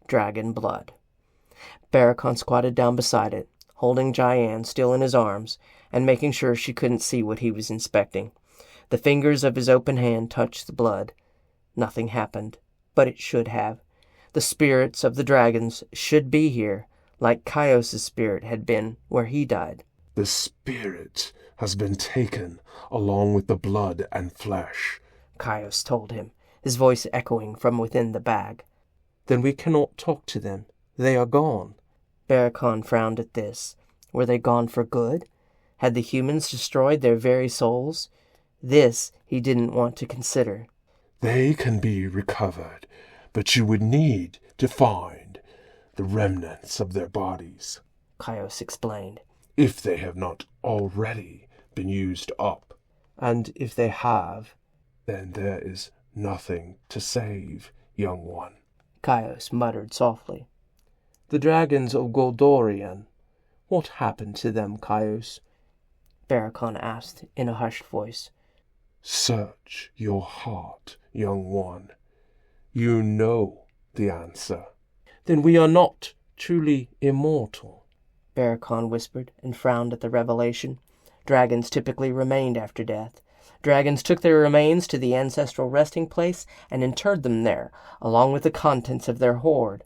A: Dragon blood. Barakon squatted down beside it, holding Jayan still in his arms and making sure she couldn't see what he was inspecting. The fingers of his open hand touched the blood. Nothing happened, but it should have. The spirits of the dragons should be here, like Kaios' spirit had been where he died.
C: The spirit has been taken along with the blood and flesh,
A: Kaios told him, his voice echoing from within the bag.
B: Then we cannot talk to them. They are gone.
A: Barakon frowned at this. Were they gone for good? Had the humans destroyed their very souls? This he didn't want to consider.
C: They can be recovered, but you would need to find the remnants of their bodies,
A: Kaios explained.
C: if they have not already been used up.
B: And if they have,
C: then there is nothing to save, young one,
A: Kaios muttered softly.
B: the dragons of Goldorian, what happened to them, Kaios?
A: Barakon asked in a hushed voice.
C: Search your heart, young one. You know the answer.
B: Then we are not truly immortal.
A: Barakon whispered and frowned at the revelation. Dragons typically remained after death. Dragons took their remains to the ancestral resting place and interred them there, along with the contents of their hoard,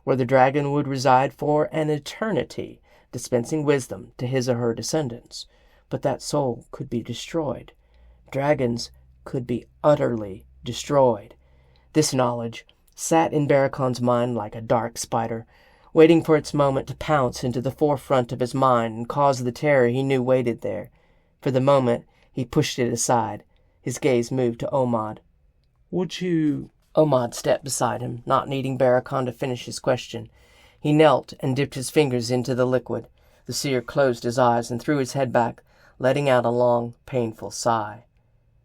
A: where the dragon would reside for an eternity, dispensing wisdom to his or her descendants. But that soul could be destroyed. Dragons could be utterly destroyed. This knowledge sat in Barakon's mind like a dark spider, waiting for its moment to pounce into the forefront of his mind and cause the terror he knew waited there. For the moment, he pushed it aside. His gaze moved to Omad.
B: Would you...
A: Omad stepped beside him, not needing Barakon to finish his question. He knelt and dipped his fingers into the liquid. The seer closed his eyes and threw his head back, letting out a long, painful sigh.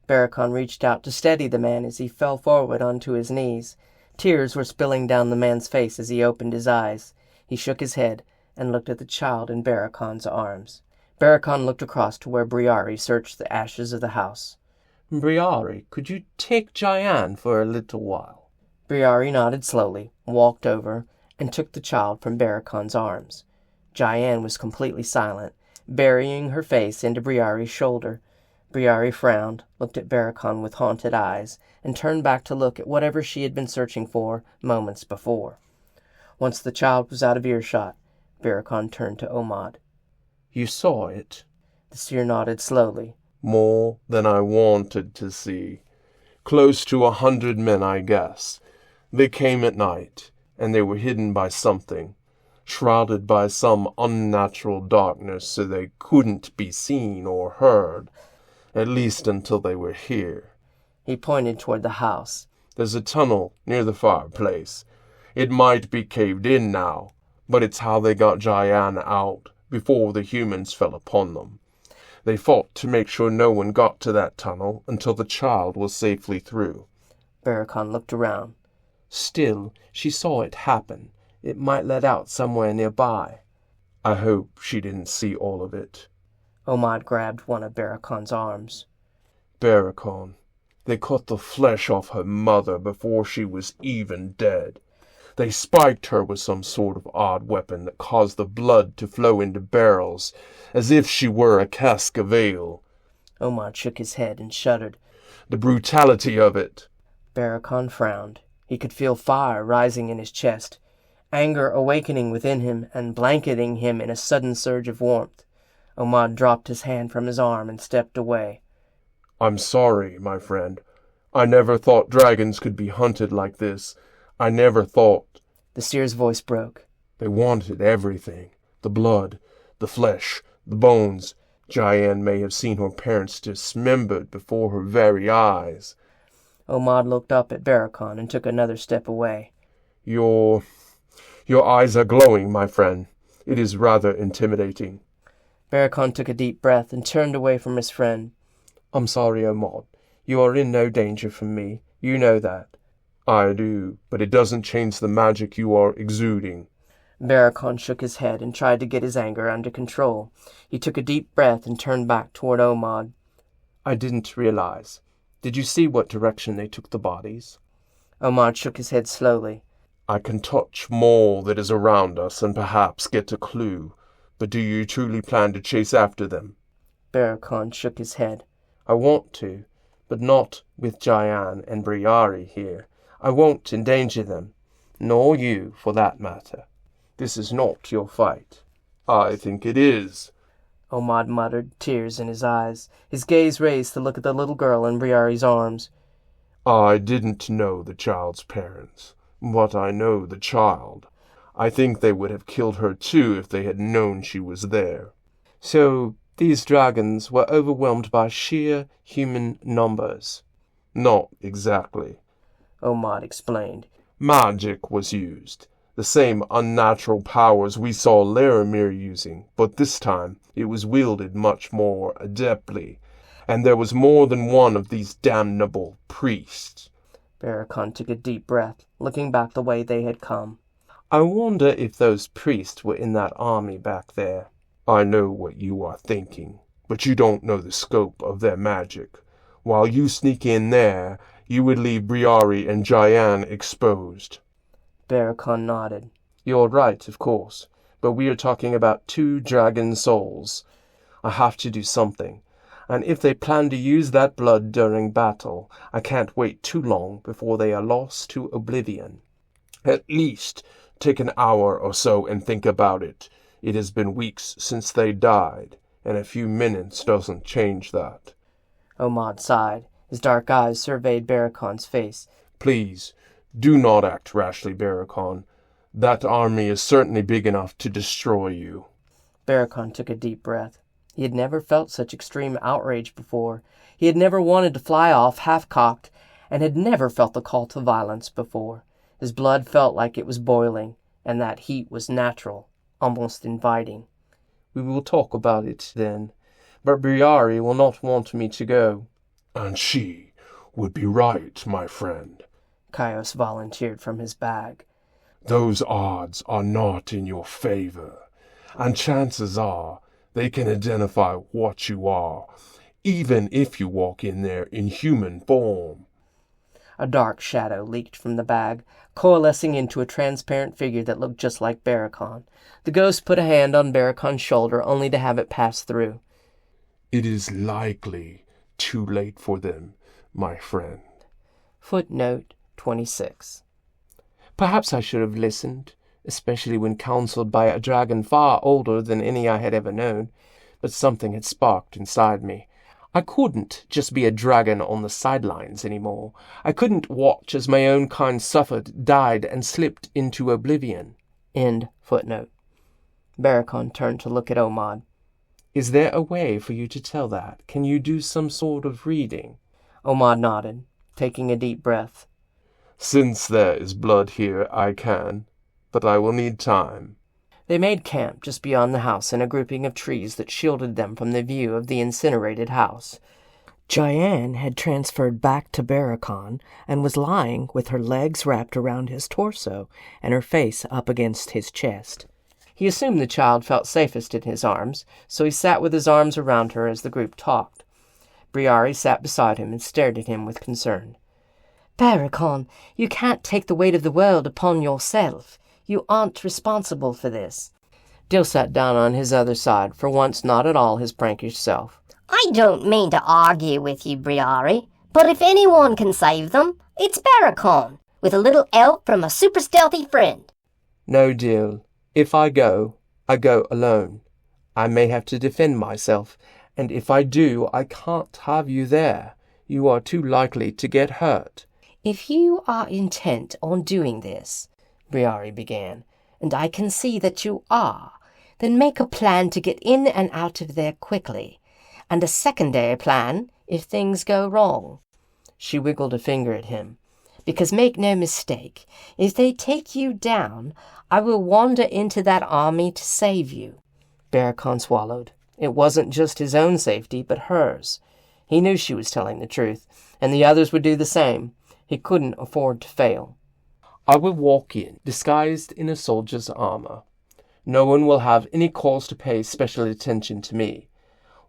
A: Barakon reached out to steady the man as he fell forward onto his knees. Tears were spilling down the man's face as he opened his eyes. He shook his head and looked at the child in Barakon's arms. Barakon looked across to where Briari searched the ashes of the house.
B: Briari, could you take Jayan for a little while?
A: Briari nodded slowly, walked over, and took the child from Barakon's arms. Jayan was completely silent, burying her face into Briari's shoulder. Briari frowned, looked at Barakon with haunted eyes, and turned back to look at whatever she had been searching for moments before. Once the child was out of earshot, Barakon turned to Omad.
B: You saw it?
A: The seer nodded slowly.
C: More than I wanted to see. Close to 100 men, I guess. They came at night, and they were hidden by something. shrouded by some unnatural darkness so they couldn't be seen or heard, at least until they were here.
A: He pointed toward the house.
C: There's a tunnel near the fireplace. It might be caved in now, but it's how they got Jayan out before the humans fell upon them. They fought to make sure no one got to that tunnel until the child was safely through.
A: Barakon looked around. Still, she saw it happen. It might let out somewhere nearby.
C: I hope she didn't see all of it.
A: Omad grabbed one of Barakon's arms.
C: Barakon, they cut the flesh off her mother before she was even dead. They spiked her with some sort of odd weapon that caused the blood to flow into barrels, as if she were a cask of ale.
A: Omad shook his head and shuddered.
C: The brutality of it.
A: Barakon frowned. He could feel fire rising in his chest, anger awakening within him and blanketing him in a sudden surge of warmth. Omad dropped his hand from his arm and stepped away.
C: I'm sorry, my friend. I never thought dragons could be hunted like this. I never thought.
A: The seer's voice broke.
C: They wanted everything. The blood, the flesh, the bones. Jayan may have seen her parents dismembered before her very eyes.
A: Omad looked up at Barakon and took another step away.
C: Your eyes are glowing, my friend. It is rather intimidating.
A: Barakon took a deep breath and turned away from his friend. I'm sorry, Omad. You are in no danger from me. You know that.
C: I do, but it doesn't change the magic you are exuding.
A: Barakon shook his head and tried to get his anger under control. He took a deep breath and turned back toward Omad. I didn't realize. Did you see what direction they took the bodies? Omad shook his head slowly.
C: I can touch more that is around us and perhaps get a clue. But do you truly plan to chase after them?
A: Barakon shook his head. I want to, but not with Jayan and Briari here. I won't endanger them, nor you, for that matter. This is not your fight.
C: I think it is.
A: Omad muttered, tears in his eyes. His gaze raised to look at the little girl in Briari's arms.
C: I didn't know the child's parents, but I know the child. I think they would have killed her too if they had known she was there.
A: So these dragons were overwhelmed by sheer human numbers.
C: Not exactly,
A: Omad explained.
C: Magic was used. The same unnatural powers we saw Laramir using, but this time it was wielded much more adeptly, and there was more than one of these damnable priests.
A: Barakon took a deep breath, looking back the way they had come. I wonder if those priests were in that army back there.
C: I know what you are thinking, but you don't know the scope of their magic. While you sneak in there, you would leave Briari and Jayan exposed.
A: Barakon nodded. You're right, of course, but we are talking about 2 dragon souls. I have to do something, and if they plan to use that blood during battle, I can't wait too long before they are lost to oblivion.
C: At least take an hour or so and think about it. It has been weeks since they died, and a few minutes doesn't change that.
A: Omad sighed. His dark eyes surveyed Barakon's face.
C: Please, do not act rashly, Barakon. That army is certainly big enough to destroy you.
A: Barakon took a deep breath. He had never felt such extreme outrage before. He had never wanted to fly off half-cocked, and had never felt the call to violence before. His blood felt like it was boiling, and that heat was natural, almost inviting. We will talk about it then, but Briari will not want me to go.
C: And she would be right, my friend,
A: Caius volunteered from his bag.
C: Those odds are not in your favor, and chances are they can identify what you are, even if you walk in there in human form.
A: A dark shadow leaked from the bag, coalescing into a transparent figure that looked just like Barakon. The ghost put a hand on Barakon's shoulder, only to have it pass through.
C: It is likely too late for them, my friend.
A: Footnote 26. Perhaps I should have listened, especially when counseled by a dragon far older than any I had ever known, but something had sparked inside me. I couldn't just be a dragon on the sidelines anymore. I couldn't watch as my own kind suffered, died, and slipped into oblivion. End footnote. Barakon turned to look at Omad.
B: Is there a way for you to tell that? Can you do some sort of reading?
A: Omad nodded, taking a deep breath.
C: Since there is blood here, I can, but I will need time.
A: They made camp just beyond the house in a grouping of trees that shielded them from the view of the incinerated house. Jayan had transferred back to Barakon and was lying with her legs wrapped around his torso and her face up against his chest. He assumed the child felt safest in his arms, so he sat with his arms around her as the group talked. Briari sat beside him and stared at him with concern.
D: Barakon, you can't take the weight of the world upon yourself. You aren't responsible for this.
A: Dill sat down on his other side, for once not at all his prankish self.
E: I don't mean to argue with you, Briari, but if anyone can save them, it's Barakon, with a little help from a super stealthy friend.
B: No, Dill. If I go alone. I may have to defend myself, and if I do, I can't have you there. You are too likely to get hurt.
D: If you are intent on doing this, Briari began, and I can see that you are, then make a plan to get in and out of there quickly, and a secondary plan if things go wrong.
A: She wiggled a finger at him.
D: Because make no mistake, if they take you down, I will wander into that army to save you.
A: Barakon swallowed. It wasn't just his own safety, but hers. He knew she was telling the truth, and the others would do the same. He couldn't afford to fail.
B: I will walk in, disguised in a soldier's armor. No one will have any cause to pay special attention to me.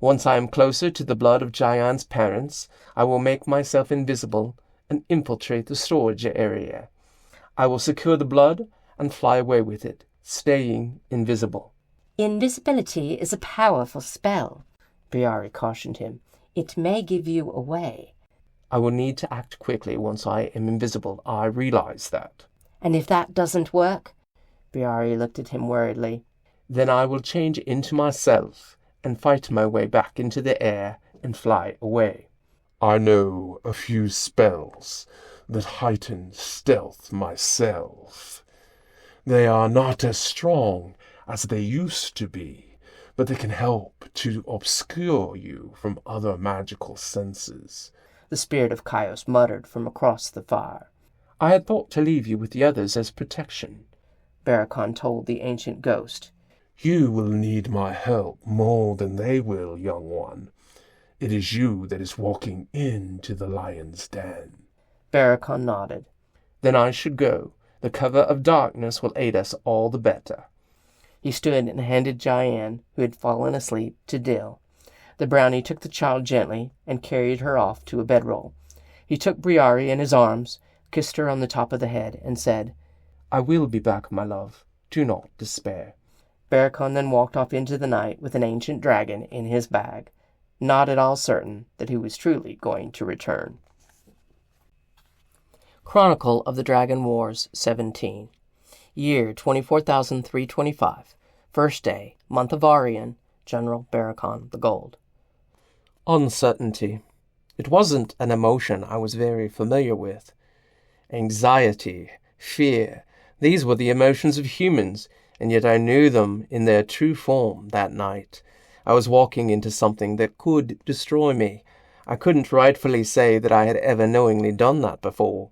B: Once I am closer to the blood of Jayan's parents, I will make myself invisible and infiltrate the storage area. I will secure the blood and fly away with it, staying invisible.
D: Invisibility is a powerful spell, Briari cautioned him. It may give you away.
B: I will need to act quickly once I am invisible. I realize that.
D: And if that doesn't work?
A: Briari looked at him worriedly.
B: Then I will change into myself and fight my way back into the air and fly away.
C: I know a few spells that heighten stealth myself. They are not as strong as they used to be, but they can help to obscure you from other magical senses.
A: The spirit of Chios muttered from across the fire.
B: I had thought to leave you with the others as protection,
A: Barakon told the ancient ghost.
C: You will need my help more than they will, young one. It is you that is walking into the lion's den.
A: Barakon nodded.
B: Then I should go. The cover of darkness will aid us all the better.
A: He stood and handed Jayan, who had fallen asleep, to Dill. The brownie took the child gently and carried her off to a bedroll. He took Briari in his arms, kissed her on the top of the head, and said,
B: I will be back, my love. Do not despair.
A: Barakon then walked off into the night with an ancient dragon in his bag, not at all certain that he was truly going to return. Chronicle of the Dragon Wars 17. Year 24,325. First day, month of Arian, General Barakon the Gold.
B: Uncertainty. It wasn't an emotion I was very familiar with. Anxiety, fear, these were the emotions of humans, and yet I knew them in their true form that night. I was walking into something that could destroy me. I couldn't rightfully say that I had ever knowingly done that before.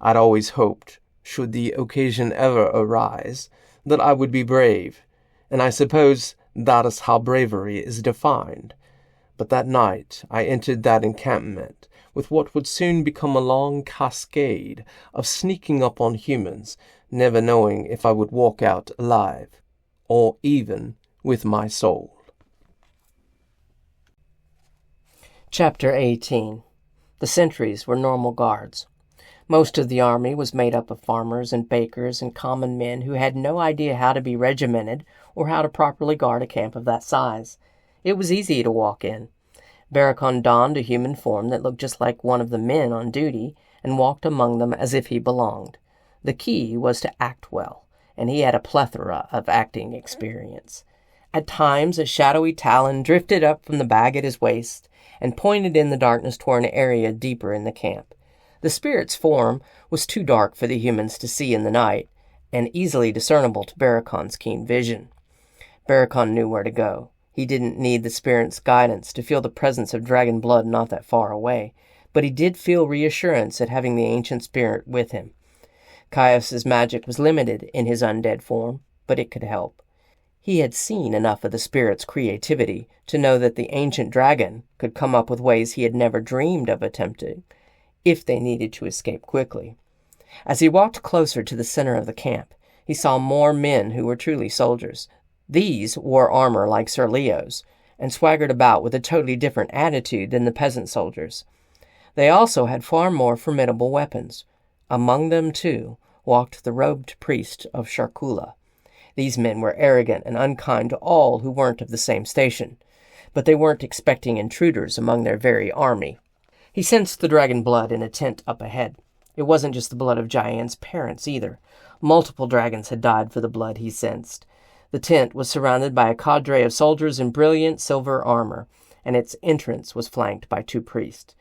B: I'd always hoped, should the occasion ever arise, that I would be brave, and I suppose that is how bravery is defined. But that night I entered that encampment with what would soon become a long cascade of sneaking up on humans, never knowing if I would walk out alive, or even with my soul.
A: Chapter 18. The sentries were normal guards. Most of the army was made up of farmers and bakers and common men who had no idea how to be regimented or how to properly guard a camp of that size. It was easy to walk in. Barakon donned a human form that looked just like one of the men on duty and walked among them as if he belonged. The key was to act well, and he had a plethora of acting experience. At times a shadowy talon drifted up from the bag at his waist and pointed in the darkness toward an area deeper in the camp. The spirit's form was too dark for the humans to see in the night, and easily discernible to Barakon's keen vision. Barakon knew where to go. He didn't need the spirit's guidance to feel the presence of dragon blood not that far away, but he did feel reassurance at having the ancient spirit with him. Caius's magic was limited in his undead form, but it could help. He had seen enough of the spirit's creativity to know that the ancient dragon could come up with ways he had never dreamed of attempting, if they needed to escape quickly. As he walked closer to the center of the camp, he saw more men who were truly soldiers. These wore armor like Sir Leo's, and swaggered about with a totally different attitude than the peasant soldiers. They also had far more formidable weapons. Among them, too, walked the robed priest of Sharkula. These men were arrogant and unkind to all who weren't of the same station, but they weren't expecting intruders among their very army. He sensed the dragon blood in a tent up ahead. It wasn't just the blood of Jayan's parents, either. Multiple dragons had died for the blood he sensed. The tent was surrounded by a cadre of soldiers in brilliant silver armor, and its entrance was flanked by 2 priests.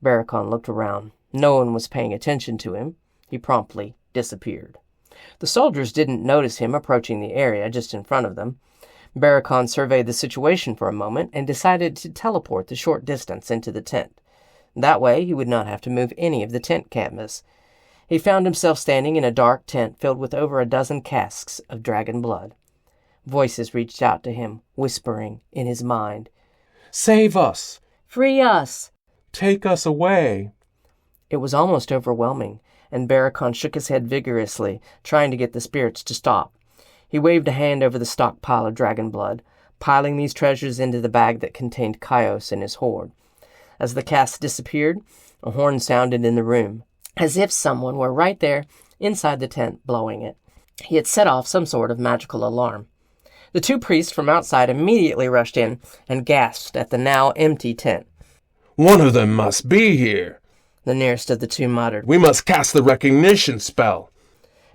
A: Barakon looked around. No one was paying attention to him. He promptly disappeared. The soldiers didn't notice him approaching the area just in front of them. Barakon surveyed the situation for a moment and decided to teleport the short distance into the tent. That way he would not have to move any of the tent canvas. He found himself standing in a dark tent filled with over a dozen casks of dragon blood. Voices reached out to him, whispering in his mind,
B: "Save us!
D: Free us!
B: Take us away!"
A: It was almost overwhelming, and Barakon shook his head vigorously, trying to get the spirits to stop. He waved a hand over the stockpile of dragon blood, piling these treasures into the bag that contained Caius and his horde. As the casks disappeared, a horn sounded in the room, as if someone were right there inside the tent blowing it. He had set off some sort of magical alarm. The 2 priests from outside immediately rushed in and gasped at the now empty tent.
C: "One of them must be here,"
A: The nearest of the 2 muttered.
C: "We must cast the recognition spell."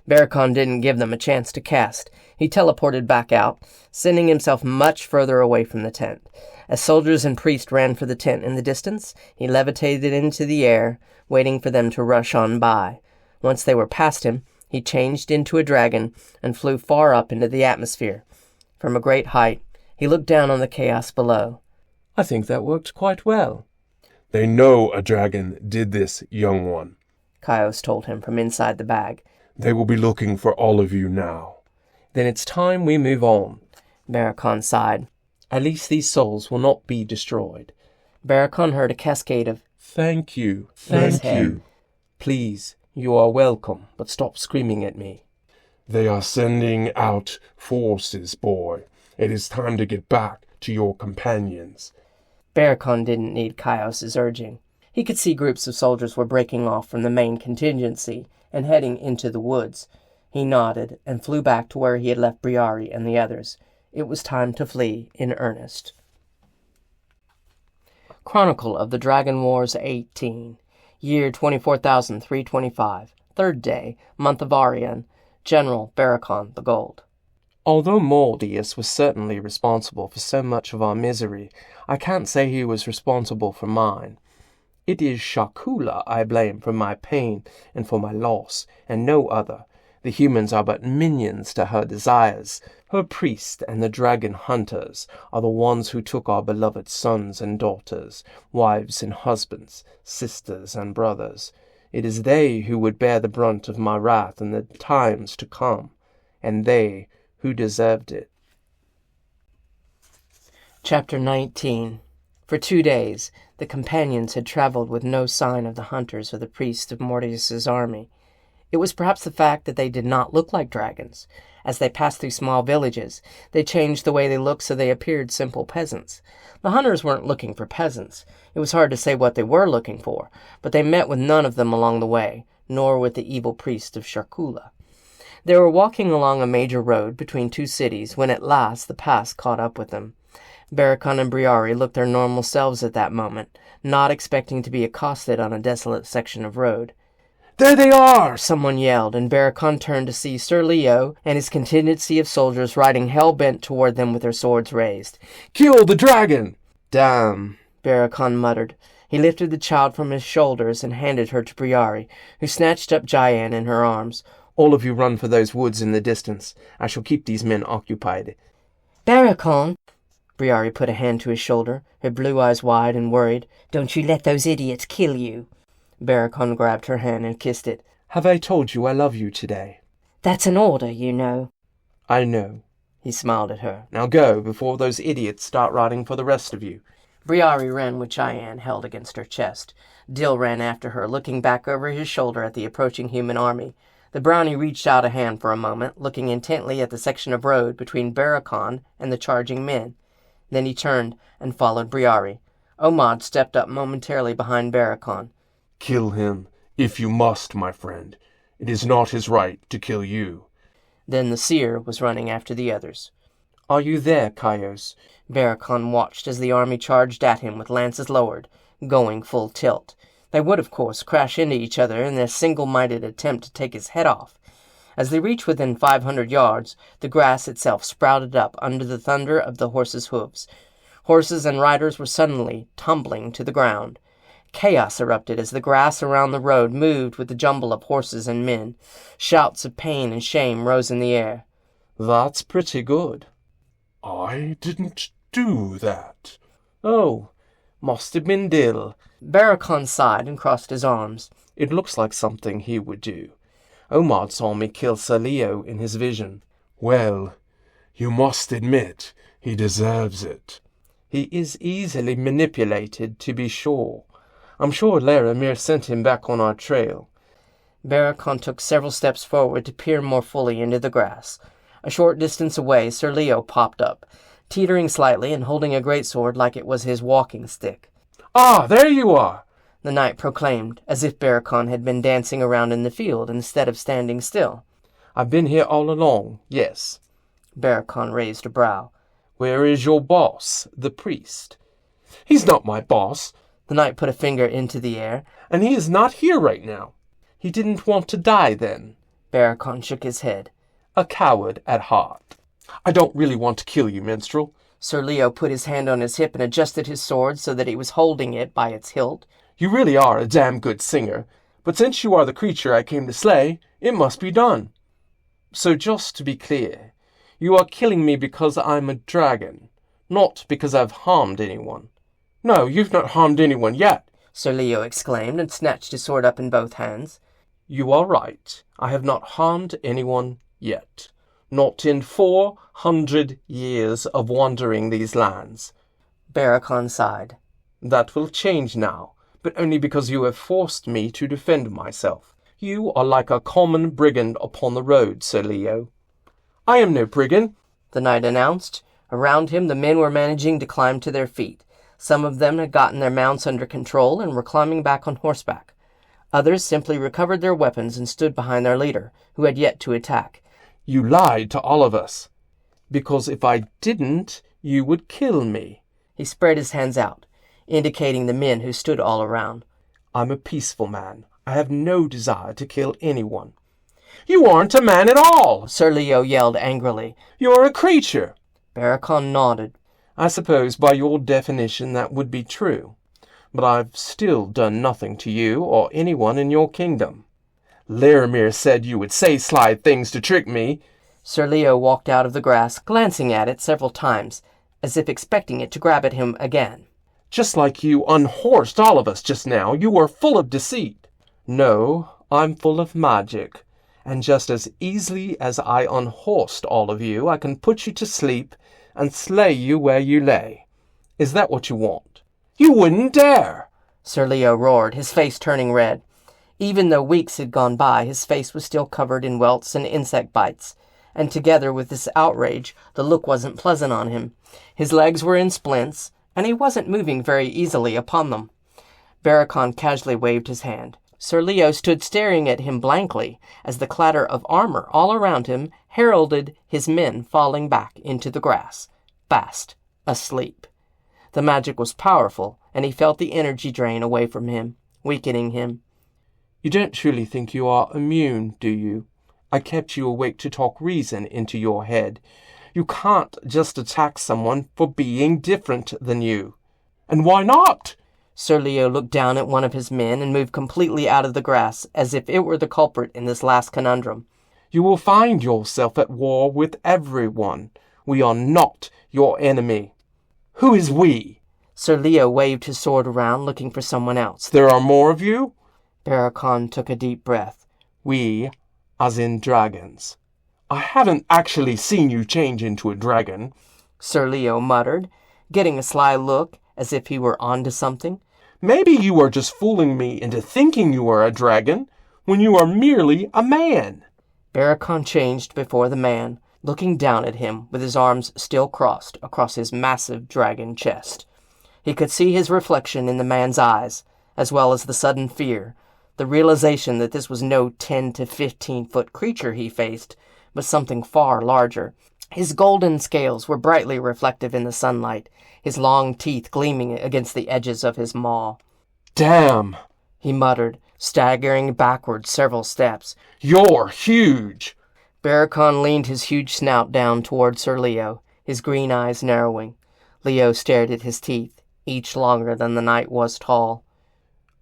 A: Barakon didn't give them a chance to cast. He teleported back out, sending himself much further away from the tent. As soldiers and priests ran for the tent in the distance, he levitated into the air, waiting for them to rush on by. Once they were past him, he changed into a dragon and flew far up into the atmosphere. From a great height, he looked down on the chaos below.
B: "I think that worked quite well."
C: "They know a dragon did this, young one,"
A: Caius told him from inside the bag.
C: "They will be looking for all of you now."
B: "Then it's time we move on."
A: Barakon sighed.
B: "At least these souls will not be destroyed."
A: Barakon heard a cascade of
B: "Thank you.
C: Thank you.
B: Please, you are welcome, but stop screaming at me."
C: They are sending out forces, boy. It is time to get back to your companions.
A: Barakon didn't need Caius's urging. He could see groups of soldiers were breaking off from the main contingency and heading into the woods. He nodded and flew back to where he had left Briari and the others. It was time to flee in earnest. Chronicle of the Dragon Wars 18. Year 24,325. 3rd day, month of Arian. General Barakon the Gold.
B: Although Mordius was certainly responsible for so much of our misery, I can't say he was responsible for mine. It is Sharkula I blame for my pain and for my loss, and no other. The humans are but minions to her desires. Her priest and the dragon hunters are the ones who took our beloved sons and daughters, wives and husbands, sisters and brothers. It is they who would bear the brunt of my wrath in the times to come, and they who deserved it.
A: Chapter 19. For 2 days, the companions had traveled with no sign of the hunters or the priests of Mordius's army. It was perhaps the fact that they did not look like dragons. As they passed through small villages, they changed the way they looked so they appeared simple peasants. The hunters weren't looking for peasants. It was hard to say what they were looking for, but they met with none of them along the way, nor with the evil priest of Sharkula. They were walking along a major road between 2 cities when at last the pass caught up with them. Barakon and Briari looked their normal selves at that moment, not expecting to be accosted on a desolate section of road.
C: "There they are!"
A: Someone yelled, and Barakon turned to see Sir Leo and his contingency of soldiers riding hell-bent toward them with their swords raised.
C: "Kill the dragon!"
B: "Damn,"
A: Barakon muttered. He lifted the child from his shoulders and handed her to Briari, who snatched up Jayan in her arms.
B: "All of you run for those woods in the distance. I shall keep these men occupied."
D: Barakon! Briari put a hand to his shoulder, her blue eyes wide and worried. Don't you let those idiots kill you.
A: Barakon grabbed her hand and kissed it.
B: Have I told you I love you today?
D: That's an order, you know.
B: I know.
A: He smiled at her.
B: Now go, before those idiots start writing for the rest of you.
A: Briari ran with Cheyenne held against her chest. Dill ran after her, looking back over his shoulder at the approaching human army. The brownie reached out a hand for a moment, looking intently at the section of road between Barakon and the charging men. Then he turned and followed Briari. Omad stepped up momentarily behind Barakon.
C: Kill him, if you must, my friend. It is not his right to kill you.
A: Then the seer was running after the others.
B: Are you there, Kaios?
A: Barakon watched as the army charged at him with lances lowered, going full tilt. They would, of course, crash into each other in their single-minded attempt to take his head off. As they reached within 500 yards, the grass itself sprouted up under the thunder of the horses' hooves. Horses and riders were suddenly tumbling to the ground. Chaos erupted as the grass around the road moved with the jumble of horses and men. Shouts of pain and shame rose in the air.
B: That's pretty good.
C: I didn't do that.
B: Oh, must have been Dill.
A: Barakon sighed and crossed his arms.
B: It looks like something he would do. Omad saw me kill Sir Leo in his vision.
C: Well, you must admit he deserves it.
B: He is easily manipulated, to be sure. I'm sure Laramir sent him back on our trail.
A: Barakon took several steps forward to peer more fully into the grass. A short distance away, Sir Leo popped up, teetering slightly and holding a greatsword like it was his walking stick.
C: Ah, there you are!
A: The knight proclaimed, as if Barakon had been dancing around in the field instead of standing still.
B: I've been here all along, yes.
A: Barakon raised a brow.
B: Where is your boss, the priest?
C: He's not my boss.
A: The knight put a finger into the air.
C: And he is not here right now.
B: He didn't want to die, then?
A: Barakon shook his head.
B: A coward at heart.
C: I don't really want to kill you, minstrel.
A: Sir Leo put his hand on his hip and adjusted his sword so that he was holding it by its hilt.
C: You really are a damn good singer, but since you are the creature I came to slay, it must be done.
B: So just to be clear, you are killing me because I'm a dragon, not because I've harmed anyone.
C: No, you've not harmed anyone yet,
A: Sir Leo exclaimed and snatched his sword up in both hands.
B: You are right. I have not harmed anyone yet. Not in 400 years of wandering these lands.
A: Barakon sighed.
B: That will change now, but only because you have forced me to defend myself. You are like a common brigand upon the road, Sir Leo.
C: I am no brigand,
A: the knight announced. Around him the men were managing to climb to their feet. Some of them had gotten their mounts under control and were climbing back on horseback. Others simply recovered their weapons and stood behind their leader, who had yet to attack.
C: You lied to all of us.
B: Because if I didn't, you would kill me.
A: He spread his hands out, indicating the men who stood all around.
B: I'm a peaceful man. I have no desire to kill anyone.
C: You aren't a man at all,
A: Sir Leo yelled angrily.
C: You're a creature.
A: Barakon nodded.
B: I suppose by your definition that would be true. But I've still done nothing to you or anyone in your kingdom.
C: Laramir said you would say sly things to trick me.
A: Sir Leo walked out of the grass, glancing at it several times, as if expecting it to grab at him again.
C: Just like you unhorsed all of us just now, you were full of deceit.
B: No, I'm full of magic. And just as easily as I unhorsed all of you, I can put you to sleep and slay you where you lay. Is that what you want?
C: You wouldn't dare!
A: Sir Leo roared, his face turning red. Even though weeks had gone by, his face was still covered in welts and insect bites, and together with this outrage, the look wasn't pleasant on him. His legs were in splints, and he wasn't moving very easily upon them. Barakon casually waved his hand. Sir Leo stood staring at him blankly as the clatter of armor all around him heralded his men falling back into the grass, fast asleep. The magic was powerful, and he felt the energy drain away from him, weakening him.
B: You don't truly think you are immune, do you? I kept you awake to talk reason into your head. You can't just attack someone for being different than you.
C: And why not?
A: Sir Leo looked down at one of his men and moved completely out of the grass, as if it were the culprit in this last conundrum.
B: You will find yourself at war with everyone. We are not your enemy. Who is we?
A: Sir Leo waved his sword around, looking for someone else.
B: There are more of you?
A: Barakon took a deep breath.
B: We, as in dragons. I haven't actually seen you change into a dragon,
A: Sir Leo muttered, getting a sly look as if he were onto something.
B: Maybe you are just fooling me into thinking you are a dragon when you are merely a man.
A: Barakon changed before the man, looking down at him with his arms still crossed across his massive dragon chest. He could see his reflection in the man's eyes, as well as the sudden fear, the realization that this was no 10 to 15-foot creature he faced, but something far larger. His golden scales were brightly reflective in the sunlight, his long teeth gleaming against the edges of his maw.
B: Damn,
A: he muttered, staggering backward several steps.
B: You're huge.
A: Barakon leaned his huge snout down toward Sir Leo, his green eyes narrowing. Leo stared at his teeth, each longer than the knight was tall.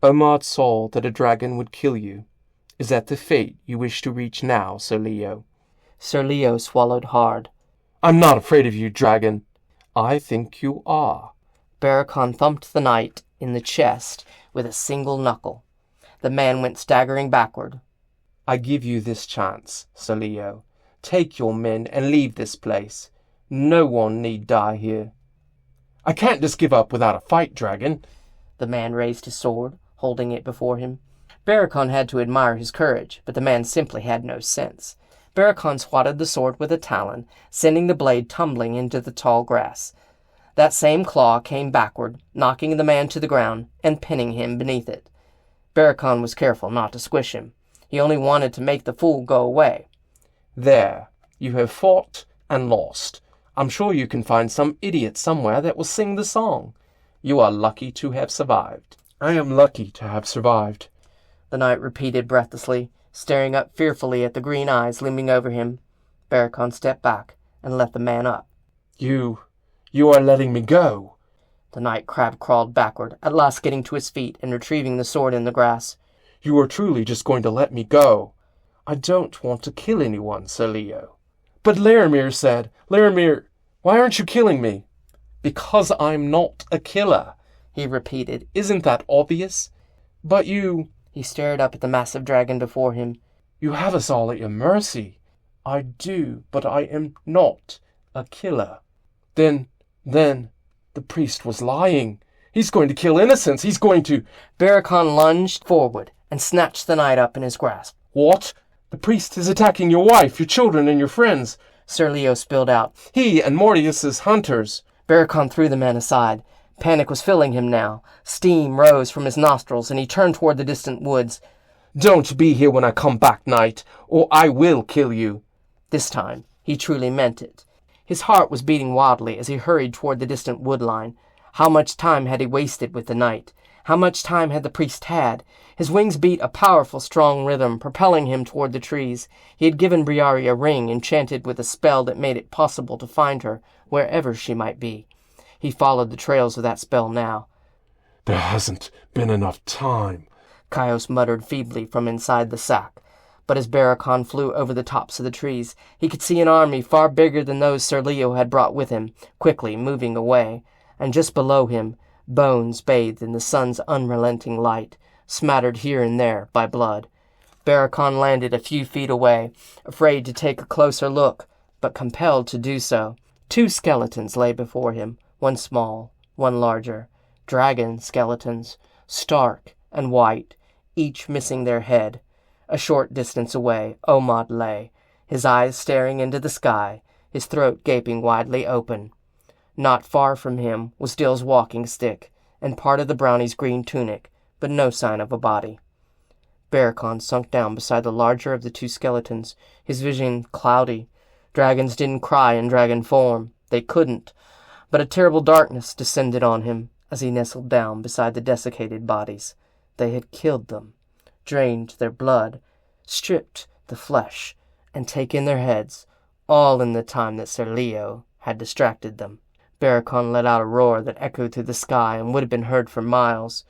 B: Omad saw that a dragon would kill you. Is that the fate you wish to reach now, Sir Leo?
A: Sir Leo swallowed hard.
B: I'm not afraid of you, dragon. I think you are.
A: Barakon thumped the knight in the chest with a single knuckle. The man went staggering backward.
B: I give you this chance, Sir Leo. Take your men and leave this place. No one need die here. I can't just give up without a fight, dragon.
A: The man raised his sword, holding it before him. Barakon had to admire his courage, but the man simply had no sense. Barakon swatted the sword with a talon, sending the blade tumbling into the tall grass. That same claw came backward, knocking the man to the ground and pinning him beneath it. Barakon was careful not to squish him. He only wanted to make the fool go away.
B: There, you have fought and lost. I'm sure you can find some idiot somewhere that will sing the song. You are lucky to have survived. I am lucky to have survived,
A: the knight repeated breathlessly, staring up fearfully at the green eyes looming over him. Barakon stepped back and let the man up.
B: You are letting me go.
A: The knight crab-crawled backward, at last getting to his feet and retrieving the sword in the grass.
B: You are truly just going to let me go. I don't want to kill anyone, Sir Leo. But Laramir said, Laramir, why aren't you killing me? Because I'm not a killer, he repeated. Isn't that obvious? But you...
A: He stared up at the massive dragon before him.
B: You have us all at your mercy. I do, but I am not a killer. Then, the priest was lying. He's going to kill innocents. He's going to...
A: Barakon lunged forward and snatched the knight up in his grasp.
B: What? The priest is attacking your wife, your children, and your friends.
A: Sir Leo spilled out.
B: He and Mortius's hunters.
A: Barakon threw the man aside. Panic was filling him now. Steam rose from his nostrils, and he turned toward the distant woods.
B: Don't be here when I come back, knight, or I will kill you.
A: This time, he truly meant it. His heart was beating wildly as he hurried toward the distant wood line. How much time had he wasted with the knight? How much time had the priest had? His wings beat a powerful, strong rhythm, propelling him toward the trees. He had given Briari a ring enchanted with a spell that made it possible to find her, wherever she might be. He followed the trails of that spell now.
C: There hasn't been enough time,
A: Caius muttered feebly from inside the sack. But as Barakon flew over the tops of the trees, he could see an army far bigger than those Sir Leo had brought with him, quickly moving away, and just below him, bones bathed in the sun's unrelenting light, smattered here and there by blood. Barakon landed a few feet away, afraid to take a closer look, but compelled to do so. 2 skeletons lay before him, one small, one larger, dragon skeletons, stark and white, each missing their head. A short distance away, Omad lay, his eyes staring into the sky, his throat gaping widely open. Not far from him was Dill's walking stick, and part of the brownie's green tunic, but no sign of a body. Barakon sunk down beside the larger of the 2 skeletons, his vision cloudy. Dragons didn't cry in dragon form. They couldn't. But a terrible darkness descended on him as he nestled down beside the desiccated bodies. They had killed them, drained their blood, stripped the flesh, and taken their heads, all in the time that Sir Leo had distracted them. Barakon let out a roar that echoed through the sky and would have been heard for miles.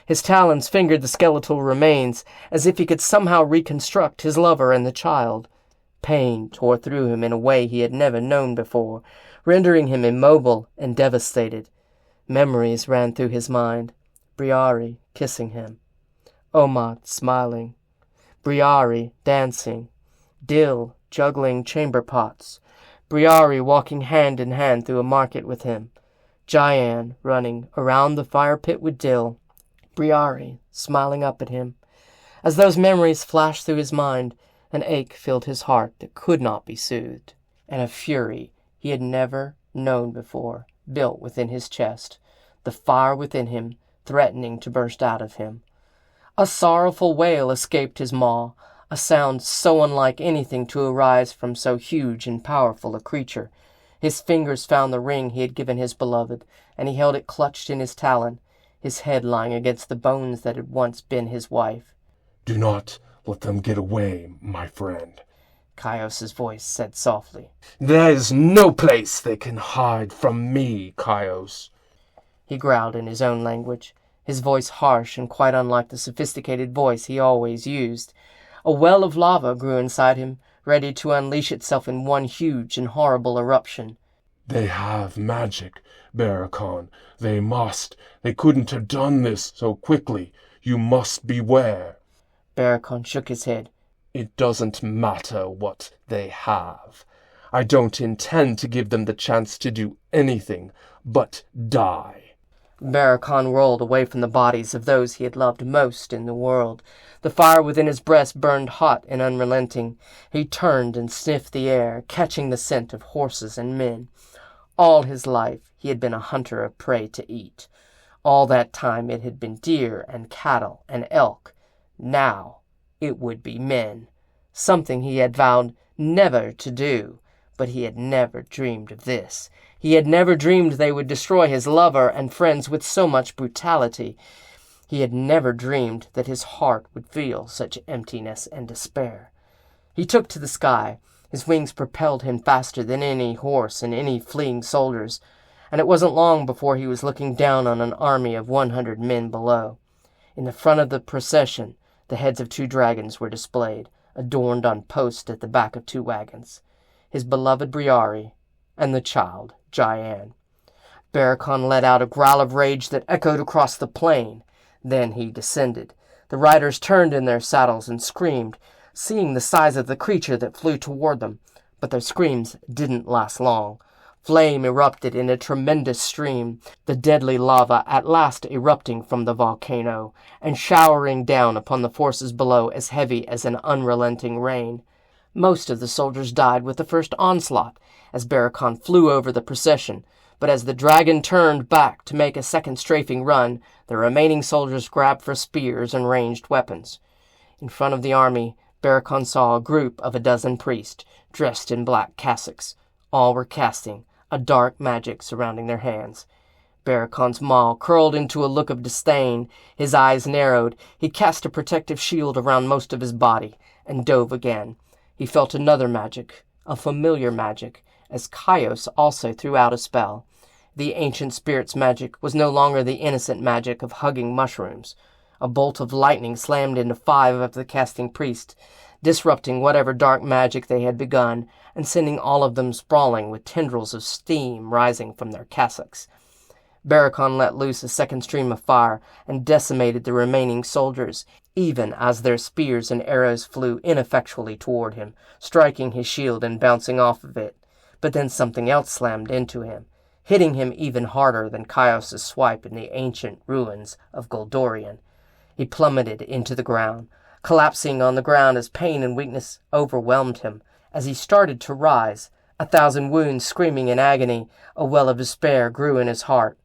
A: His talons fingered the skeletal remains as if he could somehow reconstruct his lover and the child. Pain tore through him in a way he had never known before, rendering him immobile and devastated. Memories ran through his mind. Briari kissing him. Omad smiling. Briari dancing. Dill juggling chamber pots. Briari walking hand in hand through a market with him. Jayan running around the fire pit with Dill. Briari smiling up at him. As those memories flashed through his mind, an ache filled his heart that could not be soothed, and a fury he had never known before built within his chest, the fire within him threatening to burst out of him. A sorrowful wail escaped his maw, a sound so unlike anything to arise from so huge and powerful a creature. His fingers found the ring he had given his beloved, and he held it clutched in his talon, his head lying against the bones that had once been his wife.
C: Do not let them get away, my friend,
A: Caius' voice said softly.
C: There is no place they can hide from me, Caius.
A: He growled in his own language, his voice harsh and quite unlike the sophisticated voice he always used. A well of lava grew inside him, ready to unleash itself in one huge and horrible eruption.
C: They have magic, Barakon. They couldn't have done this so quickly. You must beware.
A: Barakon shook his head.
C: It doesn't matter what they have. I don't intend to give them the chance to do anything but die.
A: Barakon rolled away from the bodies of those he had loved most in the world. The fire within his breast burned hot and unrelenting. He turned and sniffed the air, catching the scent of horses and men. All his life he had been a hunter of prey to eat. All that time it had been deer and cattle and elk. Now it would be men, something he had vowed never to do, but he had never dreamed of this. He had never dreamed they would destroy his lover and friends with so much brutality. He had never dreamed that his heart would feel such emptiness and despair. He took to the sky. His wings propelled him faster than any horse and any fleeing soldiers, and it wasn't long before he was looking down on an army of 100 men below. In the front of the procession, the heads of 2 dragons were displayed, adorned on posts at the back of 2 wagons. His beloved Briari and the child, Jayan. Barakon let out a growl of rage that echoed across the plain. Then he descended. The riders turned in their saddles and screamed, seeing the size of the creature that flew toward them. But their screams didn't last long. Flame erupted in a tremendous stream, the deadly lava at last erupting from the volcano, and showering down upon the forces below as heavy as an unrelenting rain. Most of the soldiers died with the first onslaught, as Barakon flew over the procession, but as the dragon turned back to make a second strafing run, the remaining soldiers grabbed for spears and ranged weapons. In front of the army, Barakon saw a group of 12 priests, dressed in black cassocks. All were casting a dark magic surrounding their hands. Barakon's maw curled into a look of disdain. His eyes narrowed. He cast a protective shield around most of his body and dove again. He felt another magic, a familiar magic, as Caius also threw out a spell. The ancient spirit's magic was no longer the innocent magic of hugging mushrooms. A bolt of lightning slammed into 5 of the casting priests, disrupting whatever dark magic they had begun, and sending all of them sprawling with tendrils of steam rising from their cassocks. Barakon let loose a second stream of fire and decimated the remaining soldiers, even as their spears and arrows flew ineffectually toward him, striking his shield and bouncing off of it. But then something else slammed into him, hitting him even harder than Caius' swipe in the ancient ruins of Goldorian. He plummeted into the ground, collapsing on the ground as pain and weakness overwhelmed him. As he started to rise, 1,000 wounds screaming in agony, a well of despair grew in his heart.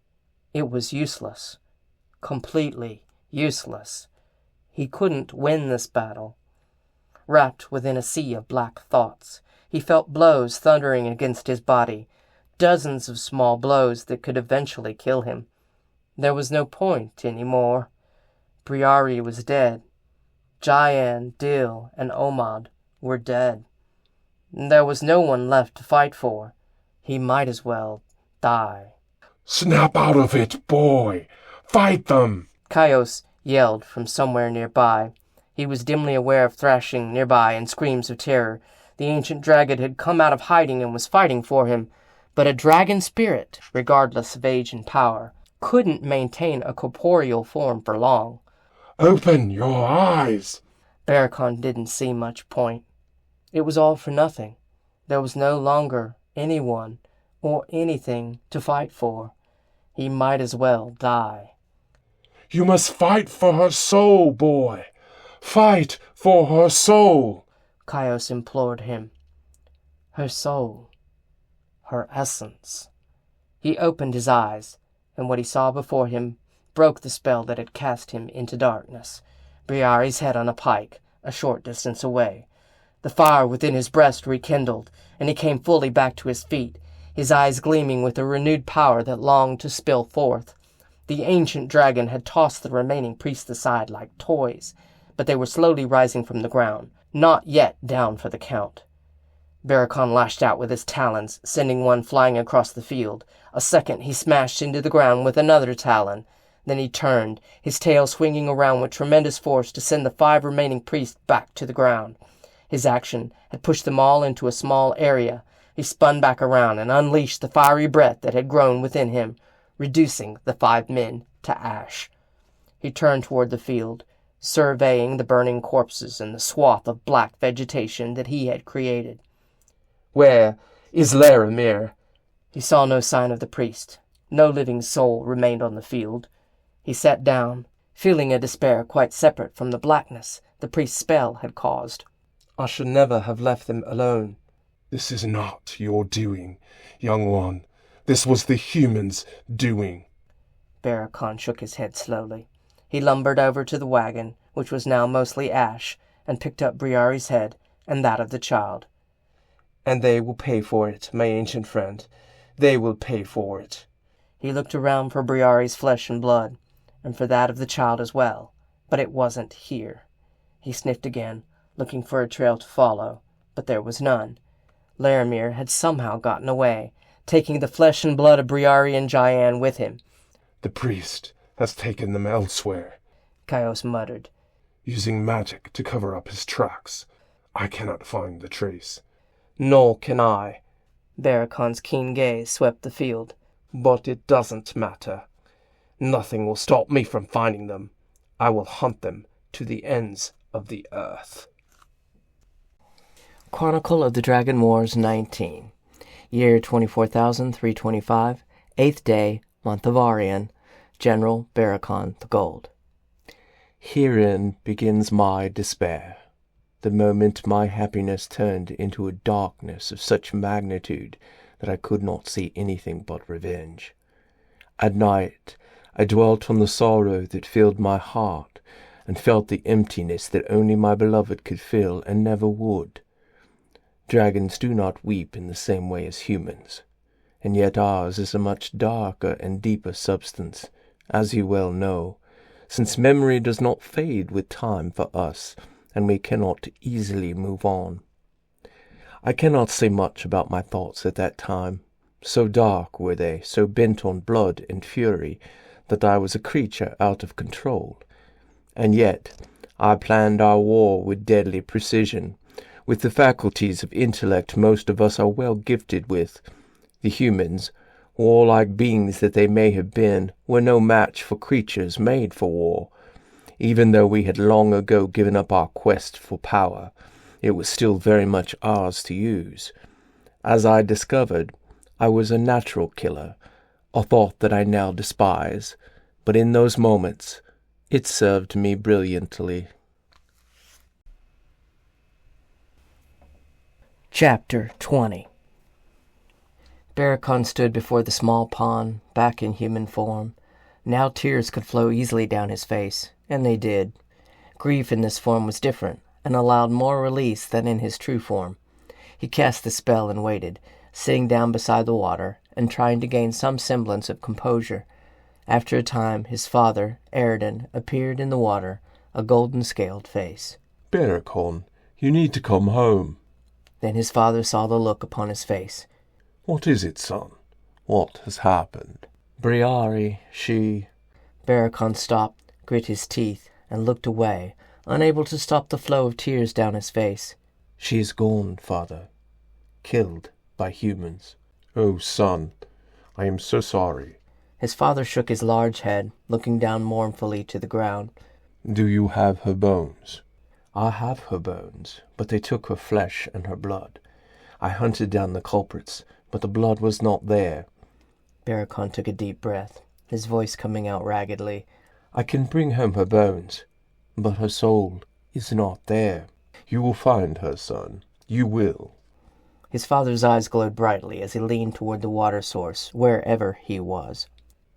A: It was useless. Completely useless. He couldn't win this battle. Wrapped within a sea of black thoughts, he felt blows thundering against his body, dozens of small blows that could eventually kill him. There was no point any more. Briari was dead. Jayan, Dill, and Omad were dead. There was no one left to fight for. He might as well die.
C: Snap out of it, boy! Fight them!
A: Caius yelled from somewhere nearby. He was dimly aware of thrashing nearby and screams of terror. The ancient dragon had come out of hiding and was fighting for him, but a dragon spirit, regardless of age and power, couldn't maintain a corporeal form for long.
C: Open your eyes!
A: Barakon didn't see much point. It was all for nothing. There was no longer anyone or anything to fight for. He might as well die.
C: You must fight for her soul, boy. Fight for her soul,
A: Kaios implored him. Her soul. Her essence. He opened his eyes, and what he saw before him broke the spell that had cast him into darkness. Briare's head on a pike, a short distance away. The fire within his breast rekindled, and he came fully back to his feet, his eyes gleaming with a renewed power that longed to spill forth. The ancient dragon had tossed the remaining priests aside like toys, but they were slowly rising from the ground, not yet down for the count. Barakon lashed out with his talons, sending one flying across the field. A second he smashed into the ground with another talon. Then he turned, his tail swinging around with tremendous force to send the 5 remaining priests back to the ground. His action had pushed them all into a small area. He spun back around and unleashed the fiery breath that had grown within him, reducing the 5 men to ash. He turned toward the field, surveying the burning corpses and the swath of black vegetation that he had created. Where is Laramir? He saw no sign of the priest. No living soul remained on the field. He sat down, feeling a despair quite separate from the blackness the priest's spell had caused. I should never have left them alone.
C: This is not your doing, young one. This was the humans' doing.
A: Barakon shook his head slowly. He lumbered over to the wagon, which was now mostly ash, and picked up Briare's head and that of the child. And they will pay for it, my ancient friend. They will pay for it. He looked around for Briare's flesh and blood, and for that of the child as well, but it wasn't here. He sniffed again, looking for a trail to follow, but there was none. Laramir had somehow gotten away, taking the flesh and blood of Briare and Jayan with him.
C: The priest has taken them elsewhere,
A: Kaios muttered.
C: Using magic to cover up his tracks. I cannot find the trace.
A: Nor can I. Barakon's keen gaze swept the field. But it doesn't matter. Nothing will stop me from finding them. I will hunt them to the ends of the earth. Chronicle of the Dragon Wars 19. Year 24,325. 8th day, month of Arian. General Barakon the Gold.
B: Herein begins my despair. The moment my happiness turned into a darkness of such magnitude that I could not see anything but revenge. At night I dwelt on the sorrow that filled my heart, and felt the emptiness that only my beloved could fill and never would. Dragons do not weep in the same way as humans, and yet ours is a much darker and deeper substance, as you well know, since memory does not fade with time for us, and we cannot easily move on. I cannot say much about my thoughts at that time. So dark were they, so bent on blood and fury, that I was a creature out of control. And yet I planned our war with deadly precision, with the faculties of intellect most of us are well gifted with. The humans, warlike beings that they may have been, were no match for creatures made for war. Even though we had long ago given up our quest for power, it was still very much ours to use. As I discovered, I was a natural killer, a thought that I now despise, but in those moments it served me brilliantly.
A: Chapter 20. Barakon stood before the small pond, back in human form. Now tears could flow easily down his face, and they did. Grief in this form was different, and allowed more release than in his true form. He cast the spell and waited, sitting down beside the water, and trying to gain some semblance of composure. After a time, his father, Eridan, appeared in the water, a golden-scaled face.
C: Barakon, you need to come home.
A: Then his father saw the look upon his face.
C: What is it, son? What has happened?
A: Briare, she... Barakon stopped, grit his teeth, and looked away, unable to stop the flow of tears down his face.
B: She is gone, father. Killed by humans.
C: Oh, son, I am so sorry.
A: His father shook his large head, looking down mournfully to the ground.
C: Do you have her bones?
B: I have her bones, but they took her flesh and her blood. I hunted down the culprits, but the blood was not there.
A: Barakon took a deep breath, his voice coming out raggedly.
B: I can bring home her bones, but her soul is not there.
C: You will find her, son. You will.
A: His father's eyes glowed brightly as he leaned toward the water source, wherever he was.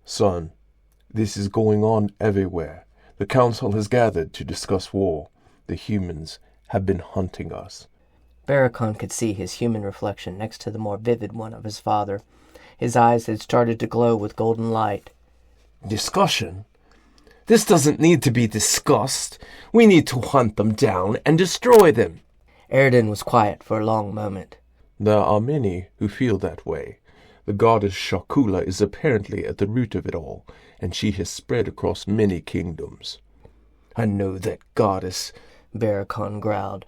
C: Son, this is going on everywhere. The council has gathered to discuss war. The humans have been hunting us.
A: Barakon could see his human reflection next to the more vivid one of his father. His eyes had started to glow with golden light.
B: Discussion? This doesn't need to be discussed. We need to hunt them down and destroy them.
A: Eridan was quiet for a long moment.
C: There are many who feel that way. The goddess Shakula is apparently at the root of it all, and she has spread across many kingdoms.
B: I know that goddess, Barakon growled.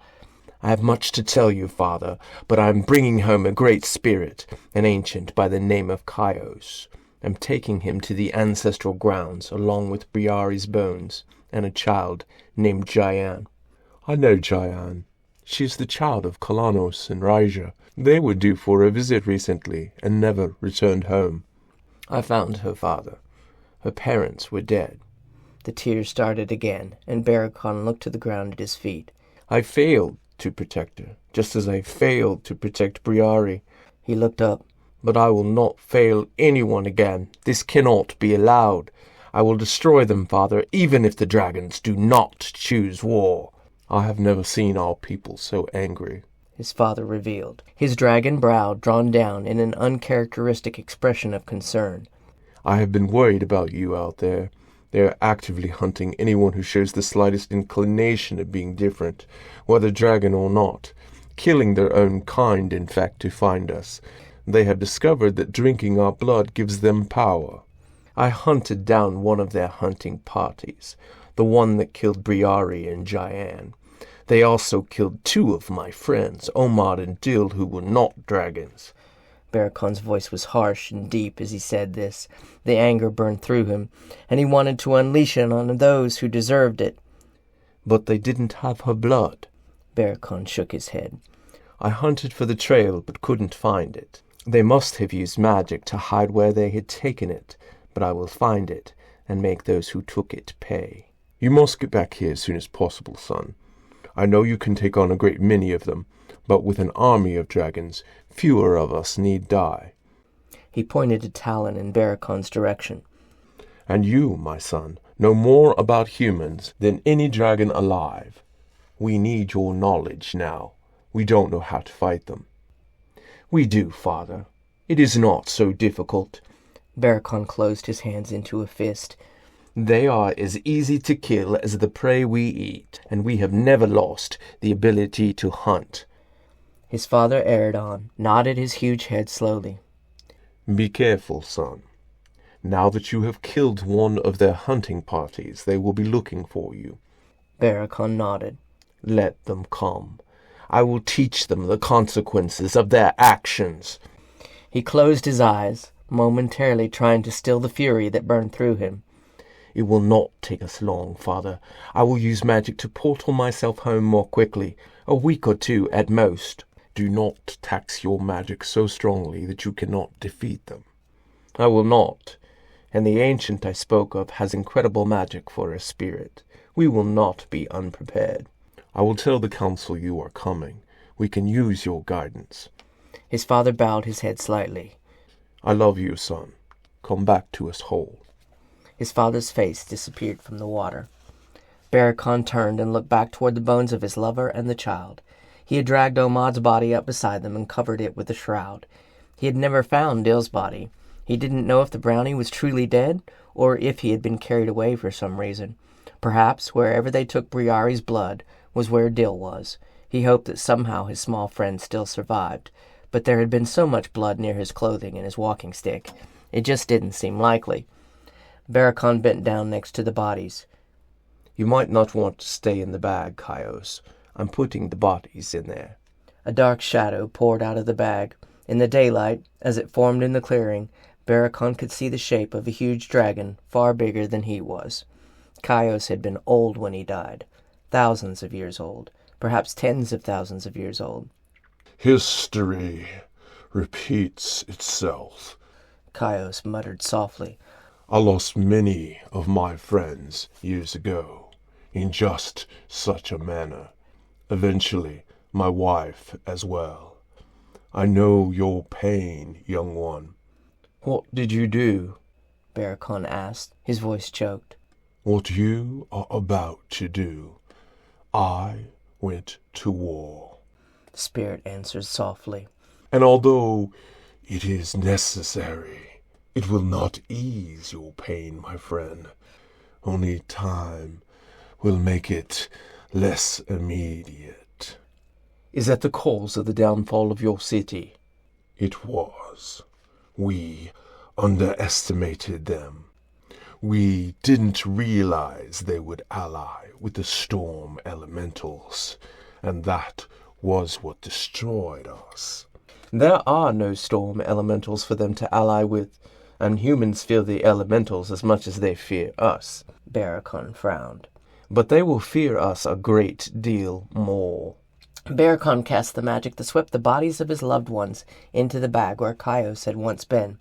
B: I have much to tell you, father, but I am bringing home a great spirit, an ancient by the name of Chios. I'm taking him to the ancestral grounds, along with Briare's bones, and a child named Jayan.
C: I know Jayan. She is the child of Kalanos and Raija. They were due for a visit recently, and never returned home.
B: I found her father. Her parents were dead.
A: The tears started again, and Barakon looked to the ground at his feet.
B: I failed to protect her, just as I failed to protect Briare.
A: He looked up.
B: But I will not fail anyone again. This cannot be allowed. I will destroy them, father, even if the dragons do not choose war.
C: I have never seen our people so angry,
A: his father revealed, his dragon brow drawn down in an uncharacteristic expression of concern.
C: I have been worried about you out there. They are actively hunting anyone who shows the slightest inclination of being different, whether dragon or not, killing their own kind, in fact, to find us. They have discovered that drinking our blood gives them power.
B: I hunted down one of their hunting parties, the one that killed Briare and Jayan. They also killed 2 of my friends, Omar and Dil, who were not dragons.
A: Barakon's voice was harsh and deep as he said this. The anger burned through him, and he wanted to unleash it on those who deserved it.
B: But they didn't have her blood.
A: Barakon shook his head.
B: I hunted for the trail, but couldn't find it. They must have used magic to hide where they had taken it, but I will find it, and make those who took it pay.
C: You must get back here as soon as possible, son. I know you can take on a great many of them, but with an army of dragons, fewer of us need die.
A: He pointed to Talon in Barakon's direction.
C: And you, my son, know more about humans than any dragon alive. We need your knowledge now. We don't know how to fight them.
B: We do, father. It is not so difficult.
A: Barakon closed his hands into a fist.
B: They are as easy to kill as the prey we eat, and we have never lost the ability to hunt.
A: His father, Eridan, nodded his huge head slowly.
C: Be careful, son. Now that you have killed one of their hunting parties, they will be looking for you.
A: Barakon nodded.
B: Let them come. I will teach them the consequences of their actions.
A: He closed his eyes, momentarily trying to still the fury that burned through him.
B: It will not take us long, father. I will use magic to portal myself home more quickly, a week or 2 at most.
C: Do not tax your magic so strongly that you cannot defeat them.
B: I will not. And the ancient I spoke of has incredible magic for a spirit. We will not be unprepared.
C: I will tell the council you are coming. We can use your guidance.
A: His father bowed his head slightly.
C: I love you, son. Come back to us whole.
A: His father's face disappeared from the water. Barakon turned and looked back toward the bones of his lover and the child. He had dragged Omad's body up beside them and covered it with a shroud. He had never found Dil's body. He didn't know if the brownie was truly dead, or if he had been carried away for some reason. Perhaps wherever they took Briare's blood was where Dil was. He hoped that somehow his small friend still survived, but there had been so much blood near his clothing and his walking stick. It just didn't seem likely. Barakon bent down next to the bodies.
B: You might not want to stay in the bag, Chios. I'm putting the bodies in there.
A: A dark shadow poured out of the bag. In the daylight, as it formed in the clearing, Barakon could see the shape of a huge dragon, far bigger than he was. Kaios had been old when he died, thousands of years old, perhaps tens of thousands of years old.
C: History repeats itself,
A: Kaios muttered softly.
C: I lost many of my friends years ago, in just such a manner. Eventually, my wife as well. I know your pain, young one.
A: What did you do? Barakon asked, his voice choked.
C: What you are about to do. I went to war.
A: The spirit answered softly.
C: And although it is necessary, it will not ease your pain, my friend. Only time will make it less immediate.
B: Is that the cause of the downfall of your city?
C: It was. We underestimated them. We didn't realize they would ally with the storm elementals, and that was what destroyed us.
B: There are no storm elementals for them to ally with, and humans fear the elementals as much as they fear us.
A: Barakon frowned.
B: But they will fear us a great deal more.
A: Barakon cast the magic that swept the bodies of his loved ones into the bag where Kaios had once been.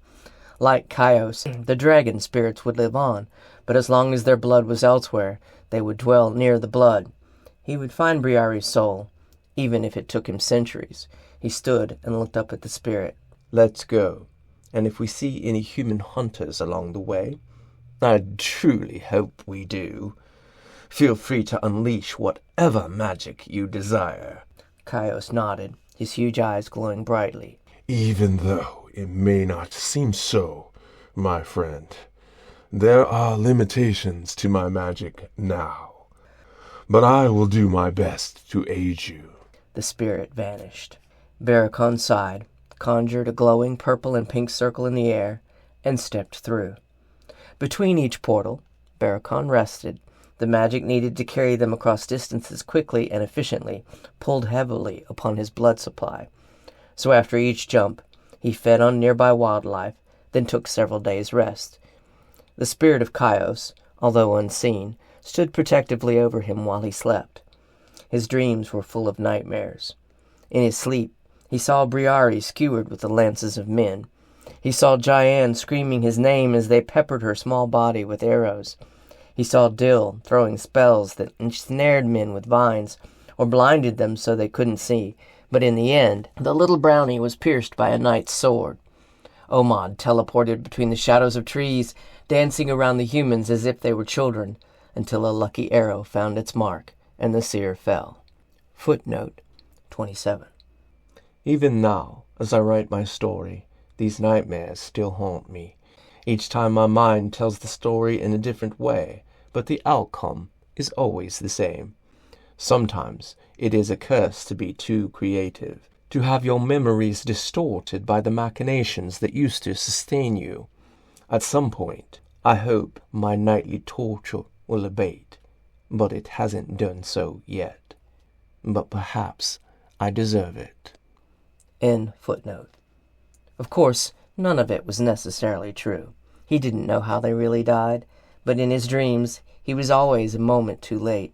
A: Like Kaios, the dragon spirits would live on, but as long as their blood was elsewhere, they would dwell near the blood. He would find Briare's soul, even if it took him centuries. He stood and looked up at the spirit.
B: Let's go, and if we see any human hunters along the way, I truly hope we do, feel free to unleash whatever magic you desire.
A: Kaios nodded, his huge eyes glowing brightly.
C: Even though it may not seem so, my friend, there are limitations to my magic now. But I will do my best to aid you.
A: The spirit vanished. Barakon sighed, conjured a glowing purple and pink circle in the air, and stepped through. Between each portal, Barakon rested. The magic needed to carry them across distances quickly and efficiently pulled heavily upon his blood supply. So after each jump, he fed on nearby wildlife, then took several days' rest. The spirit of Kaios, although unseen, stood protectively over him while he slept. His dreams were full of nightmares. In his sleep, he saw Briare skewered with the lances of men. He saw Jayan screaming his name as they peppered her small body with arrows. He saw Dill throwing spells that ensnared men with vines, or blinded them so they couldn't see, but in the end, the little brownie was pierced by a knight's sword. Omad teleported between the shadows of trees, dancing around the humans as if they were children, until a lucky arrow found its mark, and the seer fell. Footnote 27.
B: Even now, as I write my story, these nightmares still haunt me. Each time my mind tells the story in a different way, but the outcome is always the same. Sometimes it is a curse to be too creative, to have your memories distorted by the machinations that used to sustain you. At some point, I hope my nightly torture will abate, but it hasn't done so yet. But perhaps I deserve it.
A: End footnote. Of course, none of it was necessarily true. He didn't know how they really died, but in his dreams he was always a moment too late.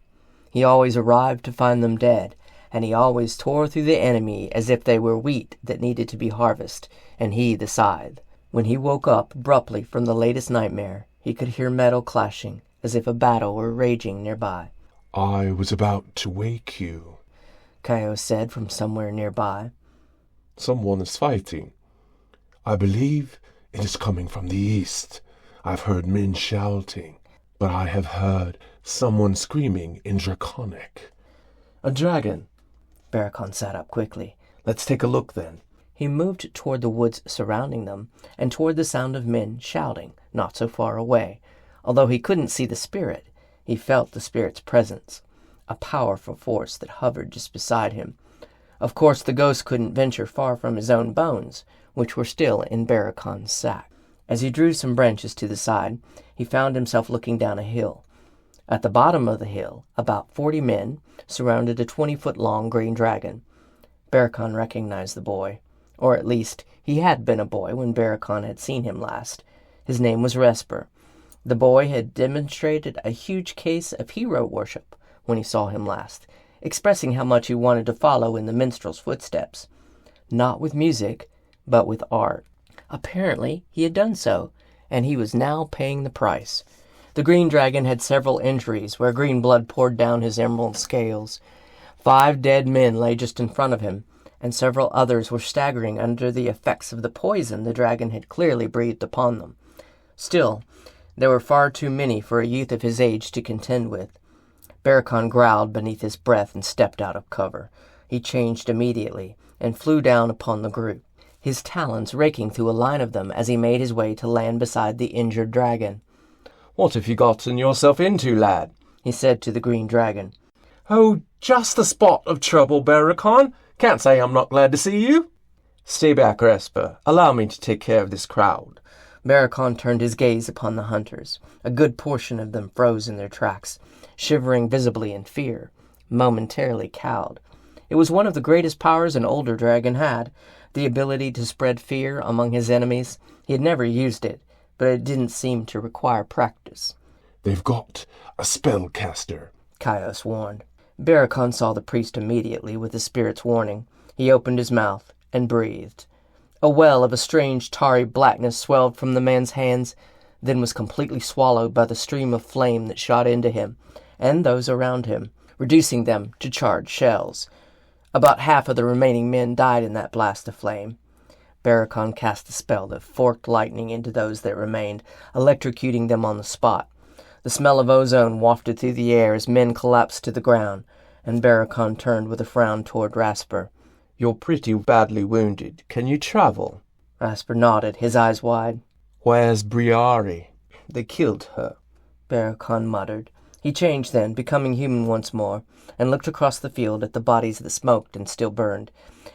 A: He always arrived to find them dead, and he always tore through the enemy as if they were wheat that needed to be harvested, and he the scythe. When he woke up abruptly from the latest nightmare, he could hear metal clashing, as if a battle were raging nearby.
C: I was about to wake you,
A: Kaios said from somewhere nearby.
C: Someone is fighting. I believe it is coming from the east. I've heard men shouting, but I have heard someone screaming in Draconic.
B: A dragon.
A: Barakon sat up quickly.
B: Let's take a look then.
A: He moved toward the woods surrounding them, and toward the sound of men shouting, not so far away. Although he couldn't see the spirit, he felt the spirit's presence, a powerful force that hovered just beside him. Of course, the ghost couldn't venture far from his own bones, which were still in Barakon's sack. As he drew some branches to the side, he found himself looking down a hill. At the bottom of the hill, about 40 men surrounded a 20-foot-long green dragon. Barakon recognized the boy, or at least he had been a boy when Barakon had seen him last. His name was Resper. The boy had demonstrated a huge case of hero worship when he saw him last, expressing how much he wanted to follow in the minstrel's footsteps. Not with music, but with art. Apparently he had done so, and he was now paying the price. The green dragon had several injuries where green blood poured down his emerald scales. 5 dead men lay just in front of him, and several others were staggering under the effects of the poison the dragon had clearly breathed upon them. Still, there were far too many for a youth of his age to contend with. Barakon growled beneath his breath and stepped out of cover. He changed immediately and flew down upon the group, his talons raking through a line of them as he made his way to land beside the injured dragon.
B: "What have you gotten yourself into, lad?"
A: he said to the green dragon.
B: "Oh, just a spot of trouble, Barakon. Can't say I'm not glad to see you." "Stay back, Resper. Allow me to take care of this crowd."
A: Barakon turned his gaze upon the hunters. A good portion of them froze in their tracks, shivering visibly in fear, momentarily cowed. It was one of the greatest powers an older dragon had, the ability to spread fear among his enemies. He had never used it, but it didn't seem to require practice.
C: "They've got a spellcaster,"
A: Caius warned. Barakon saw the priest immediately with the spirit's warning. He opened his mouth and breathed. A well of a strange tarry blackness swelled from the man's hands, then was completely swallowed by the stream of flame that shot into him and those around him, reducing them to charred shells. About half of the remaining men died in that blast of flame. Barakon cast a spell that forked lightning into those that remained, electrocuting them on the spot. The smell of ozone wafted through the air as men collapsed to the ground, and Barakon turned with a frown toward Rasper.
B: "You're pretty badly wounded. Can you travel?"
A: Rasper nodded, his eyes wide.
B: "Where's Briari?"
A: "They killed her," Barakon muttered. He changed then, becoming human once more, and looked across the field at the bodies that smoked and still burned.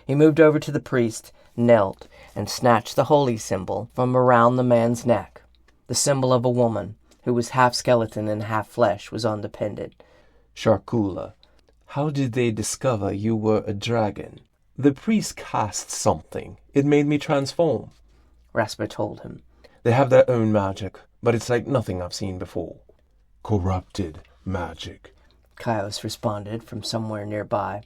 A: He moved over to the priest, knelt, and snatched the holy symbol from around the man's neck. The symbol of a woman, who was half skeleton and half flesh, was on the pendant.
B: "Sharkula, how did they discover you were a dragon?" "The priest cast something. It made me transform,"
A: Rasper told him.
B: "They have their own magic, but it's like nothing I've seen before."
C: "Corrupted magic,"
A: Caius responded from somewhere nearby.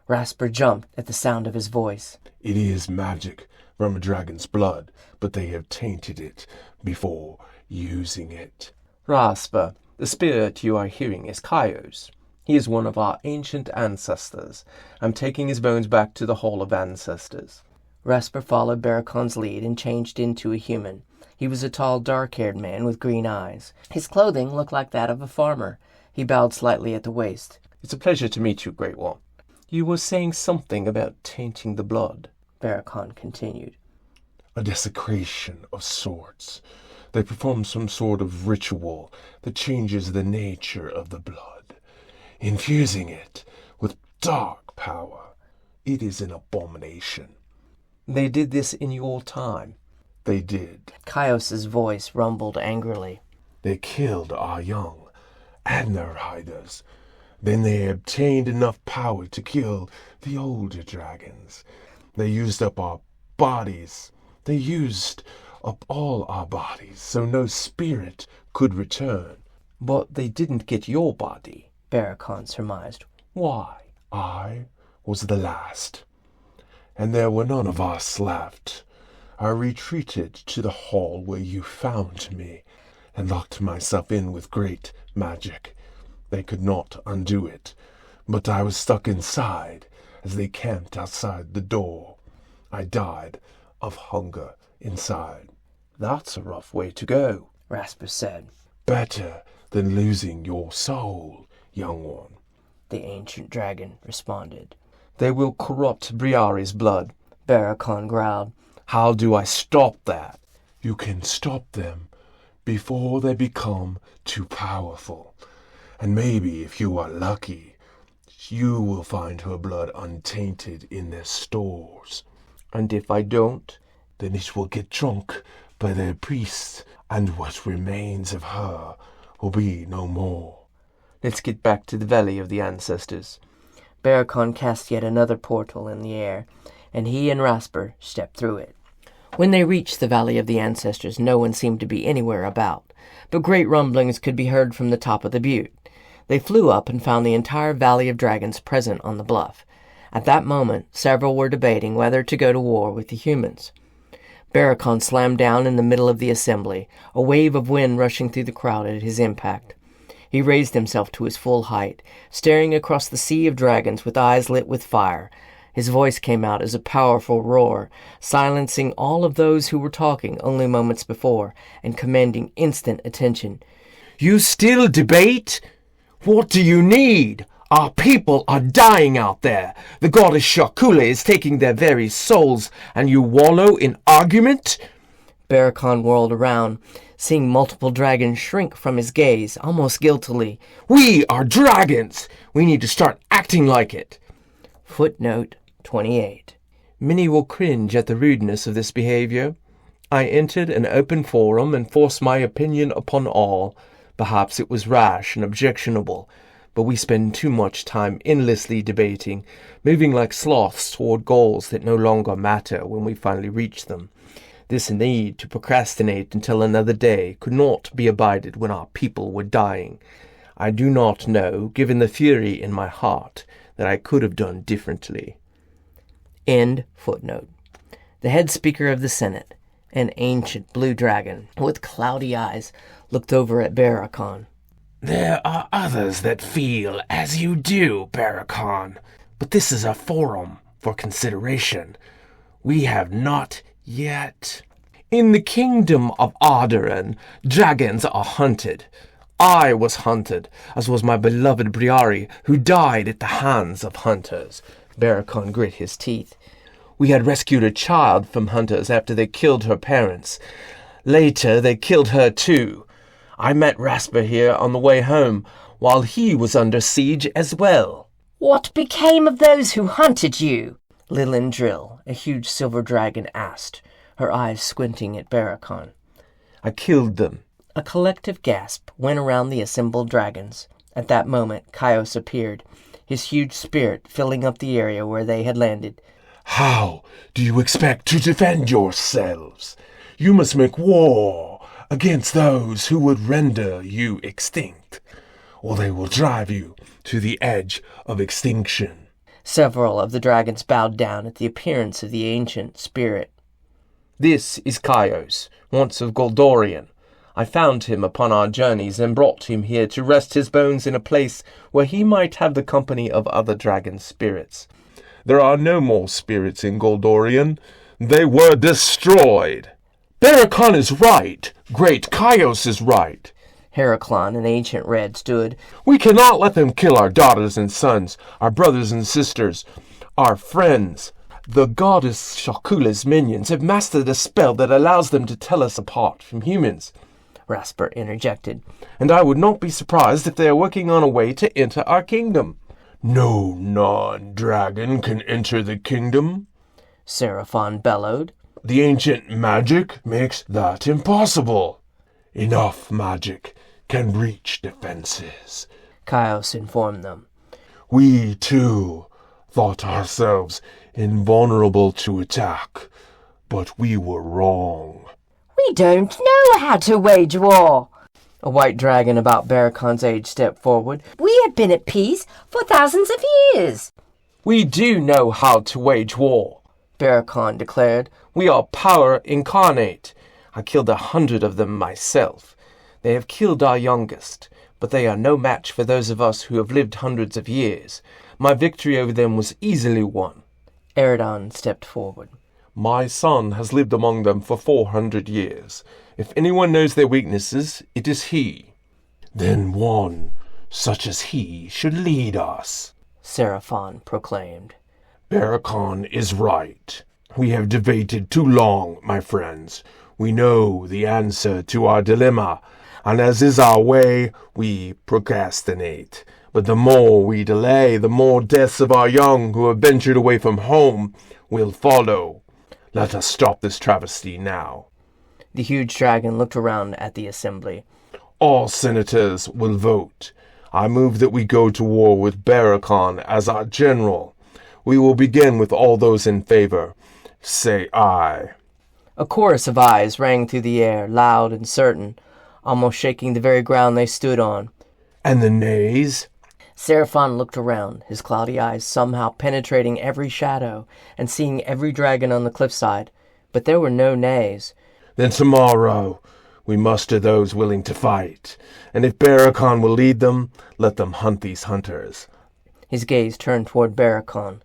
A: Rasper jumped at the sound of his voice.
C: "It is magic from a dragon's blood, but they have tainted it before using it."
B: "Rasper, the spirit you are hearing is Caius. He is one of our ancient ancestors. I'm taking his bones back to the Hall of Ancestors."
A: Rasper followed Barakon's lead and changed into a human. He was a tall, dark-haired man with green eyes. His clothing looked like that of a farmer. He bowed slightly at the waist.
B: "It's a pleasure to meet you, Great One." "You were saying something about tainting the blood,"
A: Barakon continued.
C: "A desecration of sorts. They perform some sort of ritual that changes the nature of the blood, infusing it with dark power. It is an abomination."
B: "They did this in your time."
C: "They did."
A: Caius's voice rumbled angrily.
C: "They killed our young and their riders. Then they obtained enough power to kill the older dragons. They used up our bodies. They used up all our bodies, so no spirit could return."
B: "But they didn't get your body,"
A: Barakon surmised.
B: "Why?"
C: "I was the last, and there were none of us left. I retreated to the hall where you found me, and locked myself in with great magic. They could not undo it, but I was stuck inside as they camped outside the door. I died of hunger inside."
B: "That's a rough way to go,"
A: Rasper said.
C: "Better than losing your soul, young one,"
A: The ancient dragon responded.
B: "They will corrupt Briari's blood,"
A: Barakon growled.
B: "How do I stop that?"
C: "You can stop them before they become too powerful. And maybe, if you are lucky, you will find her blood untainted in their stores.
B: "And if I don't?"
C: Then it will get drunk by their priests, and what remains of her will be no more."
B: "Let's get back to the Valley of the Ancestors."
A: Barakon cast yet another portal in the air, and he and Rasper stepped through it. When they reached the Valley of the Ancestors, no one seemed to be anywhere about, but great rumblings could be heard from the top of the butte. They flew up and found the entire Valley of Dragons present on the bluff. At that moment, several were debating whether to go to war with the humans. Barakon slammed down in the middle of the assembly, a wave of wind rushing through the crowd at his impact. He raised himself to his full height, staring across the sea of dragons with eyes lit with fire. His voice came out as a powerful roar, silencing all of those who were talking only moments before, and commanding instant attention.
B: You still debate? What do you need? Our people are dying out there. The goddess Shakula is taking their very souls, and you wallow in argument?
A: Barakon whirled around, seeing multiple dragons shrink from his gaze, almost guiltily.
B: We are dragons! We need to start acting like it!
A: Footnote 28.
B: Many will cringe at the rudeness of this behavior. I entered an open forum and forced my opinion upon all. Perhaps it was rash and objectionable, but we spend too much time endlessly debating, moving like sloths toward goals that no longer matter when we finally reach them. This need to procrastinate until another day could not be abided when our people were dying. I do not know, given the fury in my heart, that I could have done differently.
A: End footnote. The head speaker of the Senate, an ancient blue dragon with cloudy eyes, looked over at Barakon.
C: There are others that feel as you do, Barakon, but this is a forum for consideration. We have not yet.
B: In the kingdom of Ardaran, dragons are hunted. I was hunted, as was my beloved Briari, who died at the hands of hunters. Barakon grit his teeth. We had rescued a child from hunters after they killed her parents. Later, they killed her too. I met Rasper here on the way home, while he was under siege as well.
D: What became of those who hunted you?
A: Lilindril, a huge silver dragon, asked, her eyes squinting at Barakon.
B: I killed them.
A: A collective gasp went around the assembled dragons. At that moment, Kaios appeared, his huge spirit filling up the area where they had landed.
C: How do you expect to defend yourselves? You must make war against those who would render you extinct, or they will drive you to the edge of extinction.
A: Several of the dragons bowed down at the appearance of the ancient spirit.
B: This is Kaios, once of Goldorian. I found him upon our journeys and brought him here to rest his bones in a place where he might have the company of other dragon spirits.
C: There are no more spirits in Goldorian. They were destroyed.
B: Barakon is right. Great Kaios is right.
A: Heraclon, an ancient red, stood.
C: We cannot let them kill our daughters and sons, our brothers and sisters, our friends.
B: The goddess Shakula's minions have mastered a spell that allows them to tell us apart from humans,
A: Rasper interjected.
B: And I would not be surprised if they are working on a way to enter our kingdom.
C: No non-dragon can enter the kingdom,
A: Seraphon bellowed.
C: The ancient magic makes that impossible. Enough magic can breach defenses,
A: Kaios informed them.
C: We, too, thought ourselves invulnerable to attack, but we were wrong.
D: We don't know how to wage war.
A: A white dragon about Barakon's age stepped forward.
D: We have been at peace for thousands of years.
B: We do know how to wage war,
A: Barakon declared.
B: We are power incarnate. I killed 100 of them myself. They have killed our youngest, but they are no match for those of us who have lived hundreds of years. My victory over them was easily won.
A: Eridon stepped forward.
C: My son has lived among them for 400 years. If anyone knows their weaknesses, it is he. Then one, such as he, should lead us,
A: Seraphon proclaimed.
C: Barakon is right. We have debated too long, my friends. We know the answer to our dilemma, and as is our way, we procrastinate. But the more we delay, the more deaths of our young who have ventured away from home will follow. Let us stop this travesty now.
A: The huge dragon looked around at the assembly.
C: All senators will vote. I move that we go to war with Barakon as our general. We will begin with all those in favor. Say aye."
A: A chorus of ayes rang through the air, loud and certain, almost shaking the very ground they stood on.
C: "And the nays?"
A: Seraphon looked around, his cloudy eyes somehow penetrating every shadow and seeing every dragon on the cliffside, but there were no nays.
C: "Then tomorrow we muster those willing to fight, and if Barakon will lead them, let them hunt these hunters."
A: His gaze turned toward Barakon.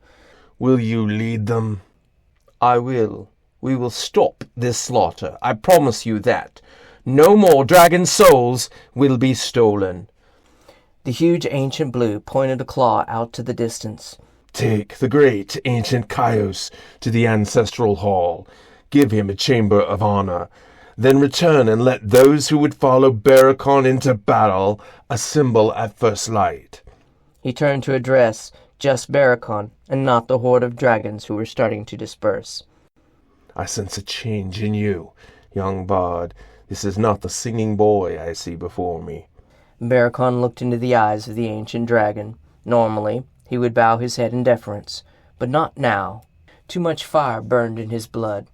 C: "Will you lead them?"
B: "I will. We will stop this slaughter. I promise you that. No more dragon souls will be stolen."
A: The huge ancient blue pointed a claw out to the distance.
C: "Take the great ancient Chios to the ancestral hall. Give him a chamber of honor. Then return and let those who would follow Barakon into battle assemble at first light."
A: He turned to address just Barakon and not the horde of dragons who were starting to disperse.
C: "I sense a change in you, young bard. This is not the singing boy I see before me."
A: Barakon looked into the eyes of the ancient dragon. Normally, he would bow his head in deference, but not now. Too much fire burned in his blood.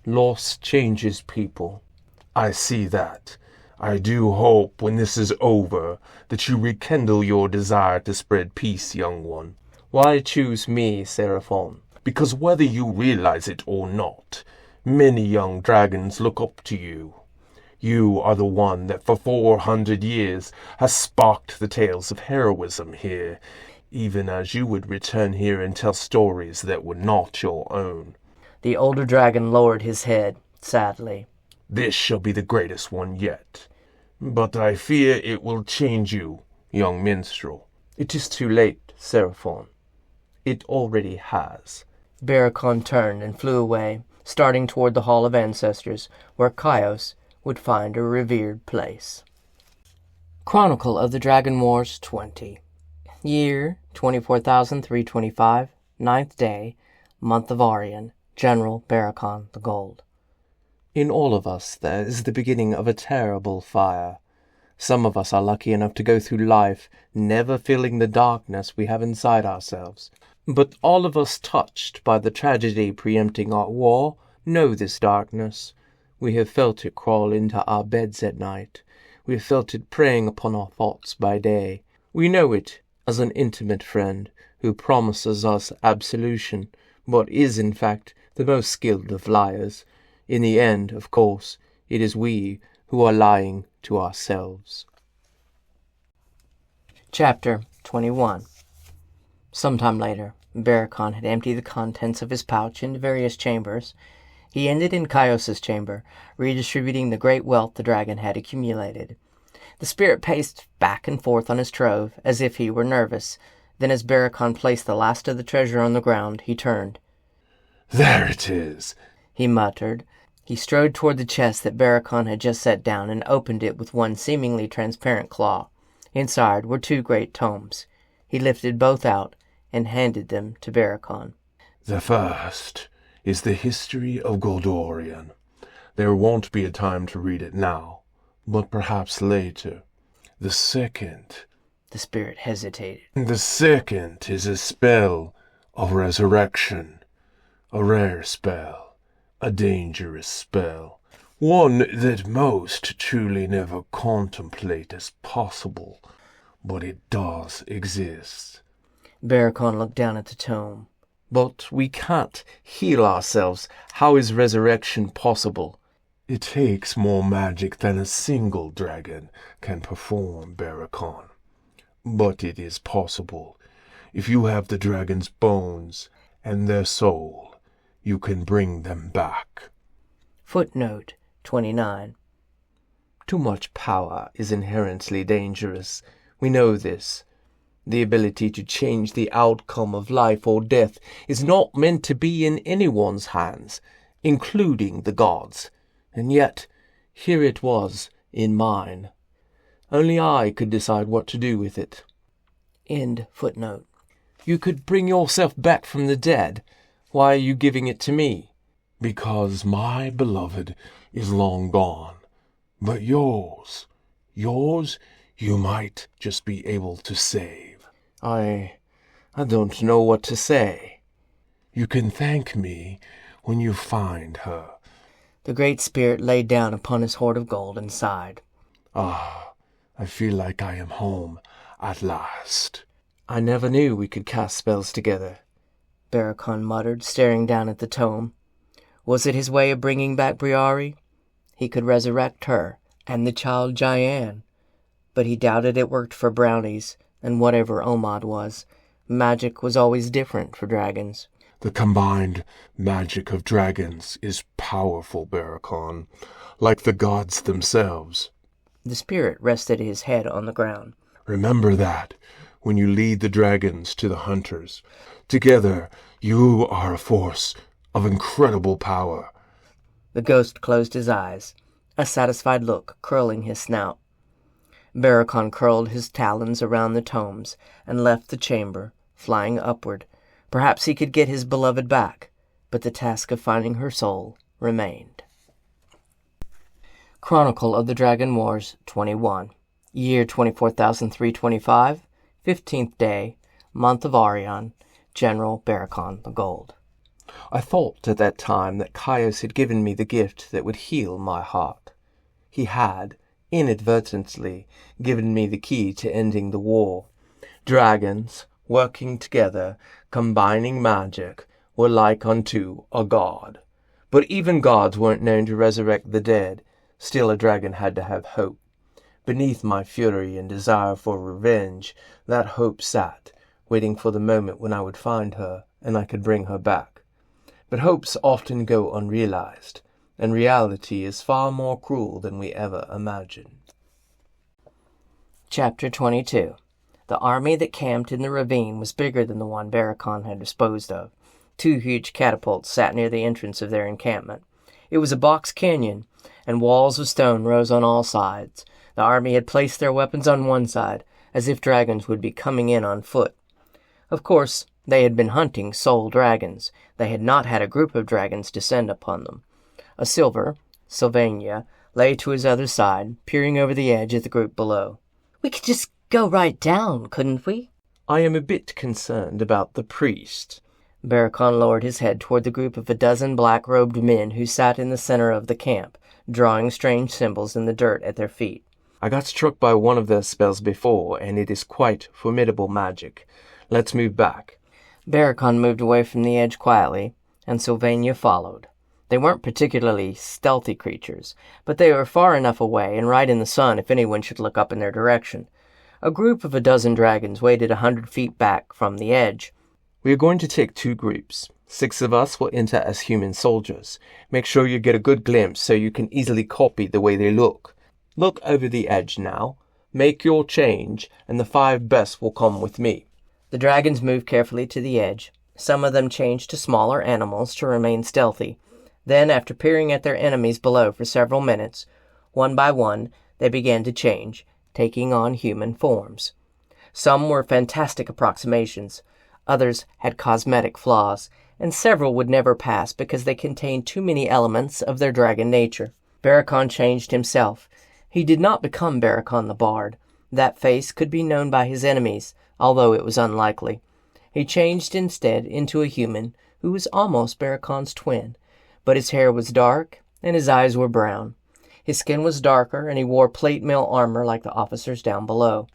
B: Loss changes people.
C: "I see that. I do hope when this is over that you rekindle your desire to spread peace, young one."
B: Why choose me, Seraphon?
C: "Because whether you realize it or not, many young dragons look up to you. You are the one that for 400 years has sparked the tales of heroism here, even as you would return here and tell stories that were not your own."
A: The older dragon lowered his head, sadly.
C: "This shall be the greatest one yet. But I fear it will change you, young minstrel."
B: "It is too late, Seraphon. It already has."
A: Barakon turned and flew away, starting toward the Hall of Ancestors, where Chios would find a revered place. Chronicle of the Dragon Wars 20. Year 24,325, 9th day, month of Arian, General Barakon the Gold.
B: In all of us there is the beginning of a terrible fire. Some of us are lucky enough to go through life never feeling the darkness we have inside ourselves. But all of us touched by the tragedy preempting our war know this darkness. We have felt it crawl into our beds at night. We have felt it preying upon our thoughts by day. We know it as an intimate friend who promises us absolution, but is in fact the most skilled of liars. In the end, of course, it is we who are lying to ourselves.
A: Chapter 21. Sometime later, Barakon had emptied the contents of his pouch into various chambers. He ended in Chios's chamber, redistributing the great wealth the dragon had accumulated. The spirit paced back and forth on his trove, as if he were nervous. Then as Barakon placed the last of the treasure on the ground, he turned.
C: "There it is,"
A: he muttered. He strode toward the chest that Barakon had just set down and opened it with one seemingly transparent claw. Inside were 2 great tomes. He lifted both out and handed them to Barakon.
C: "The first is the history of Goldorian. There won't be a time to read it now, but perhaps later. The second..."
A: The spirit hesitated.
C: "The second is a spell of resurrection. A rare spell, a dangerous spell, one that most truly never contemplate as possible, but it does exist."
A: Barakon looked down at the tome.
B: "But we can't heal ourselves. How is resurrection possible?"
C: "It takes more magic than a single dragon can perform, Barakon. But it is possible. If you have the dragon's bones and their soul, you can bring them back."
A: Footnote 29.
B: Too much power is inherently dangerous. We know this. The ability to change the outcome of life or death is not meant to be in anyone's hands, including the gods. And yet, here it was in mine. Only I could decide what to do with it.
A: End footnote.
B: You could bring yourself back from the dead. Why are you giving it to me?
C: "Because my beloved is long gone. But yours you might just be able to save.
B: I don't know what to say.
C: You can thank me when you find her.
A: The Great Spirit laid down upon his hoard of gold and sighed.
C: Ah, I feel like I am home at last.
A: I never knew we could cast spells together, Barakon muttered, staring down at the tome. Was it his way of bringing back Briari? He could resurrect her, and the child Jayan. But he doubted it worked for brownies, and whatever Omad was. Magic was always different for dragons.
C: The combined magic of dragons is powerful, Barakon, like the gods themselves.
A: The spirit rested his head on the ground.
C: Remember that when you lead the dragons to the hunters. Together, you are a force of incredible power.
A: The ghost closed his eyes, a satisfied look curling his snout. Barakon curled his talons around the tomes and left the chamber, flying upward. Perhaps he could get his beloved back, but the task of finding her soul remained. Chronicle of the Dragon Wars 21. Year 24,325, 15th day, month of Arion, General Barakon the Gold.
B: I thought at that time that Caius had given me the gift that would heal my heart. He had, inadvertently, given me the key to ending the war. Dragons, working together, combining magic, were like unto a god. But even gods weren't known to resurrect the dead. Still, a dragon had to have hope. Beneath my fury and desire for revenge, that hope sat, waiting for the moment when I would find her and I could bring her back. But hopes often go unrealized, and reality is far more cruel than we ever imagined.
A: Chapter 22. The army that camped in the ravine was bigger than the one Barakon had disposed of. 2 huge catapults sat near the entrance of their encampment. It was a box canyon, and walls of stone rose on all sides. The army had placed their weapons on one side, as if dragons would be coming in on foot. Of course, they had been hunting soul dragons. They had not had a group of dragons descend upon them. A silver, Sylvania, lay to his other side, peering over the edge at the group below.
D: We could just go right down, couldn't we?
B: I am a bit concerned about the priest.
A: Barakon lowered his head toward the group of a dozen black-robed men who sat in the center of the camp, drawing strange symbols in the dirt at their feet.
B: I got struck by one of their spells before, and it is quite formidable magic. Let's move back.
A: Barakon moved away from the edge quietly, and Sylvania followed. They weren't particularly stealthy creatures, but they were far enough away and right in the sun if anyone should look up in their direction. A group of a dozen dragons waited 100 feet back from the edge.
B: We are going to take 2 groups. 6 of us will enter as human soldiers. Make sure you get a good glimpse so you can easily copy the way they look. Look over the edge now. Make your change, and the 5 best will come with me.
A: The dragons moved carefully to the edge. Some of them changed to smaller animals to remain stealthy. Then, after peering at their enemies below for several minutes, one by one, they began to change, taking on human forms. Some were fantastic approximations. Others had cosmetic flaws, and several would never pass because they contained too many elements of their dragon nature. Barakon changed himself. He did not become Barakon the Bard. That face could be known by his enemies, although it was unlikely. He changed instead into a human who was almost Barakon's twin, but his hair was dark and his eyes were brown. His skin was darker, and he wore plate mail armor like the officers down below.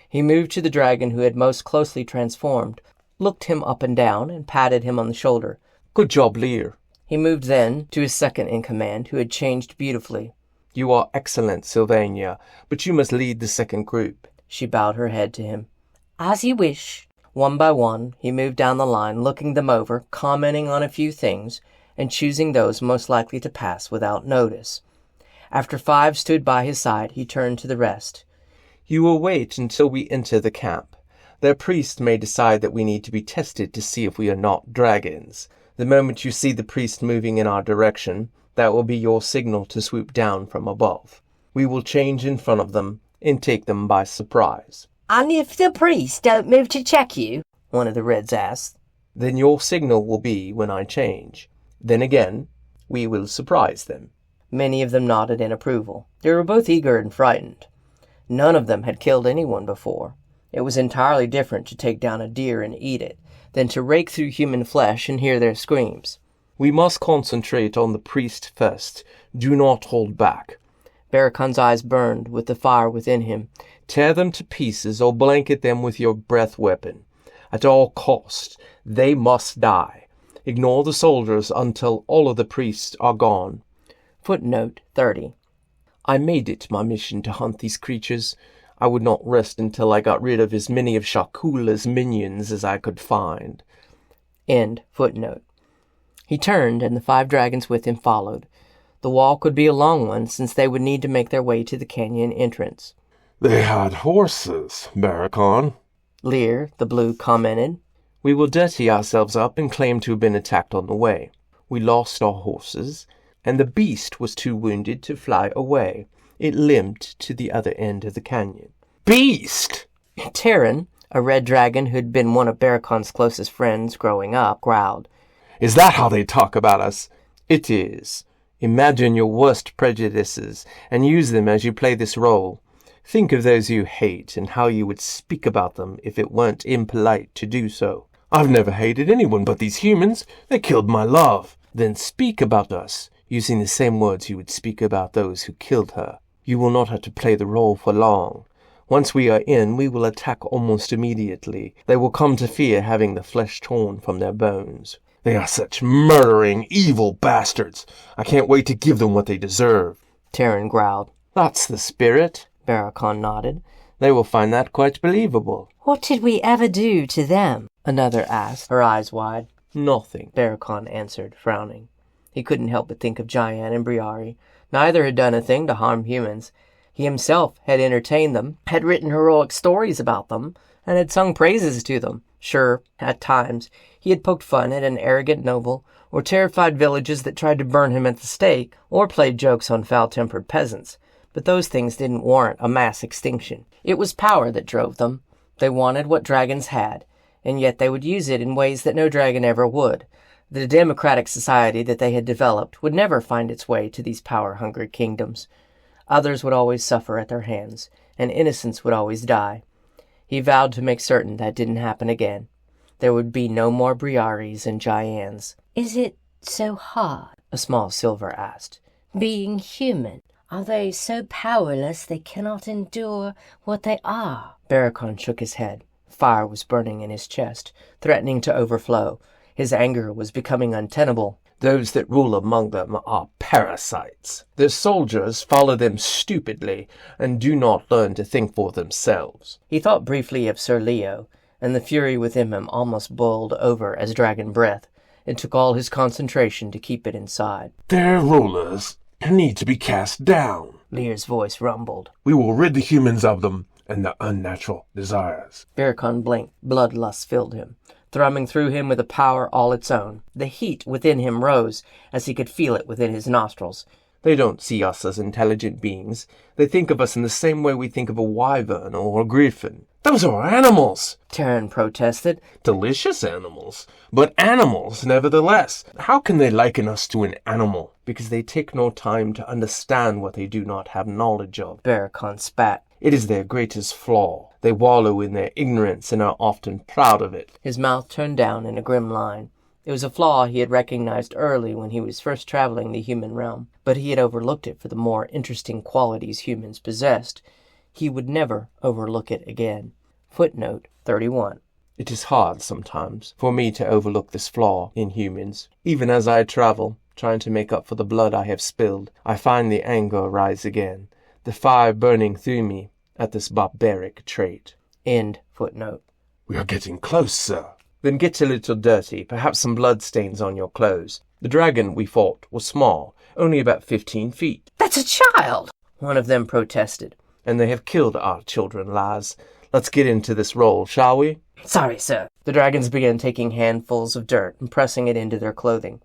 A: He moved to the dragon who had most closely transformed, looked him up and down, and patted him on the shoulder.
B: Good job, Lear.
A: He moved then to his second in command, who had changed beautifully.
B: You are excellent, Sylvania, but you must lead the second group.
A: She bowed her head to him.
D: As you wish.
A: One by one, he moved down the line, looking them over, commenting on a few things, and choosing those most likely to pass without notice. After 5 stood by his side, he turned to the rest.
B: You will wait until we enter the camp. Their priest may decide that we need to be tested to see if we are not dragons. The moment you see the priest moving in our direction, that will be your signal to swoop down from above. We will change in front of them and take them by surprise.
D: And if the priest don't move to check you?
A: One of the Reds asked.
B: Then your signal will be when I change. Then again, we will surprise them.
A: Many of them nodded in approval. They were both eager and frightened. None of them had killed anyone before. It was entirely different to take down a deer and eat it than to rake through human flesh and hear their screams.
B: We must concentrate on the priest first. Do not hold back.
A: Barakon's eyes burned with the fire within him.
B: Tear them to pieces or blanket them with your breath weapon. At all costs, they must die. Ignore the soldiers until all of the priests are gone.
A: Footnote 30.
B: I made it my mission to hunt these creatures. I would not rest until I got rid of as many of Shakula's minions as I could find.
A: End footnote. He turned, and the 5 dragons with him followed. The walk would be a long one, since they would need to make their way to the canyon entrance.
C: They had horses, Barakon.
A: Lear, the blue, commented.
B: We will dirty ourselves up and claim to have been attacked on the way. We lost our horses, and the beast was too wounded to fly away. It limped to the other end of the canyon.
C: Beast!
A: Terran, a red dragon who'd been one of Barakon's closest friends growing up, growled.
C: Is that how they talk about us?
B: It is. Imagine your worst prejudices and use them as you play this role. Think of those you hate and how you would speak about them if it weren't impolite to do so.
C: I've never hated anyone but these humans. They killed my love.
B: Then speak about us, using the same words you would speak about those who killed her. You will not have to play the role for long. Once we are in, we will attack almost immediately. They will come to fear having the flesh torn from their bones.
C: They are such murdering, evil bastards. I can't wait to give them what they deserve.
A: Terran growled.
B: That's the spirit.
A: Barakon nodded.
B: They will find that quite believable.
D: What did we ever do to them?
A: Another asked, her eyes wide.
B: Nothing,
A: Barakon answered, frowning. He couldn't help but think of Jayan and Briari. Neither had done a thing to harm humans. He himself had entertained them, had written heroic stories about them, and had sung praises to them. Sure, at times, he had poked fun at an arrogant noble, or terrified villages that tried to burn him at the stake, or played jokes on foul-tempered peasants. But those things didn't warrant a mass extinction. It was power that drove them. They wanted what dragons had, and yet they would use it in ways that no dragon ever would. The democratic society that they had developed would never find its way to these power-hungry kingdoms. Others would always suffer at their hands, and innocents would always die. He vowed to make certain that didn't happen again. There would be no more Briaris and Jayans.
E: Is it so hard?
A: A small silver asked.
E: Being human? Are they so powerless they cannot endure what they are?
A: Barakon shook his head. Fire was burning in his chest, threatening to overflow. His anger was becoming untenable.
B: Those that rule among them are parasites. Their soldiers follow them stupidly and do not learn to think for themselves.
A: He thought briefly of Sir Leo, and the fury within him almost boiled over as dragon breath. It took all his concentration to keep it inside.
C: Their rulers need to be cast down.
A: Lear's voice rumbled.
C: We will rid the humans of them and their unnatural desires.
A: Barakon blinked. Bloodlust filled him, thrumming through him with a power all its own. The heat within him rose as he could feel it within his nostrils.
B: They don't see us as intelligent beings. They think of us in the same way we think of a wyvern or a griffin.
C: Those are animals,
A: Terran protested.
C: Delicious animals, but animals nevertheless. How can they liken us to an animal?
B: Because they take no time to understand what they do not have knowledge of.
A: Barakon spat.
B: It is their greatest flaw. They wallow in their ignorance and are often proud of it.
A: His mouth turned down in a grim line. It was a flaw he had recognized early when he was first traveling the human realm, but he had overlooked it for the more interesting qualities humans possessed. He would never overlook it again. Footnote 31.
B: It is hard sometimes for me to overlook this flaw in humans. Even as I travel, trying to make up for the blood I have spilled, I find the anger rise again, the fire burning through me at this barbaric trait.
A: End footnote.
C: We are getting close, sir.
B: Then get a little dirty, perhaps some blood stains on your clothes. The dragon we fought was small, only about 15 feet.
A: That's a child! One of them protested.
B: And they have killed our children, Laz. Let's get into this role, shall we?
A: Sorry, sir. The dragons began taking handfuls of dirt and pressing it into their clothing.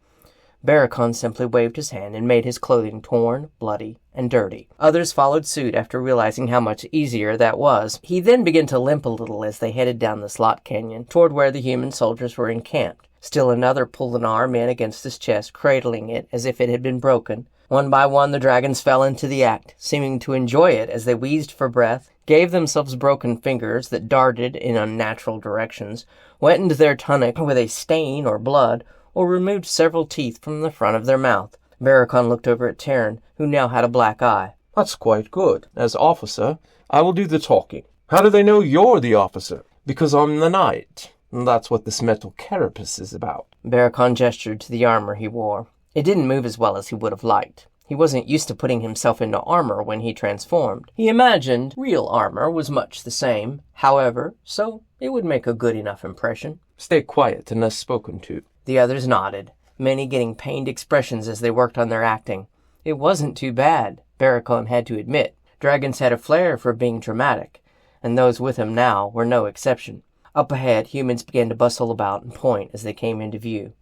A: Barakon simply waved his hand and made his clothing torn, bloody, and dirty. Others followed suit after realizing how much easier that was. He then began to limp a little as they headed down the slot canyon toward where the human soldiers were encamped. Still another pulled an arm in against his chest, cradling it as if it had been broken. One by one the dragons fell into the act, seeming to enjoy it as they wheezed for breath, gave themselves broken fingers that darted in unnatural directions, wetted their tunic with a stain or blood, or removed several teeth from the front of their mouth. Barakon looked over at Terran, who now had a black eye.
B: That's quite good. As officer, I will do the talking. How do they know you're the officer? Because I'm the knight. That's what this metal carapace is about.
A: Barakon gestured to the armor he wore. It didn't move as well as he would have liked. He wasn't used to putting himself into armor when he transformed. He imagined real armor was much the same, however, so it would make a good enough impression.
B: Stay quiet unless spoken to.
A: The others nodded, many getting pained expressions as they worked on their acting. It wasn't too bad, Barakon had to admit. Dragons had a flair for being dramatic, and those with him now were no exception. Up ahead, humans began to bustle about and point as they came into view.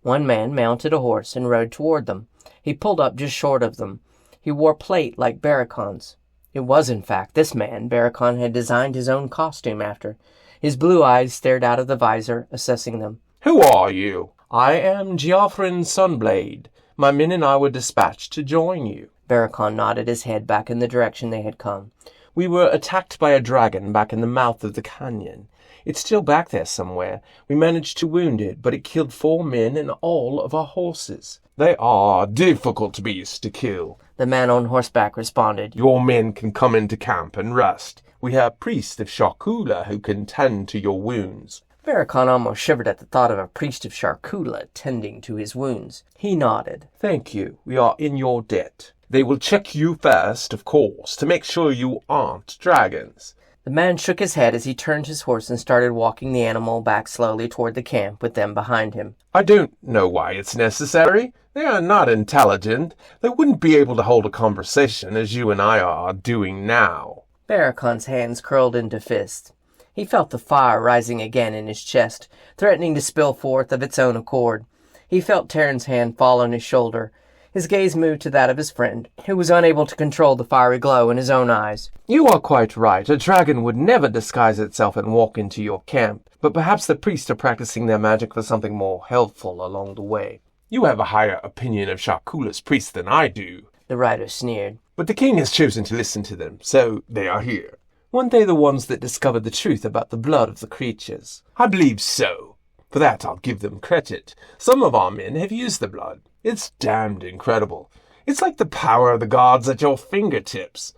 A: One man mounted a horse and rode toward them. He pulled up just short of them. He wore plate like Barakon's. It was, in fact, this man Barakon had designed his own costume after. His blue eyes stared out of the visor, assessing them.
B: Who are you? I am Geoffrin Sunblade. My men and I were dispatched to join you.
A: Barakon nodded his head back in the direction they had come.
B: We were attacked by a dragon back in the mouth of the canyon. It's still back there somewhere. We managed to wound it, but it killed 4 men and all of our horses. They are difficult beasts to kill,
A: the man on horseback responded.
C: Your men can come into camp and rest.
B: We have priests of Sharkula who can tend to your wounds.
A: Barakon almost shivered at the thought of a priest of Sharkula tending to his wounds. He nodded.
B: Thank you. We are in your debt. They will check you first, of course, to make sure you aren't dragons.
A: The man shook his head as he turned his horse and started walking the animal back slowly toward the camp with them behind him.
C: I don't know why it's necessary. They are not intelligent. They wouldn't be able to hold a conversation as you and I are doing now.
A: Barakon's hands curled into fists. He felt the fire rising again in his chest, threatening to spill forth of its own accord. He felt Terran's hand fall on his shoulder. His gaze moved to that of his friend, who was unable to control the fiery glow in his own eyes.
B: You are quite right. A dragon would never disguise itself and walk into your camp, but perhaps the priests are practicing their magic for something more helpful along the way.
C: You have a higher opinion of Sharkula's priests than I do,
A: the rider sneered.
C: But the king has chosen to listen to them, so they are here.
B: Weren't they the ones that discovered the truth about the blood of the creatures?
C: I believe so. For that I'll give them credit. Some of our men have used the blood. It's damned incredible. It's like the power of the gods at your fingertips.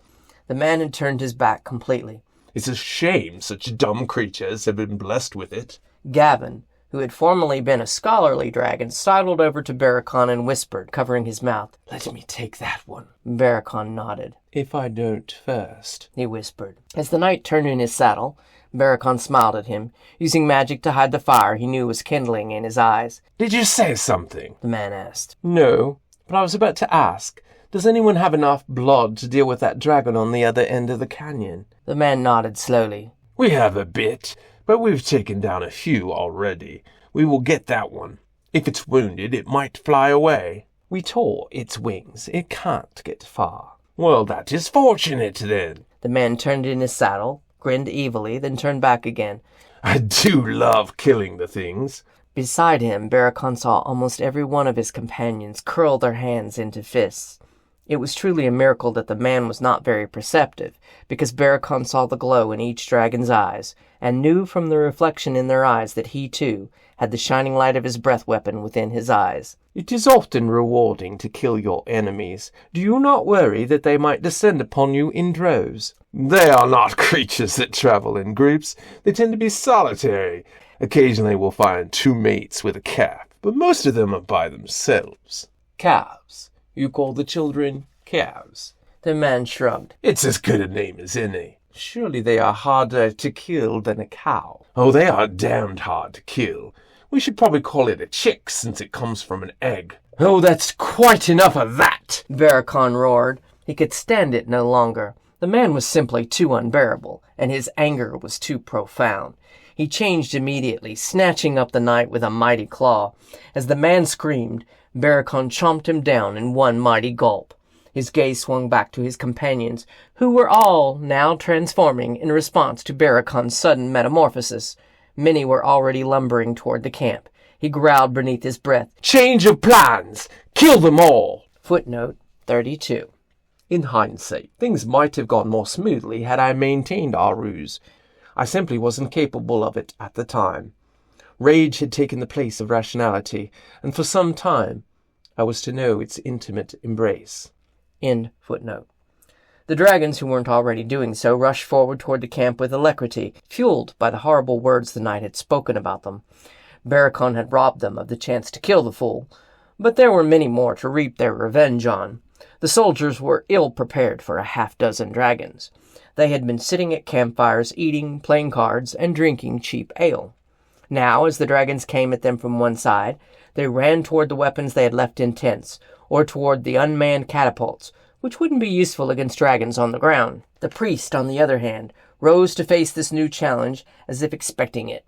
A: The man had turned his back completely.
C: It's a shame such dumb creatures have been blessed with it.
A: Gavin, who had formerly been a scholarly dragon, sidled over to Barakon and whispered, covering his mouth.
B: Let me take that one.
A: Barakon nodded.
B: If I don't first,
A: he whispered. As the knight turned in his saddle, Barakon smiled at him, using magic to hide the fire he knew was kindling in his eyes.
C: Did you say something?
A: The man asked.
B: No, but I was about to ask, does anyone have enough blood to deal with that dragon on the other end of the canyon?
A: The man nodded slowly.
C: We have a bit, but we've taken down a few already. We will get that one. If it's wounded, it might fly away.
B: We tore its wings. It can't get far.
C: Well, that is fortunate, then.
A: The man turned in his saddle, grinned evilly, then turned back again.
C: I do love killing the things.
A: Beside him, Barakon saw almost every one of his companions curl their hands into fists. It was truly a miracle that the man was not very perceptive, because Barakon saw the glow in each dragon's eyes, and knew from the reflection in their eyes that he, too, had the shining light of his breath weapon within his eyes.
B: It is often rewarding to kill your enemies. Do you not worry that they might descend upon you in droves?
C: They are not creatures that travel in groups. They tend to be solitary. Occasionally we'll find 2 mates with a calf, but most of them are by themselves.
B: Calves? You call the children calves?
A: The man shrugged.
C: It's as good a name as any.
B: Surely they are harder to kill than a cow.
C: Oh, they are damned hard to kill. We should probably call it a chick, since it comes from an egg.
B: Oh, that's quite enough of that!
A: Barakon roared. He could stand it no longer. The man was simply too unbearable, and his anger was too profound. He changed immediately, snatching up the knight with a mighty claw. As the man screamed, Barakon chomped him down in one mighty gulp. His gaze swung back to his companions, who were all now transforming in response to Barakon's sudden metamorphosis. Many were already lumbering toward the camp. He growled beneath his breath,
B: Change of plans! Kill them all!
A: Footnote, 32.
B: In hindsight, things might have gone more smoothly had I maintained our ruse. I simply wasn't capable of it at the time. Rage had taken the place of rationality, and for some time I was to know its intimate embrace.
A: End footnote. The dragons, who weren't already doing so, rushed forward toward the camp with alacrity, fueled by the horrible words the knight had spoken about them. Barakon had robbed them of the chance to kill the fool, but there were many more to reap their revenge on. The soldiers were ill prepared for a half-dozen dragons. They had been sitting at campfires, eating, playing cards, and drinking cheap ale. Now, as the dragons came at them from one side, they ran toward the weapons they had left in tents, or toward the unmanned catapults, which wouldn't be useful against dragons on the ground. The priest, on the other hand, rose to face this new challenge as if expecting it.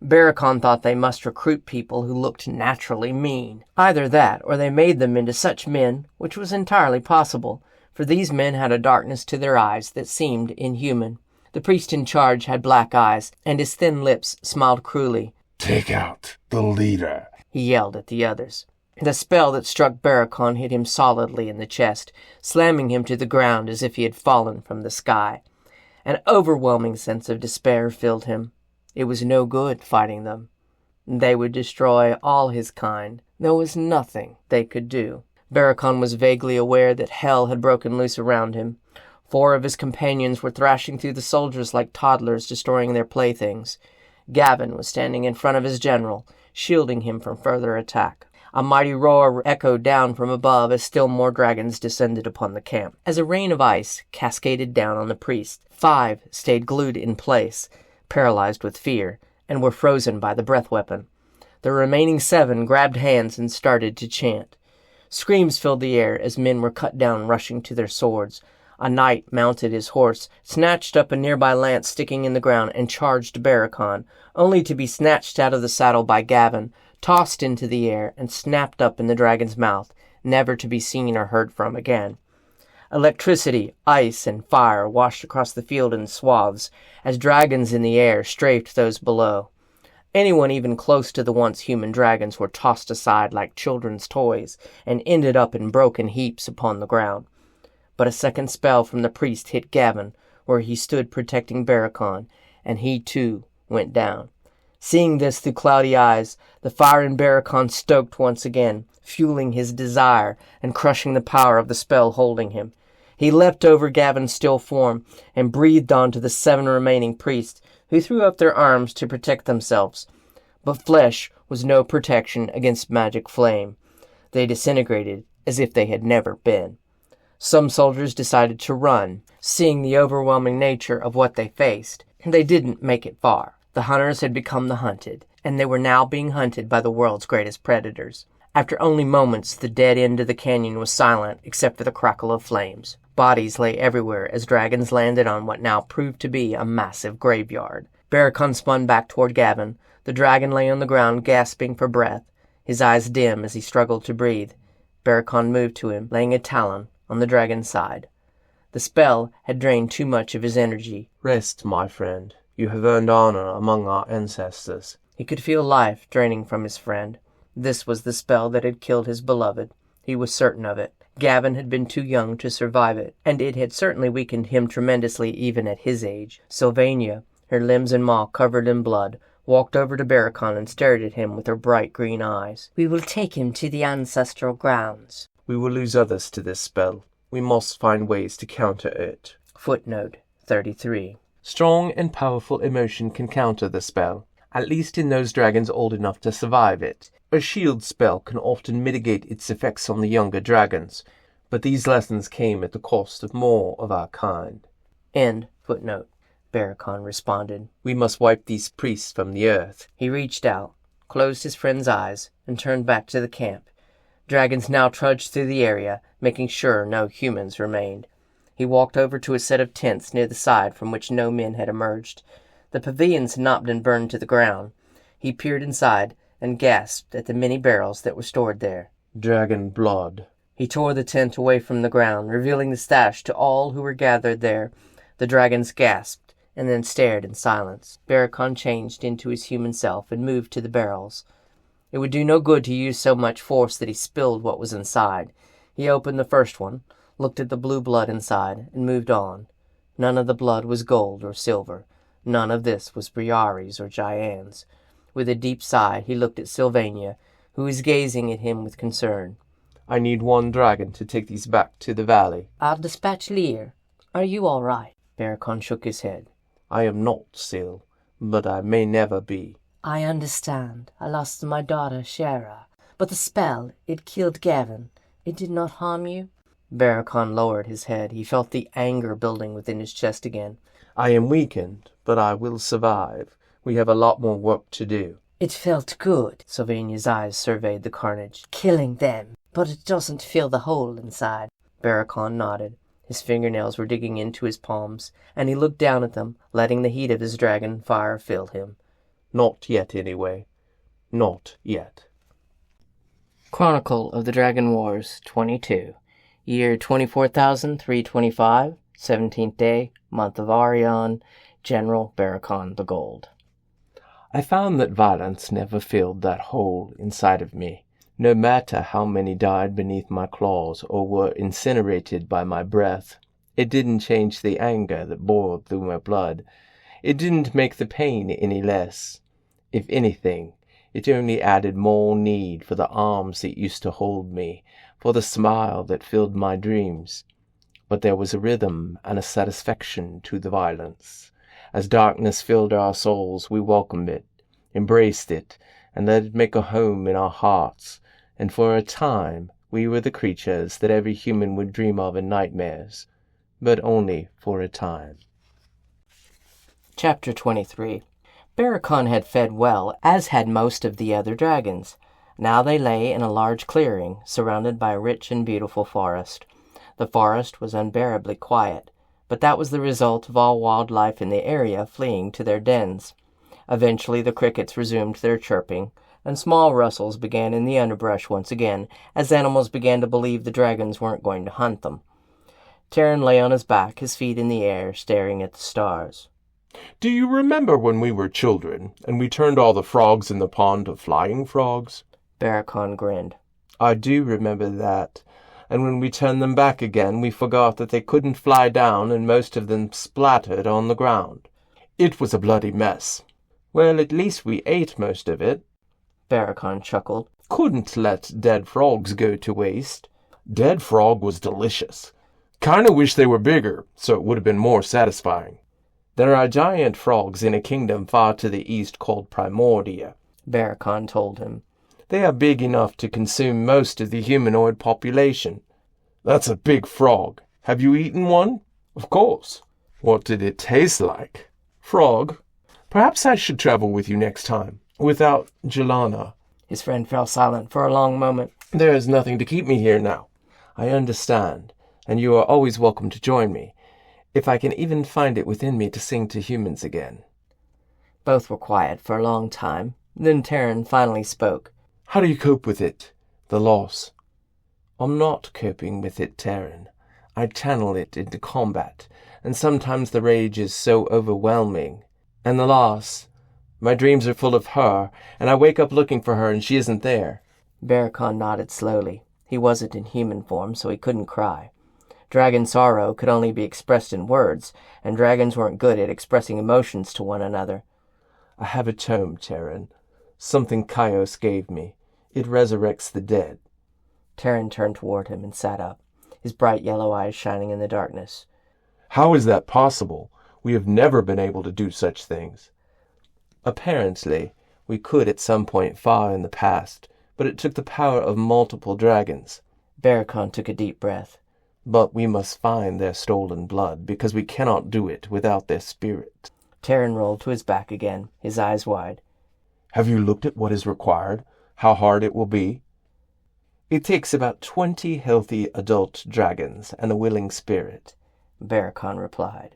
A: Barakon thought they must recruit people who looked naturally mean. Either that, or they made them into such men, which was entirely possible, for these men had a darkness to their eyes that seemed inhuman. The priest in charge had black eyes, and his thin lips smiled cruelly.
F: "Take out the leader,"
A: he yelled at the others. The spell that struck Barakon hit him solidly in the chest, slamming him to the ground as if he had fallen from the sky. An overwhelming sense of despair filled him. It was no good fighting them. They would destroy all his kind. There was nothing they could do. Barakon was vaguely aware that hell had broken loose around him. 4 of his companions were thrashing through the soldiers like toddlers destroying their playthings. Gavin was standing in front of his general, shielding him from further attack. A mighty roar echoed down from above as still more dragons descended upon the camp. As a rain of ice cascaded down on the priest, 5 stayed glued in place, paralyzed with fear, and were frozen by the breath weapon. The remaining 7 grabbed hands and started to chant. Screams filled the air as men were cut down rushing to their swords. A knight mounted his horse, snatched up a nearby lance sticking in the ground, and charged Barakon, only to be snatched out of the saddle by Gavin, tossed into the air, and snapped up in the dragon's mouth, never to be seen or heard from again. Electricity, ice, and fire washed across the field in swaths, as dragons in the air strafed those below. Anyone even close to the once human dragons were tossed aside like children's toys, and ended up in broken heaps upon the ground. But a second spell from the priest hit Gavin, where he stood protecting Barakon, and he too went down. Seeing this through cloudy eyes, the fire in Barakon stoked once again, fueling his desire and crushing the power of the spell holding him. He leapt over Gavin's still form and breathed onto the 7 remaining priests, who threw up their arms to protect themselves. But flesh was no protection against magic flame. They disintegrated as if they had never been. Some soldiers decided to run, seeing the overwhelming nature of what they faced. They didn't make it far. The hunters had become the hunted, and they were now being hunted by the world's greatest predators. After only moments, the dead end of the canyon was silent except for the crackle of flames. Bodies lay everywhere as dragons landed on what now proved to be a massive graveyard. Barakon spun back toward Gavin. The dragon lay on the ground, gasping for breath, his eyes dim as he struggled to breathe. Barakon moved to him, laying a talon on the dragon's side. The spell had drained too much of his energy.
B: "Rest, my friend. You have earned honor among our ancestors."
A: He could feel life draining from his friend. This was the spell that had killed his beloved. He was certain of it. Gavin had been too young to survive it, and it had certainly weakened him tremendously even at his age. Sylvania, her limbs and maw covered in blood, walked over to Barakon and stared at him with her bright green eyes.
D: "We will take him to the ancestral grounds."
B: "We will lose others to this spell. We must find ways to counter it."
A: Footnote 33.
B: Strong and powerful emotion can counter the spell, at least in those dragons old enough to survive it. A shield spell can often mitigate its effects on the younger dragons, but these lessons came at the cost of more of our kind.
A: End footnote. Barakon responded.
B: "We must wipe these priests from the earth."
A: He reached out, closed his friend's eyes, and turned back to the camp. Dragons now trudged through the area, making sure no humans remained. He walked over to a set of tents near the side from which no men had emerged. The pavilions had not been burned to the ground. He peered inside and gasped at the many barrels that were stored there.
B: "Dragon blood."
A: He tore the tent away from the ground, revealing the stash to all who were gathered there. The dragons gasped and then stared in silence. Barakon changed into his human self and moved to the barrels. It would do no good to use so much force that he spilled what was inside. He opened the first one, looked at the blue blood inside, and moved on. None of the blood was gold or silver. None of this was Briare's or Gian's. With a deep sigh, he looked at Sylvania, who was gazing at him with concern.
B: I need 1 dragon to take these back to the valley.
D: I'll dispatch Lear. Are you all right?
A: Barakon shook his head.
B: I am not, Syl, but I may never be.
D: I understand. I lost my daughter, Shara. But the spell, it killed Gavin. It did not harm you?
A: Barakon lowered his head. He felt the anger building within his chest again.
B: I am weakened, but I will survive. We have a lot more work to do.
D: It felt good.
A: Sylvania's eyes surveyed the carnage.
D: Killing them. But it doesn't fill the hole inside.
A: Barakon nodded. His fingernails were digging into his palms, and he looked down at them, letting the heat of his dragon fire fill him.
B: Not yet, anyway. Not yet.
A: Chronicle of the Dragon Wars, 22. Year 24,325, 17th day, month of Arion, General Barakon the Gold.
B: I found that violence never filled that hole inside of me. No matter how many died beneath my claws or were incinerated by my breath, it didn't change the anger that boiled through my blood. It didn't make the pain any less. If anything, it only added more need for the arms that used to hold me, for the smile that filled my dreams. But there was a rhythm and a satisfaction to the violence. As darkness filled our souls, we welcomed it, embraced it, and let it make a home in our hearts. And for a time, we were the creatures that every human would dream of in nightmares, but only for a time.
A: Chapter 23. Barakon had fed well, as had most of the other dragons. Now they lay in a large clearing, surrounded by a rich and beautiful forest. The forest was unbearably quiet, but that was the result of all wildlife in the area fleeing to their dens. Eventually the crickets resumed their chirping, and small rustles began in the underbrush once again, as animals began to believe the dragons weren't going to hunt them. Terran lay on his back, his feet in the air, staring at the stars.
C: Do you remember when we were children, and we turned all the frogs in the pond to flying frogs?
A: Barakon grinned.
B: I do remember that, and when we turned them back again, we forgot that they couldn't fly down, and most of them splattered on the ground.
C: It was a bloody mess.
B: Well, at least we ate most of it.
A: Barakon chuckled.
B: Couldn't let dead frogs go to waste.
C: Dead frog was delicious. Kinda wish they were bigger, so it would have been more satisfying.
B: There are giant frogs in a kingdom far to the east called Primordia,
A: Barakon told him.
B: They are big enough to consume most of the humanoid population.
C: That's a big frog. Have you eaten one?
B: Of course.
C: What did it taste like? Frog? Perhaps I should travel with you next time, without Jelana.
A: His friend fell silent for a long moment.
B: There is nothing to keep me here now. I understand, and you are always welcome to join me, if I can even find it within me to sing to humans again.
A: Both were quiet for a long time. Then Terran finally spoke.
C: How do you cope with it, the loss?
B: I'm not coping with it, Terran. I channel it into combat, and sometimes the rage is so overwhelming. And the loss, my dreams are full of her, and I wake up looking for her and she isn't there.
A: Barakon nodded slowly. He wasn't in human form, so he couldn't cry. Dragon sorrow could only be expressed in words, and dragons weren't good at expressing emotions to one another.
B: I have a tome, Terran. Something Kaios gave me. It resurrects the dead.
A: Terran turned toward him and sat up, his bright yellow eyes shining in the darkness.
C: How is that possible? We have never been able to do such things.
B: Apparently, we could at some point far in the past, but it took the power of multiple dragons.
A: Barakon took a deep breath.
B: But we must find their stolen blood, because we cannot do it without their spirit.
A: Terran rolled to his back again, his eyes wide.
C: Have you looked at what is required? How hard it will be?
B: It takes about 20 healthy adult dragons and a willing spirit,
A: Barakon replied.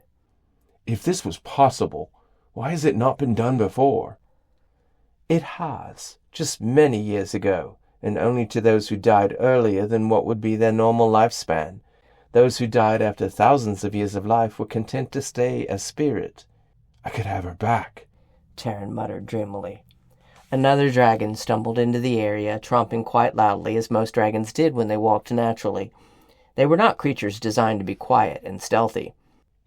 C: If this was possible, why has it not been done before?
B: It has, just many years ago, and only to those who died earlier than what would be their normal lifespan. Those who died after thousands of years of life were content to stay as spirit.
C: I could have her back,
A: Terran muttered dreamily. Another dragon stumbled into the area, tromping quite loudly, as most dragons did when they walked naturally. They were not creatures designed to be quiet and stealthy.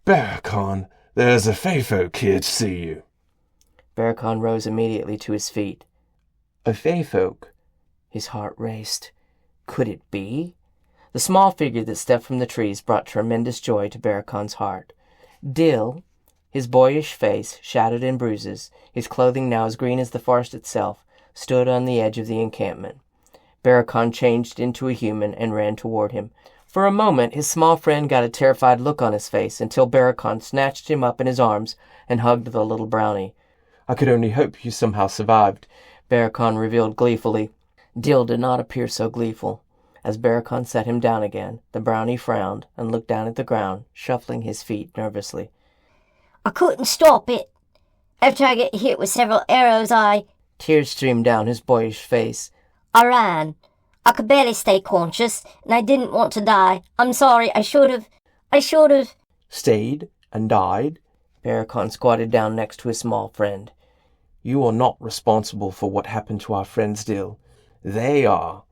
C: Barakon, there's a Fayfolk here to see you.
A: Barakon rose immediately to his feet.
B: A Fayfolk.
A: His heart raced. Could it be? The small figure that stepped from the trees brought tremendous joy to Barakon's heart. Dill, his boyish face shattered in bruises, his clothing now as green as the forest itself, stood on the edge of the encampment. Barakon changed into a human and ran toward him. For a moment his small friend got a terrified look on his face until Barakon snatched him up in his arms and hugged the little brownie.
B: I could only hope you somehow survived,
A: Barakon revealed gleefully. Dill did not appear so gleeful. As Barakon set him down again, the brownie frowned and looked down at the ground, shuffling his feet nervously.
E: I couldn't stop it. After I got hit with several arrows,
A: Tears streamed down his boyish face.
E: I ran. I could barely stay conscious, and I didn't want to die. I'm sorry, I should have.
B: Stayed and died?
A: Barakon squatted down next to his small friend.
B: You are not responsible for what happened to our friends, Dill. They are.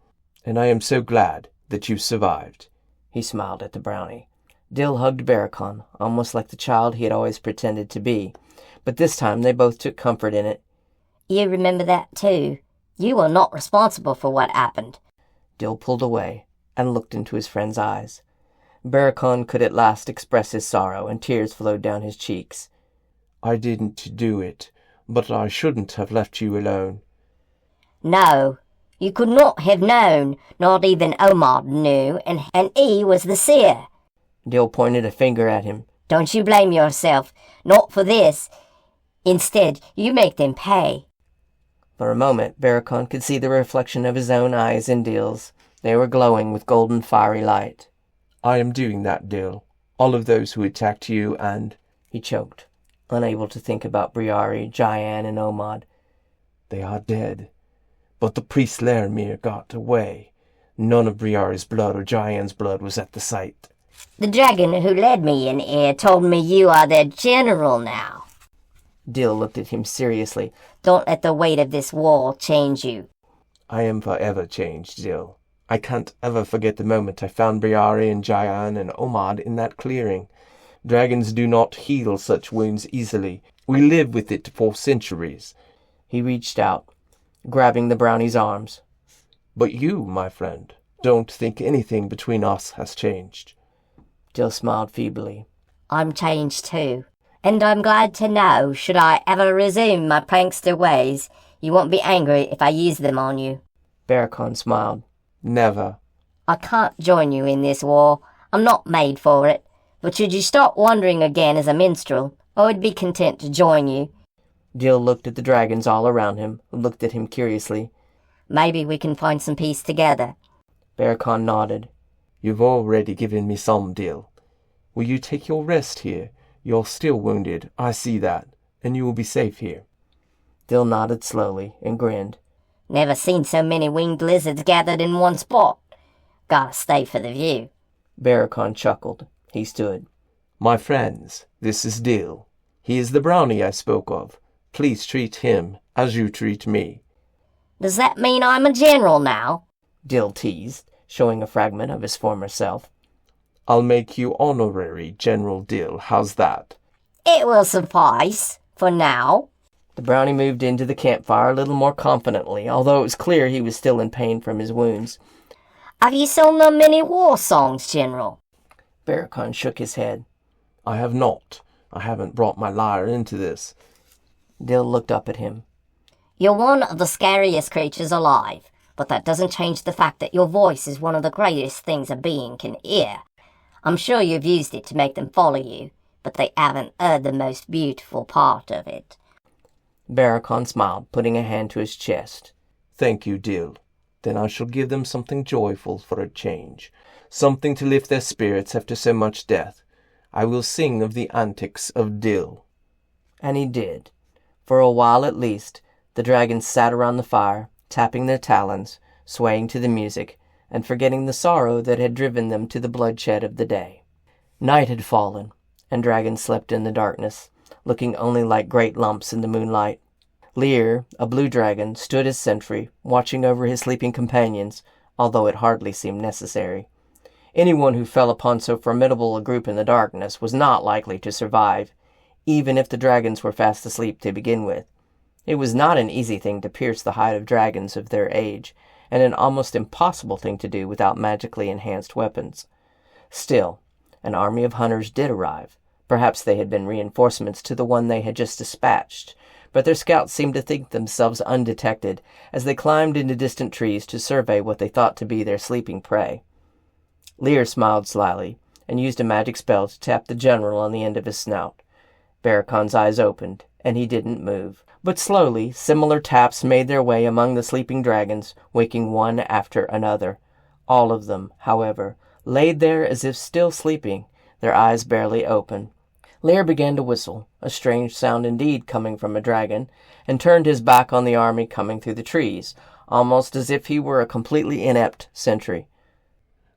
B: And I am so glad that you survived.
A: He smiled at the brownie. Dill hugged Barakon, almost like the child he had always pretended to be. But this time they both took comfort in it.
E: You remember that too. You were not responsible for what happened.
A: Dill pulled away and looked into his friend's eyes. Barakon could at last express his sorrow, and tears flowed down his cheeks.
B: I didn't do it, but I shouldn't have left you alone.
E: No, you could not have known. Not even Omar knew, and he was the seer.
A: Dill pointed a finger at him.
E: Don't you blame yourself, not for this. Instead, you make them pay.
A: For a moment, Barakon could see the reflection of his own eyes in Dill's. They were glowing with golden fiery light.
B: I am doing that, Dill. All of those who attacked you and...
A: He choked, unable to think about Briari, Jayan, and Omad.
B: They are dead. But the priest Laramir got away. None of Briari's blood or Jayan's blood was at the site.
E: The dragon who led me in here told me you are their general now.
A: Dill looked at him seriously.
E: Don't let the weight of this wall change you.
B: I am forever changed, Dill. I can't ever forget the moment I found Briari and Jayan and Omad in that clearing. Dragons do not heal such wounds easily. We live with it for centuries.
A: He reached out, grabbing the brownie's arms.
B: But you, my friend, don't think anything between us has changed.
A: Dill smiled feebly.
E: I'm changed too. And I'm glad to know, should I ever resume my prankster ways, you won't be angry if I use them on you.
A: Barakon smiled.
B: Never.
E: I can't join you in this war. I'm not made for it. But should you start wandering again as a minstrel, I would be content to join you.
A: Dill looked at the dragons all around him, looked at him curiously.
E: Maybe we can find some peace together.
A: Barakon nodded.
B: You've already given me some, Dill. Will you take your rest here? You're still wounded, I see that, and you will be safe here.
A: Dill nodded slowly and grinned.
E: Never seen so many winged lizards gathered in one spot. Gotta stay for the view.
A: Barakon chuckled. He stood.
B: My friends, this is Dill. He is the brownie I spoke of. Please treat him as you treat me.
E: Does that mean I'm a general now?
A: Dill teased, showing a fragment of his former self.
B: I'll make you honorary General Dill. How's that?
E: It will suffice, for now.
A: The brownie moved into the campfire a little more confidently, although it was clear he was still in pain from his wounds.
E: Have you sung them many war songs, General?
A: Barakon shook his head.
B: I have not. I haven't brought my lyre into this.
A: Dill looked up at him.
E: You're one of the scariest creatures alive, but that doesn't change the fact that your voice is one of the greatest things a being can hear. I'm sure you've used it to make them follow you, but they haven't heard the most beautiful part of it.
A: Barakon smiled, putting a hand to his chest.
B: Thank you, Dill. Then I shall give them something joyful for a change, something to lift their spirits after so much death. I will sing of the antics of Dill.
A: And he did. For a while at least, the dragons sat around the fire, tapping their talons, swaying to the music, and forgetting the sorrow that had driven them to the bloodshed of the day. Night had fallen, and dragons slept in the darkness, looking only like great lumps in the moonlight. Lear, a blue dragon, stood as sentry, watching over his sleeping companions, although it hardly seemed necessary. Anyone who fell upon so formidable a group in the darkness was not likely to survive, even if the dragons were fast asleep to begin with. It was not an easy thing to pierce the hide of dragons of their age, and an almost impossible thing to do without magically enhanced weapons. Still, an army of hunters did arrive. Perhaps they had been reinforcements to the one they had just dispatched, but their scouts seemed to think themselves undetected as they climbed into distant trees to survey what they thought to be their sleeping prey. Lear smiled slyly and used a magic spell to tap the general on the end of his snout. Barakon's eyes opened, and he didn't move. But slowly, similar taps made their way among the sleeping dragons, waking one after another. All of them, however, laid there as if still sleeping, their eyes barely open. Lear began to whistle, a strange sound indeed coming from a dragon, and turned his back on the army coming through the trees, almost as if he were a completely inept sentry.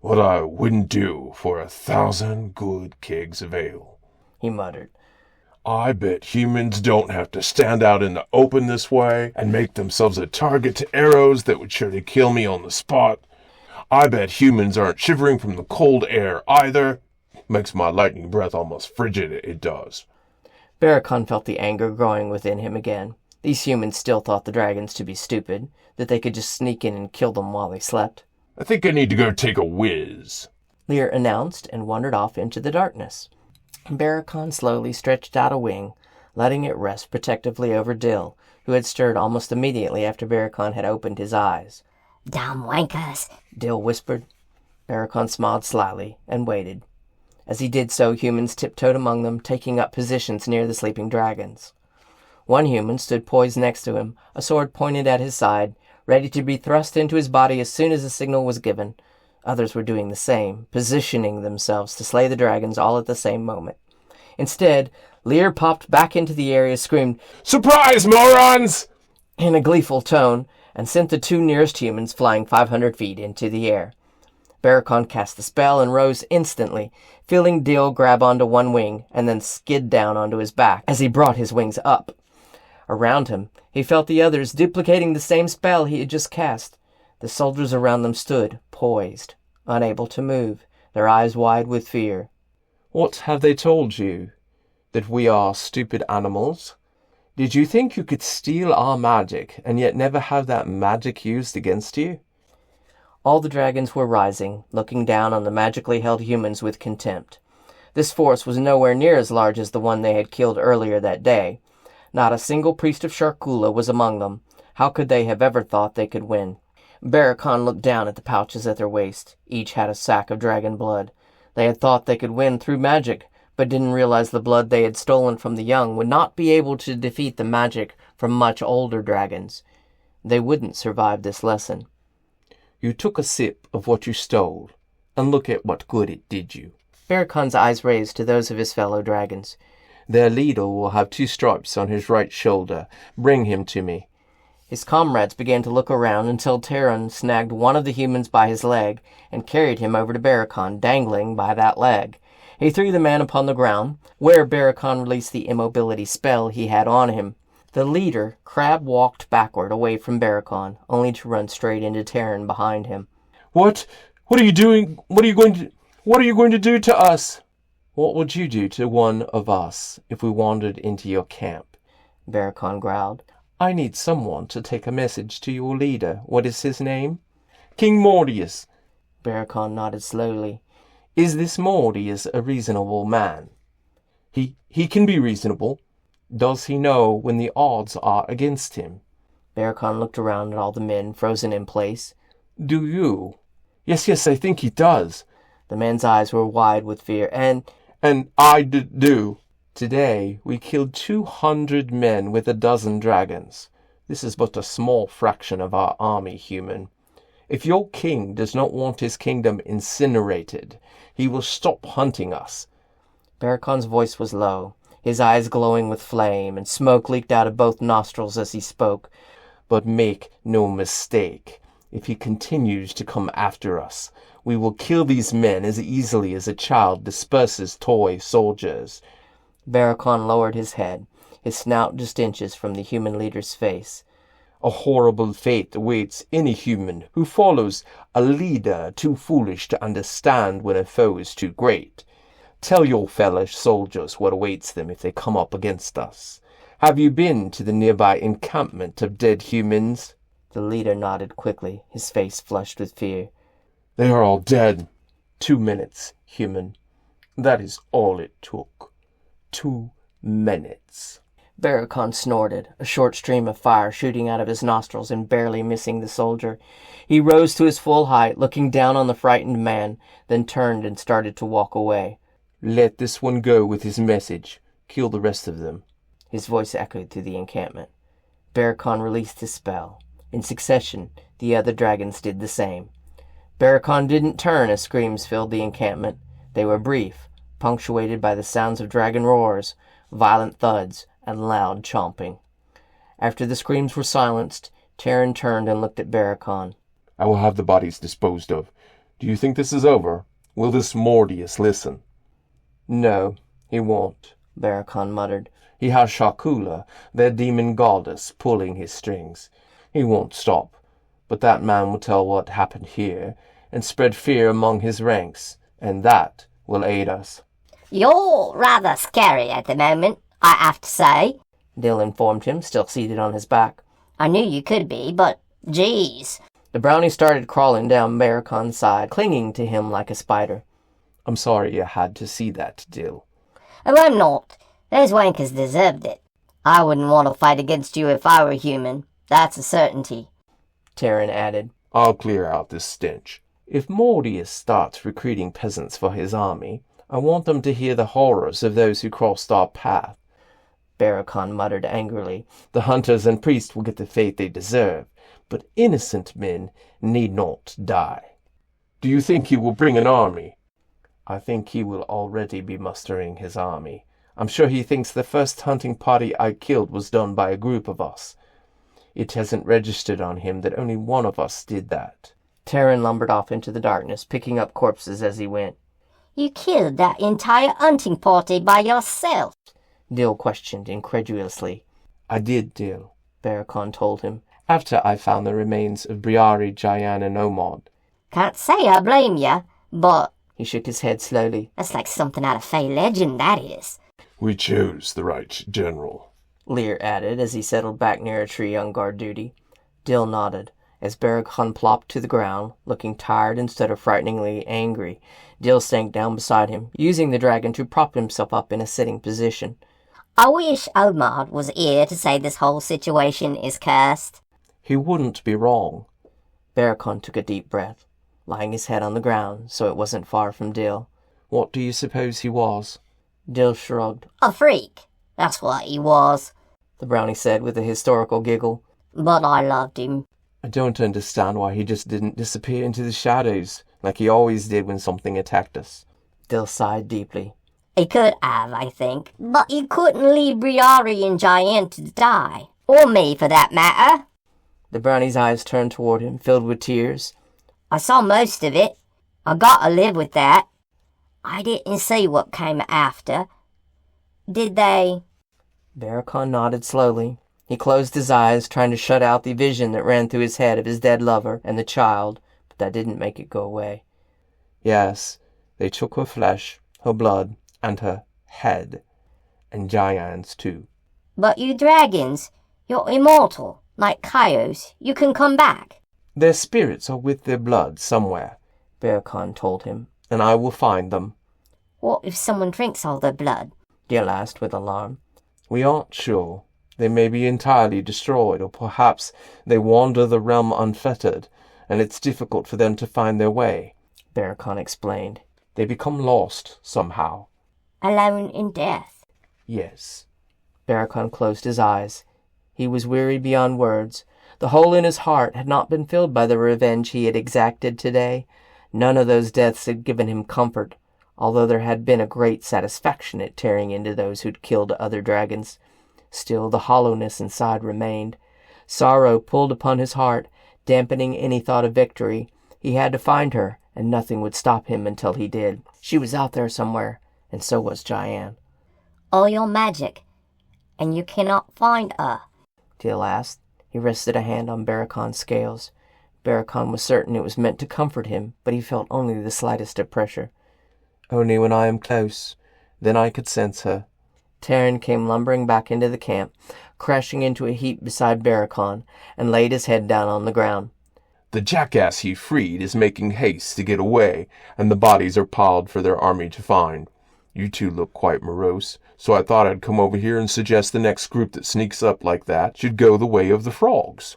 C: "What I wouldn't do for 1,000 good kegs of ale,"
A: he muttered.
C: "I bet humans don't have to stand out in the open this way and make themselves a target to arrows that would surely kill me on the spot. I bet humans aren't shivering from the cold air either. Makes my lightning breath almost frigid, it does."
A: Barakon felt the anger growing within him again. These humans still thought the dragons to be stupid, that they could just sneak in and kill them while they slept.
C: "I think I need to go take a whiz,"
A: Lear announced and wandered off into the darkness. Barakon slowly stretched out a wing, letting it rest protectively over Dill, who had stirred almost immediately after Barakon had opened his eyes.
E: Dumb wankers.
A: Dill whispered. Barakon smiled slyly and waited. As he did so, humans tiptoed among them, taking up positions near the sleeping dragons. One human stood poised next to him, a sword pointed at his side, ready to be thrust into his body as soon as the signal was given. Others were doing the same, positioning themselves to slay the dragons all at the same moment. Instead, Lear popped back into the area, screamed,
C: "Surprise, morons!"
A: in a gleeful tone, and sent the two nearest humans flying 500 feet into the air. Barakon cast the spell and rose instantly, feeling Dill grab onto one wing and then skid down onto his back as he brought his wings up. Around him, he felt the others duplicating the same spell he had just cast. The soldiers around them stood, poised, unable to move, their eyes wide with fear.
B: "What have they told you? That we are stupid animals? Did you think you could steal our magic and yet never have that magic used against you?"
A: All the dragons were rising, looking down on the magically held humans with contempt. This force was nowhere near as large as the one they had killed earlier that day. Not a single priest of Sharkula was among them. How could they have ever thought they could win? Barakon looked down at the pouches at their waist. Each had a sack of dragon blood. They had thought they could win through magic, but didn't realize the blood they had stolen from the young would not be able to defeat the magic from much older dragons. They wouldn't survive this lesson.
B: "You took a sip of what you stole, and look at what good it did you."
A: Barakon's eyes raised to those of his fellow dragons.
B: "Their leader will have 2 stripes on his right shoulder. Bring him to me."
A: His comrades began to look around until Terran snagged one of the humans by his leg and carried him over to Barakon, dangling by that leg. He threw the man upon the ground, where Barakon released the immobility spell he had on him. The leader crab-walked backward away from Barakon, only to run straight into Terran behind him.
B: What are you doing? What are you going to do to us?" "What would you do to one of us if we wandered into your camp?"
A: Barakon growled.
B: "I need someone to take a message to your leader. What is his name?" "King Mordius."
A: Barakon nodded slowly.
B: "Is this Mordius a reasonable man?" He can be reasonable. Does he know when the odds are against him?"
A: Barakon looked around at all the men frozen in place.
B: "Do you?" Yes, I think he does."
A: The man's eyes were wide with fear. And
B: I do. Today we killed 200 men with 12 dragons. This is but a small fraction of our army, human. If your king does not want his kingdom incinerated, he will stop hunting us."
A: Barakon's voice was low, his eyes glowing with flame, and smoke leaked out of both nostrils as he spoke.
B: "But make no mistake. If he continues to come after us, we will kill these men as easily as a child disperses toy soldiers."
A: Barakon lowered his head. his snout just inches from the human leader's face.
B: A horrible fate awaits any human who follows a leader too foolish to understand when a foe is too great. Tell your fellow soldiers what awaits them if they come up against us. Have you been to the nearby encampment of dead humans?
A: The leader nodded quickly, his face flushed with fear.
B: They are all dead. 2 minutes, human. That is all it took. 2 minutes.
A: Barakon snorted, a short stream of fire shooting out of his nostrils and barely missing the soldier. He rose to his full height, looking down on the frightened man, then turned and started to walk away.
B: Let this one go with his message. Kill the rest of them.
A: His voice echoed through the encampment. Barakon released his spell. In succession, the other dragons did the same. Barakon didn't turn as screams filled the encampment. They were brief, punctuated by the sounds of dragon roars, violent thuds, and loud chomping. After the screams were silenced, Terran turned and looked at Barakon.
B: I will have the bodies disposed of. Do you think this is over? Will this Mordius listen?
A: No, he won't, Barakon muttered.
B: He has Shakula, their demon goddess, pulling his strings. He won't stop, but that man will tell what happened here, and spread fear among his ranks, and that will aid us.
E: You're rather scary at the moment, I have to say,
A: Dill informed him, still seated on his back.
E: I knew you could be, but geez.
A: The brownie started crawling down Barakon's side, clinging to him like a spider.
B: I'm sorry you had to see that, Dill.
E: Oh, I'm not. Those wankers deserved it. I wouldn't want to fight against you if I were human. That's a certainty.
A: Terran added.
B: I'll clear out this stench. If Mordius starts recruiting peasants for his army, I want them to hear the horrors of those who crossed our path.
A: Barakon muttered angrily.
B: The hunters and priests will get the fate they deserve, but innocent men need not die. Do you think he will bring an army? I think he will already be mustering his army. I'm sure he thinks the first hunting party I killed was done by a group of us. It hasn't registered on him that only one of us did that.
A: Terran lumbered off into the darkness, picking up corpses as he went.
E: You killed that entire hunting party by yourself?
A: Dill questioned incredulously.
B: I did, Dill,
A: Barakon told him.
B: After I found the remains of Briari, Jayan, and Omod.
E: Can't say I blame you, but...
A: He shook his head slowly.
E: That's like something out of Fey legend, that is.
C: We chose the right general,
A: Lear added as he settled back near a tree on guard duty. Dill nodded. As Barakon plopped to the ground, looking tired instead of frighteningly angry, Dill sank down beside him, using the dragon to prop himself up in a sitting position.
E: I wish Omad was here to say this whole situation is cursed.
B: He wouldn't be wrong.
A: Barakon took a deep breath, lying his head on the ground so it wasn't far from Dill.
B: What do you suppose he was?
A: Dill shrugged.
E: A freak. That's what he was.
A: The brownie said with a historical giggle.
E: But I loved him.
B: I don't understand why he just didn't disappear into the shadows, like he always did when something attacked us.
A: Dill sighed deeply.
E: He could have, I think. But you couldn't leave Briari and Giant to die. Or me, for that matter.
A: The brownie's eyes turned toward him, filled with tears.
E: I saw most of it. I gotta live with that. I didn't see what came after. Did they?
A: Barakon nodded slowly. He closed his eyes, trying to shut out the vision that ran through his head of his dead lover and the child, but that didn't make it go away.
B: Yes, they took her flesh, her blood, and her head, and Giant's too.
E: But you dragons, you're immortal, like Chaos. You can come back.
B: Their spirits are with their blood somewhere,
A: Barakon told him.
B: And I will find them.
E: What if someone drinks all their blood?
A: Dill asked with alarm.
B: We aren't sure. They may be entirely destroyed, or perhaps they wander the realm unfettered, and it's difficult for them to find their way,
A: Barakon explained.
B: They become lost, somehow.
E: Alone in death?
B: Yes.
A: Barakon closed his eyes. He was weary beyond words. The hole in his heart had not been filled by the revenge he had exacted today. None of those deaths had given him comfort, although there had been a great satisfaction at tearing into those who'd killed other dragons. Still, the hollowness inside remained. Sorrow pulled upon his heart, dampening any thought of victory. He had to find her, and nothing would stop him until he did. She was out there somewhere, and so was Giant.
E: All your magic. and you cannot find her?"
A: Dill asked. He rested a hand on Barakon's scales. Barakon was certain it was meant to comfort him, but he felt only the slightest of pressure.
B: "Only when I am close. Then I could sense her."
A: Terran came lumbering back into the camp, crashing into a heap beside Barakon, and laid his head down on the ground.
C: "The jackass he freed is making haste to get away, and the bodies are piled for their army to find. You two look quite morose, so I thought I'd come over here and suggest the next group that sneaks up like that should go the way of the frogs."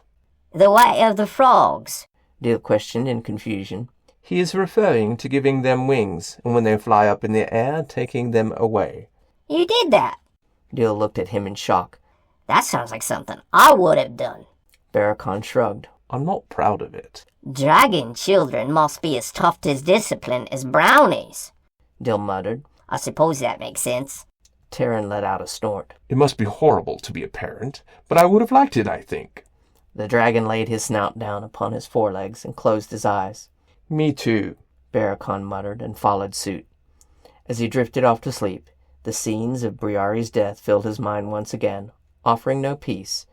E: "The way of the frogs?"
A: Dill questioned in confusion.
B: He is referring to giving them wings, and when they fly up in the air, taking them away.
E: "You did that?"
A: Dill looked at him in shock.
E: "That sounds like something I would have done."
A: Barakon shrugged.
B: I'm not proud of it.
E: "Dragon children must be as tough to discipline as brownies,"
A: Dill muttered.
E: "I suppose that makes sense."
A: Terran let out a snort.
C: "It must be horrible to be a parent, but I would have liked it, I think."
A: The dragon laid his snout down upon his forelegs and closed his eyes.
B: Me too,
A: Barakon muttered and followed suit. As he drifted off to sleep, the scenes of Briare's death filled his mind once again, offering no peace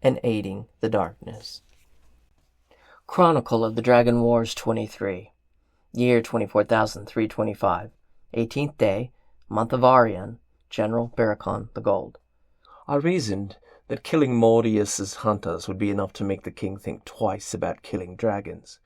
A: and aiding the darkness. Chronicle of the Dragon Wars 23. Year 24,325. 18th day, month of Arian, General Barakon the Gold.
B: I reasoned that killing Mordius's hunters would be enough to make the king think twice about killing dragons.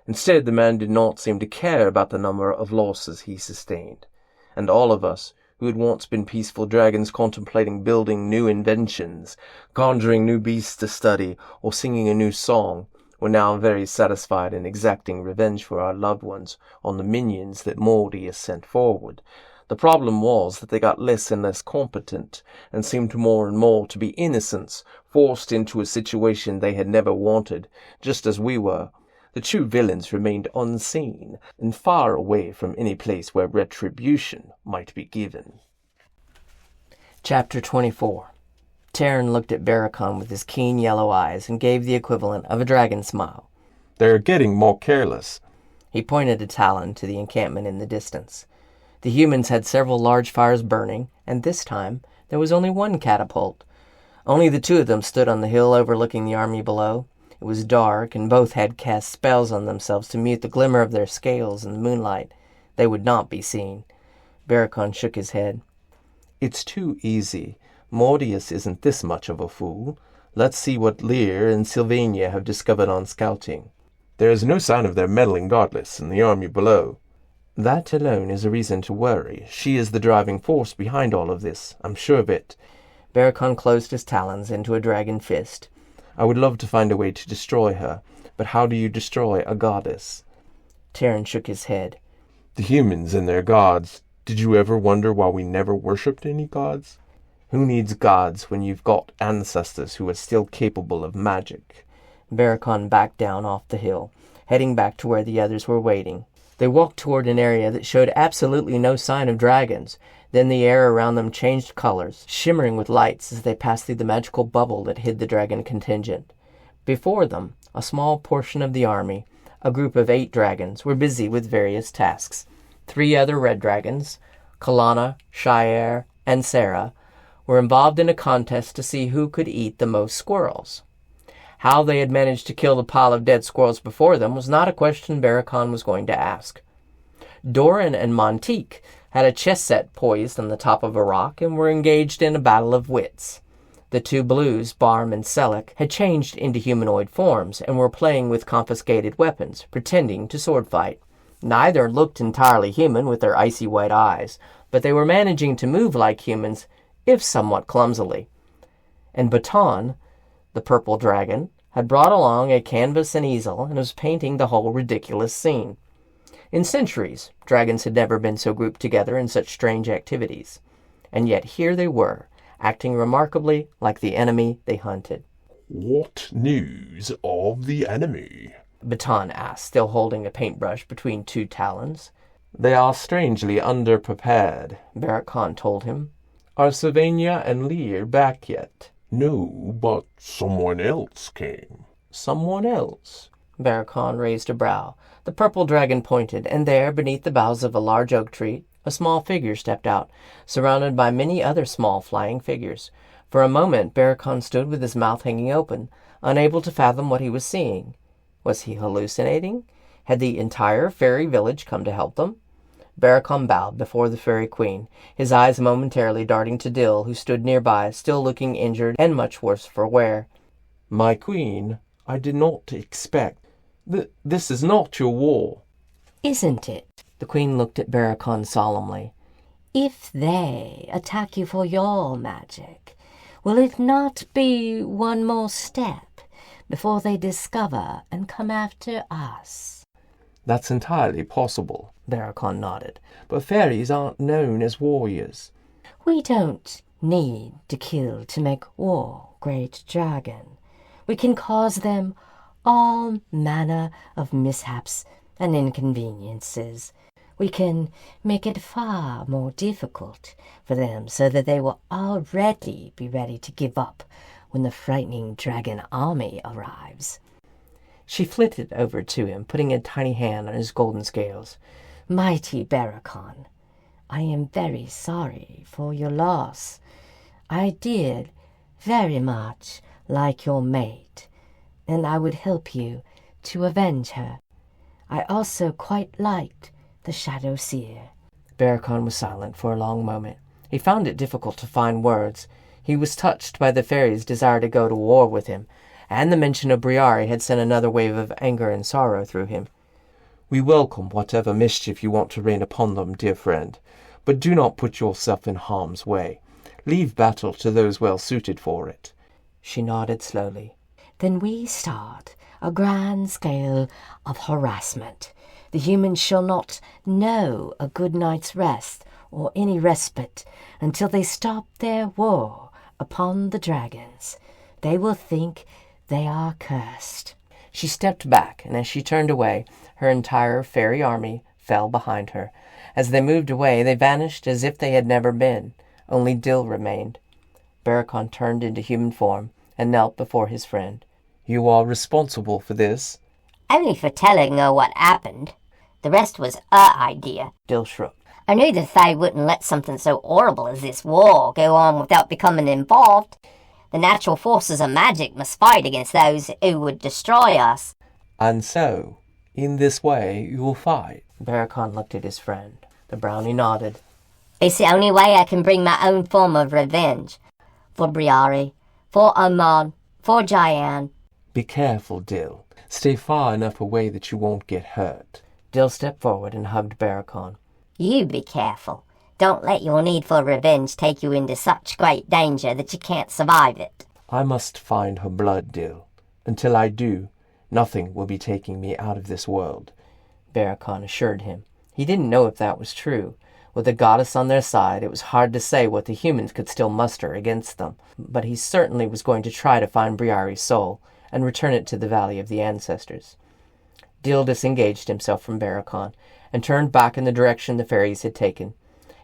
B: Instead, the man did not seem to care about the number of losses he sustained, and all of us, who had once been peaceful dragons contemplating building new inventions, conjuring new beasts to study, or singing a new song, were now very satisfied in exacting revenge for our loved ones on the minions that Mordius sent forward. The problem was that they got less and less competent, and seemed more and more to be innocents, forced into a situation they had never wanted, just as we were. The true villains remained unseen, and far away from any place where retribution might be given.
A: Chapter 24. Terran looked at Barakon with his keen yellow eyes and gave the equivalent of a dragon smile.
B: They're getting more careless.
A: He pointed a talon to the encampment in the distance. The humans had several large fires burning, and this time there was only one catapult. Only the two of them stood on the hill overlooking the army below. It was dark, and both had cast spells on themselves to mute the glimmer of their scales in the moonlight. They would not be seen. Barakon shook his head.
B: It's too easy. Mordius isn't this much of a fool. Let's see what Lear and Sylvania have discovered on scouting.
C: There is no sign of their meddling godless in the army below.
B: That alone is a reason to worry. She is the driving force behind all of this. I'm sure of it.
A: Barakon closed his talons into a dragon fist.
B: I would love to find a way to destroy her, but how do you destroy a goddess?
A: Terran shook his head.
C: The humans and their gods. Did you ever wonder why we never worshipped any gods?
B: Who needs gods when you've got ancestors who are still capable of magic?
A: Barakon backed down off the hill, heading back to where the others were waiting. They walked toward an area that showed absolutely no sign of dragons. Then the air around them changed colors, shimmering with lights as they passed through the magical bubble that hid the dragon contingent. Before them, a small portion of the army, a group of 8 dragons, were busy with various tasks. 3 other red dragons, Kalana, Shire, and Sarah, were involved in a contest to see who could eat the most squirrels. How they had managed to kill the pile of dead squirrels before them was not a question Barakon was going to ask. Doran and Montique had a chess set poised on the top of a rock and were engaged in a battle of wits. The 2 blues, Barm and Selleck, had changed into humanoid forms and were playing with confiscated weapons, pretending to sword fight. Neither looked entirely human with their icy white eyes, but they were managing to move like humans, if somewhat clumsily. And Baton, the purple dragon, had brought along a canvas and easel and was painting the whole ridiculous scene. In centuries, dragons had never been so grouped together in such strange activities. And yet here they were, acting remarkably like the enemy they hunted.
C: What news of the enemy?
A: Baton asked, still holding a paintbrush between 2 talons.
B: They are strangely underprepared,
A: Barakon told him.
B: Are Sylvania and Lear back yet?
C: No, but someone else came.
B: Someone else?
A: Barakon raised a brow. The purple dragon pointed, and there, beneath the boughs of a large oak tree, A small figure stepped out, surrounded by many other small flying figures. For a moment, Barakon stood with his mouth hanging open, unable to fathom what he was seeing. Was he hallucinating? Had the entire fairy village come to help them? Barakon bowed before the fairy queen, his eyes momentarily darting to Dill, who stood nearby, still looking injured and much worse for wear.
B: My queen, I did not expect... This is not your war.
D: Isn't it?
A: The queen looked at Barakon solemnly.
D: If they attack you for your magic, will it not be one more step before they discover and come after us?
B: That's entirely possible,
A: Barakon nodded.
B: but fairies aren't known as warriors.
D: We don't need to kill to make war, great dragon. We can cause them all manner of mishaps and inconveniences. We can make it far more difficult for them so that they will already be ready to give up when the frightening dragon army arrives.
A: She flitted over to him, putting a tiny hand on his golden scales.
D: Mighty Barakon, I am very sorry for your loss. I did very much like your mate, and I would help you to avenge her. I also quite liked the Shadow Seer.
A: Barakon was silent for a long moment. He found it difficult to find words. He was touched by the fairy's desire to go to war with him, and the mention of Briari had sent another wave of anger and sorrow through him.
B: We welcome whatever mischief you want to rain upon them, dear friend, but do not put yourself in harm's way. Leave battle to those well suited for it.
A: She nodded slowly.
D: Then we start a grand scale of harassment. The humans shall not know a good night's rest or any respite until they stop their war upon the dragons. They will think they are cursed.
A: She stepped back, and as she turned away, her entire fairy army fell behind her. As they moved away, they vanished as if they had never been. Only Dill remained. Barakon turned into human form and knelt before his friend.
B: You are responsible for this?
E: Only for telling her what happened. The rest was her idea.
A: Dill shrugged.
E: I knew the Fae wouldn't let something so horrible as this war go on without becoming involved. The natural forces of magic must fight against those who would destroy us.
B: And so, in this way, you will fight.
A: Barakon looked at his friend. The brownie nodded.
E: It's the only way I can bring my own form of revenge. For Briari, for Amon, for Jayan.
B: Be careful, Dill. Stay far enough away that you won't get hurt.
A: Dill stepped forward and hugged Barakon.
E: You be careful. Don't let your need for revenge take you into such great danger that you can't survive it.
B: I must find her blood, Dill. Until I do, nothing will be taking me out of this world.
A: Barakon assured him. He didn't know if that was true. With the goddess on their side, it was hard to say what the humans could still muster against them. But he certainly was going to try to find Briari's soul and return it to the Valley of the Ancestors. Dill disengaged himself from Barakon and turned back in the direction the fairies had taken.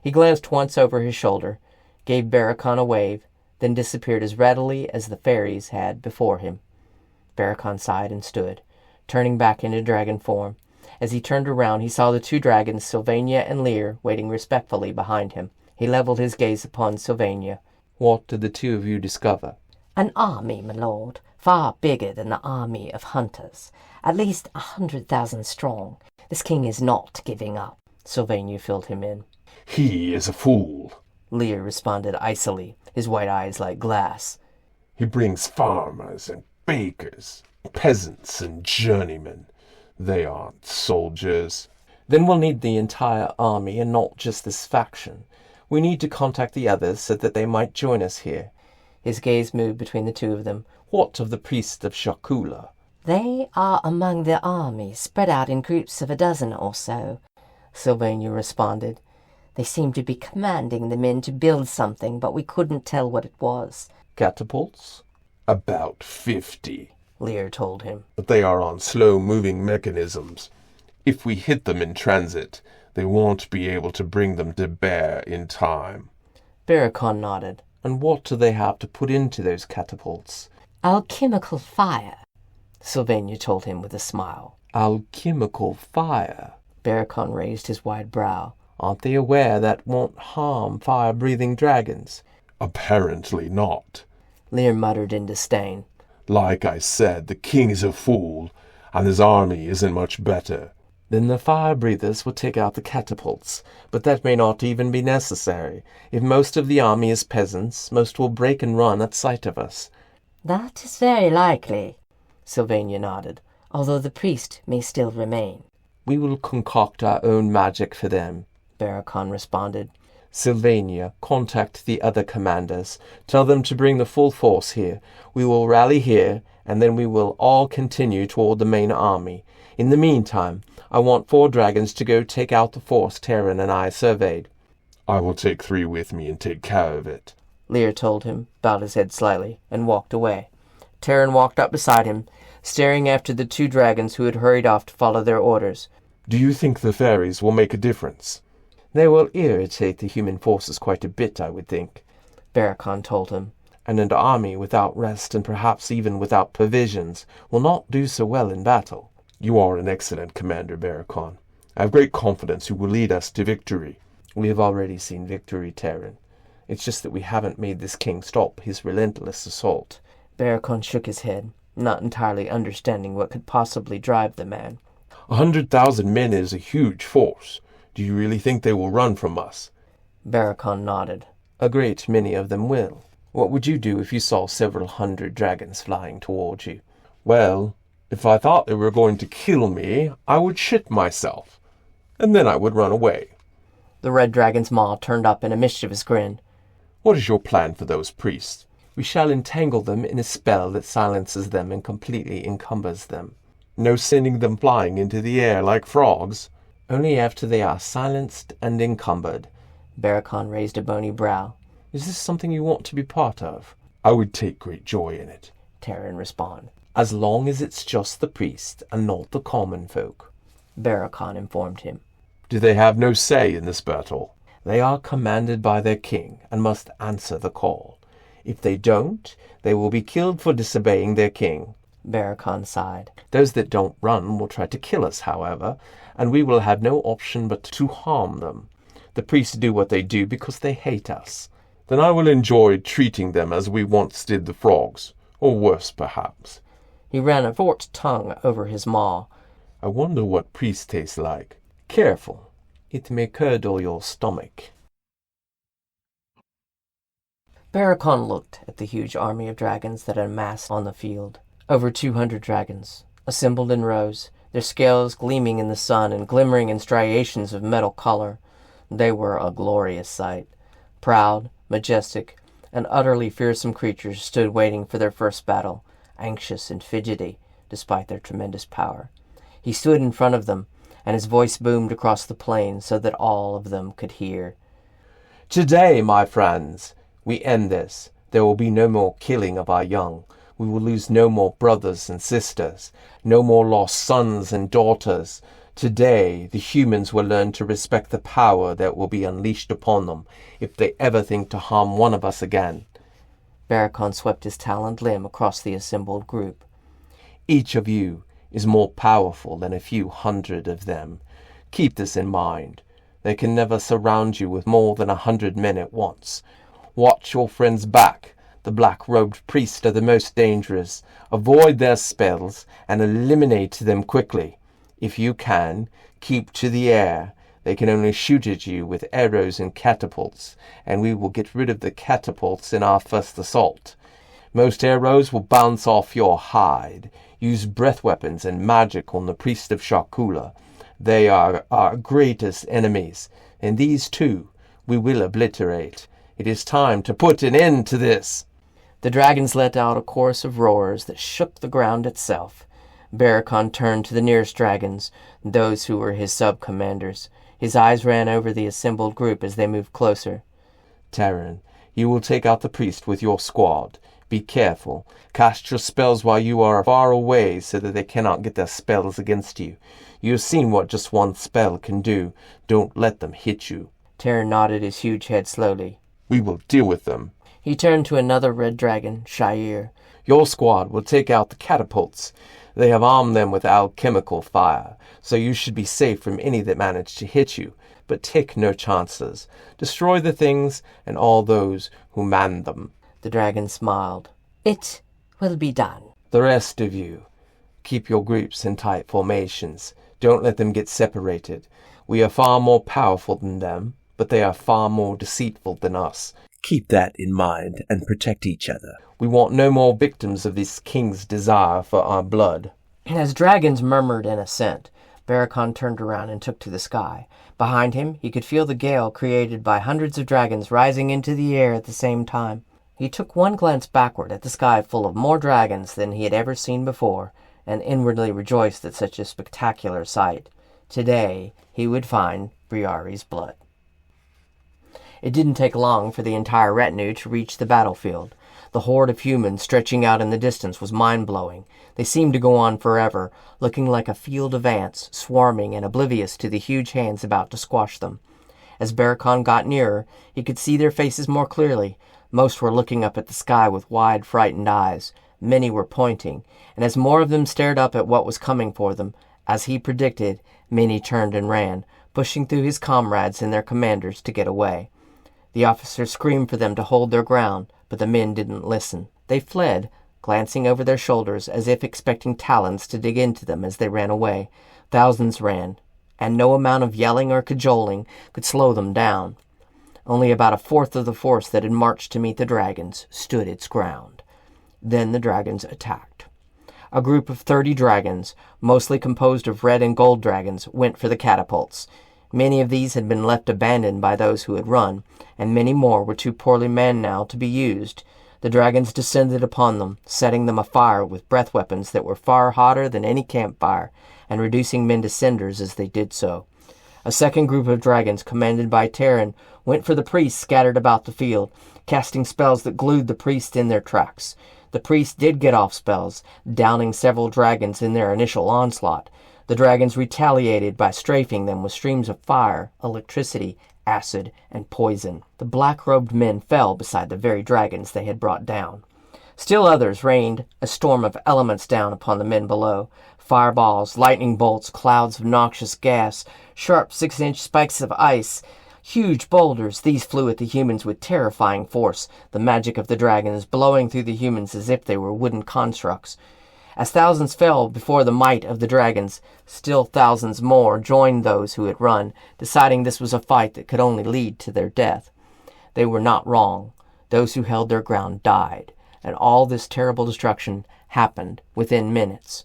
A: He glanced once over his shoulder, gave Barakon a wave, then disappeared as readily as the fairies had before him. Barakon sighed and stood, turning back into dragon form. As he turned around, he saw the two dragons, Sylvania and Lear, waiting respectfully behind him. He leveled his gaze upon Sylvania.
B: What did the two of you discover?
D: An army, my lord, far bigger than the army of hunters, at least 100,000 strong. This king is not giving up.
A: Sylvania filled him in.
C: He is a fool.
A: Lear responded icily, his white eyes like glass.
C: He brings farmers and bakers, peasants and journeymen. They aren't soldiers.
B: Then we'll need the entire army and not just this faction. We need to contact the others so that they might join us here.
A: His gaze moved between the two of them.
B: What of the priests of Shakula?
D: They are among the army, spread out in groups of a dozen or so,
A: Sylvania responded.
D: They seemed to be commanding the men to build something, but we couldn't tell what it was.
B: Catapults?
C: About 50.
A: Lear told him.
C: But they are on slow-moving mechanisms. If we hit them in transit, they won't be able to bring them to bear in time.
A: Barakon nodded.
B: And what do they have to put into those catapults?
D: Alchemical fire,
A: Sylvania told him with a smile.
B: Alchemical fire?
A: Barakon raised his wide brow.
B: Aren't they aware that won't harm fire-breathing dragons?
C: Apparently not.
A: Lear muttered in disdain.
C: Like I said, the king is a fool, and his army isn't much better.
B: Then the fire-breathers will take out the catapults, but that may not even be necessary. If most of the army is peasants, most will break and run at sight of us.
D: That is very likely, Sylvania nodded, although the priest may still remain.
B: We will concoct our own magic for them,
A: Barakon responded.
B: Sylvania, contact the other commanders. Tell them to bring the full force here. We will rally here, and then we will all continue toward the main army. In the meantime, I want 4 dragons to go take out the force Terran and I surveyed.
C: I will take 3 with me and take care of it,
A: Lear told him, bowed his head slightly, and walked away. Terran walked up beside him, staring after the 2 dragons who had hurried off to follow their orders.
C: Do you think the fairies will make a difference?
B: They will irritate the human forces quite a bit, I would think,
A: Barakon told him.
B: And an army without rest and perhaps even without provisions will not do so well in battle.
C: You are an excellent commander, Barakon. I have great confidence you will lead us to victory.
B: We have already seen victory, Terran. It's just that we haven't made this king stop his relentless assault.
A: Barakon shook his head, not entirely understanding what could possibly drive the man.
C: 100,000 men is a huge force. Do you really think they will run from us?
A: Barakon nodded.
B: A great many of them will. What would you do if you saw several hundred dragons flying towards you?
C: Well, if I thought they were going to kill me, I would shit myself, and then I would run away.
A: The red dragon's maw turned up in a mischievous grin.
C: What is your plan for those priests?
B: We shall entangle them in a spell that silences them and completely encumbers them.
C: No sending them flying into the air like frogs?
B: Only after they are silenced and encumbered.
A: Barakon raised a bony brow.
B: Is this something you want to be part of?
C: I would take great joy in it,
A: Terran responded.
B: As long as it's just the priest and not the common folk,
A: Barakon informed him.
C: Do they have no say in this battle?
B: They are commanded by their king and must answer the call. If they don't, they will be killed for disobeying their king.
A: Barakon sighed.
B: Those that don't run will try to kill us, however, and we will have no option but to harm them. The priests do what they do because they hate us.
C: Then I will enjoy treating them as we once did the frogs, or worse perhaps.
A: He ran a forked tongue over his maw.
C: I wonder what priests taste like.
B: Careful, it may curdle your stomach.
A: Barakon looked at the huge army of dragons that had amassed on the field. Over 200 dragons, assembled in rows, their scales gleaming in the sun and glimmering in striations of metal color. They were a glorious sight. Proud, majestic, and utterly fearsome creatures stood waiting for their first battle, anxious and fidgety, despite their tremendous power. He stood in front of them, and his voice boomed across the plain so that all of them could hear.
B: Today, my friends, we end this. There will be no more killing of our young. We will lose no more brothers and sisters, no more lost sons and daughters. Today, the humans will learn to respect the power that will be unleashed upon them if they ever think to harm one of us again.
A: Barakon swept his taloned limb across the assembled group.
B: Each of you is more powerful than a few hundred of them. Keep this in mind. They can never surround you with more than 100 men at once. Watch your friends back. The black-robed priests are the most dangerous. Avoid their spells and eliminate them quickly. If you can, keep to the air. They can only shoot at you with arrows and catapults, and we will get rid of the catapults in our first assault. Most arrows will bounce off your hide. Use breath weapons and magic on the priest of Shakula. They are our greatest enemies, and these too we will obliterate. It is time to put an end to this.
A: The dragons let out a chorus of roars that shook the ground itself. Barakon turned to the nearest dragons, those who were his sub-commanders. His eyes ran over the assembled group as they moved closer.
B: Terran, you will take out the priest with your squad. Be careful. Cast your spells while you are far away so that they cannot get their spells against you. You have seen what just one spell can do. Don't let them hit you.
A: Terran nodded his huge head slowly.
C: We will deal with them.
A: He turned to another red dragon, Shair.
B: Your squad will take out the catapults. They have armed them with alchemical fire, so you should be safe from any that manage to hit you. but take no chances. Destroy the things and all those who man them.
A: The dragon smiled. It will be done.
B: The rest of you, keep your groups in tight formations. Don't let them get separated. We are far more powerful than them, but they are far more deceitful than us. Keep that in mind and protect each other. We want no more victims of this king's desire for our blood.
A: As dragons murmured in assent, Barakon turned around and took to the sky. Behind him, he could feel the gale created by hundreds of dragons rising into the air at the same time. He took one glance backward at the sky full of more dragons than he had ever seen before, and inwardly rejoiced at such a spectacular sight. Today, he would find Briare's blood. It didn't take long for the entire retinue to reach the battlefield. The horde of humans stretching out in the distance was mind-blowing. They seemed to go on forever, looking like a field of ants, swarming and oblivious to the huge hands about to squash them. As Barakon got nearer, he could see their faces more clearly. Most were looking up at the sky with wide, frightened eyes. Many were pointing, and as more of them stared up at what was coming for them, as he predicted, many turned and ran, pushing through his comrades and their commanders to get away. The officers screamed for them to hold their ground, but the men didn't listen. They fled, glancing over their shoulders as if expecting talons to dig into them as they ran away. Thousands ran, and no amount of yelling or cajoling could slow them down. Only about a fourth of the force that had marched to meet the dragons stood its ground. Then the dragons attacked. A group of 30 dragons, mostly composed of red and gold dragons, went for the catapults. Many of these had been left abandoned by those who had run, and many more were too poorly manned now to be used. The dragons descended upon them, setting them afire with breath weapons that were far hotter than any campfire, and reducing men to cinders as they did so. A second group of dragons, commanded by Terran, went for the priests scattered about the field, casting spells that glued the priests in their tracks. The priests did get off spells, downing several dragons in their initial onslaught. The dragons retaliated by strafing them with streams of fire, electricity, acid, and poison. The black-robed men fell beside the very dragons they had brought down. Still others rained a storm of elements down upon the men below. Fireballs, lightning bolts, clouds of noxious gas, sharp 6-inch spikes of ice, huge boulders. These flew at the humans with terrifying force, the magic of the dragons blowing through the humans as if they were wooden constructs. As thousands fell before the might of the dragons, still thousands more joined those who had run, deciding this was a fight that could only lead to their death. They were not wrong. Those who held their ground died, and all this terrible destruction happened within minutes.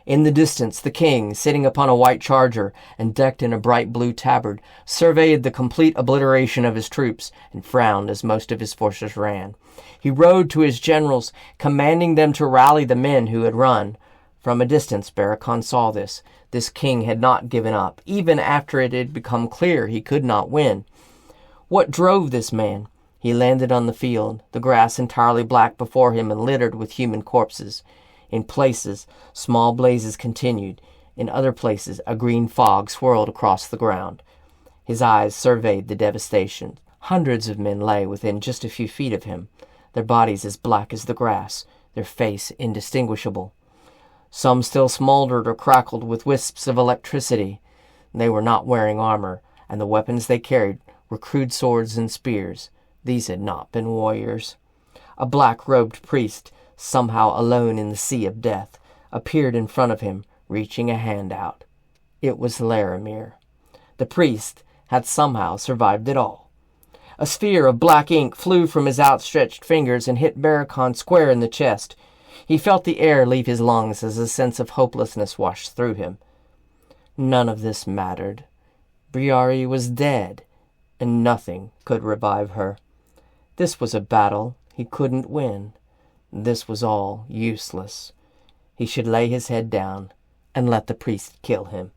A: In the distance, the king, sitting upon a white charger and decked in a bright blue tabard, surveyed the complete obliteration of his troops and frowned as most of his forces ran. He rode to his generals, commanding them to rally the men who had run. From a distance, Barakon saw this. This king had not given up, even after it had become clear he could not win. What drove this man? He landed on the field, the grass entirely black before him and littered with human corpses. In places, small blazes continued. In other places, a green fog swirled across the ground. His eyes surveyed the devastation. Hundreds of men lay within just a few feet of him, their bodies as black as the grass, their face indistinguishable. Some still smoldered or crackled with wisps of electricity. They were not wearing armor, and the weapons they carried were crude swords and spears. These had not been warriors. A black-robed priest, somehow alone in the sea of death, appeared in front of him, reaching a hand out. It was Laramir. The priest had somehow survived it all. A sphere of black ink flew from his outstretched fingers and hit Barakon square in the chest. He felt the air leave his lungs as a sense of hopelessness washed through him. None of this mattered. Briare was dead, and nothing could revive her. This was a battle he couldn't win. This was all useless. He should lay his head down and let the priest kill him.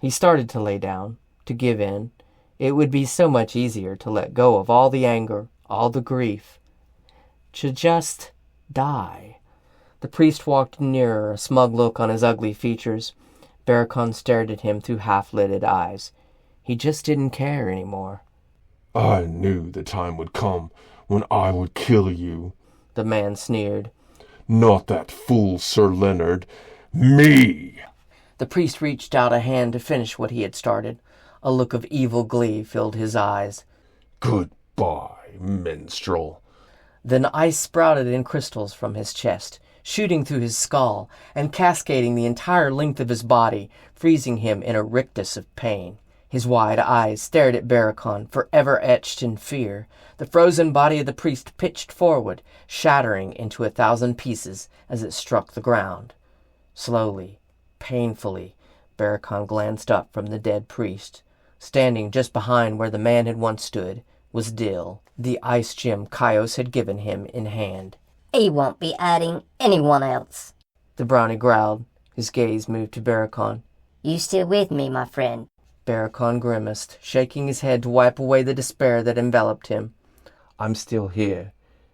A: He started to lay down, to give in. It would be so much easier to let go of all the anger, all the grief. To just die. The priest walked nearer, a smug look on his ugly features. Barakon stared at him through half-lidded eyes. He just didn't care anymore.
C: I knew the time would come when I would kill you,
A: the man sneered.
C: Not that fool Sir Leonard. Me!
A: The priest reached out a hand to finish what he had started. A look of evil glee filled his eyes.
C: Goodbye, minstrel.
A: Then ice sprouted in crystals from his chest, shooting through his skull and cascading the entire length of his body, freezing him in a rictus of pain. His wide eyes stared at Barakon, forever etched in fear. The frozen body of the priest pitched forward, shattering into 1,000 pieces as it struck the ground. Slowly, painfully, Barakon glanced up from the dead priest. Standing just behind where the man had once stood was Dill, the ice gem Chios had given him in hand.
E: He won't be adding anyone else.
A: The brownie growled. His gaze moved to Barakon.
E: You still with me, my friend?
A: Barakon grimaced, shaking his head to wipe away the despair that enveloped him.
B: I'm still here,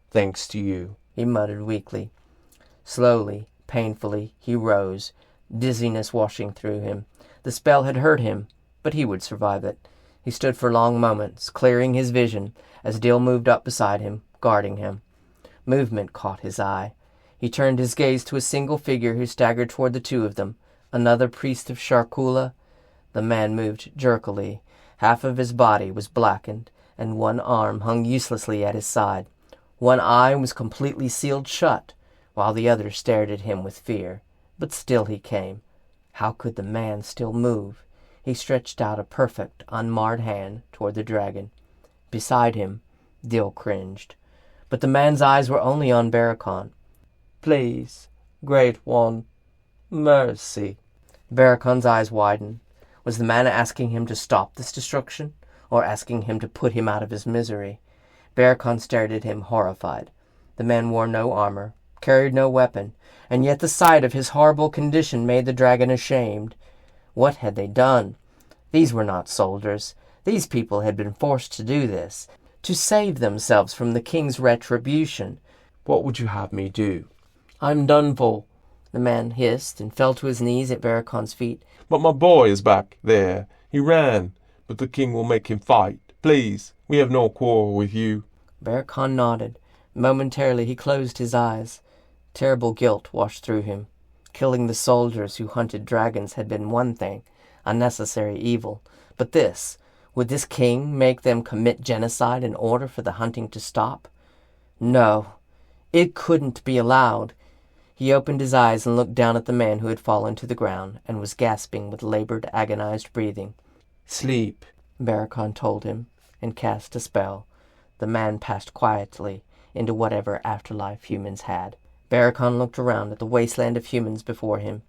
B: thanks to you,
A: he muttered weakly. Slowly, painfully, he rose, dizziness washing through him. The spell had hurt him, but he would survive it. He stood for long moments, clearing his vision, as Dill moved up beside him, guarding him. Movement caught his eye. He turned his gaze to a single figure who staggered toward the two of them, another priest of Sharkula. The man moved jerkily. Half of his body was blackened, and one arm hung uselessly at his side. One eye was completely sealed shut, while the other stared at him with fear. But still he came. How could the man still move? He stretched out a perfect, unmarred hand toward the dragon. Beside him, Dill cringed. But the man's eyes were only on Barakon.
B: Please, Great One, mercy.
A: Barakon's eyes widened. Was the man asking him to stop this destruction, or asking him to put him out of his misery? Barakon stared at him, horrified. The man wore no armor, carried no weapon, and yet the sight of his horrible condition made the dragon ashamed. What had they done? These were not soldiers. These people had been forced to do this, to save themselves from the king's retribution.
B: What would you have me do?
A: I'm done for, the man hissed, and fell to his knees at Barakon's feet.
C: But my boy is back there. He ran, but the king will make him fight. Please, we have no quarrel with you.
A: Barakon nodded. Momentarily he closed his eyes. Terrible guilt washed through him. Killing the soldiers who hunted dragons had been one thing, a necessary evil. But this, would this king make them commit genocide in order for the hunting to stop? No, it couldn't be allowed. He opened his eyes and looked down at the man who had fallen to the ground and was gasping with labored, agonized breathing.
B: Sleep,
A: Barakon told him, and cast a spell. The man passed quietly into whatever afterlife humans had. Barakon looked around at the wasteland of humans before him.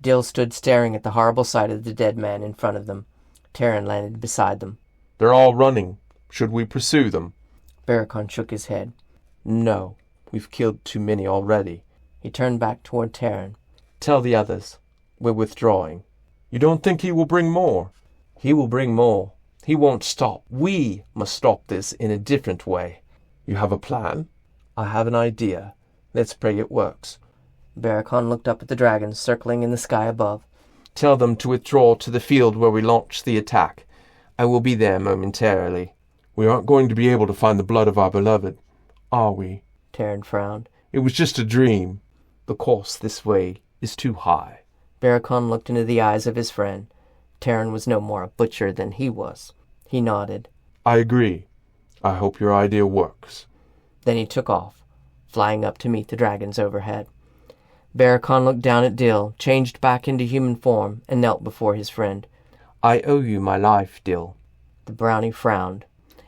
A: Dill stood staring at the horrible sight of the dead man in front of them. Terran landed beside them.
C: They're all running. Should we pursue them?
A: Barakon shook his head.
B: No, we've killed too many already.
A: He turned back toward Terran.
B: Tell the others, we're withdrawing.
C: You don't think he will bring more?
B: He will bring more. He won't stop. We must stop this in a different way.
C: You have a plan?
B: I have an idea. Let's pray it works.
A: Barakon looked up at the dragons circling in the sky above.
B: Tell them to withdraw to the field where we launched the attack. I will be there momentarily.
C: We aren't going to be able to find the blood of our beloved, are we?
A: Terran frowned.
C: It was just a dream.
B: The cost this way is too high.
A: Barakon looked into the eyes of his friend. Terran was no more a butcher than he was. He nodded.
C: I agree. I hope your idea works.
A: Then he took off, flying up to meet the dragons overhead. Barakon looked down at Dill, changed back into human form, and knelt before his friend.
B: I owe you my life, Dill.
A: The brownie frowned,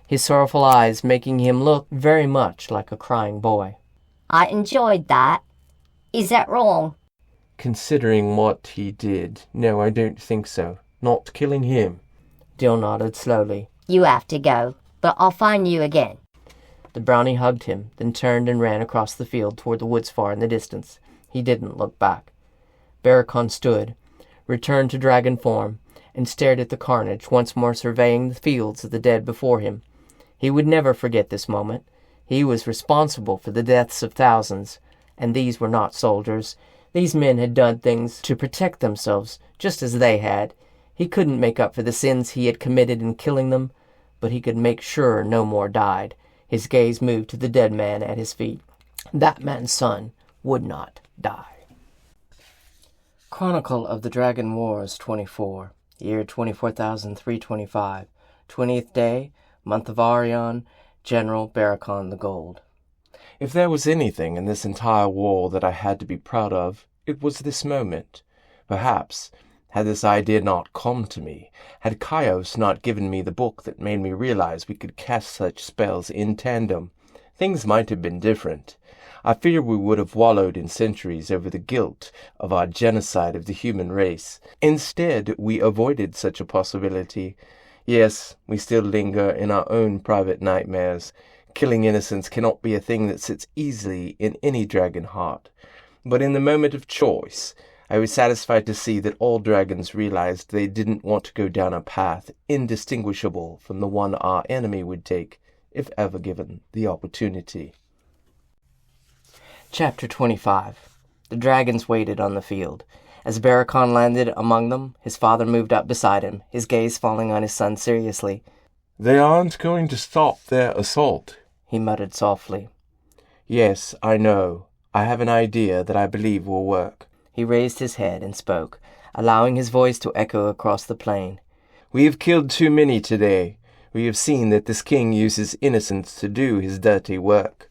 A: his sorrowful eyes making him look very much like a crying boy.
E: I enjoyed that. Is that wrong?
B: Considering what he did, no, I don't think so. Not killing him.
A: Dill nodded slowly.
E: You have to go, but I'll find you again.
A: The brownie hugged him, then turned and ran across the field toward the woods far in the distance. He didn't look back. Barakon stood, returned to dragon form, and stared at the carnage, once more surveying the fields of the dead before him. He would never forget this moment. He was responsible for the deaths of thousands, and these were not soldiers. These men had done things to protect themselves, just as they had. He couldn't make up for the sins he had committed in killing them, but he could make sure no more died. His gaze moved to the dead man at his feet. That man's son would not die. Chronicle of the Dragon Wars 24. Year 24,325. 20th day, month of Arion, General Barakon the Gold.
B: If there was anything in this entire war that I had to be proud of, it was this moment. Perhaps, had this idea not come to me, had Chios not given me the book that made me realize we could cast such spells in tandem, things might have been different. I fear we would have wallowed in centuries over the guilt of our genocide of the human race. Instead, we avoided such a possibility. Yes, we still linger in our own private nightmares. Killing innocents cannot be a thing that sits easily in any dragon heart. But in the moment of choice, I was satisfied to see that all dragons realized they didn't want to go down a path indistinguishable from the one our enemy would take, if ever given the opportunity.
A: Chapter 25. The dragons waited on the field. As Barakon landed among them, his father moved up beside him, his gaze falling on his son seriously.
C: They aren't going to stop their assault,
A: He muttered softly.
B: Yes, I know. I have an idea that I believe will work.
A: He raised his head and spoke, allowing his voice to echo across the plain.
B: We have killed too many today. We have seen that this king uses innocents to do his dirty work.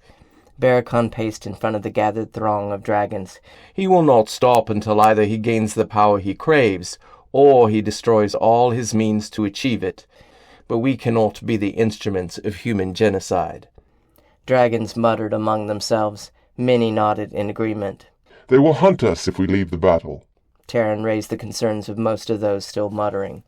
A: Barakon paced in front of the gathered throng of dragons.
B: He will not stop until either he gains the power he craves, or he destroys all his means to achieve it. But we cannot be the instruments of human genocide.
A: Dragons muttered among themselves. Many nodded in agreement.
F: They will hunt us if we leave the battle.
A: Terran raised the concerns of most of those still muttering.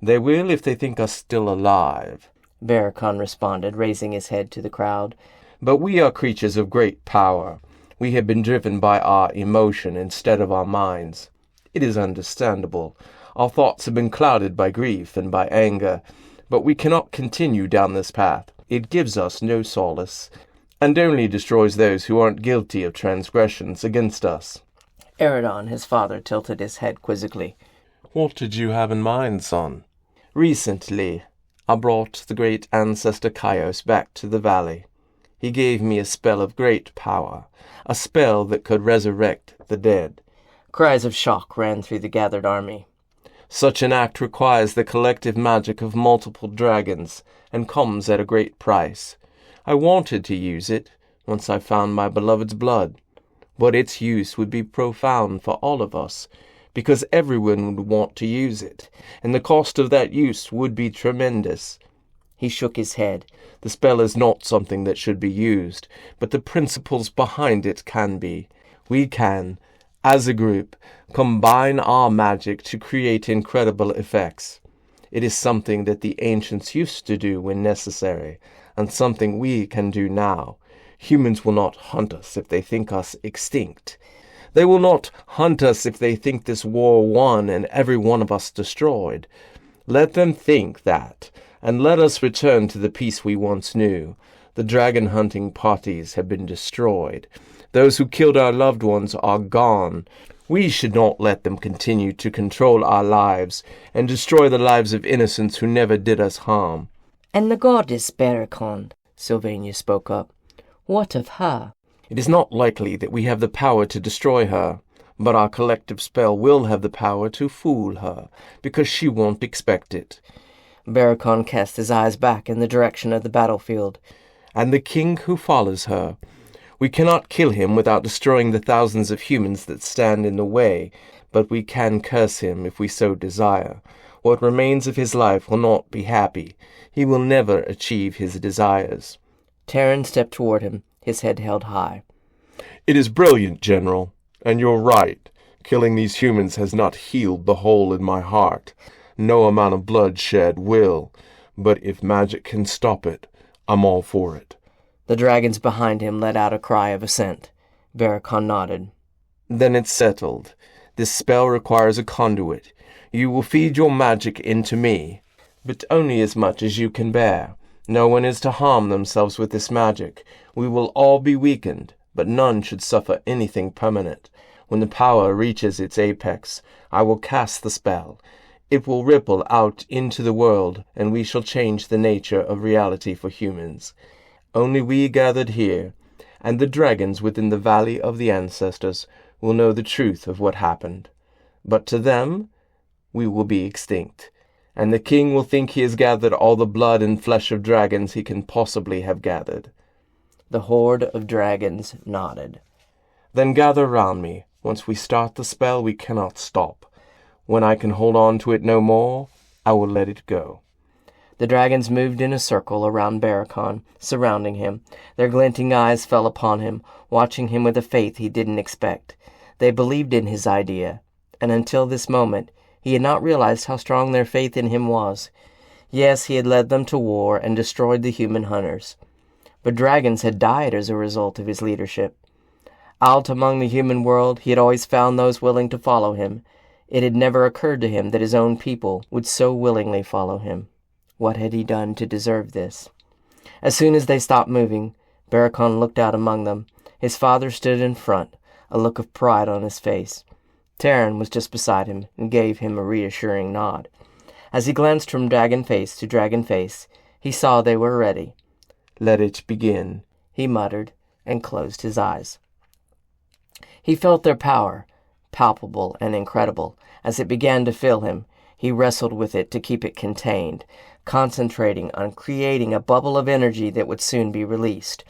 B: They will if they think us still alive,
A: Barakon responded, raising his head to the crowd.
B: But we are creatures of great power. We have been driven by our emotion instead of our minds. It is understandable. Our thoughts have been clouded by grief and by anger, but we cannot continue down this path. It gives us no solace, and only destroys those who aren't guilty of transgressions against us.
A: Eridon, his father, tilted his head quizzically.
B: What did you have in mind, son? Recently, I brought the great ancestor Chios back to the valley. He gave me a spell of great power, a spell that could resurrect the dead.
A: Cries of shock ran through the gathered army.
B: Such an act requires the collective magic of multiple dragons, and comes at a great price. I wanted to use it, once I found my beloved's blood, but its use would be profound for all of us, because everyone would want to use it, and the cost of that use would be tremendous. He shook his head. The spell is not something that should be used, but the principles behind it can be. We can, as a group, combine our magic to create incredible effects. It is something that the ancients used to do when necessary, and something we can do now. Humans will not hunt us if they think us extinct. They will not hunt us if they think this war won and every one of us destroyed. Let them think that, and let us return to the peace we once knew. The dragon-hunting parties have been destroyed. Those who killed our loved ones are gone. We should not let them continue to control our lives and destroy the lives of innocents who never did us harm.
A: And the goddess Barakon, Sylvania spoke up. What of her?
B: It is not likely that we have the power to destroy her, but our collective spell will have the power to fool her, because she won't expect it.
A: Barakon cast his eyes back in the direction of the battlefield.
B: And the king who follows her. We cannot kill him without destroying the thousands of humans that stand in the way, but we can curse him if we so desire. What remains of his life will not be happy. He will never achieve his desires.
A: Terran stepped toward him, his head held high.
C: It is brilliant, General, and you're right. Killing these humans has not healed the hole in my heart. No amount of bloodshed will, but if magic can stop it, I'm all for it.
A: The dragons behind him let out a cry of assent. Barakon nodded.
B: Then it's settled. This spell requires a conduit. You will feed your magic into me, but only as much as you can bear. No one is to harm themselves with this magic. We will all be weakened, but none should suffer anything permanent. When the power reaches its apex, I will cast the spell. It will ripple out into the world, and we shall change the nature of reality for humans. Only we gathered here, and the dragons within the Valley of the Ancestors, will know the truth of what happened. But to them, we will be extinct, and the king will think he has gathered all the blood and flesh of dragons he can possibly have gathered."
A: The horde of dragons nodded.
B: "Then gather round me. Once we start the spell, we cannot stop. When I can hold on to it no more, I will let it go."
A: The dragons moved in a circle around Barakon, surrounding him. Their glinting eyes fell upon him, watching him with a faith he didn't expect. They believed in his idea, and until this moment, he had not realized how strong their faith in him was. Yes, he had led them to war and destroyed the human hunters. But dragons had died as a result of his leadership. Out among the human world, he had always found those willing to follow him. It had never occurred to him that his own people would so willingly follow him. What had he done to deserve this? As soon as they stopped moving, Barakon looked out among them. His father stood in front, a look of pride on his face. Terran was just beside him and gave him a reassuring nod. As he glanced from dragon face to dragon face, he saw they were ready.
B: "Let it begin,"
A: he muttered, and closed his eyes. He felt their power, palpable and incredible. As it began to fill him, he wrestled with it to keep it contained, concentrating on creating a bubble of energy that would soon be released.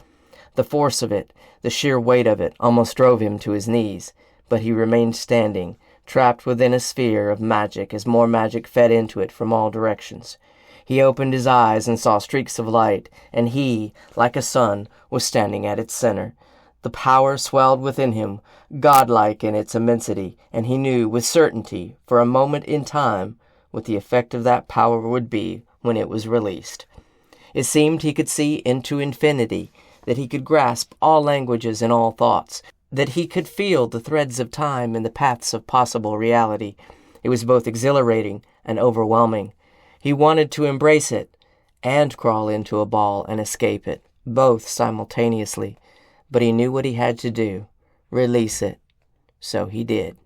A: The force of it, the sheer weight of it, almost drove him to his knees, but he remained standing, trapped within a sphere of magic as more magic fed into it from all directions. He opened his eyes and saw streaks of light, and he, like a sun, was standing at its center. The power swelled within him, godlike in its immensity, and he knew with certainty, for a moment in time, what the effect of that power would be when it was released. It seemed he could see into infinity, that he could grasp all languages and all thoughts, that he could feel the threads of time and the paths of possible reality. It was both exhilarating and overwhelming. He wanted to embrace it and crawl into a ball and escape it, both simultaneously. But he knew what he had to do, release it. So he did.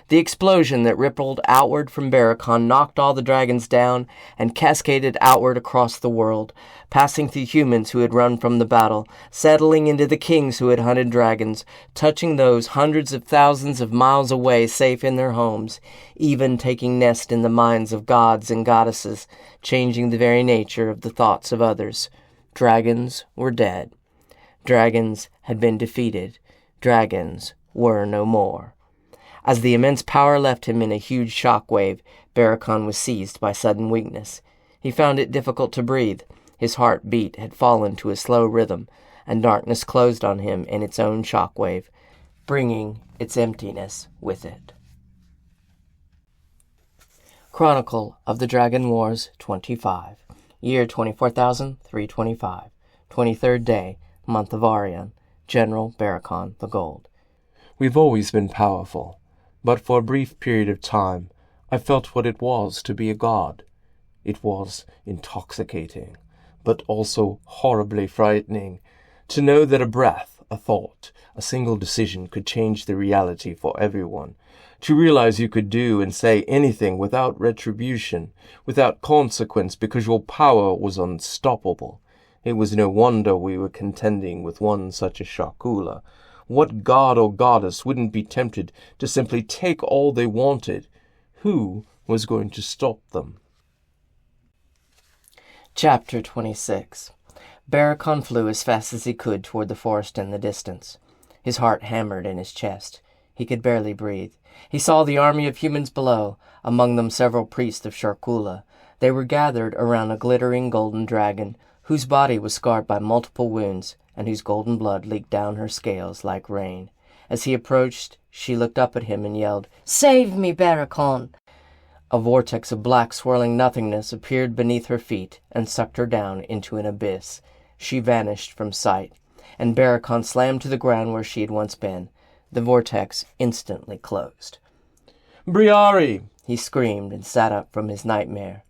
A: The explosion that rippled outward from Barakon knocked all the dragons down and cascaded outward across the world, passing through humans who had run from the battle, settling into the kings who had hunted dragons, touching those hundreds of thousands of miles away safe in their homes, even taking nest in the minds of gods and goddesses, changing the very nature of the thoughts of others. Dragons were dead. Dragons had been defeated. Dragons were no more. As the immense power left him in a huge shock wave, Barakon was seized by sudden weakness. He found it difficult to breathe. His heartbeat had fallen to a slow rhythm, and darkness closed on him in its own shock wave, bringing its emptiness with it. Chronicle of the Dragon Wars 25. Year 24,325. 23rd day, month of Arion. General Barakon the Gold.
B: We've always been powerful, but for a brief period of time, I felt what it was to be a god. It was intoxicating, but also horribly frightening, to know that a breath, a thought, a single decision could change the reality for everyone, to realize you could do and say anything without retribution, without consequence, because your power was unstoppable. It was no wonder we were contending with one such a Shakula. What god or goddess wouldn't be tempted to simply take all they wanted? Who was going to stop them?
A: Chapter 26. Barakon flew as fast as he could toward the forest in the distance. His heart hammered in his chest. He could barely breathe. He saw the army of humans below, among them several priests of Shakula. They were gathered around a glittering golden dragon, whose body was scarred by multiple wounds, and whose golden blood leaked down her scales like rain. As he approached, she looked up at him and yelled, "Save me, Barakon!" A vortex of black swirling nothingness appeared beneath her feet and sucked her down into an abyss. She vanished from sight, and Barakon slammed to the ground where she had once been. The vortex instantly closed.
B: "Briari!"
A: he screamed and sat up from his nightmare.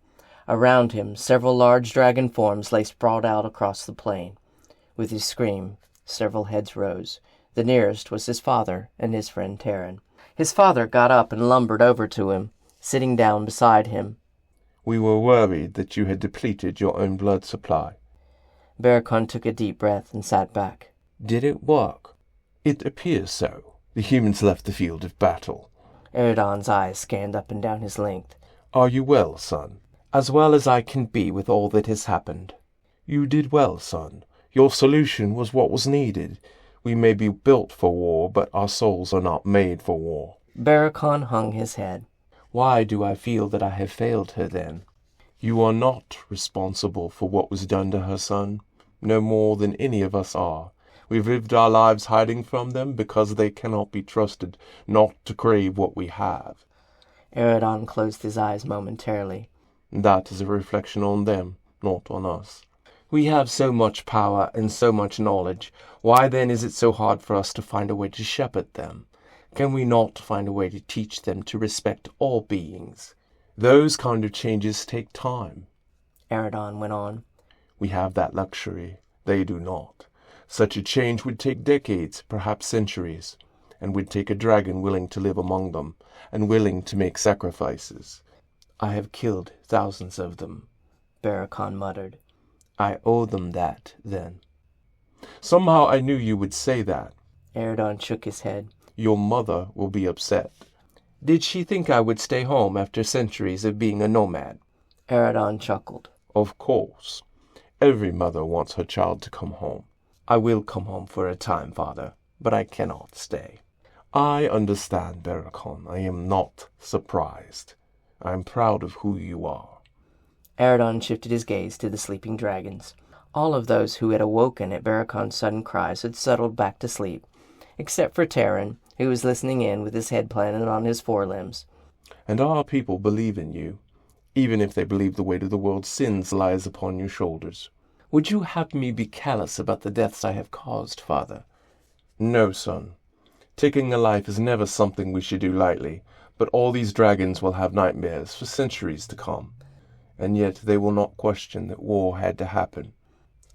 A: Around him, several large dragon forms lay sprawled out across the plain. With his scream, several heads rose. The nearest was his father and his friend Terran. His father got up and lumbered over to him, sitting down beside him.
B: "We were worried that you had depleted your own blood supply."
A: Barakon took a deep breath and sat back.
B: "Did it work?" "It appears so. The humans left the field of battle."
A: Eridan's eyes scanned up and down his length.
B: Are you well, son? As well as I can be with all that has happened. You did well, son. Your solution was what was needed. We may be built for war, but our souls are not made for war.
A: Barakon hung his head.
B: Why do I feel that I have failed her, then? You are not responsible for what was done to her, son, no more than any of us are. We've lived our lives hiding from them because they cannot be trusted not to crave what we have.
A: Eridon closed his eyes momentarily.
B: That is a reflection on them, not on us. We have so much power and so much knowledge. Why then is it so hard for us to find a way to shepherd them? Can we not find a way to teach them to respect all beings? Those kind of changes take time.
A: Eridon went on.
B: We have that luxury. They do not. Such a change would take decades, perhaps centuries, and would take a dragon willing to live among them, and willing to make sacrifices. I have killed thousands of them,
A: Barakon muttered.
B: I owe them that, then. Somehow I knew you would say that.
A: Eridon shook his head.
B: Your mother will be upset. Did she think I would stay home after centuries of being a nomad?
A: Eridon chuckled.
B: Of course. Every mother wants her child to come home. I will come home for a time, father, but I cannot stay. I understand, Barakon. I am not surprised. I am proud of who you are.
A: Eridon shifted his gaze to the sleeping dragons. All of those who had awoken at Barakon's sudden cries had settled back to sleep, except for Terran, who was listening in with his head planted on his forelimbs.
B: And our people believe in you, even if they believe the weight of the world's sins lies upon your shoulders. Would you have me be callous about the deaths I have caused, father? No, son. Taking a life is never something we should do lightly, but all these dragons will have nightmares for centuries to come, and yet they will not question that war had to happen.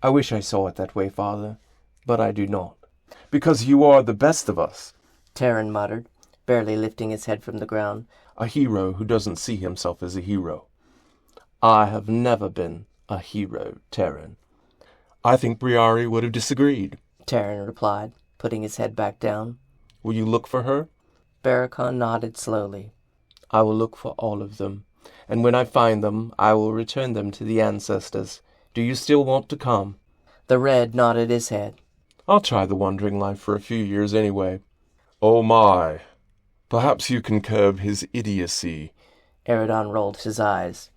B: I wish I saw it that way, father, but I do not. Because you are the best of us,
A: Terran muttered, barely lifting his head from the ground.
B: A hero who doesn't see himself as a hero. I have never been a hero, Terran. I think Briari would have disagreed,
A: Terran replied, putting his head back down.
B: Will you look for her?
A: Barakon nodded slowly.
B: I will look for all of them, and when I find them, I will return them to the ancestors. Do you still want to come?
A: The Red nodded his head.
B: I'll try the wandering life for a few years anyway. Oh my! Perhaps you can curb his idiocy.
A: Eridon rolled his eyes.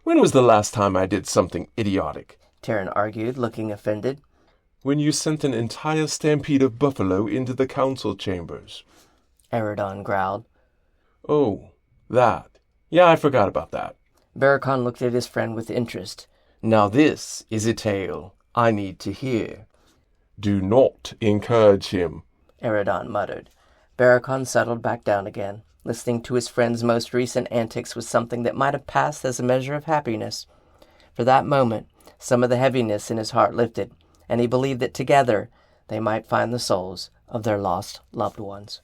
B: When was the last time I did something idiotic?
A: Terran argued, looking offended.
B: When you sent an entire stampede of buffalo into the council chambers.
A: Eridon growled.
B: Oh, that. Yeah, I forgot about that.
A: Barakon looked at his friend with interest.
B: Now this is a tale I need to hear. Do not encourage him,
A: Eridon muttered. Barakon settled back down again, listening to his friend's most recent antics with something that might have passed as a measure of happiness. For that moment, some of the heaviness in his heart lifted, and he believed that together they might find the souls of their lost loved ones.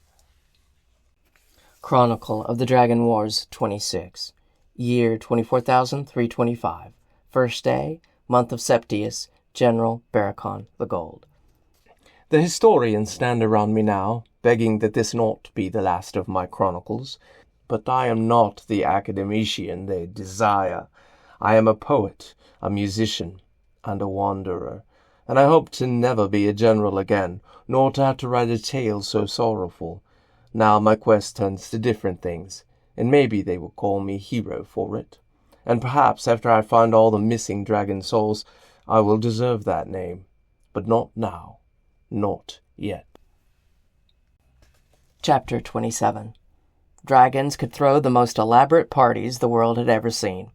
A: Chronicle of the Dragon Wars 26. Year 24,325. First day, month of Septius, General Barakon the Gold. The historians stand around me now, begging that this not be the last of my chronicles. But I am not the academician they desire. I am a poet, a musician, and a wanderer, and I hope to never be a general again, nor to have to write a tale so sorrowful. Now my quest turns to different things, and maybe they will call me hero for it. And perhaps after I find all the missing dragon souls, I will deserve that name. But not now. Not yet. Chapter 27. Dragons could throw the most elaborate parties the world had ever seen.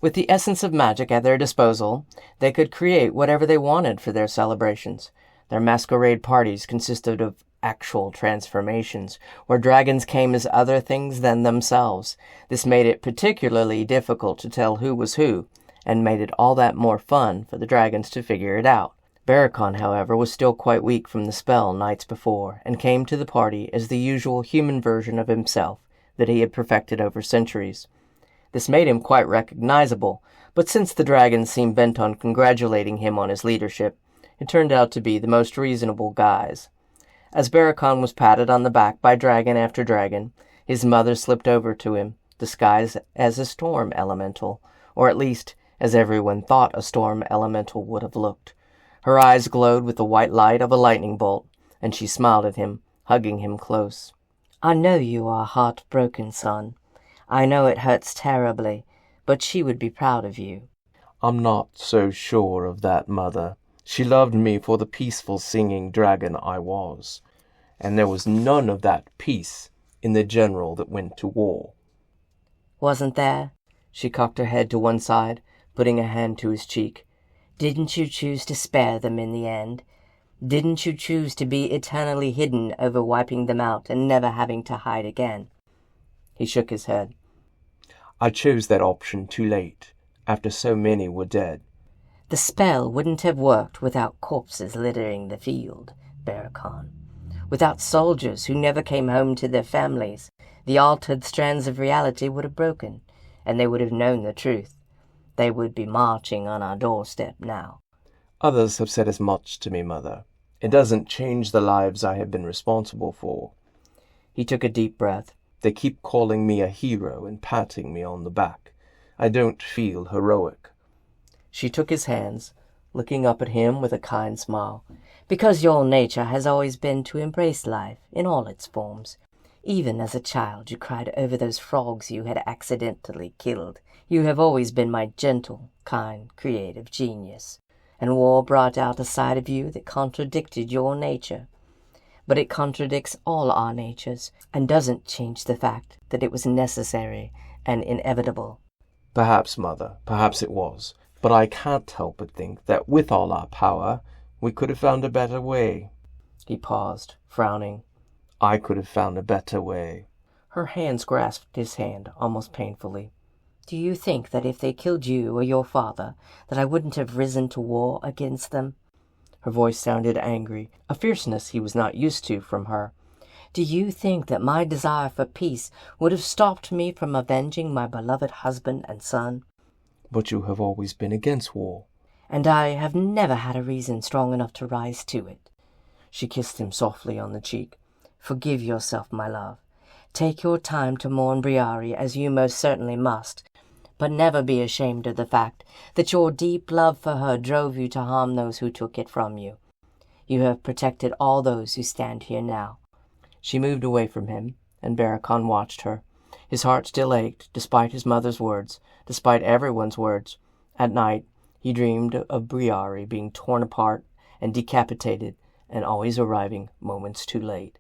A: With the essence of magic at their disposal, they could create whatever they wanted for their celebrations. Their masquerade parties consisted of actual transformations, where dragons came as other things than themselves. This made it particularly difficult to tell who was who, and made it all that more fun for the dragons to figure it out. Barakon, however, was still quite weak from the spell nights before, and came to the party as the usual human version of himself that he had perfected over centuries. This made him quite recognizable, but since the dragons seemed bent on congratulating him on his leadership, it turned out to be the most reasonable guise. As Barakon was patted on the back by dragon after dragon, his mother slipped over to him, disguised as a storm elemental, or at least as everyone thought a storm elemental would have looked. Her eyes glowed with the white light of a lightning bolt, and she smiled at him, hugging him close.
D: I know you are heartbroken, son. I know it hurts terribly, but she would be proud of you.
B: I'm not so sure of that, Mother. She loved me for the peaceful singing dragon I was, and there was none of that peace in the general that went to war.
D: Wasn't there?
A: She cocked her head to one side, putting a hand to his cheek.
D: Didn't you choose to spare them in the end? Didn't you choose to be eternally hidden over wiping them out and never having to hide again?
A: He shook his head.
B: I chose that option too late, after so many were dead.
D: The spell wouldn't have worked without corpses littering the field, Barakon. Without soldiers who never came home to their families, the altered strands of reality would have broken, and they would have known the truth. They would be marching on our doorstep now.
B: Others have said as much to me, Mother. It doesn't change the lives I have been responsible for.
A: He took a deep breath.
B: They keep calling me a hero and patting me on the back. I don't feel heroic.
A: She took his hands, looking up at him with a kind smile.
D: Because your nature has always been to embrace life in all its forms. Even as a child you cried over those frogs you had accidentally killed. You have always been my gentle, kind, creative genius. And war brought out a side of you that contradicted your nature. But it contradicts all our natures, and doesn't change the fact that it was necessary and inevitable.
B: Perhaps, Mother, perhaps it was. But I can't help but think that with all our power, we could have found a better way.
A: He paused, frowning.
B: I could have found a better way.
A: Her hands grasped his hand almost painfully.
D: Do you think that if they killed you or your father, that I wouldn't have risen to war against them?
A: Her voice sounded angry, a fierceness he was not used to from her.
D: Do you think that my desire for peace would have stopped me from avenging my beloved husband and son?
B: But you have always been against war.
D: And I have never had a reason strong enough to rise to it.
A: She kissed him softly on the cheek.
D: Forgive yourself, my love. Take your time to mourn Briari, as you most certainly must, but never be ashamed of the fact that your deep love for her drove you to harm those who took it from you. You have protected all those who stand here now.
A: She moved away from him, and Barakon watched her. His heart still ached, despite his mother's words, despite everyone's words. At night, he dreamed of Briari being torn apart and decapitated, and always arriving moments too late.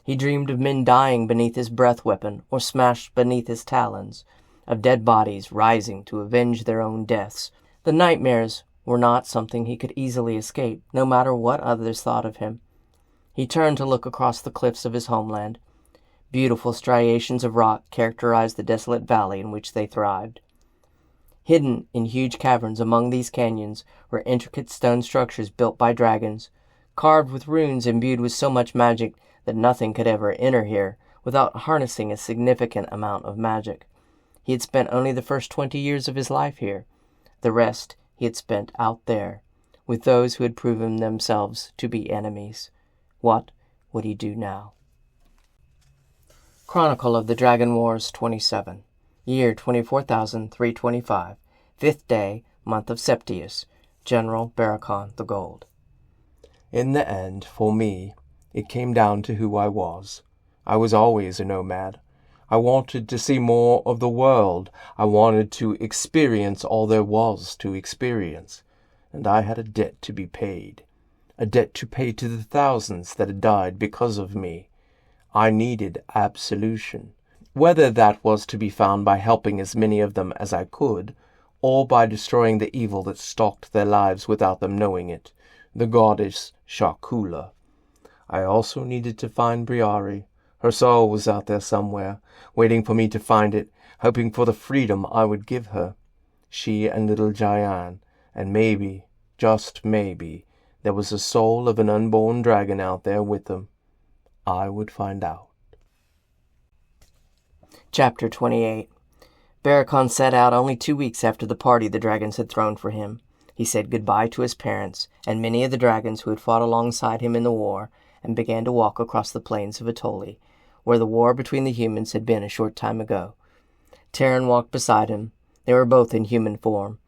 A: He dreamed of men dying beneath his breath weapon or smashed beneath his talons, of dead bodies rising to avenge their own deaths. The nightmares were not something he could easily escape, no matter what others thought of him. He turned to look across the cliffs of his homeland. Beautiful striations of rock characterized the desolate valley in which they thrived. Hidden in huge caverns among these canyons were intricate stone structures built by dragons, carved with runes imbued with so much magic that nothing could ever enter here without harnessing a significant amount of magic. He had spent only the first 20 years of his life here. The rest he had spent out there, with those who had proven themselves to be enemies. What would he do now? Chronicle of the Dragon Wars 27. Year 24,325. 5th day, month of Septius. General Barakon the Gold.
B: In the end, for me, it came down to who I was. I was always a nomad. I wanted to see more of the world. I wanted to experience all there was to experience. And I had a debt to be paid. A debt to pay to the thousands that had died because of me. I needed absolution. Whether that was to be found by helping as many of them as I could, or by destroying the evil that stalked their lives without them knowing it, the goddess Shakula. I also needed to find Briari. Her soul was out there somewhere, waiting for me to find it, hoping for the freedom I would give her. She and little Jayan, and maybe, just maybe, there was the soul of an unborn dragon out there with them. I would find out.
A: Chapter 28. Barakon set out only 2 weeks after the party the dragons had thrown for him. He said goodbye to his parents and many of the dragons who had fought alongside him in the war, and began to walk across the plains of Atoli, where the war between the humans had been a short time ago. Terran walked beside him. They were both in human form.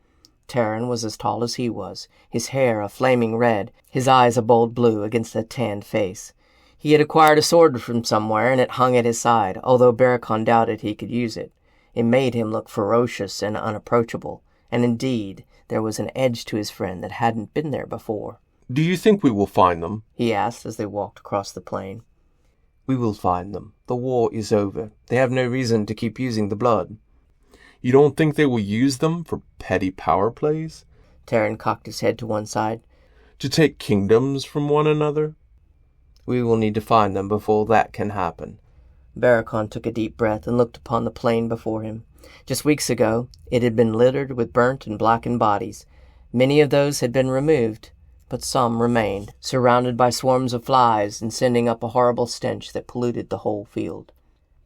A: Terran was as tall as he was, his hair a flaming red, his eyes a bold blue against a tanned face. He had acquired a sword from somewhere, and it hung at his side, although Barakon doubted he could use it. It made him look ferocious and unapproachable, and indeed there was an edge to his friend that hadn't been there before.
B: "Do you think we will find them?"
A: he asked as they walked across the plain.
B: "We will find them. The war is over. They have no reason to keep using the blood." "You don't think they will use them for petty power plays?
A: Terran cocked his head to one side.
B: To take kingdoms from one another?"
A: "We will need to find them before that can happen." Barakon took a deep breath and looked upon the plain before him. Just weeks ago, it had been littered with burnt and blackened bodies. Many of those had been removed, but some remained, surrounded by swarms of flies and sending up a horrible stench that polluted the whole field.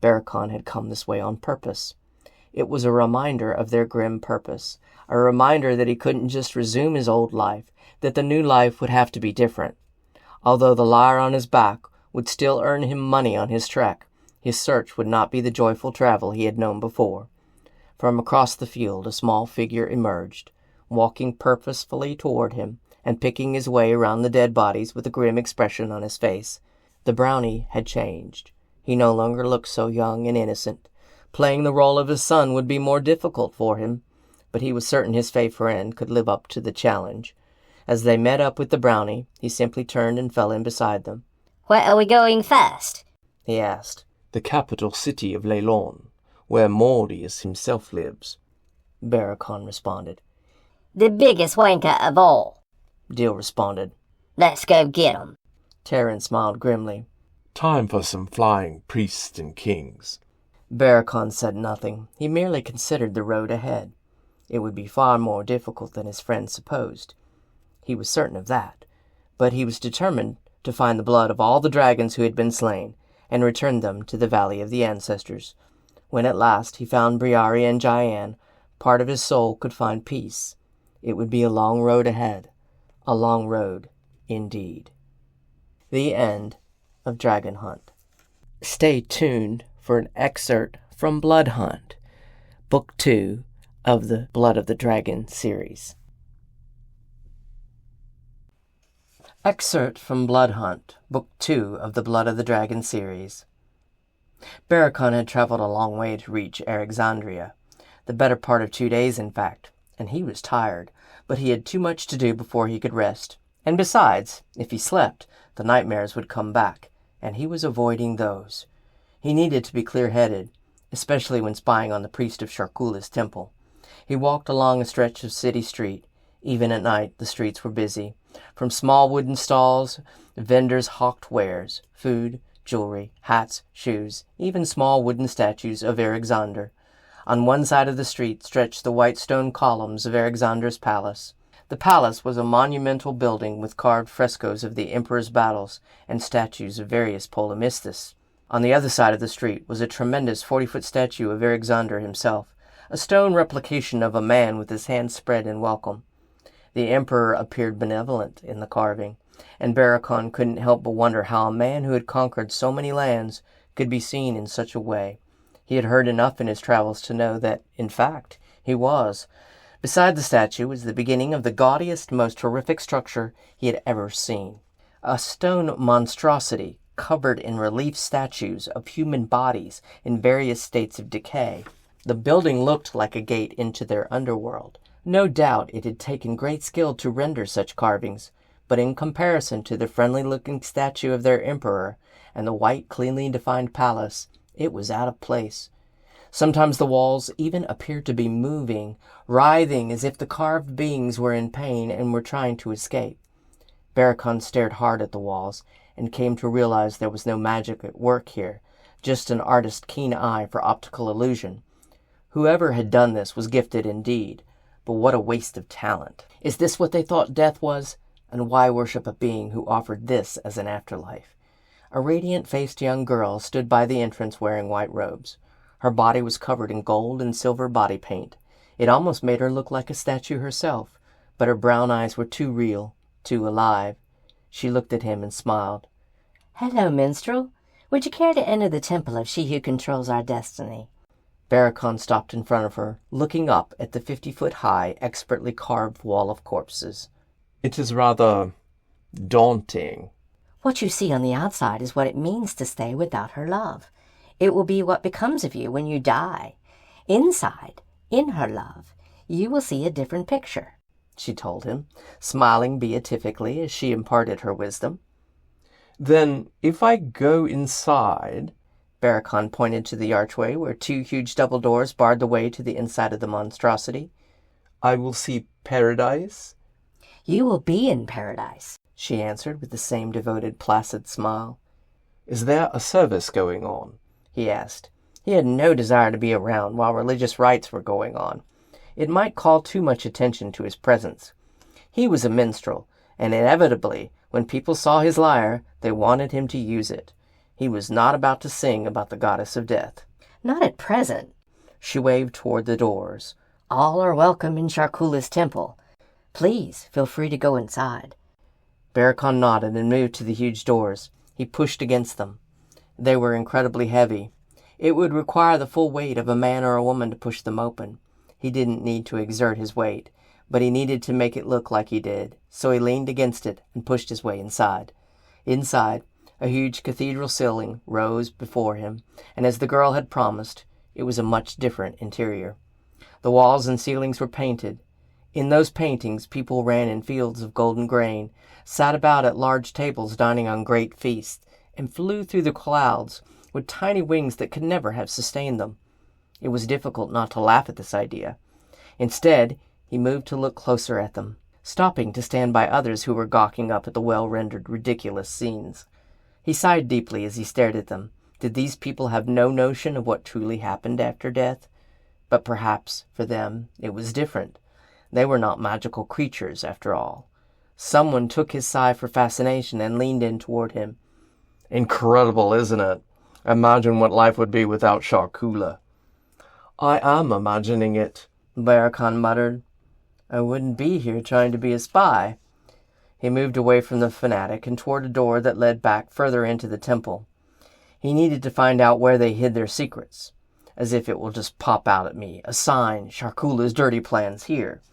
A: Barakon had come this way on purpose. It was a reminder of their grim purpose, a reminder that he couldn't just resume his old life, that the new life would have to be different. Although the lyre on his back would still earn him money on his trek, his search would not be the joyful travel he had known before. From across the field a small figure emerged, walking purposefully toward him and picking his way around the dead bodies with a grim expression on his face. The brownie had changed. He no longer looked so young and innocent. Playing the role of his son would be more difficult for him, but he was certain his fey friend could live up to the challenge. As they met up with the brownie, he simply turned and fell in beside them.
E: "Where are we going first?"
A: he asked.
B: "The capital city of Leylon, where Mordius himself lives,"
A: Barakon responded.
E: "The biggest wanker of all,"
A: Dill responded.
E: "Let's go get 'em."
A: Terran smiled grimly.
B: "Time for some flying priests and kings."
A: Barakon said nothing. He merely considered the road ahead. It would be far more difficult than his friend supposed. He was certain of that, but he was determined to find the blood of all the dragons who had been slain, and return them to the Valley of the Ancestors. When at last he found Briari and Jayan, part of his soul could find peace. It would be a long road ahead. A long road, indeed. The end of Dragon Hunt. Stay tuned for an excerpt from Blood Hunt, Book 2 of the Blood of the Dragon series. Excerpt from Blood Hunt, Book 2 of the Blood of the Dragon series. Barakon had traveled a long way to reach Alexandria, the better part of 2 days, in fact, and he was tired, but he had too much to do before he could rest. And besides, if he slept, the nightmares would come back, and he was avoiding those. He needed to be clear-headed, especially when spying on the priest of Sharkula's temple. He walked along a stretch of city street. Even at night, the streets were busy. From small wooden stalls, vendors hawked wares, food, jewelry, hats, shoes, even small wooden statues of Alexander. On one side of the street stretched the white stone columns of Alexander's palace. The palace was a monumental building with carved frescoes of the emperor's battles and statues of various polemistus. On the other side of the street was a tremendous 40-foot statue of Alexander himself, a stone replication of a man with his hands spread in welcome. The emperor appeared benevolent in the carving, and Barakon couldn't help but wonder how a man who had conquered so many lands could be seen in such a way. He had heard enough in his travels to know that, in fact, he was. Beside the statue was the beginning of the gaudiest, most horrific structure he had ever seen. A stone monstrosity covered in relief statues of human bodies in various states of decay. The building looked like a gate into their underworld. No doubt it had taken great skill to render such carvings, but in comparison to the friendly-looking statue of their emperor and the white, cleanly defined palace, it was out of place. Sometimes the walls even appeared to be moving, writhing as if the carved beings were in pain and were trying to escape. Barakon stared hard at the walls and came to realize there was no magic at work here, just an artist's keen eye for optical illusion. Whoever had done this was gifted indeed, but what a waste of talent. Is this what they thought death was? And why worship a being who offered this as an afterlife? A radiant-faced young girl stood by the entrance wearing white robes. Her body was covered in gold and silver body paint. It almost made her look like a statue herself, but her brown eyes were too real, too alive. She looked at him and smiled.
E: "Hello, minstrel. Would you care to enter the temple of she who controls our destiny?"
A: Barakon stopped in front of her, looking up at the 50-foot-high, expertly carved wall of corpses.
B: It is rather daunting.
E: What you see on the outside is what it means to stay without her love. It will be what becomes of you when you die. Inside, in her love, you will see a different picture,
A: she told him, smiling beatifically as she imparted her wisdom.
B: Then, if I go inside...
A: Barakon pointed to the archway where 2 huge double doors barred the way to the inside of the monstrosity.
B: I will see paradise?
E: You will be in paradise,
A: she answered with the same devoted, placid smile.
B: Is there a service going on?
A: He asked. He had no desire to be around while religious rites were going on. It might call too much attention to his presence. He was a minstrel, and inevitably, when people saw his lyre, they wanted him to use it. He was not about to sing about the goddess of death.
E: Not at present.
A: She waved toward the doors.
E: All are welcome in Sharkula's temple. Please, feel free to go inside.
A: Barakon nodded and moved to the huge doors. He pushed against them. They were incredibly heavy. It would require the full weight of a man or a woman to push them open. He didn't need to exert his weight, but he needed to make it look like he did, so he leaned against it and pushed his way inside. Inside, a huge cathedral ceiling rose before him, and as the girl had promised, it was a much different interior. The walls and ceilings were painted. In those paintings, people ran in fields of golden grain, sat about at large tables dining on great feasts, and flew through the clouds with tiny wings that could never have sustained them. It was difficult not to laugh at this idea. Instead, he moved to look closer at them, stopping to stand by others who were gawking up at the well-rendered, ridiculous scenes. He sighed deeply as he stared at them. Did these people have no notion of what truly happened after death? But perhaps, for them, it was different. They were not magical creatures, after all. Someone took his sigh for fascination and leaned in toward him.
B: Incredible, isn't it? Imagine what life would be without Sharkula. I am imagining it,
A: Barakon muttered. I wouldn't be here trying to be a spy. He moved away from the fanatic and toward a door that led back further into the temple. He needed to find out where they hid their secrets. As if it will just pop out at me. A sign, Sharkula's dirty plans here.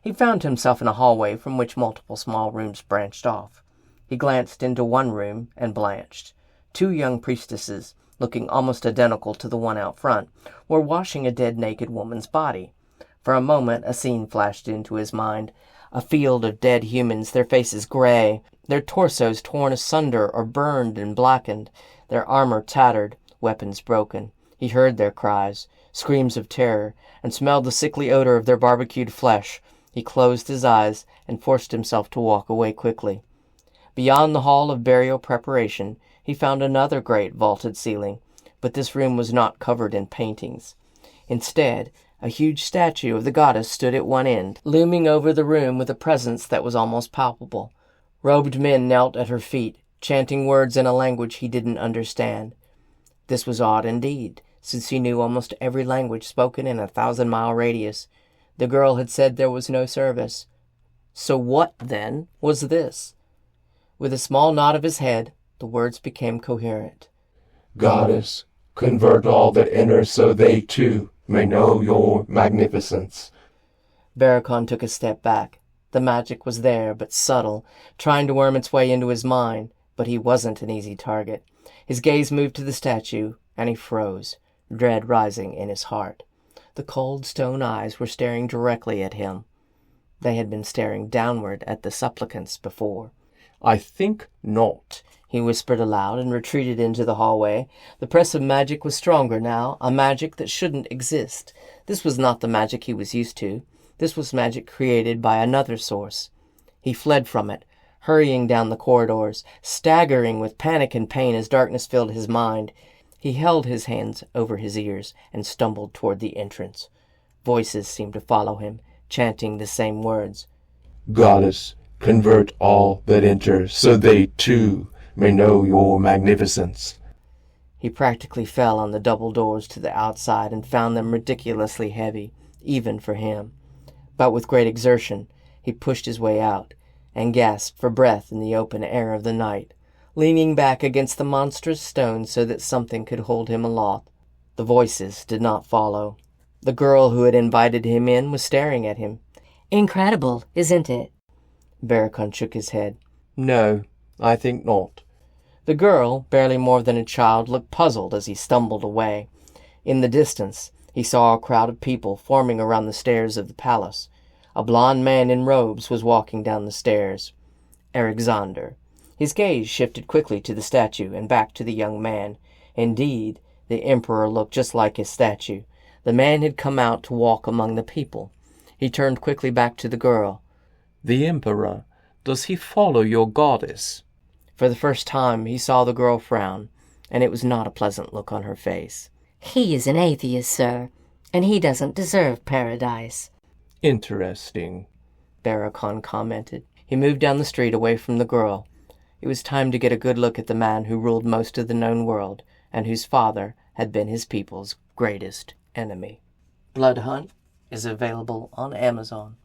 A: He found himself in a hallway from which multiple small rooms branched off. He glanced into one room and blanched. 2 young priestesses, looking almost identical to the one out front, were washing a dead naked woman's body. For a moment a scene flashed into his mind. A field of dead humans, their faces gray, their torsos torn asunder or burned and blackened, their armor tattered, weapons broken. He heard their cries, screams of terror, and smelled the sickly odor of their barbecued flesh. He closed his eyes and forced himself to walk away quickly. Beyond the hall of burial preparation, he found another great vaulted ceiling, but this room was not covered in paintings. Instead, a huge statue of the goddess stood at one end, looming over the room with a presence that was almost palpable. Robed men knelt at her feet, chanting words in a language he didn't understand. This was odd indeed, since he knew almost every language spoken in a 1,000-mile radius. The girl had said there was no service. So what, then, was this? With a small nod of his head, the words became coherent.
C: Goddess, convert all that enter so they, too, may know your magnificence.
A: Barakon took a step back. The magic was there, but subtle, trying to worm its way into his mind, but he wasn't an easy target. His gaze moved to the statue, and he froze, dread rising in his heart. The cold stone eyes were staring directly at him. They had been staring downward at the supplicants before.
B: I think not,
A: he whispered aloud and retreated into the hallway. The press of magic was stronger now, a magic that shouldn't exist. This was not the magic he was used to. This was magic created by another source. He fled from it, hurrying down the corridors, staggering with panic and pain as darkness filled his mind. He held his hands over his ears and stumbled toward the entrance. Voices seemed to follow him, chanting the same words.
C: Goddess, convert all that enter, so they, too, may know your magnificence.
A: He practically fell on the double doors to the outside and found them ridiculously heavy, even for him. But with great exertion, he pushed his way out, and gasped for breath in the open air of the night, leaning back against the monstrous stone so that something could hold him aloft. The voices did not follow. The girl who had invited him in was staring at him.
D: Incredible, isn't it?
A: Barakon shook his head. No, I think not. The girl, barely more than a child, looked puzzled as he stumbled away. In the distance, he saw a crowd of people forming around the stairs of the palace. A blond man in robes was walking down the stairs. Alexander. His gaze shifted quickly to the statue and back to the young man. Indeed, the emperor looked just like his statue. The man had come out to walk among the people. He turned quickly back to the girl.
B: The emperor, does he follow your goddess?
A: For the first time he saw the girl frown, and it was not a pleasant look on her face.
D: He is an atheist, sir, and he doesn't deserve paradise.
B: Interesting,
A: Barakon commented. He moved down the street away from the girl. It was time to get a good look at the man who ruled most of the known world, and whose father had been his people's greatest enemy. Blood Hunt is available on Amazon.